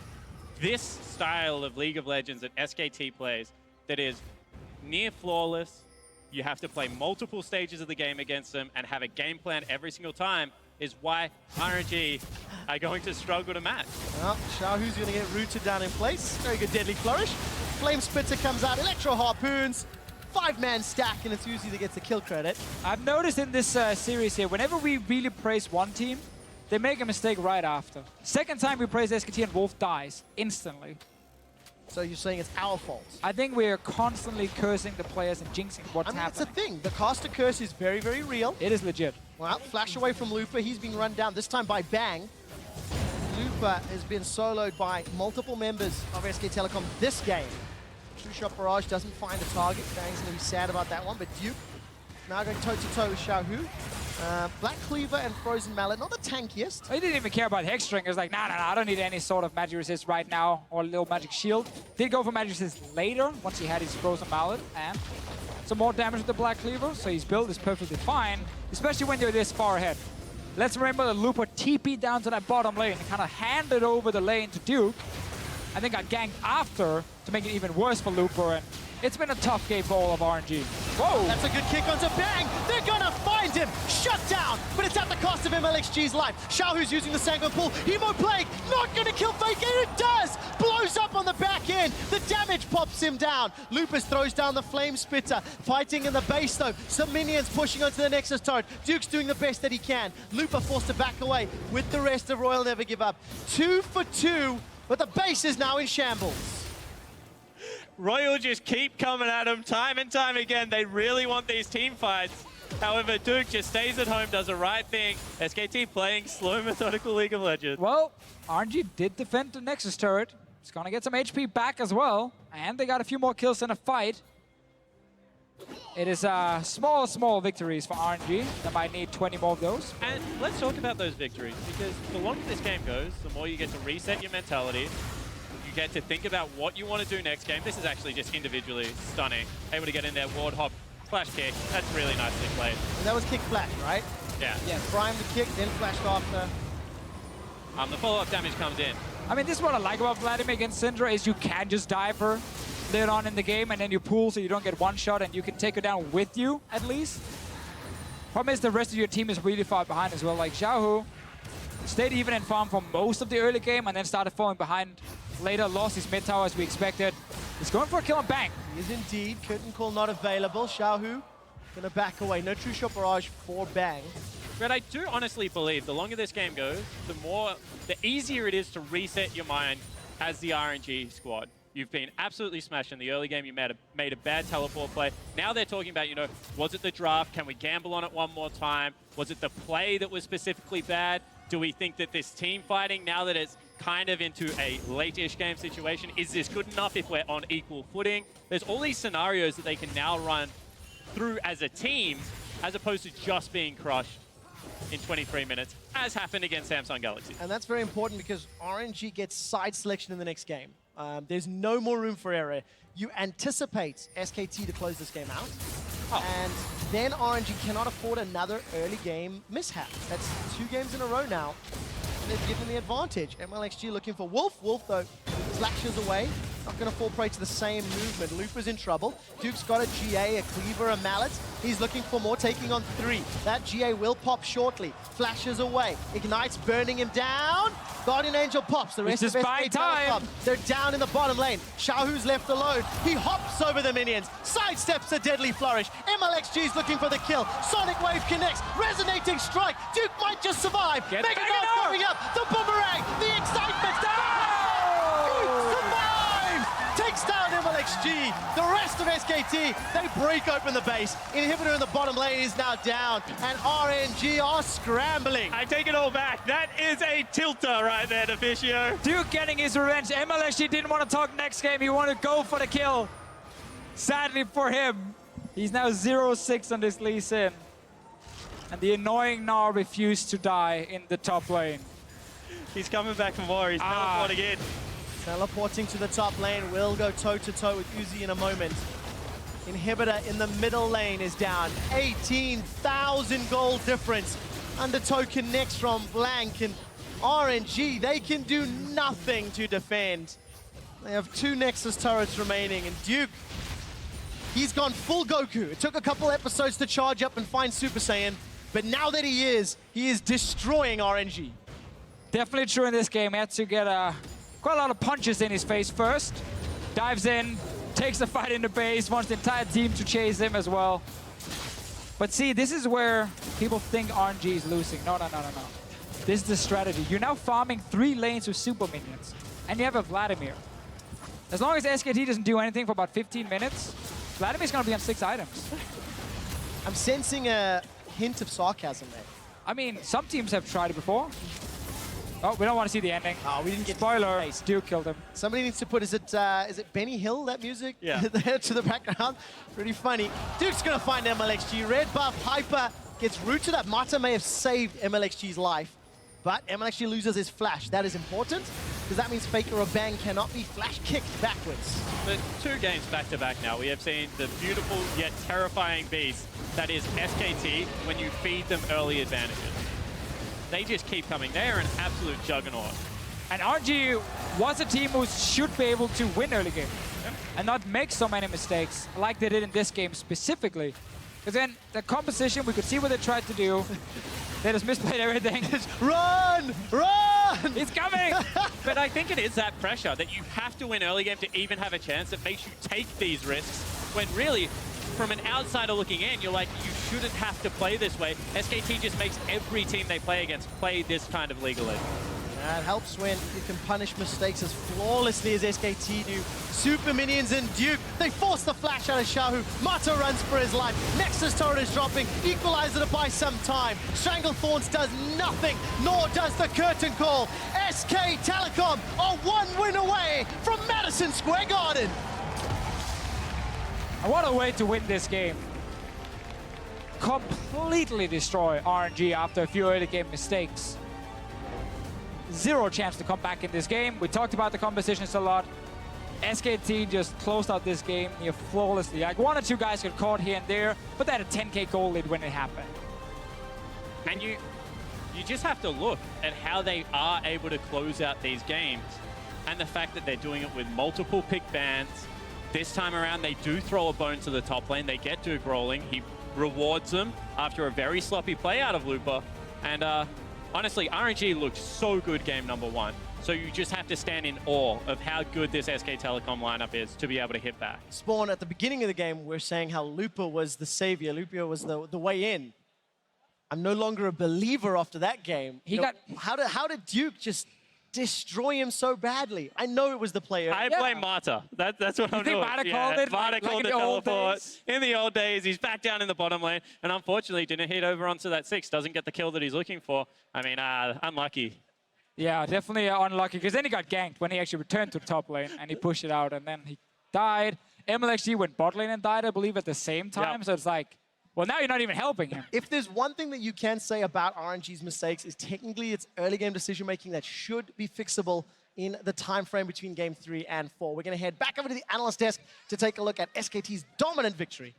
this style of League of Legends that SKT plays, that is near flawless, you have to play multiple stages of the game against them and have a game plan every single time, is why RNG are going to struggle to match. Well, Xiaohu's going to get rooted down in place. Very good Deadly Flourish. Flame Spitter comes out, Electro Harpoons. 5-man stack, and it's Uzi that gets the kill credit. I've noticed in this series here, whenever we really praise one team, they make a mistake right after. Second time we praise SKT and Wolf dies instantly. So you're saying it's our fault? I think we're constantly cursing the players and jinxing what's happening. That's the thing. The caster curse is very, very real. It is legit. Well, flash away from Lupa. He's being run down, this time by Bang. Lupa has been soloed by multiple members of SK Telecom this game. True Shot Barrage doesn't find a target. Bang's going to be sad about that one, but Duke now going toe-to-toe with Xiaohu. Black Cleaver and Frozen Mallet, not the tankiest. He didn't even care about Hexstring. He was like, nah, I don't need any sort of magic resist right now, or a little magic shield. Did go for magic resist later, once he had his Frozen Mallet, and some more damage with the Black Cleaver, so his build is perfectly fine, especially when you're this far ahead. Let's remember that Lupa TP'd down to that bottom lane and kind of handed over the lane to Duke, and then got ganked after to make it even worse for Lupa, and it's been a tough game for all of RNG. Whoa! That's a good kick onto Bang! They're gonna find him! Shut down! But it's at the cost of MLXG's life. Xiaohu's using the Sanguine Pool. Hemo Plague! Not gonna kill Faker! It does! Blows up on the back end. The damage pops him down. Lupus throws down the Flame Spitter. Fighting in the base though. Some minions pushing onto the Nexus turret. Duke's doing the best that he can. Lupa forced to back away with the rest of Royal Never Give Up. 2 for 2, but the base is now in shambles. Royal just keep coming at them time and time again. They really want these team fights. However, Duke just stays at home, does the right thing. SKT playing slow, methodical League of Legends. Well, RNG did defend the Nexus turret. It's gonna get some HP back as well. And they got a few more kills in a fight. It is small victories for RNG. They might need 20 more of those. And let's talk about those victories, because the longer this game goes, the more you get to reset your mentality. You get to think about what you want to do next game. This is actually just individually stunning. Able to get in there, ward hop Flash kick. That's really nicely played. And that was kick flash, right? Yeah. Yeah, prime the kick, then flashed after. The follow-up damage comes in. I mean, this is what I like about Vladimir against Syndra is you can just dive her later on in the game and then you pull so you don't get one shot and you can take her down with you, at least. Problem is the rest of your team is really far behind as well. Like Xiaohu stayed even in farm for most of the early game and then started falling behind later, lost his mid tower as we expected. He's going for a kill on Bang. He is indeed. Curtain call not available. Xiaohu gonna back away. No true shot barrage for Bang. But I do honestly believe the longer this game goes, the easier it is to reset your mind as the RNG squad. You've been absolutely smashed in the early game. You made a bad teleport play. Now they're talking about, you know, was it the draft? Can we gamble on it one more time? Was it the play that was specifically bad? Do we think that this team fighting, now that it's kind of into a late-ish game situation, is this good enough if we're on equal footing? There's all these scenarios that they can now run through as a team, as opposed to just being crushed in 23 minutes, as happened against Samsung Galaxy. And that's very important because RNG gets side selection in the next game. There's no more room for error. You anticipate SKT to close this game out, and then RNG cannot afford another early game mishap. That's 2 games in a row now, and they've given the advantage. MLXG looking for Wolf. Wolf, though, flashes away. Not going to fall prey to the same movement. Lupa's in trouble. Duke's got a GA, a Cleaver, a Mallet. He's looking for more, taking on 3. That GA will pop shortly. Flashes away. Ignites, burning him down. Guardian Angel pops. The rest of SK Telecom, they're down in the bottom lane. Xiaohu's left alone. He hops over the minions. Sidesteps a deadly flourish. MLXG's looking for the kill. Sonic Wave connects. Resonating strike. Duke might just survive. Mega Dart coming up. The boomerang. The excitement. Duke survives. Takes down MLXG. The rest of SKT, they break open the base. Inhibitor in the bottom lane is now down, and RNG are scrambling. I take it all back. That is a tilter right there, Deficio. Duke getting his revenge. MLXG didn't want to talk next game. He wanted to go for the kill. Sadly for him, he's now 0-6 on this Lee Sin. And the annoying Gnar refused to die in the top lane. He's coming back for more. He's teleporting in. Teleporting to the top lane, will go toe-to-toe with Uzi in a moment. Inhibitor in the middle lane is down. 18,000 gold difference. Undertow connects from Blank, and RNG, they can do nothing to defend. They have 2 Nexus turrets remaining, and Duke, he's gone full Goku. It took a couple episodes to charge up and find Super Saiyan, but now that he is destroying RNG. Definitely true in this game. He had to get quite a lot of punches in his face first. Dives in, takes the fight in the base, wants the entire team to chase him as well. But see, this is where people think RNG is losing. No. This is the strategy. You're now farming 3 lanes with super minions, and you have a Vladimir. As long as SKT doesn't do anything for about 15 minutes, Vladimir's gonna be on 6 items. I'm sensing a hint of sarcasm there. I mean, some teams have tried it before. Oh, we don't want to see the ending. Oh, we didn't get spoiler. Duke killed him. Somebody needs to put, is it Benny Hill, that music? Yeah. There to the background. Pretty funny. Duke's gonna find MLXG. Red buff, Hyper gets rooted up. Mata may have saved MLXG's life, but MLXG loses his flash. That is important, because that means Faker or Bang cannot be flash kicked backwards. But 2 games back-to-back now, we have seen the beautiful yet terrifying beast that is SKT when you feed them early advantages. They just keep coming. They are an absolute juggernaut. And RNG was a team who should be able to win early game and not make so many mistakes like they did in this game specifically. Because then the composition, we could see what they tried to do. They just misplayed everything. Run! Run! He's coming! But I think it is that pressure that you have to win early game to even have a chance that makes you take these risks when really, from an outsider looking in, you're like, you shouldn't have to play this way. SKT just makes every team they play against play this kind of League of Legends. That helps when you can punish mistakes as flawlessly as SKT do. Super Minions and Duke, they force the flash out of Xiaohu. Mata runs for his life. Nexus turret is dropping. Equalizer to buy some time. Strangle Thorns does nothing, nor does the curtain call. SK Telecom are 1 win away from Madison Square Garden. And what a way to win this game. Completely destroy RNG after a few early game mistakes. 0 chance to come back in this game. We talked about the compositions a lot. SKT just closed out this game near flawlessly. Like 1 or 2 guys got caught here and there, but they had a 10k goal lead when it happened. And you just have to look at how they are able to close out these games and the fact that they're doing it with multiple pick bans. This time around, they do throw a bone to the top lane. They get Duke rolling. He rewards them after a very sloppy play out of Looper. And honestly, RNG looked so good game number 1. So you just have to stand in awe of how good this SK Telecom lineup is to be able to hit back. Spawn, at the beginning of the game, we're saying how Looper was the savior. Looper was the way in. I'm no longer a believer after that game. How did Duke just destroy him so badly? I know it was the player. I blame Marta. That's what I'm doing. Marta called it? Marta Like called in the the old teleport. days? In the old days, he's back down in the bottom lane, and unfortunately didn't hit over onto that 6. Doesn't get the kill that he's looking for. I mean, unlucky. Yeah, definitely unlucky, because then he got ganked when he actually returned to the top lane, and he pushed it out, and then he died. MLXG went bot lane and died, I believe, at the same time. So it's like, well, now you're not even helping him. If there's one thing that you can say about RNG's mistakes is technically it's early game decision making that should be fixable in the time frame between game 3 and 4. We're going to head back over to the analyst desk to take a look at SKT's dominant victory.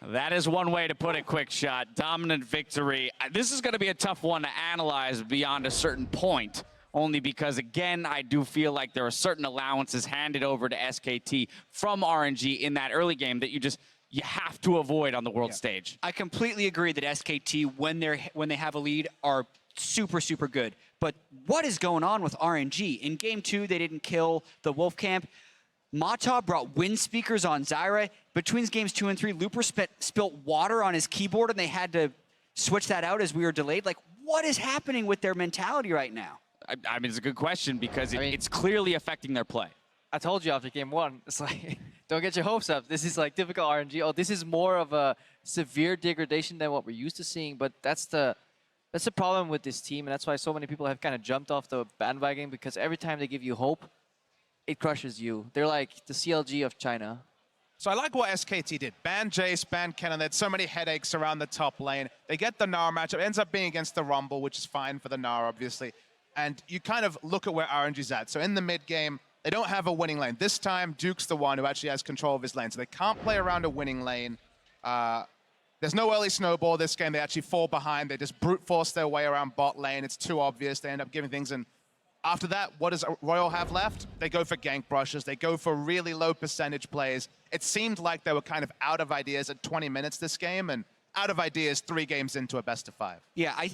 That is one way to put it, Quick Shot. Dominant victory. This is going to be a tough one to analyze beyond a certain point, only because, again, I do feel like there are certain allowances handed over to SKT from RNG in that early game that you have to avoid on the world stage. I completely agree that SKT, when they have a lead, are super, super good. But what is going on with RNG? In game 2, they didn't kill the Wolf Camp. Mata brought wind speakers on Zyra. Between games 2 and 3, Looper spilt water on his keyboard, and they had to switch that out as we were delayed. Like, what is happening with their mentality right now? I mean, it's a good question because it's clearly affecting their play. I told you after game 1, it's like, don't get your hopes up. This is like typical RNG. Oh, this is more of a severe degradation than what we're used to seeing, but that's the problem with this team, and that's why so many people have kind of jumped off the bandwagon, because every time they give you hope, it crushes you. They're like the CLG of China. So I like what SKT did. Ban Jace, ban Kennen. They had so many headaches around the top lane. They get the Nara matchup. It ends up being against the Rumble, which is fine for the Nara, obviously. And you kind of look at where RNG's at. So in the mid game, they don't have a winning lane. This time, Duke's the one who actually has control of his lane. So they can't play around a winning lane. There's no early snowball this game. They actually fall behind. They just brute force their way around bot lane. It's too obvious. They end up giving things. And after that, what does Royal have left? They go for gank brushes. They go for really low percentage plays. It seemed like they were kind of out of ideas at 20 minutes this game, and out of ideas 3 games into a best of 5. Yeah, I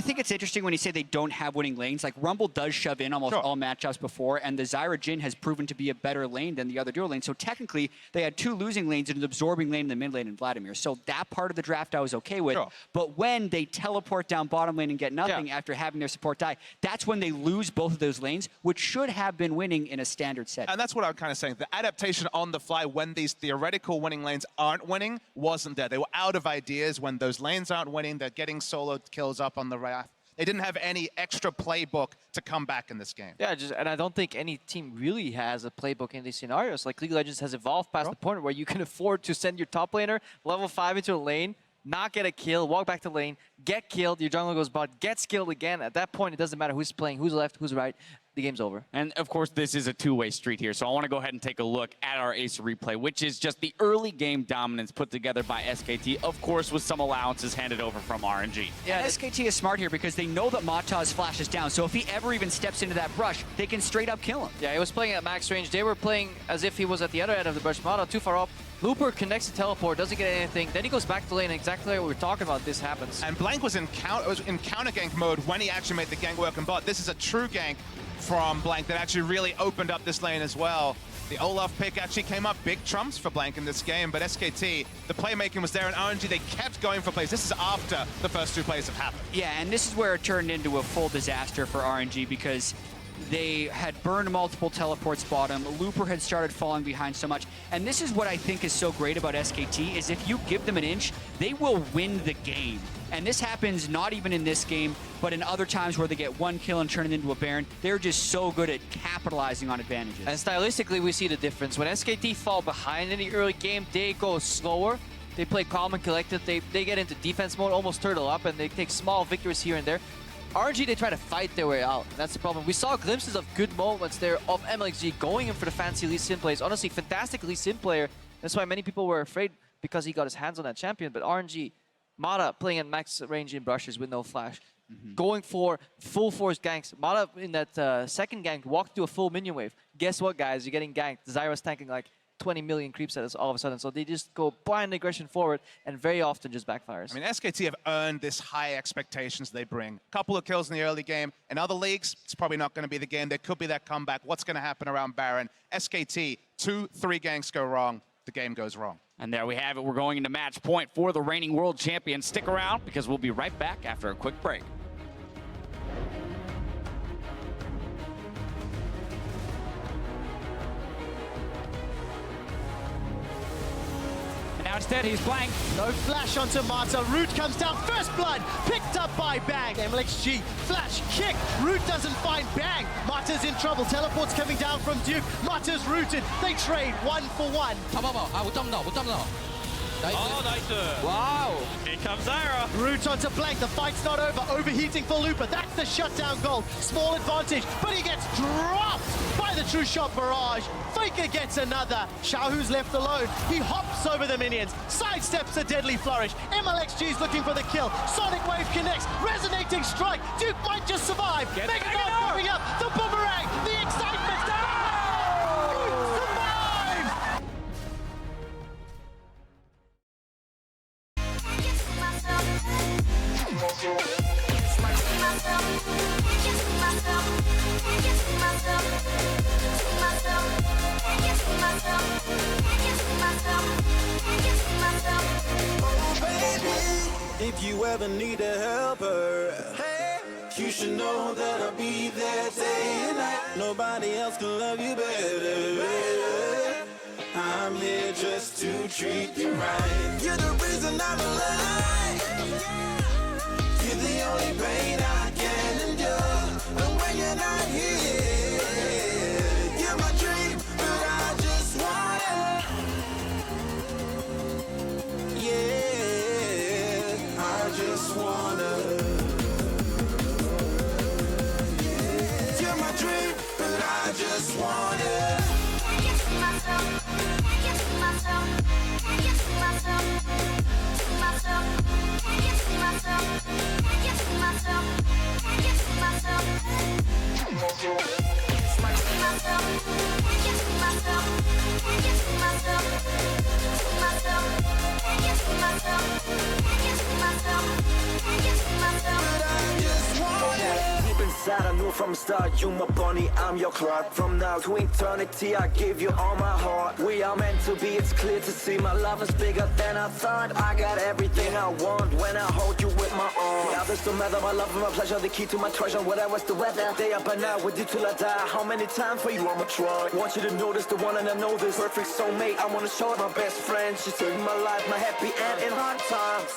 think it's interesting when you say they don't have winning lanes. Like, Rumble does shove in almost all matchups before, and the Zyra Jhin has proven to be a better lane than the other dual lanes. So technically, they had 2 losing lanes and an absorbing lane in the mid lane in Vladimir. So that part of the draft I was okay with. But when they teleport down bottom lane and get nothing after having their support die, that's when they lose both of those lanes, which should have been winning in a standard set. And that's what I'm kind of saying. The adaptation on the fly when these theoretical winning lanes aren't winning wasn't there. They were out of ideas. When those lanes aren't winning, they're getting solo kills up on the Wrath. They didn't have any extra playbook to come back in this game. Yeah, and I don't think any team really has a playbook in these scenarios. Like, League of Legends has evolved past the point where you can afford to send your top laner level 5 into a lane, not get a kill, walk back to lane, get killed, your jungler goes bot, gets killed again. At that point, it doesn't matter who's playing, who's left, who's right. The game's over. And of course, this is a two-way street here. So I want to go ahead and take a look at our Ace replay, which is just the early game dominance put together by SKT, of course, with some allowances handed over from RNG. Yeah, SKT is smart here because they know that Mata's flash is down. So if he ever even steps into that brush, they can straight up kill him. Yeah, he was playing at max range. They were playing as if he was at the other end of the brush. Mata too far up. Looper connects the teleport, doesn't get anything. Then he goes back to lane, exactly like what we were talking about. This happens. And Blank was in counter gank mode when he actually made the gank work on bot. This is a true gank from Blank that actually really opened up this lane as well. The Olaf pick actually came up big trumps for Blank in this game, but SKT, the playmaking was there, and RNG, they kept going for plays. This is after the first 2 plays have happened. Yeah, and this is where it turned into a full disaster for RNG because they had burned multiple teleports bottom. Looper had started falling behind so much. And this is what I think is so great about SKT, is if you give them an inch, they will win the game. And this happens not even in this game, but in other times where they get 1 kill and turn it into a Baron. They're just so good at capitalizing on advantages. And stylistically, we see the difference. When SKT fall behind in the early game, they go slower. They play calm and collected. They get into defense mode, almost turtle up, and they take small victories here and there. RNG, they try to fight their way out. That's the problem. We saw glimpses of good moments there of MLXG going in for the fancy Lee Sin plays. Honestly, fantastic Lee Sin player. That's why many people were afraid because he got his hands on that champion. But RNG, Mata playing at max range in brushes with no flash. Going for full force ganks. Mata in that second gank walked to a full minion wave. Guess what, guys? You're getting ganked. Zyra's tanking like 20 million creeps at us all of a sudden. So they just go blind aggression forward and very often just backfires. I mean, SKT have earned this high expectations they bring. A couple of kills in the early game. In other leagues, it's probably not going to be the game. There could be that comeback. What's going to happen around Baron? SKT, 2-3 ganks go wrong. The game goes wrong. And there we have it. We're going into match point for the reigning world champion. Stick around because we'll be right back after a quick break. Now instead he's blanked. No flash onto Mata. Root comes down. First blood picked up by Bang. MLXG flash kick. Root doesn't find Bang. Mata's in trouble. Teleport's coming down from Duke. Mata's rooted. They trade 1-for-1. Oh, nice. Wow. Here comes Zyra. Root onto Blank. The fight's not over. Overheating for Looper. That's the shutdown goal. Small advantage, but he gets dropped by the True Shot Barrage. Faker gets another. Xiaohu's left alone. He hops over the minions. Sidesteps a deadly flourish. MLXG's looking for the kill. Sonic Wave connects. Resonating strike. Duke might just survive. Mega God coming up. The boomerang. The excitement. Duke survives. If you ever need a helper, hey, you should know that I'll be there day and night. Nobody else can love you better. I'm here just to treat you right. You're the reason I'm alive. You're the only pain I can endure. And when you're not here, you're my dream, but I just wanna. Yeah, I just wanna. You're my dream, but I just wanna. Deep inside, I knew from the start, you my bunny, I'm your Clark. From now to eternity, I give you all my heart. We are meant to be, it's clear to see. My love is bigger than I thought. I got everything I want when I hold you with my arms. The others don't matter, my love and my pleasure, the key to my treasure. Whatever's the weather, day up and out with you till I die. How many times for you I'ma try? Want you to notice the one and I know this. Perfect soulmate, I wanna show it. My best friend, she saved my life, my happy end in hard times.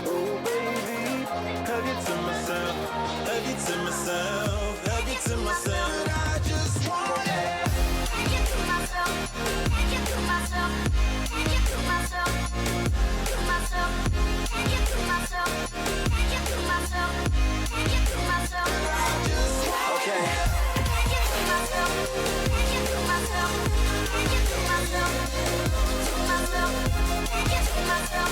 Oh baby, hug it to myself, hug it to myself, hug it to myself. I just want it. Hug it to myself, hug it to myself, hug it to myself, to myself, hug it to myself, hug it to myself, hug it to myself. I just want okay. Hug it to myself, hug it to myself, hug it to myself, to myself, hug it to myself.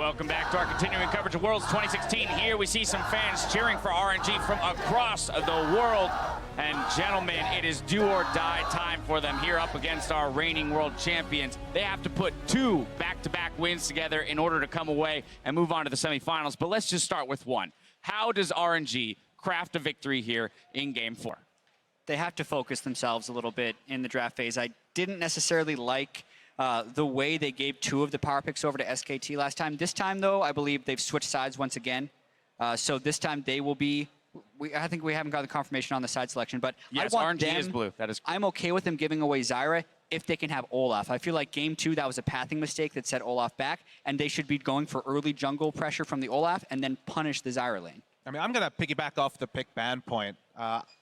Welcome back to our continuing coverage of Worlds 2016. Here we see some fans cheering for RNG from across the world. And gentlemen, it is do or die time for them here up against our reigning world champions. They have to put 2 back-to-back wins together in order to come away and move on to the semifinals. But let's just start with one. How does RNG craft a victory here in Game 4? They have to focus themselves a little bit in the draft phase. I didn't necessarily like the way they gave 2 of the power picks over to SKT last time. This time, though, I believe they've switched sides once again. So this time they will be... I think we haven't got the confirmation on the side selection, but yes, I want RNG them, is blue. That is. I'm okay with them giving away Zyra if they can have Olaf. I feel like Game 2, that was a pathing mistake that set Olaf back, and they should be going for early jungle pressure from the Olaf and then punish the Zyra lane. I mean, I'm going to piggyback off the pick ban point.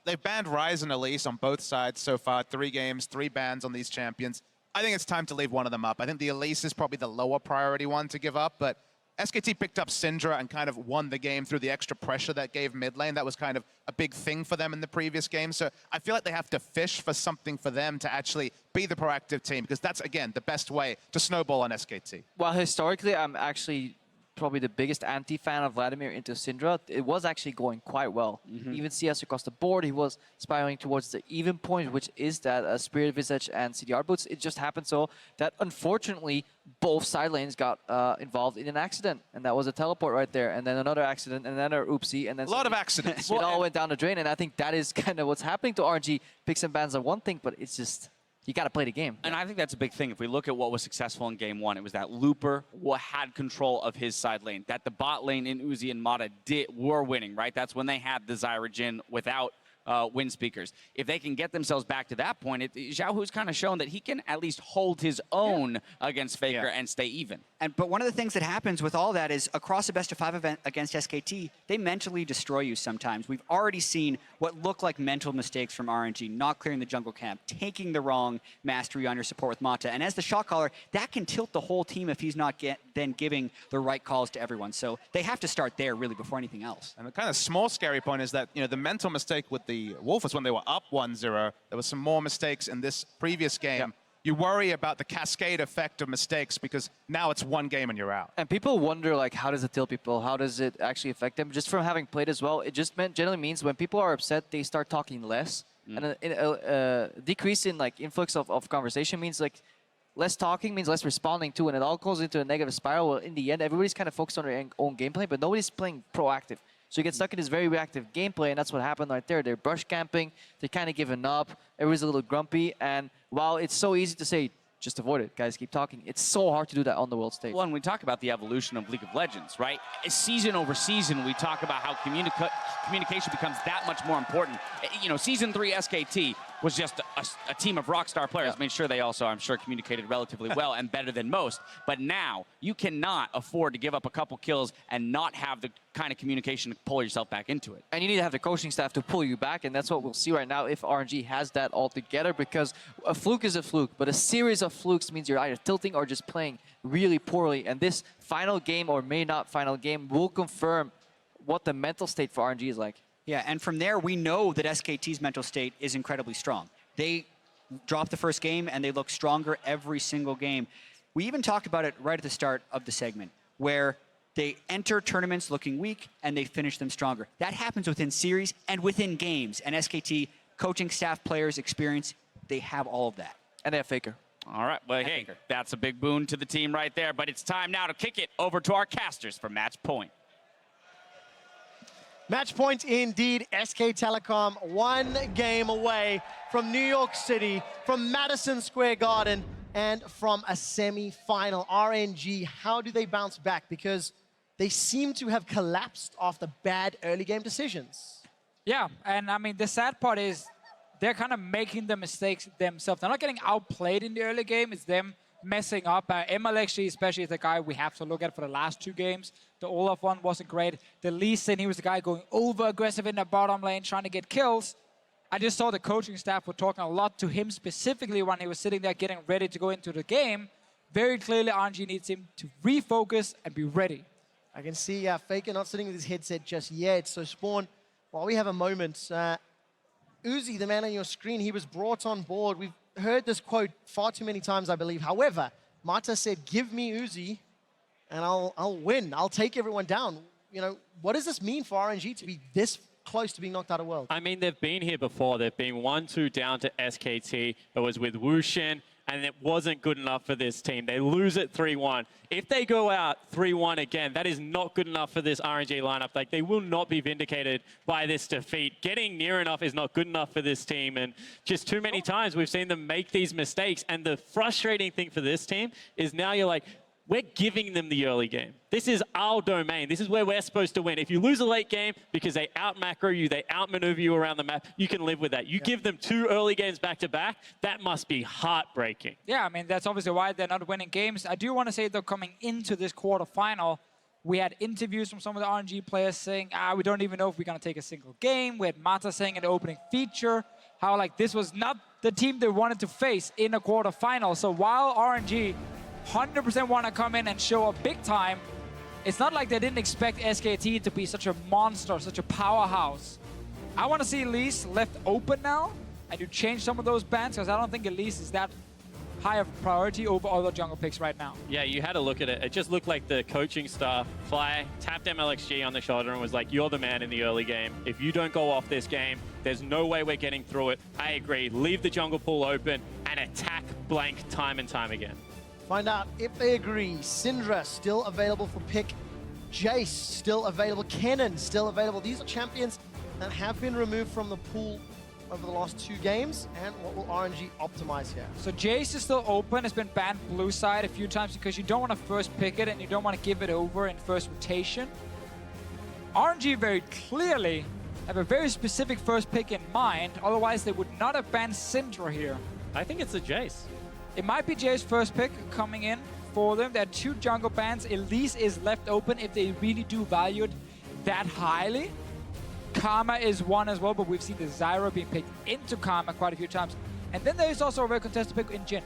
They've banned Ryze and Elise on both sides so far. 3 games, 3 bans on these champions. I think it's time to leave one of them up. I think the Elise is probably the lower priority one to give up, but SKT picked up Syndra and kind of won the game through the extra pressure that gave mid lane. That was kind of a big thing for them in the previous game. So I feel like they have to fish for something for them to actually be the proactive team, because that's, again, the best way to snowball on SKT. Well, historically, I'm actually probably the biggest anti-fan of Vladimir into Syndra. It was actually going quite well. Even CS across the board, he was spiraling towards the even point, which is that Spirit Visage and CDR boots. It just happened so that, unfortunately, both side lanes got involved in an accident, and that was a teleport right there, and then another accident, and then another oopsie, and then a lot of accidents. It all went down the drain, and I think that is kind of what's happening to RNG. Picks and bans are one thing, but it's just... you got to play the game. And I think that's a big thing. If we look at what was successful in Game 1, it was that Looper had control of his side lane, that the bot lane in Uzi and Mata were winning, right? That's when they had the Zyra Jhin without wind speakers. If they can get themselves back to that point, Xiaohu's kind of shown that he can at least hold his own against Faker and stay even. But one of the things that happens with all that is across a best-of-5 event against SKT, they mentally destroy you sometimes. We've already seen what look like mental mistakes from RNG, not clearing the jungle camp, taking the wrong mastery on your support with Mata. And as the shot caller, that can tilt the whole team if he's not then giving the right calls to everyone. So they have to start there, really, before anything else. And the kind of small scary point is that, you know, the mental mistake with the Wolfers when they were up 1-0, there was some more mistakes in this previous game. Yep. You worry about the cascade effect of mistakes because now it's 1 game and you're out. And people wonder, like, how does it tilt people? How does it actually affect them? Just from having played as well, it just generally means when people are upset, they start talking less. And a decrease in, like, influx of conversation means, like, less talking means less responding too, and it all goes into a negative spiral. Well, in the end, everybody's kind of focused on their own gameplay, but nobody's playing proactive. So you get stuck in this very reactive gameplay, and that's what happened right there. They're brush camping, they're kind of giving up, everybody's a little grumpy, and while it's so easy to say, just avoid it, guys, keep talking, it's so hard to do that on the world stage. Well, and we talk about the evolution of League of Legends, right? Season over season, we talk about how communication becomes that much more important. You know, Season 3 SKT was just a team of rockstar players. Yeah. Made sure they also, I'm sure, communicated relatively well and better than most. But now, you cannot afford to give up a couple kills and not have the kind of communication to pull yourself back into it. And you need to have the coaching staff to pull you back, and that's what we'll see right now if RNG has that all together, because a fluke is a fluke, but a series of flukes means you're either tilting or just playing really poorly. And this final game, or may not final game, will confirm what the mental state for RNG is like. Yeah, and from there, we know that SKT's mental state is incredibly strong. They dropped the first game, and they look stronger every single game. We even talked about it right at the start of the segment, where they enter tournaments looking weak, and they finish them stronger. That happens within series and within games. And SKT, coaching staff, players, experience, they have all of that. And they have Faker. All right, well, hey, that's a big boon to the team right there. But it's time now to kick it over to our casters for Match Point. Match point indeed. SK Telecom 1 game away from New York City, from Madison Square Garden, and from a semi-final. RNG, how do they bounce back? Because they seem to have collapsed after bad early game decisions. Yeah, and I mean, the sad part is they're kind of making the mistakes themselves. They're not getting outplayed in the early game. It's them messing up. MLXG especially is the guy we have to look at for the last 2 games. The Olaf one wasn't great. The Lee Sin, he was the guy going over-aggressive in the bottom lane, trying to get kills. I just saw the coaching staff were talking a lot to him specifically when he was sitting there getting ready to go into the game. Very clearly, RNG needs him to refocus and be ready. I can see Faker not sitting with his headset just yet. So Spawn, while we have a moment, Uzi, the man on your screen, he was brought on board. We've heard this quote far too many times, I believe. However, Mata said, "Give me Uzi," and I'll win. I'll take everyone down. You know, what does this mean for RNG to be this close to being knocked out of World? I mean, they've been here before. They've been 1-2 down to SKT. It was with Wushin, and it wasn't good enough for this team. They lose it 3-1. If they go out 3-1 again, that is not good enough for this RNG lineup. Like, they will not be vindicated by this defeat. Getting near enough is not good enough for this team, and just too many times we've seen them make these mistakes. And the frustrating thing for this team is now you're like, we're giving them the early game. This is our domain. This is where we're supposed to win. If you lose a late game because they out-macro you, they out-maneuver you around the map, you can live with that. You give them 2 early games back-to-back, that must be heartbreaking. Yeah, I mean, that's obviously why they're not winning games. I do want to say, though, coming into this quarterfinal, we had interviews from some of the RNG players saying, we don't even know if we're going to take a single game. We had Mata saying in the opening feature how, like, this was not the team they wanted to face in a quarterfinal. So while RNG 100% want to come in and show up big time, it's not like they didn't expect SKT to be such a monster, such a powerhouse. I want to see Elise left open now and you change some of those bans, because I don't think Elise is that high of a priority over other jungle picks right now. Yeah, you had a look at it. It just looked like the coaching staff, Fly, tapped MLXG on the shoulder and was like, you're the man in the early game. If you don't go off this game, there's no way we're getting through it. I agree. Leave the jungle pool open and attack blank time and time again. Find out if they agree. Syndra still available for pick. Jace still available. Kennen still available. These are champions that have been removed from the pool over the last 2 games. And what will RNG optimize here? So Jace is still open. It's been banned blue side a few times because you don't want to first pick it and you don't want to give it over in first rotation. RNG very clearly have a very specific first pick in mind. Otherwise, they would not have banned Syndra here. I think it's a Jace. It might be Jay's first pick coming in for them. There are 2 jungle bans. Elise is left open if they really do value it that highly. Karma is one as well, but we've seen the Zyra being picked into Karma quite a few times. And then there is also a very contested pick in Jhin.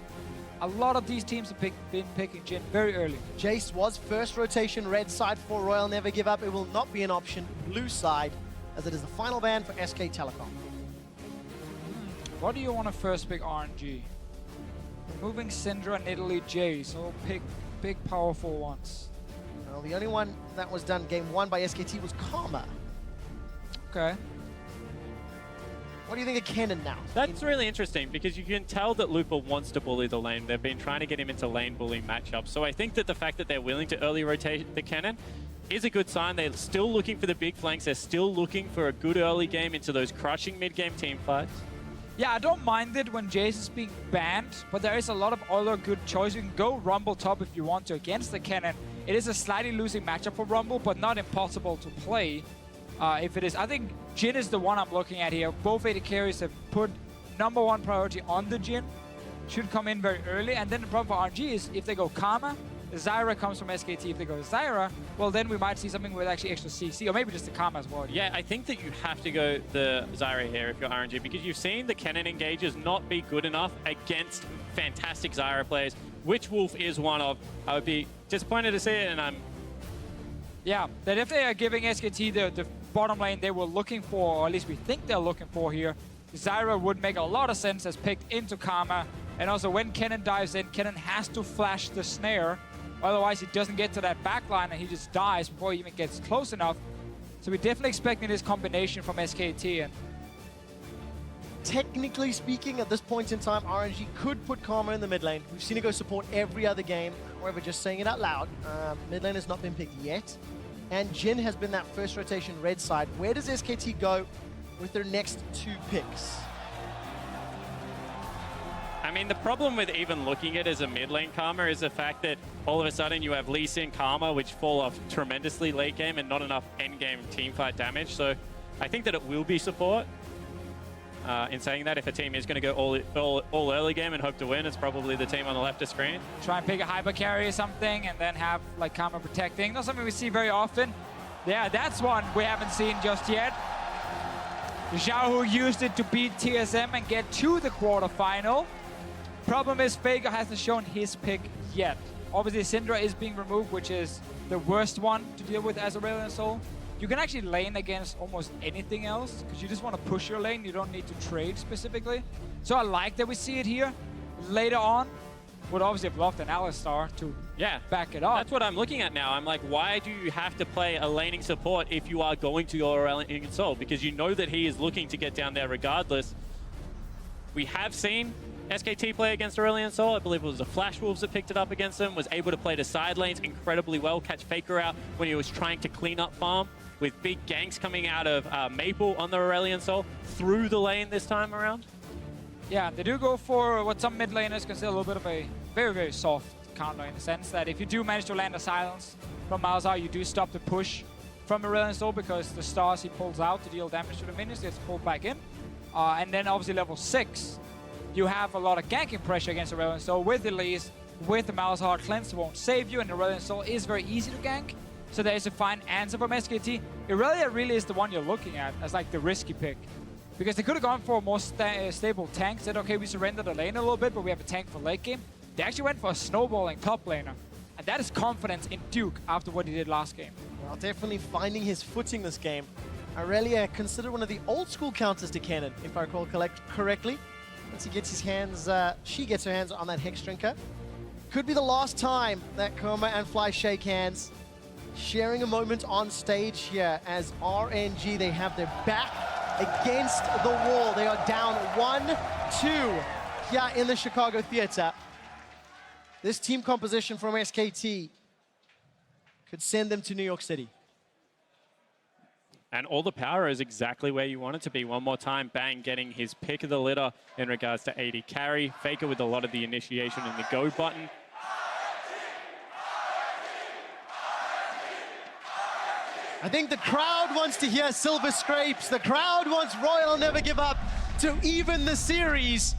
A lot of these teams have been picking Jhin very early. Jace was first rotation red side for Royal Never Give Up. It will not be an option blue side, as it is the final ban for SK Telecom. What do you want to first pick RNG? Removing Syndra and Italy Jace, so pick big powerful ones. Well, the only one that was done game 1 by SKT was Karma. Okay. What do you think of Kennen now? That's really interesting because you can tell that Lupa wants to bully the lane. They've been trying to get him into lane bullying matchups. So I think that the fact that they're willing to early rotate the Kennen is a good sign. They're still looking for the big flanks. They're still looking for a good early game into those crushing mid-game team fights. Yeah, I don't mind it when Jace is being banned, but there is a lot of other good choices. You can go Rumble top if you want to against the Kennen. It is a slightly losing matchup for Rumble, but not impossible to play if it is. I think Jhin is the one I'm looking at here. Both AD carries have put #1 priority on the Jhin. Should come in very early. And then the problem for RNG is if they go Karma, Zyra comes from SKT. If they go Zyra, well, then we might see something with actually extra CC, or maybe just the Karma as well. Yeah, I think that you have to go the Zyra here if you're RNG, because you've seen the Kennen engagers not be good enough against fantastic Zyra players, which Wolf is one of. I would be disappointed to see it, and I'm... Yeah, that if they are giving SKT the bottom lane they were looking for, or at least we think they're looking for here, Zyra would make a lot of sense as picked into Karma. And also when Kennen dives in, Kennen has to flash the snare. Otherwise, he doesn't get to that backline and he just dies before he even gets close enough. So we're definitely expecting this combination from SKT. And technically speaking, at this point in time, RNG could put Karma in the mid lane. We've seen it go support every other game. However, just saying it out loud, mid lane has not been picked yet. And Jhin has been that first rotation red side. Where does SKT go with their next 2 picks? I mean, the problem with even looking at it as a mid lane Karma is the fact that all of a sudden you have Lee Sin Karma, which fall off tremendously late game and not enough end game teamfight damage. So I think that it will be support. In saying that, if a team is going to go all early game and hope to win, it's probably the team on the left of screen. Try and pick a hyper carry or something and then have like Karma protecting. Not something we see very often. Yeah, that's one we haven't seen just yet. Xiaohu used it to beat TSM and get to the quarterfinal. Problem is, Faker hasn't shown his pick yet. Obviously, Syndra is being removed, which is the worst one to deal with as Aurelion Sol. You can actually lane against almost anything else, because you just want to push your lane. You don't need to trade specifically. So I like that we see it here. Later on, would obviously have loved an Alistar to back it up. That's what I'm looking at now. I'm like, why do you have to play a laning support if you are going to go Aurelion Sol? Because you know that he is looking to get down there regardless. We have seen SKT play against Aurelion Sol. I believe it was the Flash Wolves that picked it up against him, was able to play the side lanes incredibly well, catch Faker out when he was trying to clean up farm, with big ganks coming out of Maple on the Aurelion Sol through the lane this time around. Yeah, they do go for what some mid laners consider a little bit of a very, very soft counter, in the sense that if you do manage to land a silence from Malzahar, you do stop the push from Aurelion Sol, because the stars he pulls out to deal damage to the minions gets pulled back in. And then obviously level 6, you have a lot of ganking pressure against Aurelion Sol with Elise, with the Malzahar. Cleanse won't save you, and Aurelion Sol is very easy to gank. So there is a fine answer from SKT. Irelia really is the one you're looking at as like the risky pick. Because they could have gone for a more stable tank, said, okay, we surrender the lane a little bit, but we have a tank for late game. They actually went for a snowballing top laner. And that is confidence in Duke after what he did last game. Well, definitely finding his footing this game. Irelia considered one of the old school counters to Kennen, if I recall correctly. Once he gets his hands, she gets her hands on that Hex Drinker. Could be the last time that Koma and Fly shake hands. Sharing a moment on stage here as RNG, they have their back against the wall. They are down 1-2 here in the Chicago Theater. This team composition from SKT could send them to New York City. And all the power is exactly where you want it to be. One more time, Bang getting his pick of the litter in regards to AD carry. Faker with a lot of the initiation and the go button. I think the crowd wants to hear Silver Scrapes. The crowd wants Royal Never Give Up to even the series.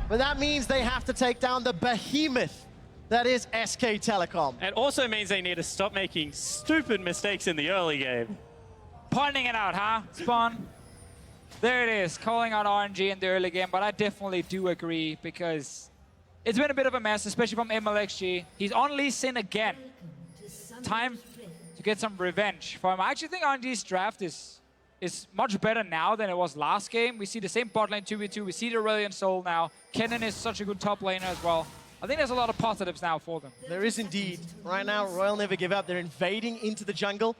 But that means they have to take down the behemoth that is SK Telecom. It also means they need to stop making stupid mistakes in the early game. Pointing it out, huh, Spawn? There it is, calling out RNG in the early game, but I definitely do agree, because it's been a bit of a mess, especially from MLXG. He's on Lee Sin again. Time to get some revenge for him. I actually think RNG's draft is much better now than it was last game. We see the same bot lane 2v2. We see the Aurelion Sol now. Kennen is such a good top laner as well. I think there's a lot of positives now for them. There is indeed. Right now, Royal Never Give Up. They're invading into the jungle.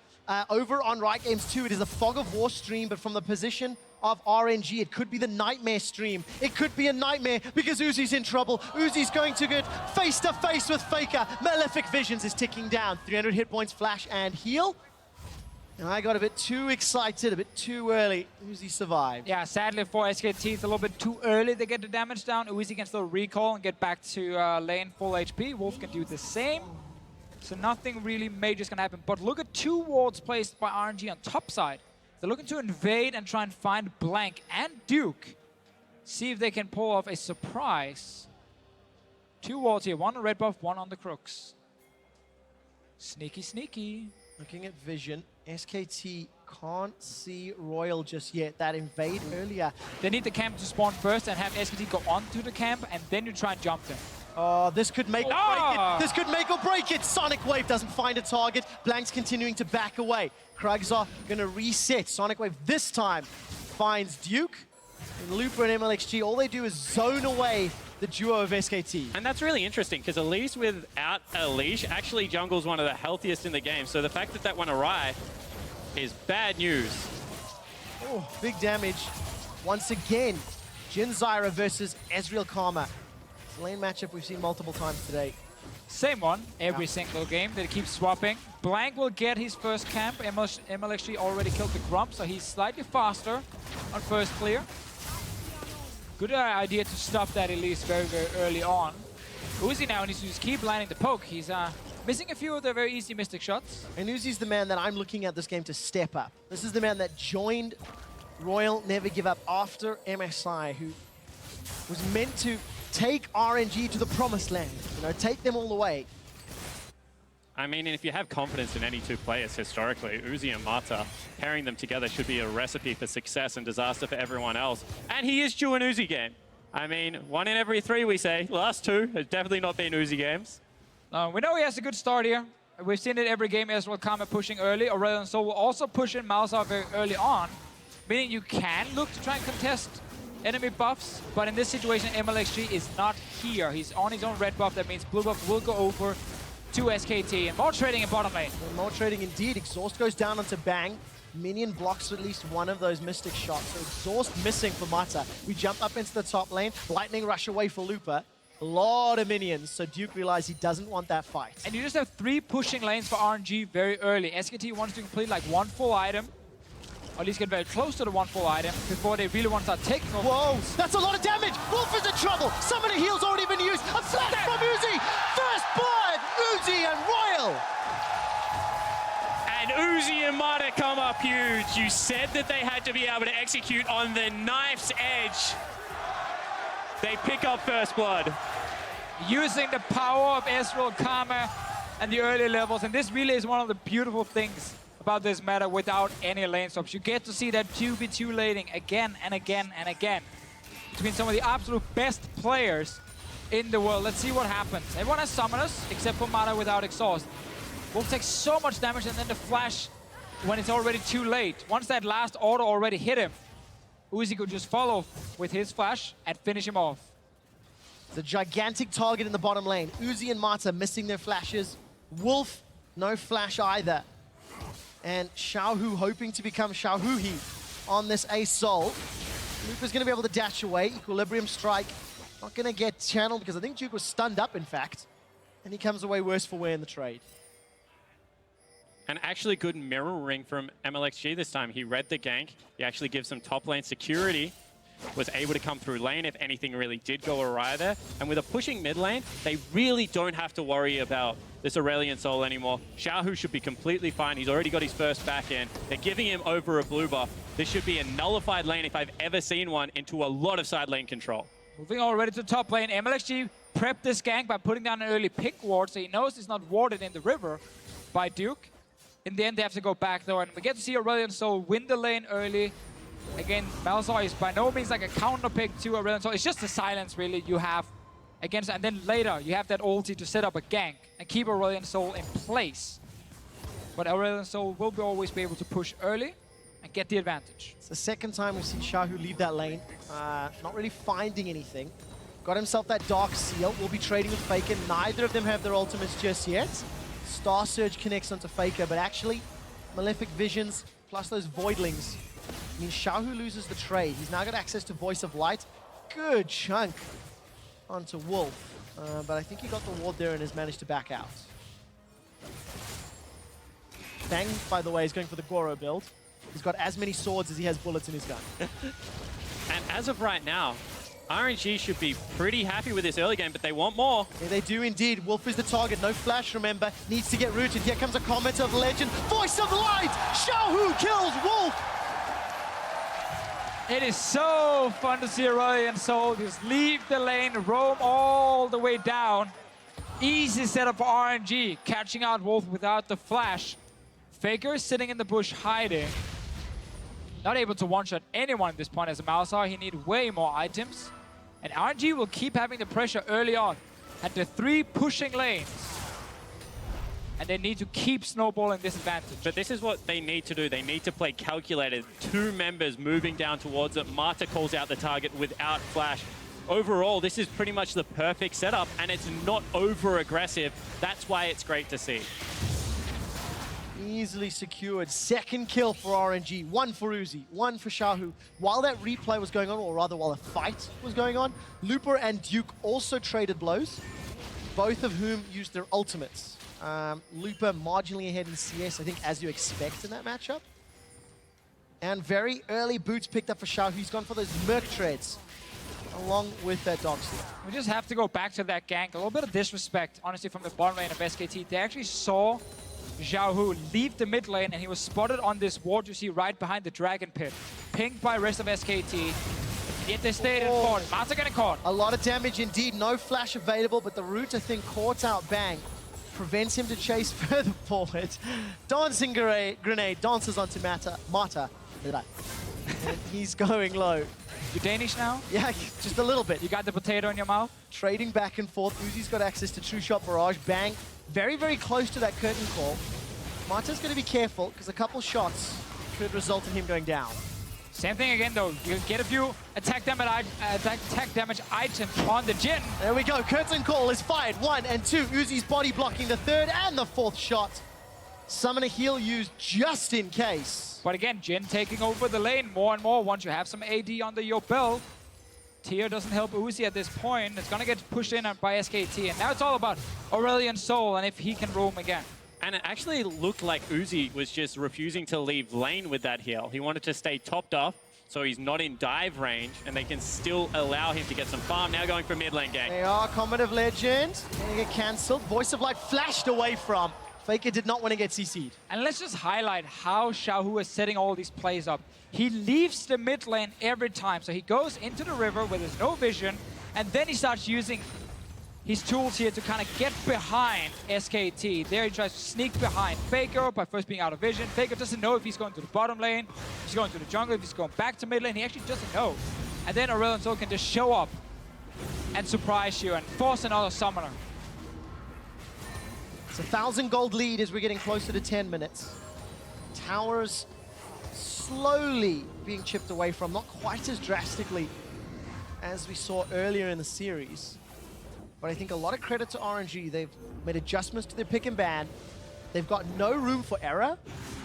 Over on Riot Games 2, it is a Fog of War stream, but from the position of RNG, it could be the Nightmare stream. It could be a nightmare because Uzi's in trouble. Uzi's going to get face-to-face with Faker. Malefic Visions is ticking down. 300 hit points, flash, and heal. And I got a bit too excited, a bit too early. Uzi survived. Yeah, sadly for SKT, it's a little bit too early to get the damage down. Uzi can still recall and get back to lane full HP. Wolf can do the same. So nothing really major is going to happen. But look at 2 wards placed by RNG on top side. They're looking to invade and try and find Blank and Duke. See if they can pull off a surprise. 2 wards here, 1 on red buff, 1 on the Crooks. Sneaky, sneaky. Looking at Vision, SKT can't see Royal just yet. That invade earlier. They need the camp to spawn first and have SKT go onto the camp, and then you try and jump them. Oh, this could make or break it. This could make or break it. Sonic Wave doesn't find a target. Blank's continuing to back away. Krugs are going to reset. Sonic Wave this time finds Duke. And Looper and MLXG, all they do is zone away the duo of SKT. And that's really interesting, because Elise without a leash actually jungles one of the healthiest in the game. So the fact that that went awry is bad news. Oh, big damage. Once again, Jin Zyra versus Ezreal Karma. It's a lane matchup we've seen multiple times today. Same one every single game. They keep swapping. Blank will get his first camp. MLXG already killed the Grump, so he's slightly faster on first clear. Good idea to stop that Elise very, very early on. Uzi now needs to just keep landing the poke. He's missing a few of the very easy Mystic shots. And Uzi's the man that I'm looking at this game to step up. This is the man that joined Royal Never Give Up after MSI, who was meant to take RNG to the promised land, take them all the way. I mean, if you have confidence in any 2 players historically, Uzi and Mata, pairing them together should be a recipe for success and disaster for everyone else. And he is due an Uzi game. I mean, 1 in every 3 we say. Last 2 have definitely not been Uzi games. We know he has a good start here. We've seen it every game. Ezreal Karma pushing early. Aurelion Sol will also push in Malzahar very early on, meaning you can look to try and contest enemy buffs, but in this situation, MLXG is not here. He's on his own red buff. That means blue buff will go over to SKT. And more trading in bottom lane. And more trading indeed. Exhaust goes down onto Bang. Minion blocks at least one of those Mystic shots. So Exhaust missing for Mata. We jump up into the top lane. Lightning rush away for Looper. A lot of minions, so Duke realized he doesn't want that fight. And you just have 3 pushing lanes for RNG very early. SKT wants to complete like 1 full item, or at least get very close to the 1 full item before they really want to start taking over. Whoa, that's a lot of damage! Wolf is in trouble! Summoner heal's already been used! A flash from Uzi! First blood! Uzi and Royal! And Uzi and Mata come up huge. You said that they had to be able to execute on the knife's edge. They pick up first blood. Using the power of Ezreal, Karma, and the early levels. And this really is one of the beautiful things about this meta without any lane swaps. You get to see that 2v2 laning again and again and again between some of the absolute best players in the world. Let's see what happens. Everyone has summoners, except for Mata without exhaust. Wolf takes so much damage, and then the flash when it's already too late. Once that last auto already hit him, Uzi could just follow with his flash and finish him off. The gigantic target in the bottom lane. Uzi and Mata missing their flashes. Wolf, no flash either. And Xiaohu hoping to become Xiaohu on this Ace Soul. Looper's going to be able to dash away. Equilibrium Strike. Not going to get channeled because I think Duke was stunned up, in fact. And he comes away worse for wear in the trade. And actually good mirroring from MLXG this time. He read the gank. He actually gives some top lane security. Was able to come through lane if anything really did go awry there. And with a pushing mid lane, they really don't have to worry about this Aurelion Soul anymore. Xiaohu should be completely fine. He's already got his first back in. They're giving him over a blue buff. This should be a nullified lane if I've ever seen one, into a lot of side lane control. Moving already to top lane, MLXG prepped this gank by putting down an early pick ward, so he knows it's not warded in the river by Duke. In the end, they have to go back though, and we get to see Aurelion Soul win the lane early. Again, Malzahar is by no means like a counter pick to Aurelion Soul. It's just the silence really you have against, and then later you have that ulti to set up a gank and keep Aurelion Soul in place. But Aurelion Soul will always be able to push early and get the advantage. It's the second time we've seen Xiaohu leave that lane. Not really finding anything. Got himself that Dark Seal. Will be trading with Faker. Neither of them have their ultimates just yet. Star Surge connects onto Faker, but actually Malefic Visions plus those Voidlings means Xiaohu loses the trade. He's now got access to Voice of Light. Good chunk onto Wolf. But I think he got the ward there and has managed to back out. Bang, by the way, is going for the Goro build. He's got as many swords as he has bullets in his gun. And as of right now, RNG should be pretty happy with this early game, but they want more. Yeah, they do indeed. Wolf is the target. No flash, remember. Needs to get rooted. Here comes a comment of legend. Voice of Light! Xiaohu kills Wolf! It is so fun to see Aurelion Soul just leave the lane, roam all the way down. Easy setup for RNG, catching out Wolf without the flash. Faker is sitting in the bush hiding. Not able to one-shot anyone at this point as a Malzahar. He needs way more items. And RNG will keep having the pressure early on at the 3 pushing lanes. And they need to keep snowballing this advantage. But this is what they need to do. They need to play calculated. 2 members moving down towards it. Mata calls out the target without flash. Overall, this is pretty much the perfect setup, and it's not over-aggressive. That's why it's great to see. Easily secured. Second kill for RNG. 1 for Uzi, 1 for Xiaohu. While that replay was going on, or rather while the fight was going on, Looper and Duke also traded blows, both of whom used their ultimates. Looper marginally ahead in CS, I think, as you expect in that matchup. And very early boots picked up for Xiaohu. He's gone for those Merc Treads, along with that Dark Seal. We just have to go back to that gank. A little bit of disrespect, honestly, from the bottom lane of SKT. They actually saw Xiaohu leave the mid lane, and he was spotted on this ward you see right behind the Dragon Pit. Pinged by rest of SKT. Yet they stayed in fought. Mata getting caught. A lot of damage indeed. No flash available, but the root, I think, caught out Bang. Prevents him to chase further forward. Dancing grenade dances onto Mata. And he's going low. You Danish now? Yeah, just a little bit. You got the potato in your mouth? Trading back and forth. Uzi's got access to True Shot Barrage. Bang, very, very close to that curtain call. Mata's going to be careful because a couple shots could result in him going down. Same thing again, though. You get a few attack damage items on the Jhin. There we go. Curtain Call is fired. 1 and 2. Uzi's body blocking the third and the fourth shot. Summon a heal used just in case. But again, Jhin taking over the lane more and more once you have some AD under your belt. Tear doesn't help Uzi at this point. It's gonna get pushed in by SKT, and now it's all about Aurelion Sol and if he can roam again. And it actually looked like Uzi was just refusing to leave lane with that heal. He wanted to stay topped off, so he's not in dive range, and they can still allow him to get some farm. Now going for mid lane gang. They are Combat of Legend. Gonna get cancelled. Voice of Light flashed away from. Faker did not want to get CC'd. And let's just highlight how Xiaohu is setting all these plays up. He leaves the mid lane every time. So he goes into the river where there's no vision, and then he starts using his tools here to kind of get behind SKT. There he tries to sneak behind Faker by first being out of vision. Faker doesn't know if he's going to the bottom lane, if he's going to the jungle, if he's going back to mid lane. He actually doesn't know. And then Aurelion Sol can just show up and surprise you and force another summoner. It's 1,000 gold lead as we're getting closer to 10 minutes. Towers slowly being chipped away from, not quite as drastically as we saw earlier in the series. But I think a lot of credit to RNG. They've made adjustments to their pick and ban. They've got no room for error,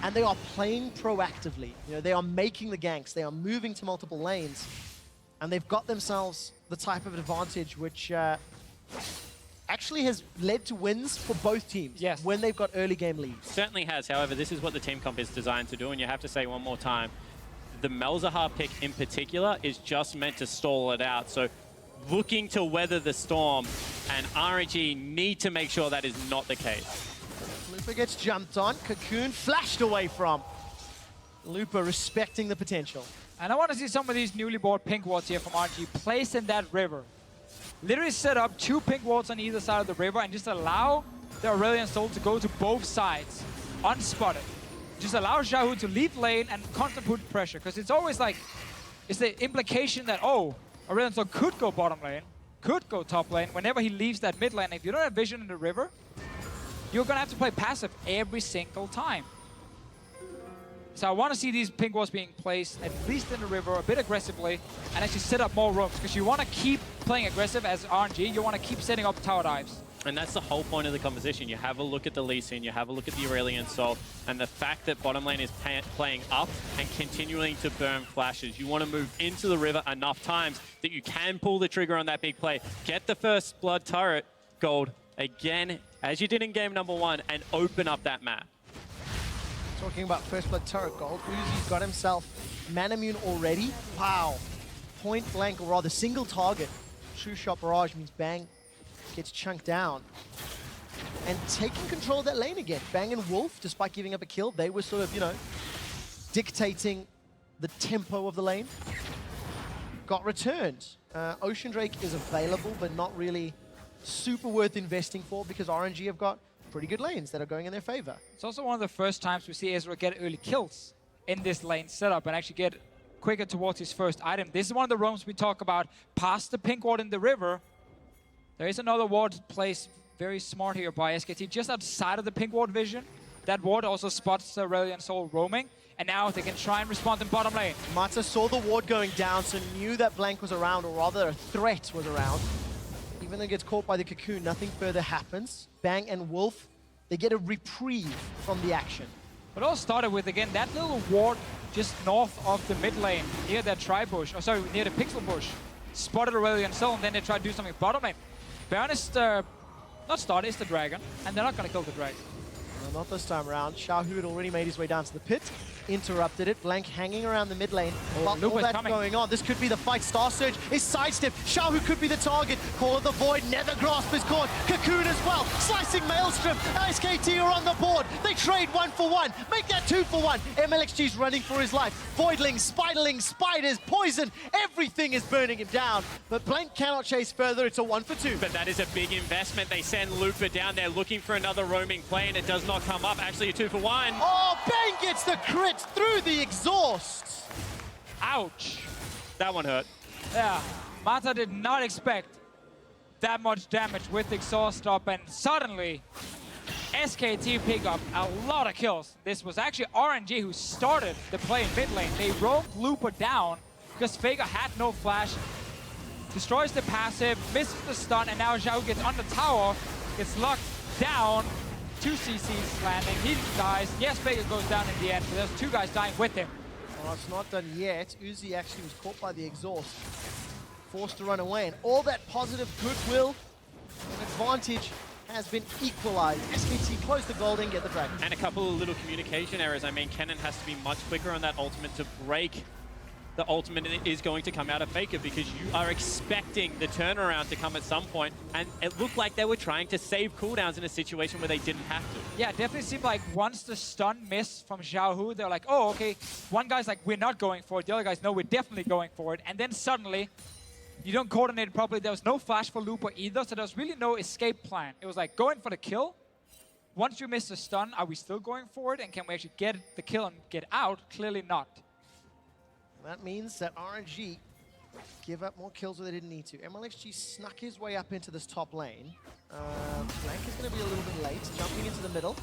and they are playing proactively. You know, they are making the ganks. They are moving to multiple lanes, and they've got themselves the type of advantage which actually has led to wins for both teams when they've got early game leads. Certainly has. However, this is what the team comp is designed to do, and you have to say one more time, the Malzahar pick in particular is just meant to stall it out. So looking to weather the storm, and RNG need to make sure that is not the case. Lupa gets jumped on. Cocoon flashed away from. Lupa respecting the potential. And I want to see some of these newly bought pink wards here from RNG placed in that river. Literally set up 2 pink wards on either side of the river and just allow the Aurelion Sol to go to both sides, unspotted. Just allow Xiaohu to leave lane and constantly put pressure, because it's always like, it's the implication that, oh, Aurelion Sol could go bottom lane, could go top lane whenever he leaves that mid lane. If you don't have vision in the river, you're gonna have to play passive every single time. So I want to see these pink walls being placed at least in the river a bit aggressively and actually set up more roams, because you want to keep playing aggressive as RNG. You want to keep setting up tower dives. And that's the whole point of the composition. You have a look at the Lee Sin, you have a look at the Aurelion Sol, and the fact that bottom lane is playing up and continuing to burn flashes. You want to move into the river enough times that you can pull the trigger on that big play, get the first blood turret gold again, as you did in game number 1, and open up that map. Talking about first blood turret gold, Uzi's got himself Manamune already. Wow. Point blank, or rather single target. True shot barrage means Bang gets chunked down. And taking control of that lane again. Bang and Wolf, despite giving up a kill, they were sort of, you know, dictating the tempo of the lane. Got returned. Ocean Drake is available, but not really super worth investing for, because RNG have got pretty good lanes that are going in their favor. It's also one of the first times we see Ezreal get early kills in this lane setup and actually get quicker towards his first item. This is one of the roams we talk about past the pink ward in the river. There is another ward placed very smart here by SKT just outside of the pink ward vision. That ward also spots the Aurelion Sol roaming, and now they can try and respond in bottom lane. Mata saw the ward going down, so knew that Blank was around, or rather a threat was around. Even though it gets caught by the Cocoon, nothing further happens. Bang and Wolf, they get a reprieve from the action. But it all started with, again, that little ward just north of the mid lane, near that tri-bush, or sorry, near the pixel bush. Spotted Aurelion Sol, and then they tried to do something bottom lane. Baron is not started, it's the dragon, and they're not going to kill the dragon. No, not this time around. Xiaohu had already made his way down to the pit, interrupted it. Blank hanging around the mid lane. But all that's going on, this could be the fight. Star Surge is sidestepped. Xiaohu could be the target. Call of the Void, Nether Grasp is caught. Cocoon as well. Slicing Maelstrom. SKT are on the board. They trade 1 for 1. Make that 2 for 1. MLXG's running for his life. Voidlings, Spiderlings, Spiders, Poison. Everything is burning him down. But Blank cannot chase further. It's a 1 for 2. But that is a big investment. They send Lupa down there looking for another roaming play, and it does not come up. Actually, a 2 for 1. Oh, Bang gets the crit through the exhaust. Ouch. That one hurt. Yeah, Mata did not expect that much damage with exhaust up, and suddenly SKT pick up a lot of kills. This was actually RNG who started the play in mid lane. They roamed Looper down because Faker had no flash. Destroys the passive, misses the stun, and now Xiao gets on the tower, gets locked down. 2 CCs landing, he dies. Yes, Faker goes down in the end, but there's 2 guys dying with him. Well, it's not done yet. Uzi actually was caught by the exhaust, forced to run away, and all that positive goodwill and advantage has been equalized. SKT close the gold and get the dragon. And a couple of little communication errors. I mean, Kennen has to be much quicker on that ultimate to break. The ultimate is going to come out of Faker because you are expecting the turnaround to come at some point, and it looked like they were trying to save cooldowns in a situation where they didn't have to. Yeah, it definitely seemed like once the stun missed from Xiao Hu, they're like, oh, okay. One guy's like, we're not going for it. The other guy's, no, we're definitely going for it. And then suddenly, you don't coordinate properly. There was no flash for Looper either, so there was really no escape plan. It was like going for the kill. Once you miss the stun, are we still going for it? And can we actually get the kill and get out? Clearly not. That means that RNG give up more kills where they didn't need to. MLXG snuck his way up into this top lane. Blank is going to be a little bit late, jumping into the middle.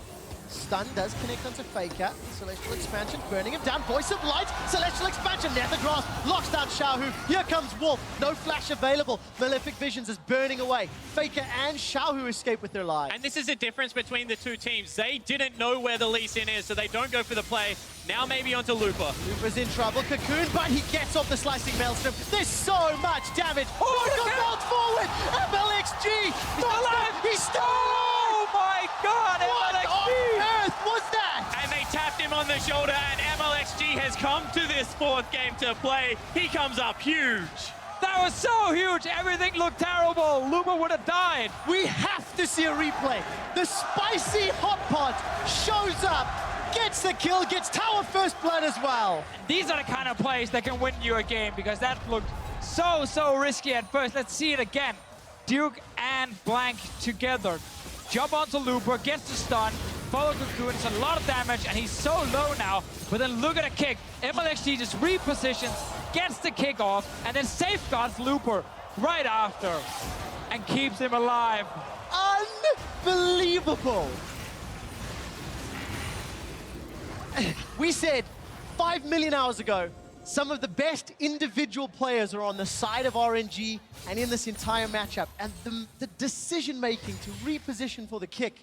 Stun does connect onto Faker. Celestial Expansion, burning him down. Voice of Light, Celestial Expansion, Nethergrass, locks down Xiao Hu. Here comes Wolf, no flash available. Malefic Visions is burning away. Faker and Xiao Hu escape with their lives. And this is the difference between the 2 teams. They didn't know where the Lee Sin is, so they don't go for the play. Now maybe onto Looper. Looper's in trouble. Cocoon, but he gets off the Slicing Maelstrom. There's so much damage. Oh, he got bounced forward. MLXG. He's still. Oh my God, What MLXG! on earth was that? And they tapped him on the shoulder, and MLXG has come to this 4th game to play. He comes up huge. That was so huge. Everything looked terrible. Looper would have died. We have to see a replay. The spicy hot pot shows up, gets the kill, gets tower first blood as well. These are the kind of plays that can win you a game because that looked so risky at first. Let's see it again. Duke and Blank together. Jump onto Looper, gets the stun, follow Cocoon, it's a lot of damage, and he's so low now. But then look at the kick. MLXG just repositions, gets the kick off, and then safeguards Looper right after and keeps him alive. Unbelievable. We said 5 million hours ago, some of the best individual players are on the side of RNG and in this entire matchup. And the decision-making to reposition for the kick,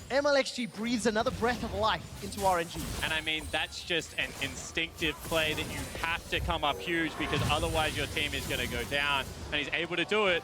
MLXG breathes another breath of life into RNG. And I mean, that's just an instinctive play that you have to come up huge because otherwise your team is going to go down. And he's able to do it.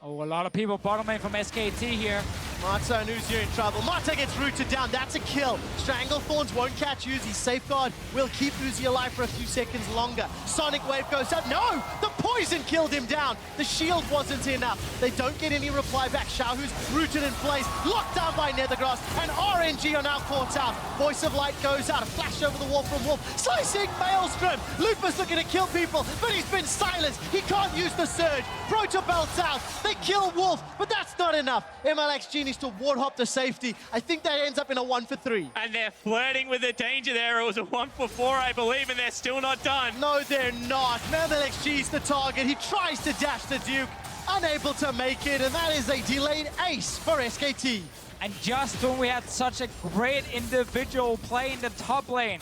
Oh, a lot of people bottom lane from SKT here. Marta and Uzi are in trouble. Marta gets rooted down. That's a kill. Stranglethorns won't catch Uzi. Safeguard will keep Uzi alive for a few seconds longer. Sonic Wave goes up. No! The poison killed him down. The shield wasn't enough. They don't get any reply back. Xiao Hu's rooted in place. Locked down by Nethergrass. And RNG are now caught out. Voice of Light goes out. A flash over the wall from Wolf. Slicing Maelstrom. Lupus looking to kill people, but he's been silenced. He can't use the surge. Proto belts out. They kill Wolf, but that's not enough. MLXG needs to ward hop to safety. I think that ends up in a 1 for 3. And they're flirting with the danger there. It was a 1 for 4, I believe, and they're still not done. No, they're not. MLXG's the target. He tries to dash the Duke, unable to make it, and that is a delayed ace for SKT. And just when we had such a great individual play in the top lane,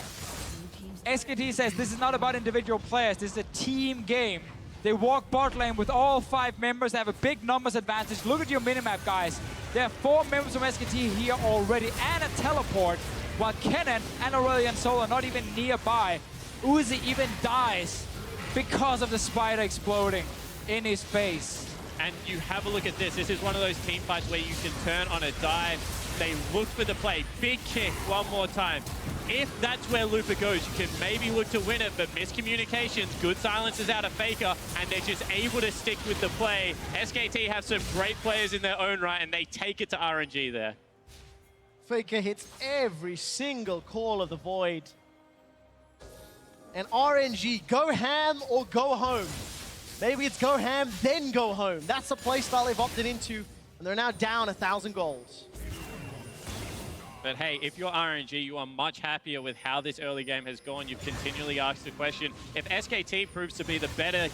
SKT says this is not about individual players, this is a team game. They walk bot lane with all 5 members. They have a big numbers advantage. Look at your minimap, guys. There are 4 members from SKT here already and a teleport, while Kennen and Aurelion Sol are not even nearby. Uzi even dies because of the spider exploding in his face. And you have a look at this. This is one of those team fights where you can turn on a dive. They look for the play. Big kick one more time. If that's where Looper goes, you can maybe look to win it, but miscommunications, good silences out of Faker, and they're just able to stick with the play. SKT have some great players in their own right, and they take it to RNG there. Faker hits every single call of the Void. And RNG, go ham or go home. Maybe it's go ham, then go home. That's the playstyle they've opted into, and they're now down 1,000 golds. But hey, if you're RNG, you are much happier with how this early game has gone. You've continually asked the question, if SKT proves to be the better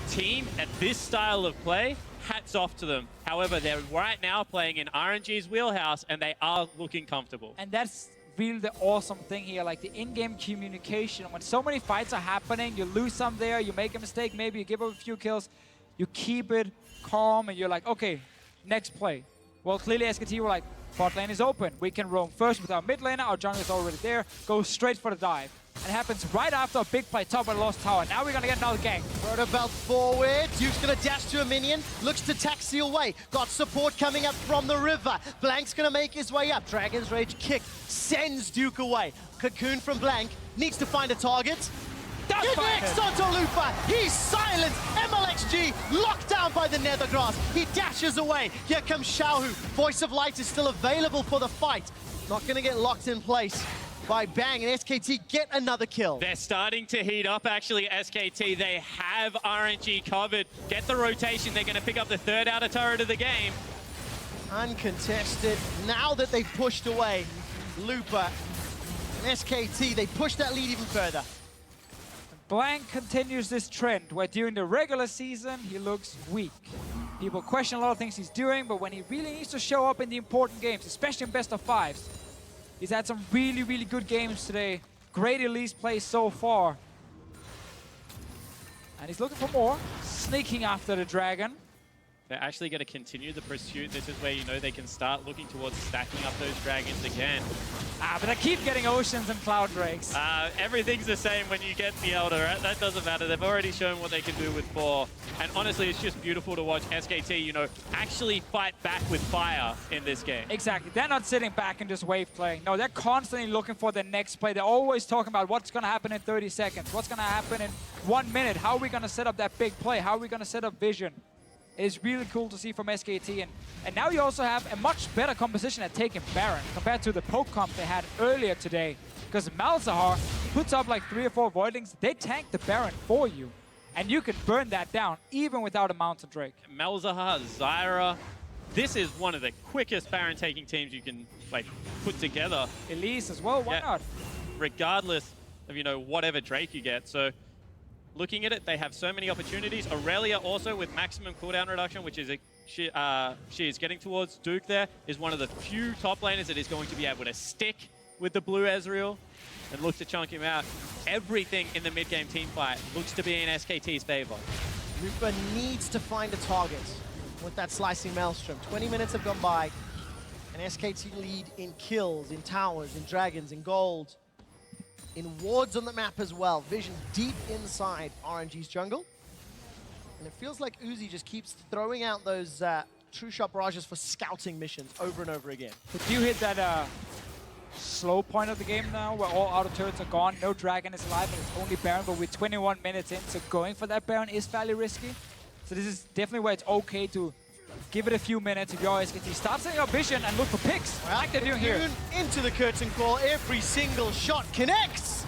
team at this style of play, hats off to them. However, they're right now playing in RNG's wheelhouse, and they are looking comfortable. And that's really the awesome thing here, like the in-game communication. When so many fights are happening, you lose some there, you make a mistake, maybe you give up a few kills, you keep it calm, and you're like, okay, next play. Well, clearly SKT were like, bot lane is open. We can roam first with our mid laner, our jungle is already there, go straight for the dive. And it happens right after a big play top of the lost tower. Now we're gonna get another gank. Proto belt forward. Duke's gonna dash to a minion. Looks to taxi away. Got support coming up from the river. Blank's gonna make his way up. Dragon's Rage kick sends Duke away. Cocoon from Blank needs to find a target. Connects onto Lupa. He's silenced. MLXG locked down by the Nethergrass. He dashes away. Here comes Xiaohu. Voice of Light is still available for the fight. Not gonna get locked in place by Bang, and SKT get another kill. They're starting to heat up, actually, SKT. They have RNG covered. Get the rotation. They're going to pick up the third outer turret of the game. Uncontested. Now that they've pushed away Lupa and SKT, they push that lead even further. Blank continues this trend where during the regular season, he looks weak. People question a lot of things he's doing, but when he really needs to show up in the important games, especially in best of fives, he's had some really, really good games today. Great Elise play so far. And he's looking for more. Sneaking after the dragon. They're actually going to continue the pursuit. This is where you know they can start looking towards stacking up those dragons again. But they keep getting Oceans and Cloud Drakes. Everything's the same when you get the Elder. Right? That doesn't matter. They've already shown what they can do with 4. And honestly, it's just beautiful to watch SKT, you know, actually fight back with fire in this game. Exactly. They're not sitting back and just wave playing. No, they're constantly looking for the next play. They're always talking about what's going to happen in 30 seconds. What's going to happen in 1 minute. How are we going to set up that big play? How are we going to set up vision? It's really cool to see from SKT. And now you also have a much better composition at taking Baron compared to the poke comp they had earlier today. Because Malzahar puts up like 3 or 4 Voidlings. They tank the Baron for you. And you can burn that down even without a Mountain Drake. Malzahar, Zyra. This is one of the quickest Baron taking teams you can like put together. Elise as well, why not? Regardless of, you know, whatever Drake you get. So looking at it, they have so many opportunities. Aurelia also with maximum cooldown reduction, which is she is getting towards Duke there, is one of the few top laners that is going to be able to stick with the blue Ezreal and look to chunk him out. Everything in the mid-game team fight looks to be in SKT's favor. Lupa needs to find a target with that slicing Maelstrom. 20 minutes have gone by, and SKT lead in kills, in towers, in dragons, in gold, in wards on the map as well. Vision deep inside RNG's jungle. And it feels like Uzi just keeps throwing out those true shot barrages for scouting missions over and over again. But do you hit that slow point of the game now where all outer turrets are gone, no dragon is alive, and it's only Baron, but with 21 minutes in, so going for that Baron is fairly risky. So this is definitely where it's okay to give it a few minutes if you're SKT. Start setting up vision and look for picks, like they're doing here. Into the curtain call, every single shot connects.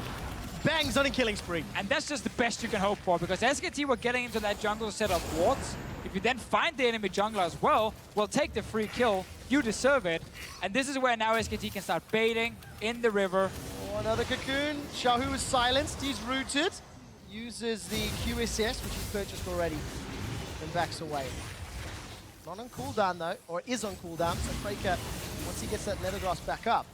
Bangs on a killing spree. And that's just the best you can hope for, because SKT were getting into that jungle to set up wards. If you then find the enemy jungler as well, well, take the free kill. You deserve it. And this is where now SKT can start baiting in the river. Oh, another Cocoon. Xiaohu is silenced. He's rooted. Uses the QSS, which he's purchased already. Then backs away. Not on cooldown though, or is on cooldown. So Faker, once he gets that Nethergrass back up,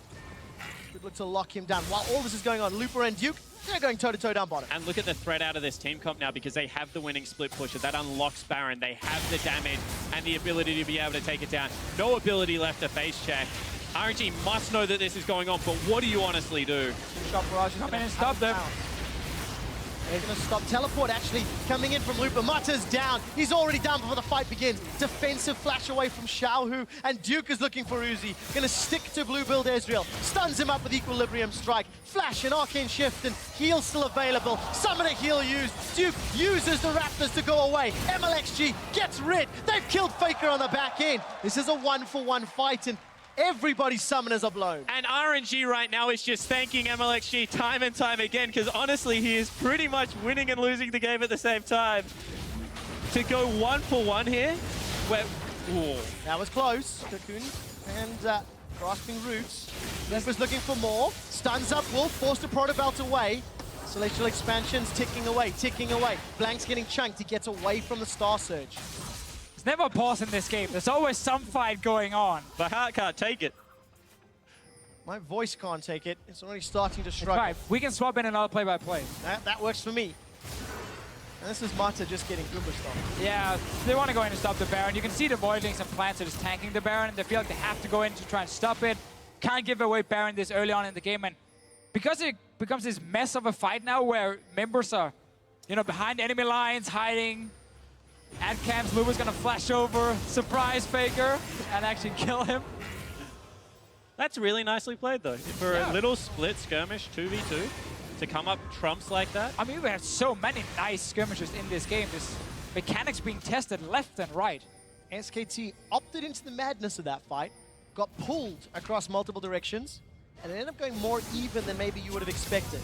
could look to lock him down. While all this is going on, Lupa and Duke, they're going toe-to-toe down bottom. And look at the threat out of this team comp now, because they have the winning split pusher. That unlocks Baron. They have the damage and the ability to be able to take it down. No ability left to face check. RNG must know that this is going on, but what do you honestly do? Shot barrage is coming and stop them. They're going to stop. Teleport actually coming in from Lupa. Mata's down. He's already down before the fight begins. Defensive flash away from Xiaohu. And Duke is looking for Uzi. Going to stick to blue build Ezreal. Stuns him up with Equilibrium Strike. Flash and Arcane Shift, and heal still available. Summoner heal used. Duke uses the Raptors to go away. MLXG gets rid. They've killed Faker on the back end. This is a 1-for-1 fight, and everybody's summoners are blown. And RNG right now is just thanking MLXG time and time again, because honestly, he is pretty much winning and losing the game at the same time. To go 1-for-1 here, where... Ooh. That was close. Cocoon and grasping roots. Lupa's looking for more. Stuns up Wolf, forced to Protobelt away. Celestial Expansion's ticking away, ticking away. Blank's getting chunked. He gets away from the Star Surge. There's never a pause in this game. There's always some fight going on. The heart can't take it. My voice can't take it. It's already starting to That's struggle. right. We can swap in another play-by-play. That works for me. And this is Mata just getting Goomba stopped. Yeah, they want to go in and stop the Baron. You can see the Voidlings and Plants are just tanking the Baron, and they feel like they have to go in to try and stop it. Can't give away Baron this early on in the game, and because it becomes this mess of a fight now where members are, you know, behind enemy lines, hiding. At camps, Luba's gonna flash over, surprise Faker, and actually kill him. That's really nicely played, though. For a little split skirmish, 2v2, to come up trumps like that. I mean, we have so many nice skirmishes in this game. This mechanics being tested left and right. SKT opted into the madness of that fight, got pulled across multiple directions, and it ended up going more even than maybe you would have expected.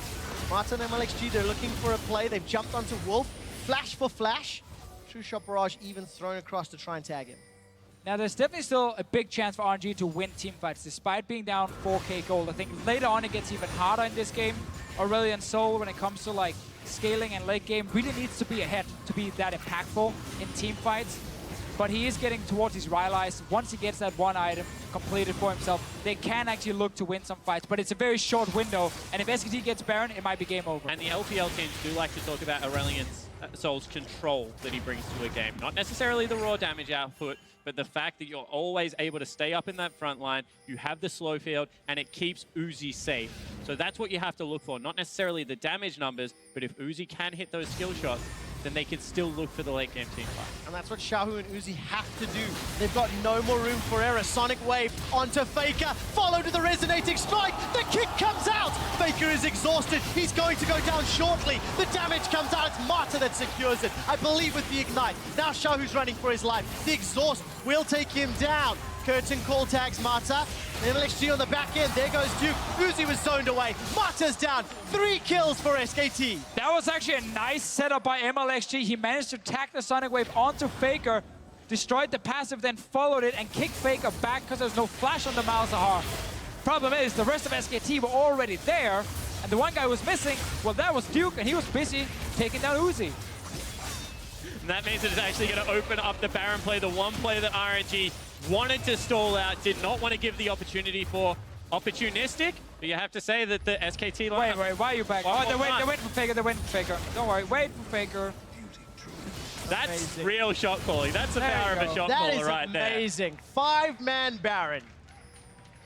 Martin and MLXG, they're looking for a play. They've jumped onto Wolf, flash for flash. True Shot Barrage even thrown across to try and tag him. Now, there's definitely still a big chance for RNG to win teamfights, despite being down 4k gold. I think later on it gets even harder in this game. Aurelion Sol, when it comes to like scaling and late game, really needs to be ahead to be that impactful in teamfights. But he is getting towards his Rylai's. Once he gets that one item completed for himself, they can actually look to win some fights. But it's a very short window, and if SKT gets Baron, it might be game over. And the LPL teams do like to talk about Aurelion's Sol's control that he brings to a game. Not necessarily the raw damage output, but the fact that you're always able to stay up in that front line, you have the slow field, and it keeps Uzi safe. So that's what you have to look for. Not necessarily the damage numbers, but if Uzi can hit those skill shots, then they can still look for the late game team fight. And that's what Xiaohu and Uzi have to do. They've got no more room for error. Sonic Wave onto Faker, followed to the resonating strike. The kick comes out. Faker is exhausted. He's going to go down shortly. The damage comes out. It's Mata that secures it, I believe, with the Ignite. Now Xiaohu's running for his life. The exhaust will take him down. Curtain call tags Mata. MLXG on the back end. There goes Duke. Uzi was zoned away. Mata's down. 3 kills for SKT. That was actually a nice setup by MLXG. He managed to tack the Sonic Wave onto Faker, destroyed the passive, then followed it and kicked Faker back because there's no flash on the Malzahar. Problem is, the rest of SKT were already there, and the one guy who was missing, well, that was Duke, and he was busy taking down Uzi. And that means it's actually going to open up the Baron play, the one play that RNG wanted to stall out, did not want to give the opportunity for opportunistic, but you have to say that the SKT line... Wait, why are you back? Oh, they're waiting for Faker, they're waiting for Faker. Don't worry, wait for Faker. That's amazing. real shot calling. That's the power of a shot caller right there. That is amazing. 5-man Baron.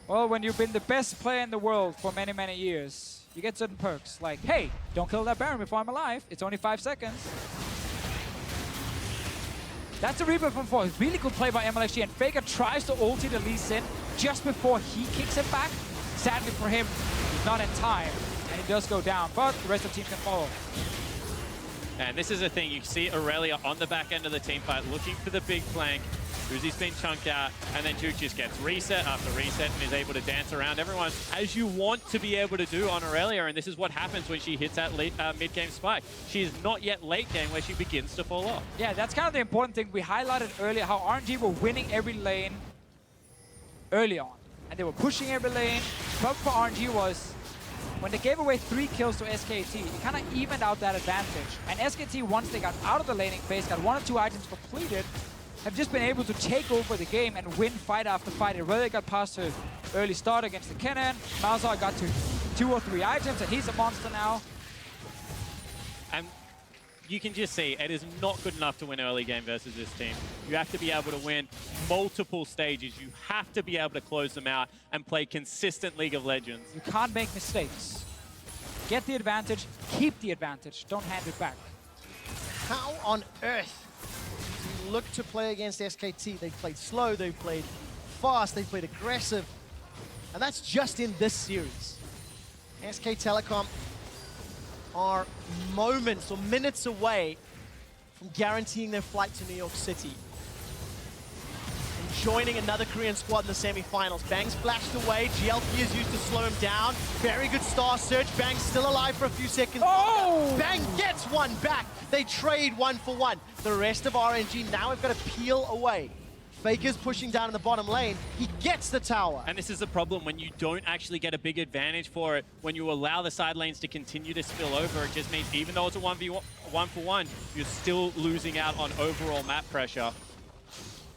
Well, when you've been the best player in the world for many, many years, you get certain perks, like, hey, don't kill that Baron before I'm alive. It's only 5 seconds. That's a Reaper from 4. Really good play by MLXG, and Faker tries to ulti the Lee Sin just before he kicks it back. Sadly for him, he's not in time, and he does go down, but the rest of the team can follow. And this is the thing, you see Aurelia on the back end of the team fight looking for the big flank. Uzi's been chunked out, and then Duke just gets reset after reset and is able to dance around everyone as you want to be able to do on Aurelia, and this is what happens when she hits that mid-game spike. She is not yet late game where she begins to fall off. Yeah, that's kind of the important thing. We highlighted earlier how RNG were winning every lane early on, and they were pushing every lane. The problem for RNG was when they gave away 3 kills to SKT, it kind of evened out that advantage. And SKT, once they got out of the laning phase, got 1 or 2 items completed, have just been able to take over the game and win fight after fight. It really got past her early start against the Kennen. Malzahar got to 2 or 3 items, and he's a monster now. And you can just see it is not good enough to win early game versus this team. You have to be able to win multiple stages. You have to be able to close them out and play consistent League of Legends. You can't make mistakes. Get the advantage, keep the advantage, don't hand it back. How on earth do you look to play against SKT? They've played slow, they've played fast, they've played aggressive. And that's just in this series. SK Telecom are moments or minutes away from guaranteeing their flight to New York City and joining another Korean squad in the semi-finals. Bang's flashed away, GLP is used to slow him down. Very good star search, Bang's still alive for a few seconds. Oh! Bang gets one back. They trade 1 for 1. The rest of RNG now have got to peel away. Faker's pushing down in the bottom lane. He gets the tower. And this is the problem when you don't actually get a big advantage for it. When you allow the side lanes to continue to spill over, it just means even though it's a 1 for 1, you're still losing out on overall map pressure.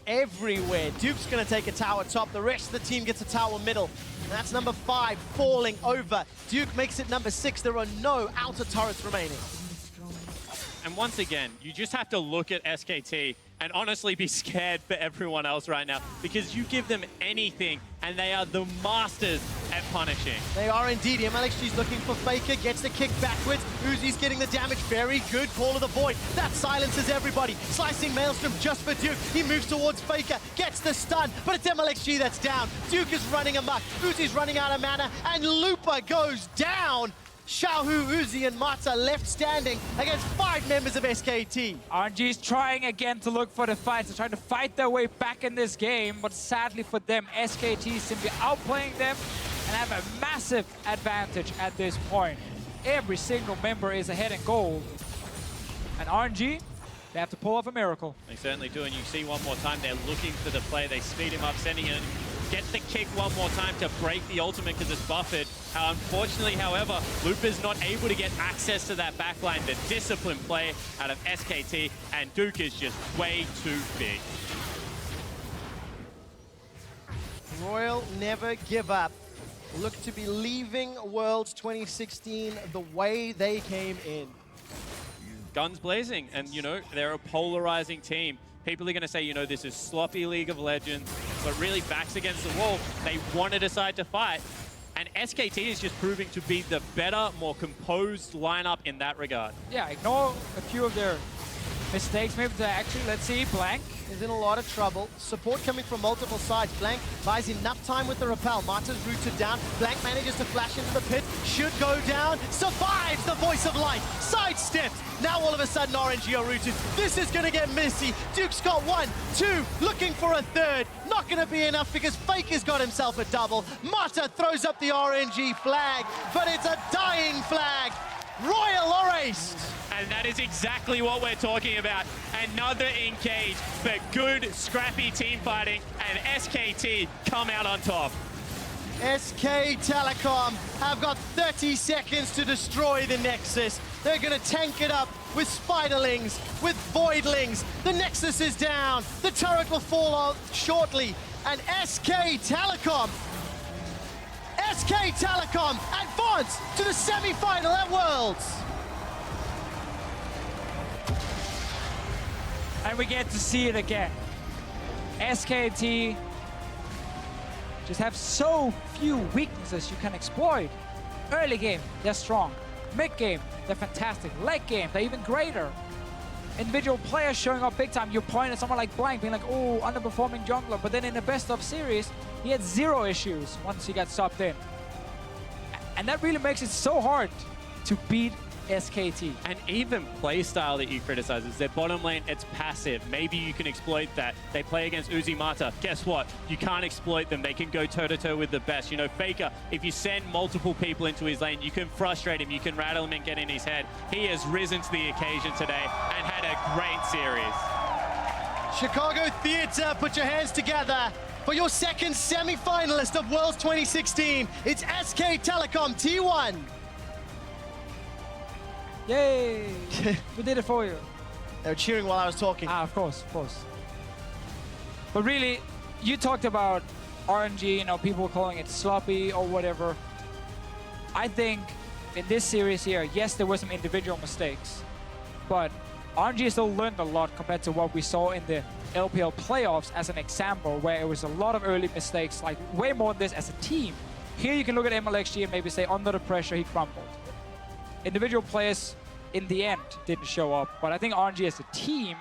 everywhere. Duke's gonna take a tower top. The rest of the team gets a tower middle. And that's number 5 falling over. Duke makes it number 6. There are no outer turrets remaining. And once again, you just have to look at SKT and honestly be scared for everyone else right now, because you give them anything and they are the masters at punishing. They are indeed. MLXG's looking for Faker, gets the kick backwards. Uzi's getting the damage. Very good call of the void. That silences everybody. Slicing Maelstrom just for Duke. He moves towards Faker, gets the stun, but it's MLXG that's down. Duke is running amok. Uzi's running out of mana, and Lupa goes down. Xiaohu, Uzi, and Mata left standing against 5 members of SKT. RNG is trying again to look for the fights. They're trying to fight their way back in this game, but sadly for them, SKT is simply outplaying them and have a massive advantage at this point. Every single member is ahead in gold. And RNG, they have to pull off a miracle. They certainly do, and you see one more time, they're looking for the play. They speed him up, sending it. Get the kick one more time to break the ultimate because it's buffered. Unfortunately, however, Lupa's not able to get access to that backline. The disciplined play out of SKT, and Duke is just way too big. Royal never give up. Look to be leaving Worlds 2016 the way they came in. Guns blazing, and you know, they're a polarizing team. People are going to say, you know, this is sloppy League of Legends, but really backs against the wall. They want to decide to fight. And SKT is just proving to be the better, more composed lineup in that regard. Yeah, ignore a few of their mistakes. Maybe to actually, let's see, Blank is in a lot of trouble. Support coming from multiple sides. Blank buys enough time with the repel. Mata's rooted down. Blank manages to flash into the pit. Should go down. Survives the voice of light. Sidesteps. Now all of a sudden RNG are rooted. This is going to get messy. Duke's got 1, 2, looking for a third. Not going to be enough because Faker's got himself a double. Mata throws up the RNG flag, but it's a dying flag. Royal are aced. And that is exactly what we're talking about. Another engage, but good, scrappy team fighting, and SKT come out on top. SK Telecom have got 30 seconds to destroy the Nexus. They're going to tank it up with Spiderlings, with Voidlings. The Nexus is down. The turret will fall off shortly. And SK Telecom advance to the semi-final at Worlds. And we get to see it again. SKT just have so few weaknesses you can exploit. Early game, they're strong. Mid game, they're fantastic. Late game, they're even greater. Individual players showing up big time. You point at someone like Blank being like, oh, underperforming jungler. But then in the best of series, he had 0 issues once he got subbed in. And that really makes it so hard to beat SKT. And even playstyle that you criticize is their bottom lane, it's passive. Maybe you can exploit that. They play against Uzi Mata. Guess what? You can't exploit them. They can go toe-to-toe with the best. You know, Faker, if you send multiple people into his lane, you can frustrate him, you can rattle him and get in his head. He has risen to the occasion today and had a great series. Chicago Theatre, put your hands together for your second semi-finalist of Worlds 2016. It's SK Telecom T1. Yay! We did it for you. They were cheering while I was talking. Ah, of course, of course. But really, you talked about RNG, you know, people calling it sloppy or whatever. I think in this series here, yes, there were some individual mistakes, but RNG still learned a lot compared to what we saw in the LPL playoffs as an example, where it was a lot of early mistakes, like way more than this as a team. Here you can look at MLXG and maybe say under the pressure, he crumbled. Individual players in the end didn't show up, but I think RNG as a team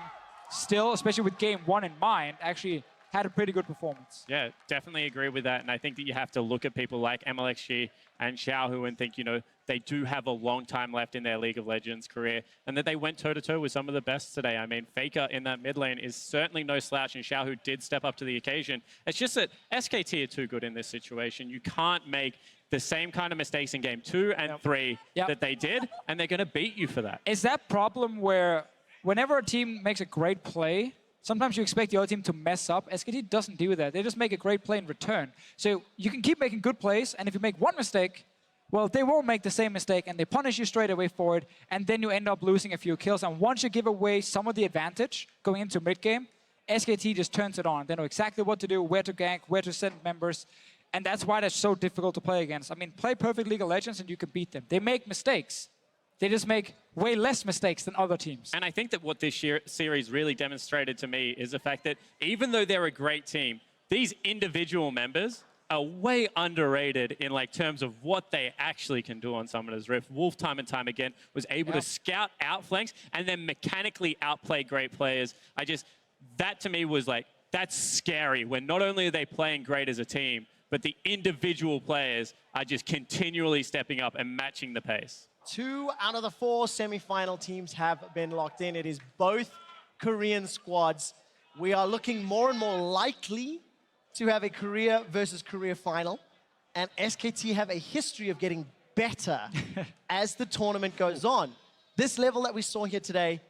still, especially with game 1 in mind, actually had a pretty good performance. Yeah, definitely agree with that. And I think that you have to look at people like MLXG and Xiaohu and think, you know, they do have a long time left in their League of Legends career and that they went toe-to-toe with some of the best today. I mean, Faker in that mid lane is certainly no slouch, and Xiaohu did step up to the occasion. It's just that SKT are too good in this situation. You can't make the same kind of mistakes in game 2 and 3 that they did, and they're going to beat you for that. Is that problem where whenever a team makes a great play, sometimes you expect the other team to mess up? SKT doesn't do that. They just make a great play in return. So you can keep making good plays, and if you make one mistake, well, they won't make the same mistake, and they punish you straight away for it, and then you end up losing a few kills. And once you give away some of the advantage going into mid-game, SKT just turns it on. They know exactly what to do, where to gank, where to send members. And that's why they're so difficult to play against. I mean, play perfect League of Legends and you can beat them. They make mistakes. They just make way less mistakes than other teams. And I think that what this series really demonstrated to me is the fact that even though they're a great team, these individual members are way underrated in like terms of what they actually can do on Summoner's Rift. Wolf time and time again was able to scout out flanks and then mechanically outplay great players. That to me was like, that's scary when not only are they playing great as a team, but the individual players are just continually stepping up and matching the pace. 2 out of the 4 semi-final teams have been locked in. It is both Korean squads. We are looking more and more likely to have a Korea versus Korea final. And SKT have a history of getting better as the tournament goes on. This level that we saw here today,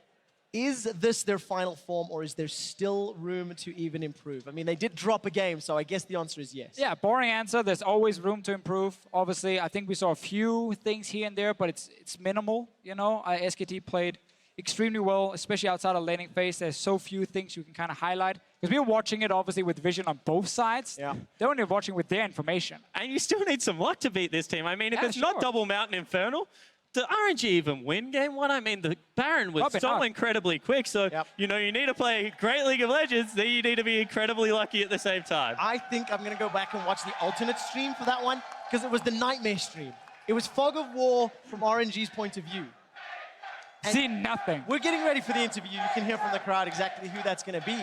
is this their final form, or is there still room to even improve? I mean, they did drop a game, so I guess the answer is yes. Yeah, boring answer. There's always room to improve. Obviously, I think we saw a few things here and there, but it's minimal. You know, SKT played extremely well, especially outside of laning phase. There's so few things you can kind of highlight. Because we were watching it, obviously, with vision on both sides. Yeah. They're only watching with their information. And you still need some luck to beat this team. I mean, if it's not Double Mountain Infernal, did RNG even win game 1? I mean, the Baron was so incredibly quick. So, you know, you need to play great League of Legends, then you need to be incredibly lucky at the same time. I think I'm going to go back and watch the alternate stream for that one, because it was the Nightmare stream. It was Fog of War from RNG's point of view. See nothing. We're getting ready for the interview. You can hear from the crowd exactly who that's going to be.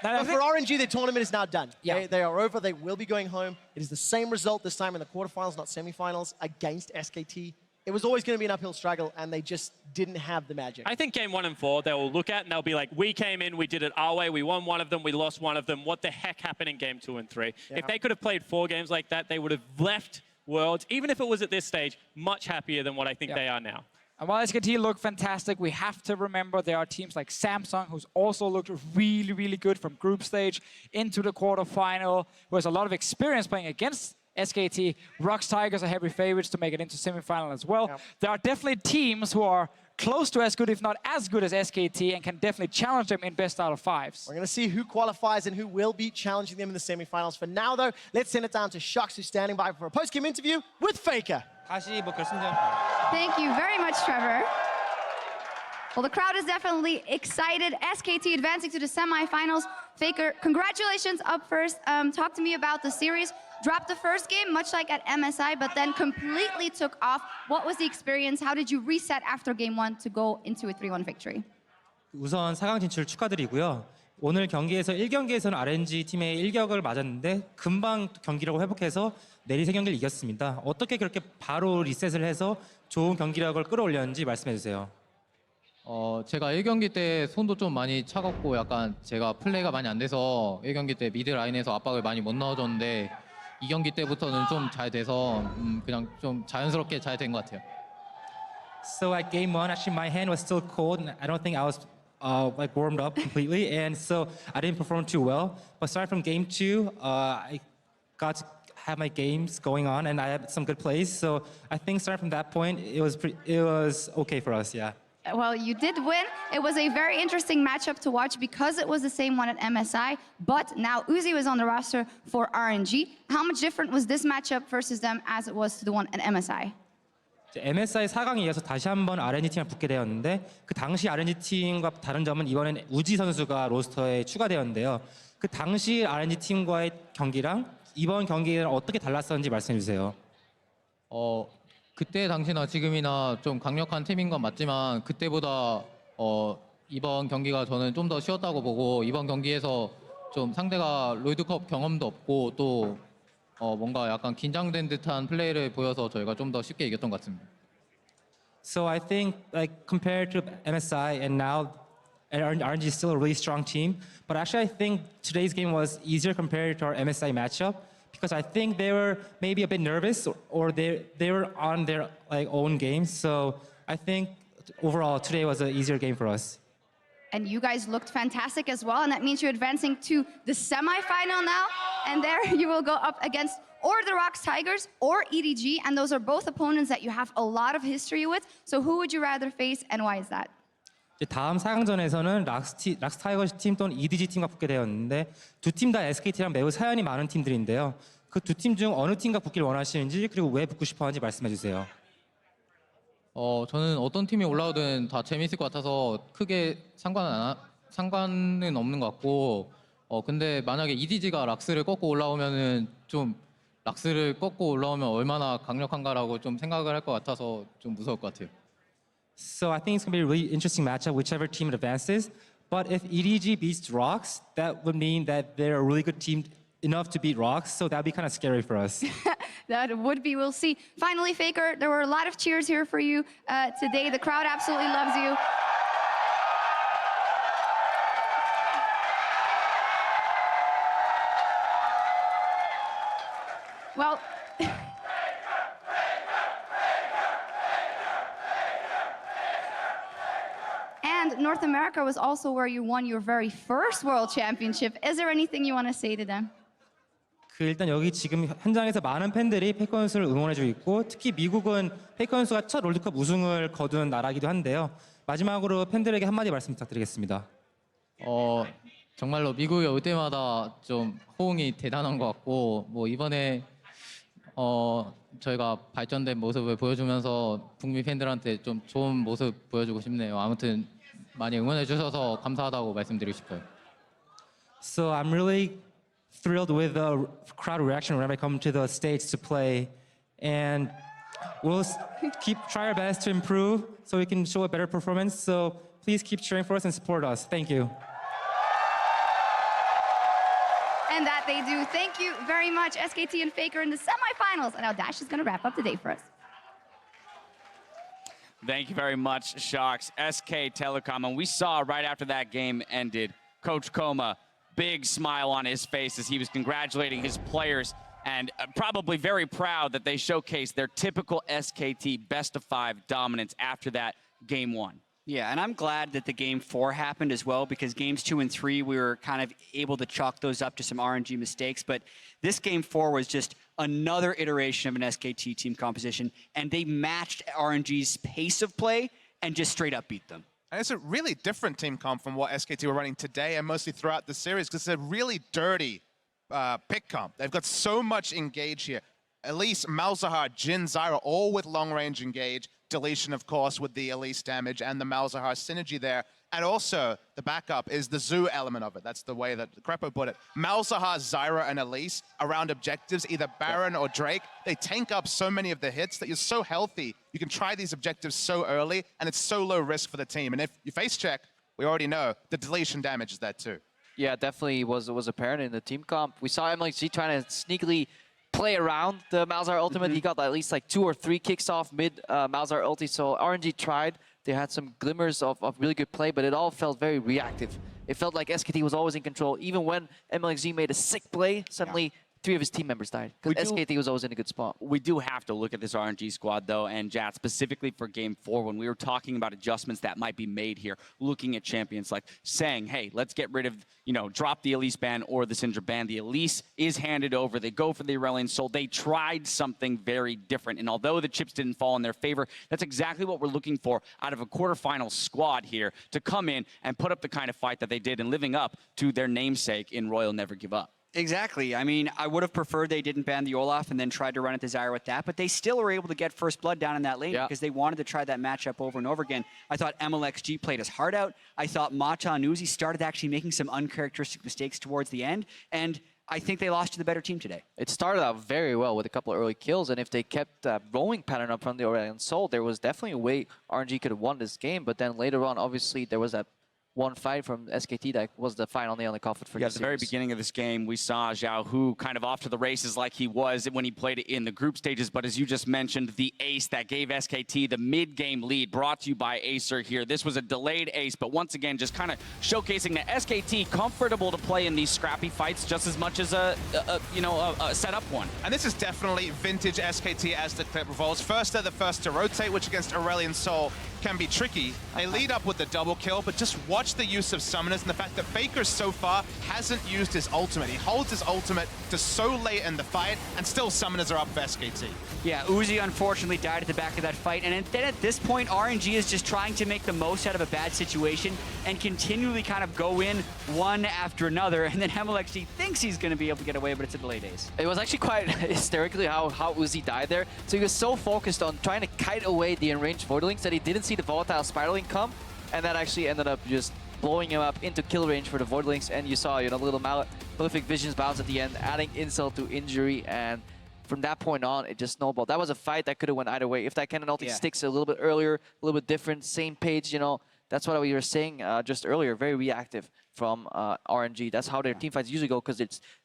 But for RNG, the tournament is now done. Yeah. They are over. They will be going home. It is the same result this time in the quarterfinals, not semifinals, against SKT. It was always going to be an uphill struggle, and they just didn't have the magic. I think game 1 and 4, they will look at and they'll be like, we came in, we did it our way, we won one of them, we lost one of them. What the heck happened in game 2 and 3? Yeah. If they could have played 4 games like that, they would have left Worlds, even if it was at this stage, much happier than what I think they are now. And while SKT look fantastic, we have to remember there are teams like Samsung, who's also looked really, really good from group stage into the quarterfinal, who has a lot of experience playing against SKT. ROX Tigers are heavy favorites to make it into semifinal as well. Yep. There are definitely teams who are close to as good, if not as good as SKT, and can definitely challenge them in best out of 5s. We're going to see who qualifies and who will be challenging them in the semifinals. For now, though, let's send it down to Shux, who's standing by for a post-game interview with Faker. Thank you very much, Trevor. Well, the crowd is definitely excited. SKT advancing to the semifinals. Faker, congratulations up first. Talk to me about the series. Dropped the first game, much like at MSI, but then completely took off. What was the experience? How did you reset after game 1 to go into a 3-1 victory? 우선 4강 진출 축하드리고요. 오늘 경기에서 1경기에서는 RNG 팀의 일격을 맞았는데 금방 경기력을 회복해서 내리 3경기를 이겼습니다. 어떻게 그렇게 바로 리셋을 해서 좋은 경기력을 끌어올렸는지 말씀해 주세요. 제가 1경기 때 손도 좀 많이 차갑고 약간 제가 플레이가 많이 안 돼서 1경기 때 미드 라인에서 압박을 많이 못 넣어줬는데 2경기 때부터는 좀 잘 돼서 그냥 좀 자연스럽게 잘 된 것 같아요. So at game 1, actually my hand was still cold and I don't think I was like warmed up completely, and so I didn't perform too well. But starting from game 2, I got to have my games going on and I had some good plays. So I think starting from that point, it was okay for us, yeah. Well, you did win. It was a very interesting matchup to watch because it was the same one at MSI, but now Uzi was on the roster for RNG. How much different was this matchup versus them as it was to the one at MSI? MSI 4강에 이어서 다시 한번 RNG 팀에 붙게 되었는데 그 당시 RNG 팀과 다른 점은 이번엔 우지 선수가 로스터에 추가되었는데요. 그 당시 RNG 팀과의 경기랑 이번 경기랑 어떻게 달랐었는지 말씀해 주세요. 그때 당시나 지금이나 좀 강력한 팀인 건 맞지만 그때보다 이번 경기가 저는 좀 더 쉬웠다고 보고 이번 경기에서 좀 상대가 롤드컵 경험도 없고 또 뭔가 약간 긴장된 듯한 플레이를 보여서 저희가 좀 더 쉽게 이겼던 것 같습니다. So I think like compared to MSI and now RNG is still a really strong team, but actually I think today's game was easier compared to our MSI matchup because I think they were maybe a bit nervous or they were on their like own games. So I think overall today was an easier game for us. And you guys looked fantastic as well, and that means you're advancing to the semifinal now. And there you will go up against or the ROX Tigers or EDG, and those are both opponents that you have a lot of history with. So who would you rather face, and why is that? 이제 다음 4강전에서는 락스 타이거즈 팀 또는 EDG 팀과 붙게 되었는데 두 팀 다 SKT랑 매우 사연이 많은 팀들인데요. 그 두 팀 중 어느 팀과 붙길 원하시는지 그리고 왜 붙고 싶어하는지 말씀해 주세요. 저는 어떤 팀이 올라오든 다 재밌을 것 같아서 크게 상관은 없는 것 같고 근데 만약에 EDG가 락스를 꺾고 올라오면은 좀 락스를 꺾고 올라오면 얼마나 강력한가라고 좀 생각을 할 것 같아서 좀 무서울 것 같아요. So I think it's going to be a really interesting matchup, whichever team advances. But if EDG beats Rocks, that would mean that they're a really good team enough to beat Rocks. So that'd be kind of scary for us. That would be, we'll see. Finally, Faker, there were a lot of cheers here for you today. The crowd absolutely loves you. Well, and North America was also where you won your very first World Championship. Is there anything you want to say to them? 일단 여기 지금 현장에서 많은 팬들이 페이커 선수를 응원해주고 있고 특히 미국은 페이커 선수가 첫 롤드컵 우승을 거둔 나라이기도 한데요. 마지막으로 팬들에게 한마디 말씀 부탁드리겠습니다. 정말로 미국에 올 때마다 좀 호응이 대단한 것 같고 뭐 이번에 저희가 발전된 모습을 보여주면서 북미 팬들한테 좀 좋은 모습 보여주고 싶네요. 아무튼 많이 응원해 주셔서 감사하다고 말씀드리고 싶어요. So I'm really thrilled with the crowd reaction whenever I come to the States to play, and we'll try our best to improve so we can show a better performance. So please keep cheering for us and support us. Thank you. And that they do. Thank you very much, SKT and Faker in the semifinals. And now Dash is going to wrap up the day for us. Thank you very much, Sharks. SK Telecom, and we saw right after that game ended, Coach Koma, big smile on his face as he was congratulating his players and probably very proud that they showcased their typical SKT best-of-5 dominance after that game one. Yeah, and I'm glad that the game 4 happened as well because games 2 and 3, we were kind of able to chalk those up to some RNG mistakes. But this game 4 was just another iteration of an SKT team composition, and they matched RNG's pace of play and just straight up beat them. And it's a really different team comp from what SKT were running today and mostly throughout the series because it's a really dirty pick comp. They've got so much engage here. Elise, Malzahar, Jin, Zyra, all with long-range engage. Deletion, of course, with the Elise damage and the Malzahar synergy there. And also, the backup is the Zoo element of it. That's the way that Crepo put it. Malzahar, Zyra, and Elise around objectives, either Baron or Drake. They tank up so many of the hits that you're so healthy. You can try these objectives so early, and it's so low risk for the team. And if you face check, we already know the deletion damage is there too. Yeah, definitely was apparent in the team comp. We saw MLG trying to sneakily play around the Malzahar ultimate. He got at least like 2 or 3 kicks off mid Malzahar ulti. So RNG tried. They had some glimmers of really good play, but it all felt very reactive. It felt like SKT was always in control. Even when MLXG made a sick play, suddenly 3 of his team members died. Because SKT was always in a good spot. We do have to look at this RNG squad, though, and Jat, specifically for Game 4, when we were talking about adjustments that might be made here, looking at champions, like saying, hey, let's get rid of, drop the Elise ban or the Syndra ban. The Elise is handed over. They go for the Aurelion Sol. They tried something very different, and although the chips didn't fall in their favor, that's exactly what we're looking for out of a quarterfinal squad here to come in and put up the kind of fight that they did and living up to their namesake in Royal Never Give Up. Exactly. I mean, I would have preferred they didn't ban the Olaf and then tried to run it to Zyra with that, but they still were able to get first blood down in that lane because they wanted to try that matchup over and over again. I thought MLXG played his heart out. I thought Mata and Uzi started actually making some uncharacteristic mistakes towards the end, and I think they lost to the better team today. It started out very well with a couple of early kills, and if they kept that rolling pattern up from the Aurelion Sol, there was definitely a way RNG could have won this game, but then later on, obviously, there was that one fight from SKT that was the final nail in the coffin for at the very beginning of this game, we saw Xiao Hu kind of off to the races like he was when he played in the group stages. But as you just mentioned, the ace that gave SKT the mid-game lead, brought to you by Acer here. This was a delayed ace, but once again, just kind of showcasing that SKT comfortable to play in these scrappy fights just as much as a setup one. And this is definitely vintage SKT as the clip revolves. First, they're the first to rotate, which against Aurelion Sol can be tricky. They lead up with the double kill, but just watch the use of summoners and the fact that Faker so far hasn't used his ultimate. He holds his ultimate to so late in the fight, and still summoners are up for SKT. Yeah, Uzi unfortunately died at the back of that fight, and then at this point, RNG is just trying to make the most out of a bad situation and continually kind of go in one after another, and then Hemelex thinks he's going to be able to get away, but it's a delay days. It was actually quite hysterically how Uzi died there. So he was so focused on trying to kite away the enraged Voidlings that he didn't see the volatile spiraling come, and that actually ended up just blowing him up into kill range for the Voidlings. And you saw, you know, the little Malefic Visions bounce at the end, adding insult to injury, and from that point on, it just snowballed. That was a fight that could have went either way. If that cannon ulti sticks a little bit earlier, a little bit different, same page, you know, that's what we were saying just earlier. Very reactive from RNG. That's how their team fights usually go, because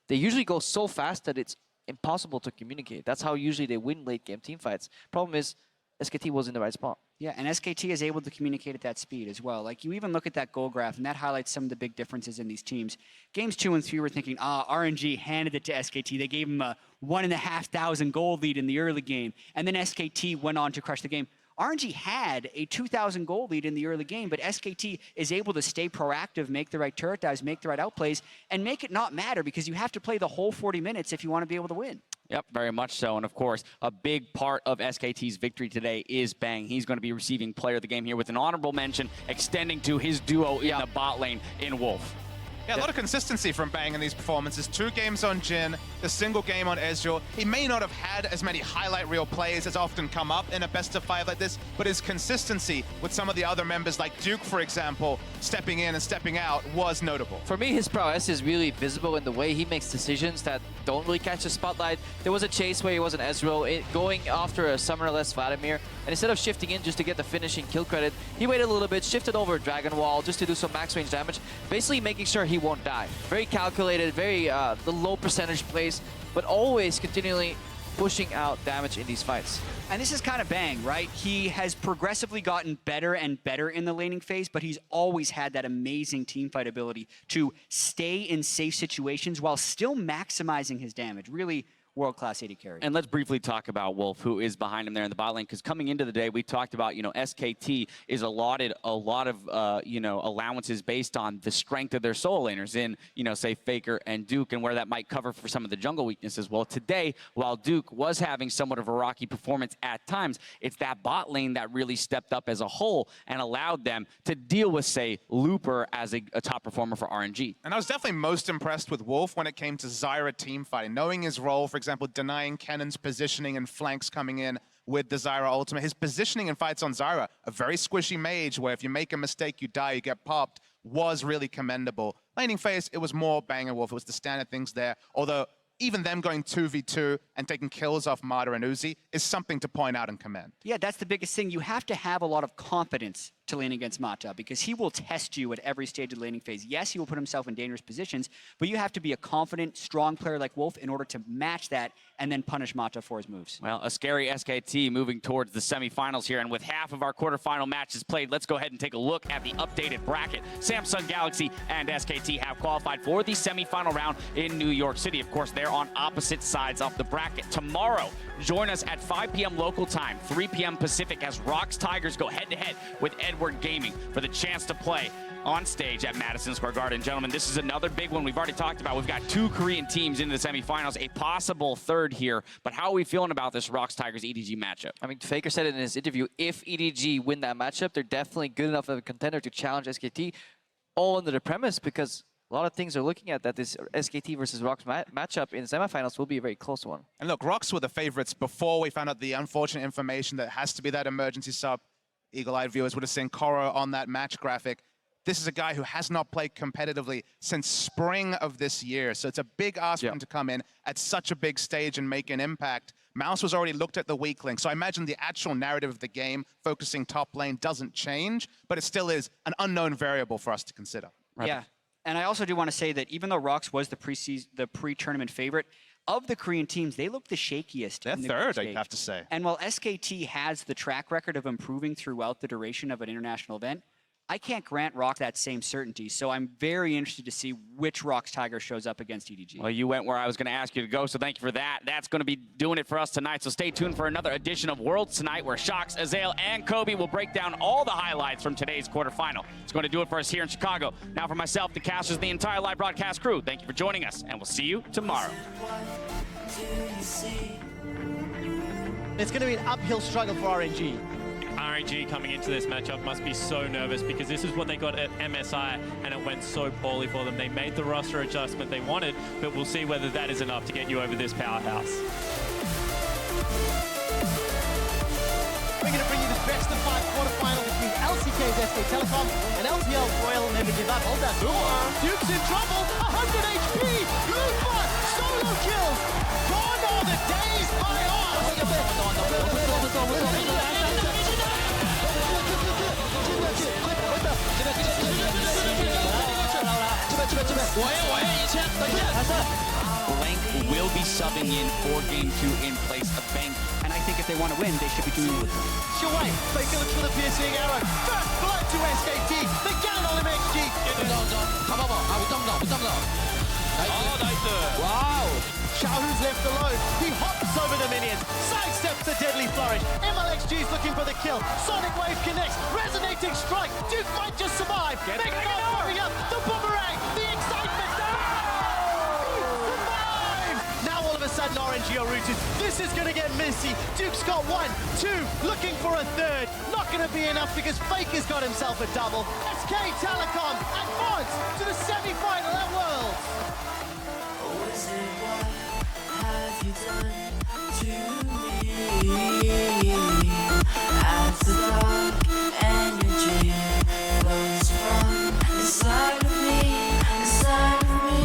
they usually go so fast that it's impossible to communicate. That's how usually they win late game team fights. Problem is, SKT was in the right spot. Yeah, and SKT is able to communicate at that speed as well. Like, you even look at that goal graph, and that highlights some of the big differences in these teams. Games 2 and 3 were thinking, RNG handed it to SKT. They gave him a 1,500 gold lead in the early game, and then SKT went on to crush the game. RNG had a 2,000 gold lead in the early game, but SKT is able to stay proactive, make the right turret dives, make the right outplays, and make it not matter, because you have to play the whole 40 minutes if you want to be able to win. Yep, very much so. And of course, a big part of SKT's victory today is Bang. He's going to be receiving player of the game here with an honorable mention extending to his duo in the bot lane in Wolf. Yeah, a lot of consistency from Bang in these performances. 2 games on Jhin, a single game on Ezreal. He may not have had as many highlight reel plays as often come up in a best of 5 like this, but his consistency with some of the other members like Duke, for example, stepping in and stepping out was notable. For me, his prowess is really visible in the way he makes decisions that don't really catch the spotlight. There was a chase where he was an Ezreal going after a summoner-less Vladimir, and instead of shifting in just to get the finishing kill credit, he waited a little bit, shifted over Dragon Wall just to do some max range damage, basically making sure he won't die. Very calculated, very the low percentage plays, but always continually pushing out damage in these fights. And this is kind of Bang, right? He has progressively gotten better and better in the laning phase, but he's always had that amazing teamfight ability to stay in safe situations while still maximizing his damage. Really world-class AD carry. And let's briefly talk about Wolf, who is behind him there in the bot lane, because coming into the day, we talked about, you know, SKT is allotted a lot of, you know, allowances based on the strength of their solo laners in, you know, say Faker and Duke, and where that might cover for some of the jungle weaknesses. Well, today, while Duke was having somewhat of a rocky performance at times, it's that bot lane that really stepped up as a whole and allowed them to deal with, say, Looper as a top performer for RNG. And I was definitely most impressed with Wolf when it came to Zyra team fighting, knowing his role, for example, denying Kennen's positioning and flanks coming in with the Zyra ultimate. His positioning in fights on Zyra, a very squishy mage where if you make a mistake, you die, you get popped, was really commendable. Laning phase, it was more Bang and Wolf. It was the standard things there. Although even them going 2v2 and taking kills off Marta and Uzi is something to point out and commend. Yeah, that's the biggest thing. You have to have a lot of confidence to lane against Mata, because he will test you at every stage of the laning phase. Yes, he will put himself in dangerous positions, but you have to be a confident, strong player like Wolf in order to match that and then punish Mata for his moves. Well, a scary SKT moving towards the semifinals here, and with half of our quarterfinal matches played, let's go ahead and take a look at the updated bracket. Samsung Galaxy and SKT have qualified for the semifinal round in New York City. Of course, they're on opposite sides of the bracket. Tomorrow, join us at 5 p.m. local time, 3 p.m. Pacific, as Rox Tigers go head-to-head with Edward Gaming for the chance to play on stage at Madison Square Garden. Gentlemen, this is another big one we've already talked about. We've got 2 Korean teams into the semifinals, a possible third here. But how are we feeling about this Rox Tigers EDG matchup? I mean, Faker said it in his interview, if EDG win that matchup, they're definitely good enough of a contender to challenge SKT, all under the premise, because a lot of things are looking at that this SKT versus Rox matchup in the semifinals will be a very close one. And look, Rox were the favorites before we found out the unfortunate information that has to be that emergency sub. Eagle-eyed viewers would have seen Koro on that match graphic. This is a guy who has not played competitively since spring of this year. So it's a big ask for him to come in at such a big stage and make an impact. Mouse was already looked at the weak link. So I imagine the actual narrative of the game, focusing top lane, doesn't change, but it still is an unknown variable for us to consider. Right? Yeah, and I also do want to say that even though Rox was the pre-tournament favorite, of the Korean teams, they look the shakiest. They're third, I have to say. And while SKT has the track record of improving throughout the duration of an international event, I can't grant Rock that same certainty, so I'm very interested to see which Rock's Tiger shows up against EDG. Well, you went where I was going to ask you to go, so thank you for that. That's going to be doing it for us tonight, so stay tuned for another edition of Worlds Tonight, where Shox, Azael, and Kobe will break down all the highlights from today's quarterfinal. It's going to do it for us here in Chicago. Now for myself, the casters, the entire live broadcast crew, thank you for joining us, and we'll see you tomorrow. It's going to be an uphill struggle for RNG. RNG coming into this matchup must be so nervous because this is what they got at MSI and it went so poorly for them. They made the roster adjustment they wanted, but we'll see whether that is enough to get you over this powerhouse. We're going to bring you the best of 5 quarterfinal between LCK's SK Telecom and LPL Royal Never Give Up. Hold that. Duke's in trouble. 100 HP. Lupa. Solo kills. Gone are the days by Blank will be subbing in for Game 2 in place of Bank, and I think if they want to win, they should be doing it with them. Shuai, Faker looks for the piercing arrow. First blood to SKT. The gun on MXG. Wow. Xiaohu's left alone. He hops over the minions. Sidesteps the deadly flourish. MLXG's looking for the kill. Sonic Wave connects. Resonating strike. Duke might just survive. Mega popping up. The boomerang. The excitement. Survive. Now all of a sudden RNG are rooted. This is going to get messy. Duke's got 1, 2. Looking for a third. Not going to be enough because Faker's got himself a double. SK Telecom advance to the semi-final at Worlds. Have you done to me? As the dark energy flows from inside of me, inside of me.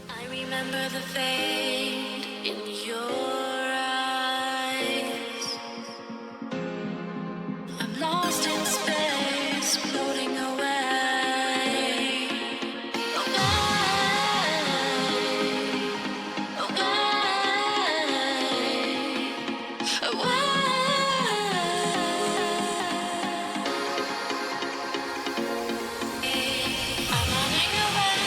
I remember the fade in your eyes. I'm lost in space, floating away. I'm running away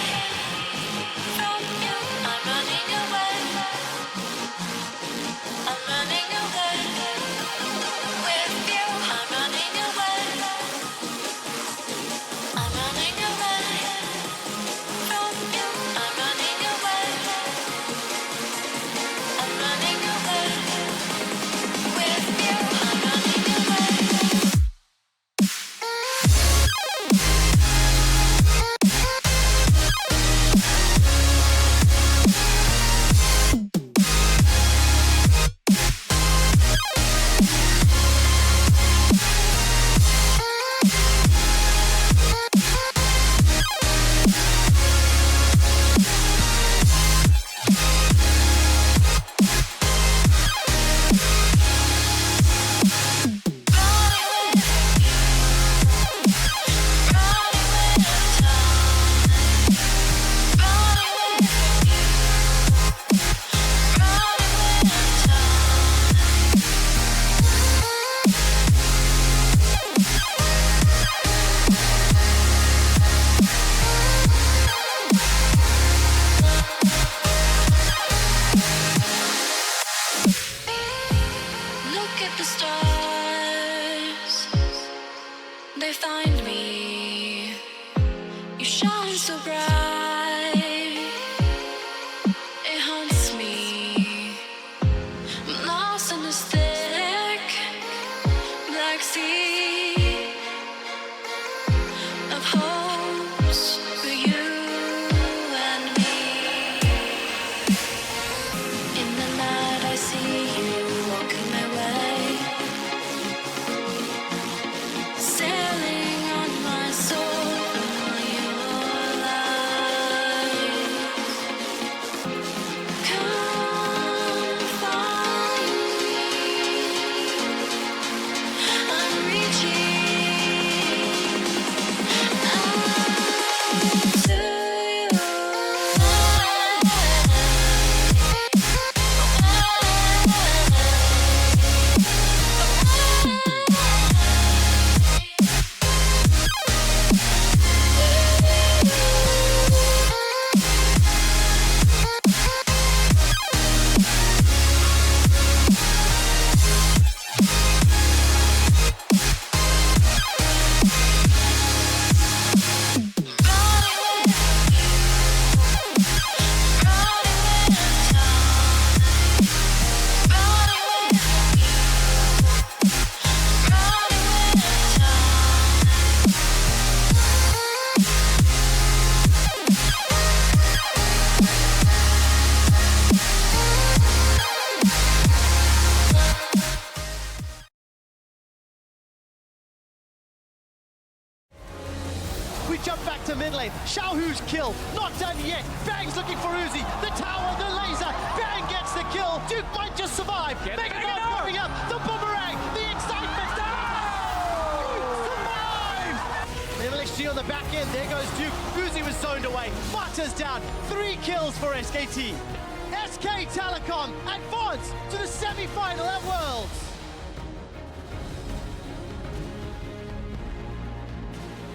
from you. I'm running away. Xiaohu's kill, not done yet. Bang's looking for Uzi. The tower, the laser. Bang gets the kill. Duke might just survive. Megagon popping up. The boomerang. The excitement. Survive! MLXG on the back end. There goes Duke. Uzi was zoned away. Butters down. 3 kills for SKT. SK Telecom advance to the semi-final at Worlds.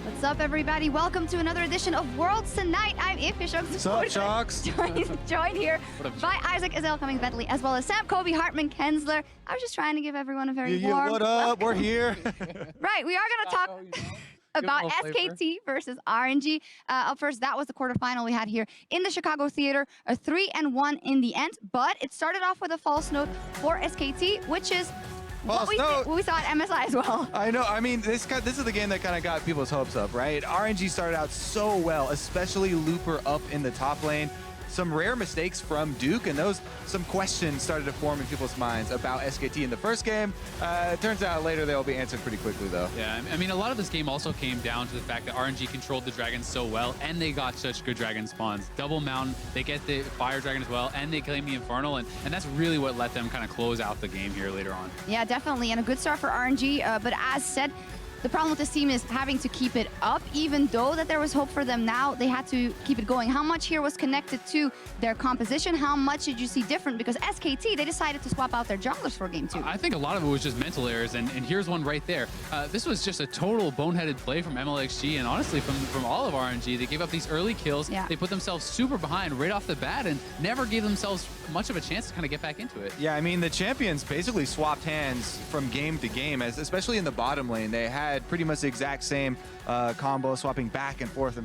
What's up, everybody? Welcome to another edition of Worlds Tonight. I'm Ify Shox. What's up, Shox? Joined here by Isaac Azell coming Bentley, as well as Sam, Kobe, Hartman, Kensler. I was just trying to give everyone a very warm what up? We're here. Right, we are going to talk about SKT versus RNG. Up first, that was the quarterfinal we had here in the Chicago Theater, a 3-1 in the end, but it started off with a false note for SKT, which is what we saw at MSI as well. I know. I mean, this is the game that kind of got people's hopes up, right? RNG started out so well, especially Looper up in the top lane. Some rare mistakes from Duke, and some questions started to form in people's minds about SKT in the first game. It turns out later they'll be answered pretty quickly, though. Yeah, I mean, a lot of this game also came down to the fact that RNG controlled the dragons so well, and they got such good dragon spawns. Double Mountain, they get the Fire Dragon as well, and they claim the Infernal, and that's really what let them kind of close out the game here later on. Yeah, definitely, and a good start for RNG, but as said, the problem with this team is having to keep it up, even though that there was hope for them now, they had to keep it going. How much here was connected to their composition? How much did you see different? Because SKT, they decided to swap out their junglers for game 2. I think a lot of it was just mental errors, and here's one right there. This was just a total boneheaded play from MLXG, and honestly, from all of RNG. They gave up these early kills. Yeah. They put themselves super behind right off the bat, and never gave themselves much of a chance to kind of get back into it. Yeah, I mean, the champions basically swapped hands from game to game, especially in the bottom lane. They had pretty much the exact same combo, swapping back and forth,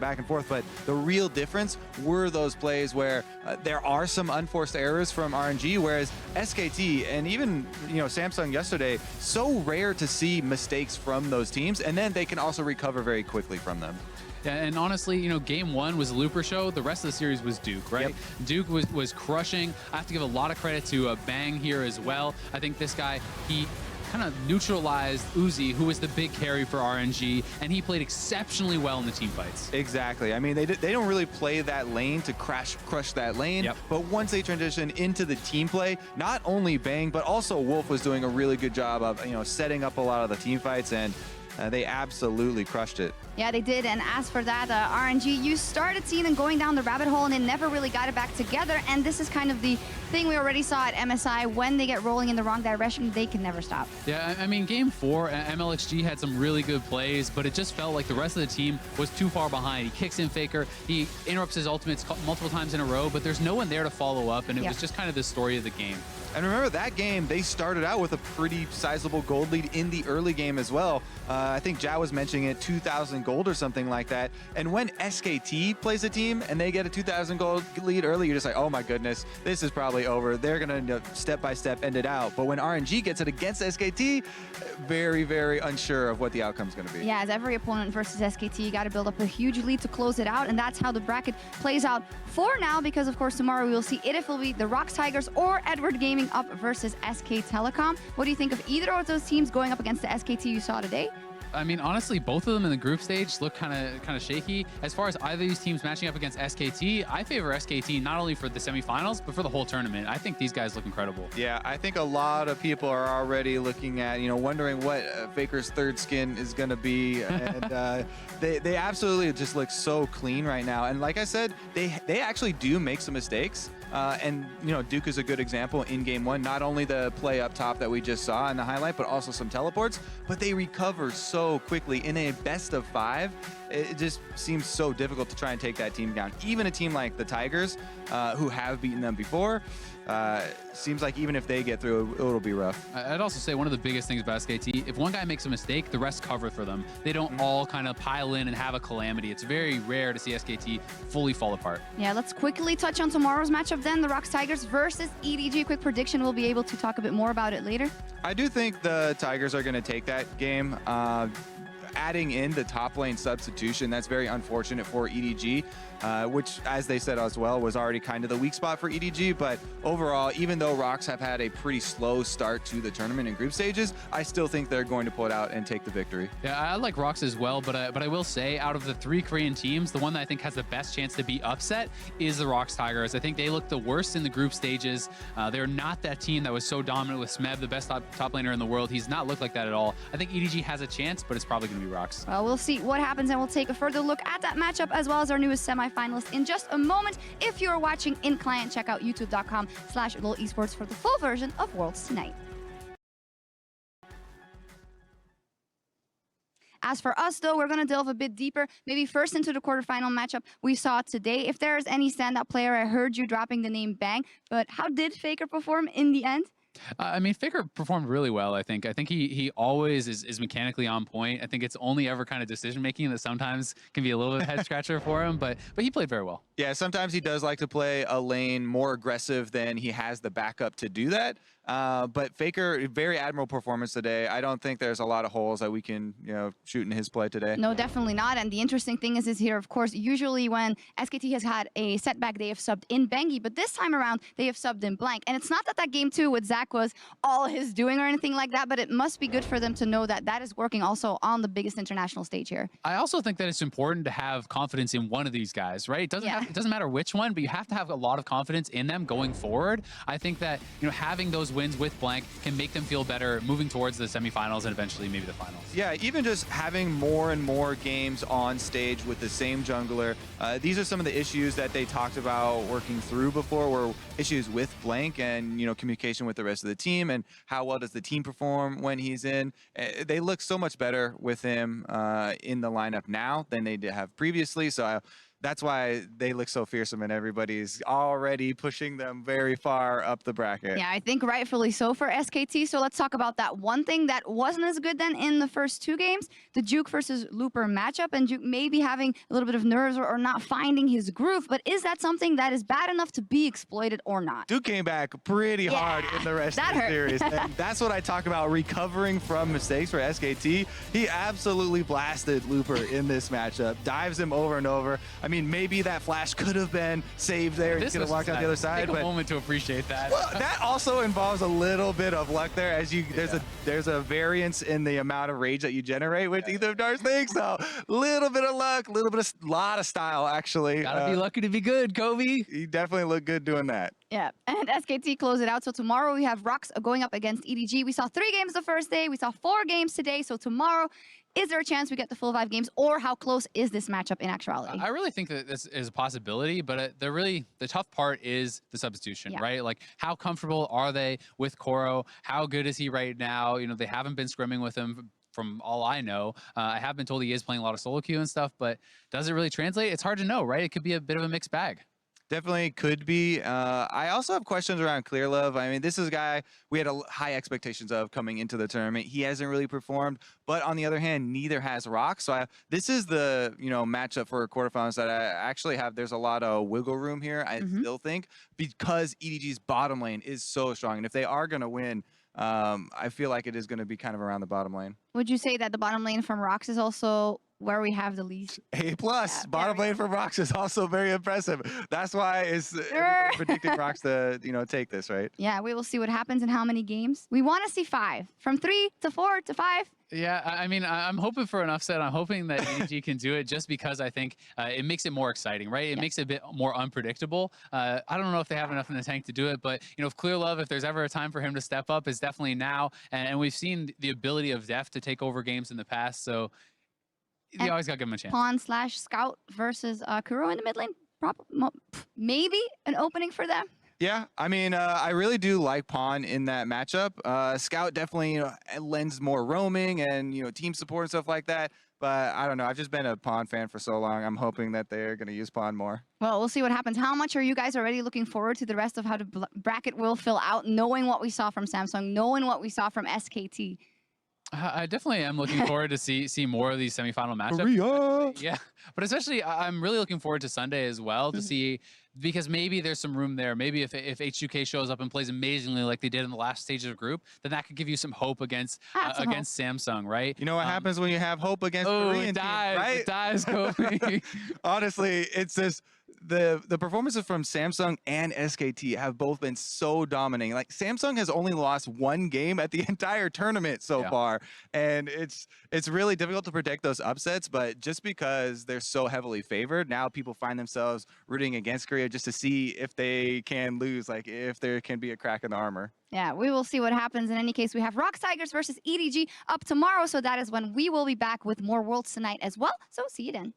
but the real difference were those plays where there are some unforced errors from RNG, whereas SKT and even Samsung yesterday, so rare to see mistakes from those teams, and then they can also recover very quickly from them. Yeah, and honestly, game 1 was a Looper show. The rest of the series was Duke, right? Yep. Duke was crushing. I have to give a lot of credit to Bang here as well. I think this guy, he kind of neutralized Uzi, who was the big carry for RNG, and he played exceptionally well in the team fights. Exactly. I mean, they don't really play that lane to crush that lane, but once they transition into the team play, not only Bang, but also Wolf was doing a really good job of setting up a lot of the team fights, and they absolutely crushed it. Yeah, they did. And as for that, RNG, you started seeing them going down the rabbit hole and they never really got it back together. And this is kind of the thing we already saw at MSI. When they get rolling in the wrong direction, they can never stop. Yeah, I mean, game 4, MLXG had some really good plays, but it just felt like the rest of the team was too far behind. He kicks in Faker, he interrupts his ultimates multiple times in a row, but there's no one there to follow up, and it was just kind of the story of the game. And remember, that game, they started out with a pretty sizable gold lead in the early game as well. I think Ja was mentioning it, 2,000 gold or something like that. And when SKT plays a team and they get a 2,000 gold lead early, you're just like, oh my goodness, this is probably over. They're going to step-by-step end it out. But when RNG gets it against SKT, very, very unsure of what the outcome's going to be. Yeah, as every opponent versus SKT, you got to build up a huge lead to close it out. And that's how the bracket plays out for now, because of course tomorrow we will see if it will be the ROX Tigers or Edward Gaming up versus SK Telecom. What do you think of either of those teams going up against the SKT you saw today? I mean, honestly, both of them in the group stage look kind of shaky. As far as either of these teams matching up against SKT, I favor SKT not only for the semifinals, but for the whole tournament. I think these guys look incredible. Yeah, I think a lot of people are already looking at, wondering what Faker's third skin is going to be. And they absolutely just look so clean right now. And like I said, they actually do make some mistakes. And Duke is a good example in game 1. Not only the play up top that we just saw in the highlight, but also some teleports. But they recover so quickly in a best of 5. It just seems so difficult to try and take that team down. Even a team like the Tigers, who have beaten them before, seems like even if they get through, it'll be rough. I'd also say one of the biggest things about SKT, if one guy makes a mistake, the rest cover for them. They don't all kind of pile in and have a calamity. It's very rare to see SKT fully fall apart. Yeah, let's quickly touch on tomorrow's matchup then. The ROX Tigers versus EDG. Quick prediction, we'll be able to talk a bit more about it later. I do think the Tigers are going to take that game. Adding in the top lane substitution, that's very unfortunate for EDG. which, as they said as well, was already kind of the weak spot for EDG. But overall, even though Rocks have had a pretty slow start to the tournament in group stages, I still think they're going to pull it out and take the victory. Yeah, I like Rocks as well, but I will say, out of the 3 Korean teams, the one that I think has the best chance to be upset is the Rocks Tigers. I think they look the worst in the group stages. They're not that team that was so dominant with Smeb, the best top laner in the world. He's not looked like that at all. I think EDG has a chance, but it's probably going to be Rocks. Well, we'll see what happens, and we'll take a further look at that matchup as well as our newest semifinalist in just a moment. If you're watching in client, check out youtube.com/LOL Esports for the full version of Worlds Tonight. As for us, though, we're going to delve a bit deeper, maybe first into the quarterfinal matchup we saw today. If there is any standout player, I heard you dropping the name Bang, but how did Faker perform in the end? I mean, Faker performed really well, I think. I think he always is mechanically on point. I think it's only ever kind of decision-making that sometimes can be a little bit head-scratcher for him, but he played very well. Yeah, sometimes he does like to play a lane more aggressive than he has the backup to do that. But Faker, very admirable performance today. I don't think there's a lot of holes that we can, shoot in his play today. No, definitely not. And the interesting thing is here, of course, usually when SKT has had a setback, they have subbed in Bengi, but this time around, they have subbed in Blank. And it's not that game 2 with Zach was all his doing or anything like that, but it must be good for them to know that that is working also on the biggest international stage here. I also think that it's important to have confidence in one of these guys, right? It doesn't matter which one, but you have to have a lot of confidence in them going forward. I think that, having those wins with Blank can make them feel better moving towards the semifinals and eventually maybe the finals. Yeah, even just having more and more games on stage with the same jungler. These are some of the issues that they talked about working through before, were issues with Blank and, communication with the rest of the team and how well does the team perform when he's in. They look so much better with him in the lineup now than they did have previously. So that's why they look so fearsome and everybody's already pushing them very far up the bracket. Yeah, I think rightfully so for SKT. So let's talk about that one thing that wasn't as good then in the first 2 games, the Juke versus Looper matchup, and Juke maybe having a little bit of nerves or not finding his groove. But is that something that is bad enough to be exploited or not? Duke came back pretty hard in the rest of the series. And that's what I talk about, recovering from mistakes for SKT. He absolutely blasted Looper in this matchup, dives him over and over. I mean, maybe that flash could have been saved there. He could have walked out the other side. Take a moment to appreciate that. Well, that also involves a little bit of luck there, as there's a variance in the amount of rage that you generate with either of Dar's things. So a little bit of luck, a lot of style actually. Gotta be lucky to be good, Kobe. He definitely looked good doing that. Yeah, and SKT close it out. So tomorrow we have Rocks going up against EDG. We saw 3 games the first day. We saw 4 games today. So tomorrow, is there a chance we get the full 5 games, or how close is this matchup in actuality? I really think that this is a possibility, but the tough part is the substitution, right? Like, how comfortable are they with Koro? How good is he right now? They haven't been scrimming with him from all I know. I have been told he is playing a lot of solo queue and stuff, but does it really translate? It's hard to know, right? It could be a bit of a mixed bag. Definitely could be. I also have questions around Clearlove. I mean, this is a guy we had high expectations of coming into the tournament. He hasn't really performed, but on the other hand, neither has Rock. So this is the matchup for quarterfinals that I actually have. There's a lot of wiggle room here, I still think, because EDG's bottom lane is so strong. And if they are going to win, I feel like it is going to be kind of around the bottom lane. Would you say that the bottom lane from Rocks is also where we have the least? A+. Bottom lane for Rocks is also very impressive. That's why it's predicting Rocks to take this, right? Yeah, we will see what happens in how many games. We want to see 5, from 3 to 4 to 5. Yeah, I mean, I'm hoping for an upset. I'm hoping that EDG can do it just because I think it makes it more exciting, right? It makes it a bit more unpredictable. I don't know if they have enough in the tank to do it, but, if Clearlove, if there's ever a time for him to step up, it's definitely now. And we've seen the ability of Def to take over games in the past, so you always got to give him a chance. Pawn/Scout versus Kuro in the mid lane. Maybe an opening for them. Yeah, I mean, I really do like Pawn in that matchup. Scout definitely lends more roaming and team support and stuff like that. But I don't know. I've just been a Pawn fan for so long. I'm hoping that they're going to use Pawn more. Well, we'll see what happens. How much are you guys already looking forward to the rest of how the bracket will fill out, knowing what we saw from Samsung, knowing what we saw from SKT? I definitely am looking forward to see more of these semifinal matchups. Korea. Yeah, but especially I'm really looking forward to Sunday as well to see, because maybe there's some room there. Maybe if H2K shows up and plays amazingly like they did in the last stage of the group, then that could give you some hope against against Samsung, right? You know what happens when you have hope against Korean it dies, teams, right? it dies, Kobe. Honestly, it's just the performances from Samsung and SKT have both been so dominating. Like Samsung has only lost one game at the entire tournament so far, and it's really difficult to predict those upsets. But just because they're so heavily favored, now people find themselves rooting against Korea just to see if they can lose, like if there can be a crack in the armor. Yeah, we will see what happens. In any case, we have Rox Tigers versus EDG up tomorrow, so that is when we will be back with more Worlds tonight as well. So see you then.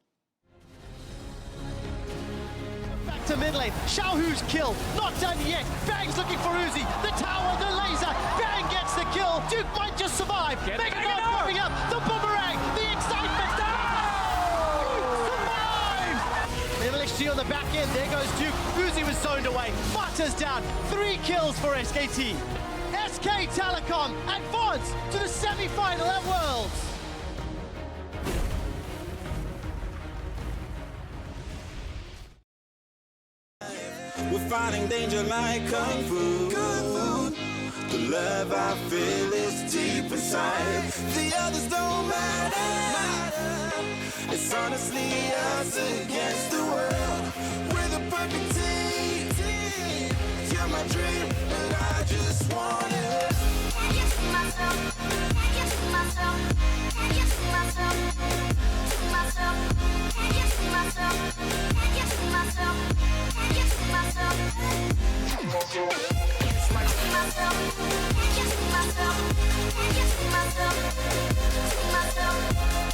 Back to mid lane. Xiaohu's kill. Not done yet. Bang's looking for Uzi. The tower, the laser. Bang gets the kill. Duke might just survive. Mega Guard coming up. The boomerang. The excitement. Survive! LXG on the back end. There goes Duke. Uzi was zoned away. Butters down. 3 kills for SKT. SK Telecom advance to the semi-final at Worlds. We're fighting danger like Kung Fu. The love I feel is deep inside. The others don't matter. It's honestly us against the world. We're the perfect team. You're my dream, and I just want it. Can't get to myself. Can't get to myself. Can't get to myself. To myself. Can't get to myself. Can't get to myself. Can't get to myself. To myself. Can't get to myself. Can't get to myself. To myself.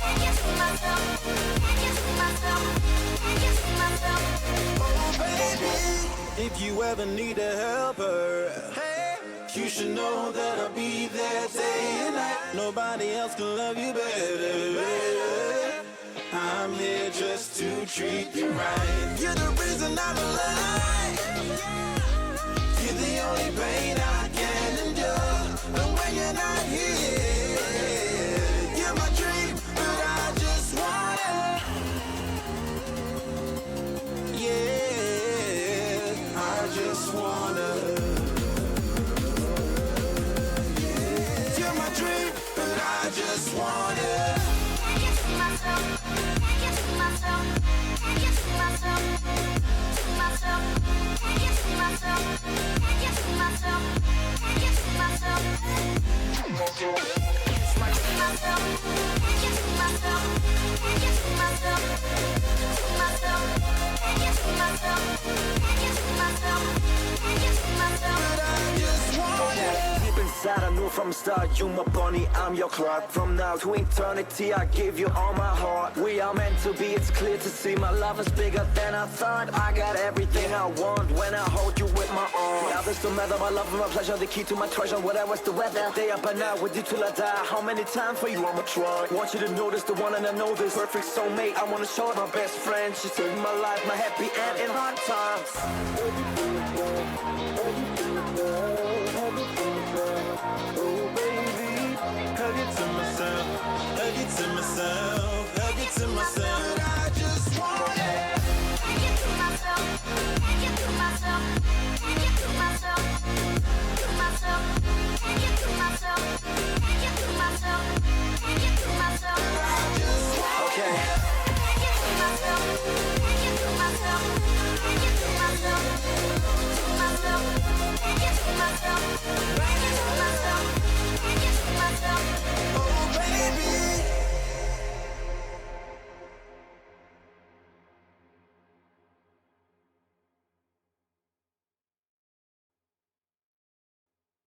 Can't get to myself. Can't get to myself. Can't get to myself. Oh baby, if you ever need a helper, hey, you should know that I'll be there day and night. Nobody else can love you better. I'm here just to treat you right. You're the reason I'm alive. You're the only pain I can endure. But when you're not here, you're my dream, but I just want it. Yeah, I just wanna. You're my dream, but I just want it. Can't get to myself. Can't get to myself. Can't get to myself. To myself. Can't get to myself. Can't get to myself. Can't get to myself. To myself. Can't get to myself. Can't get to myself. To myself. Can't get to myself. Can't get to myself. Can't get to myself. But I just want it. Deep inside, I knew from the start, you my bunny, I'm your Clark. From now to eternity, I give you all my heart. We are meant to be, it's clear to see. My love is bigger than I thought. I got everything I want when I hold you with my arms. Now this don't matter, my love and my pleasure, the key to my treasure. Whatever's the weather, day up and out with you till I die. How many times for you I'ma try? Want you to notice the one and I know this perfect soulmate. I wanna show it my best friend. She saved my life, my happy end in hard times.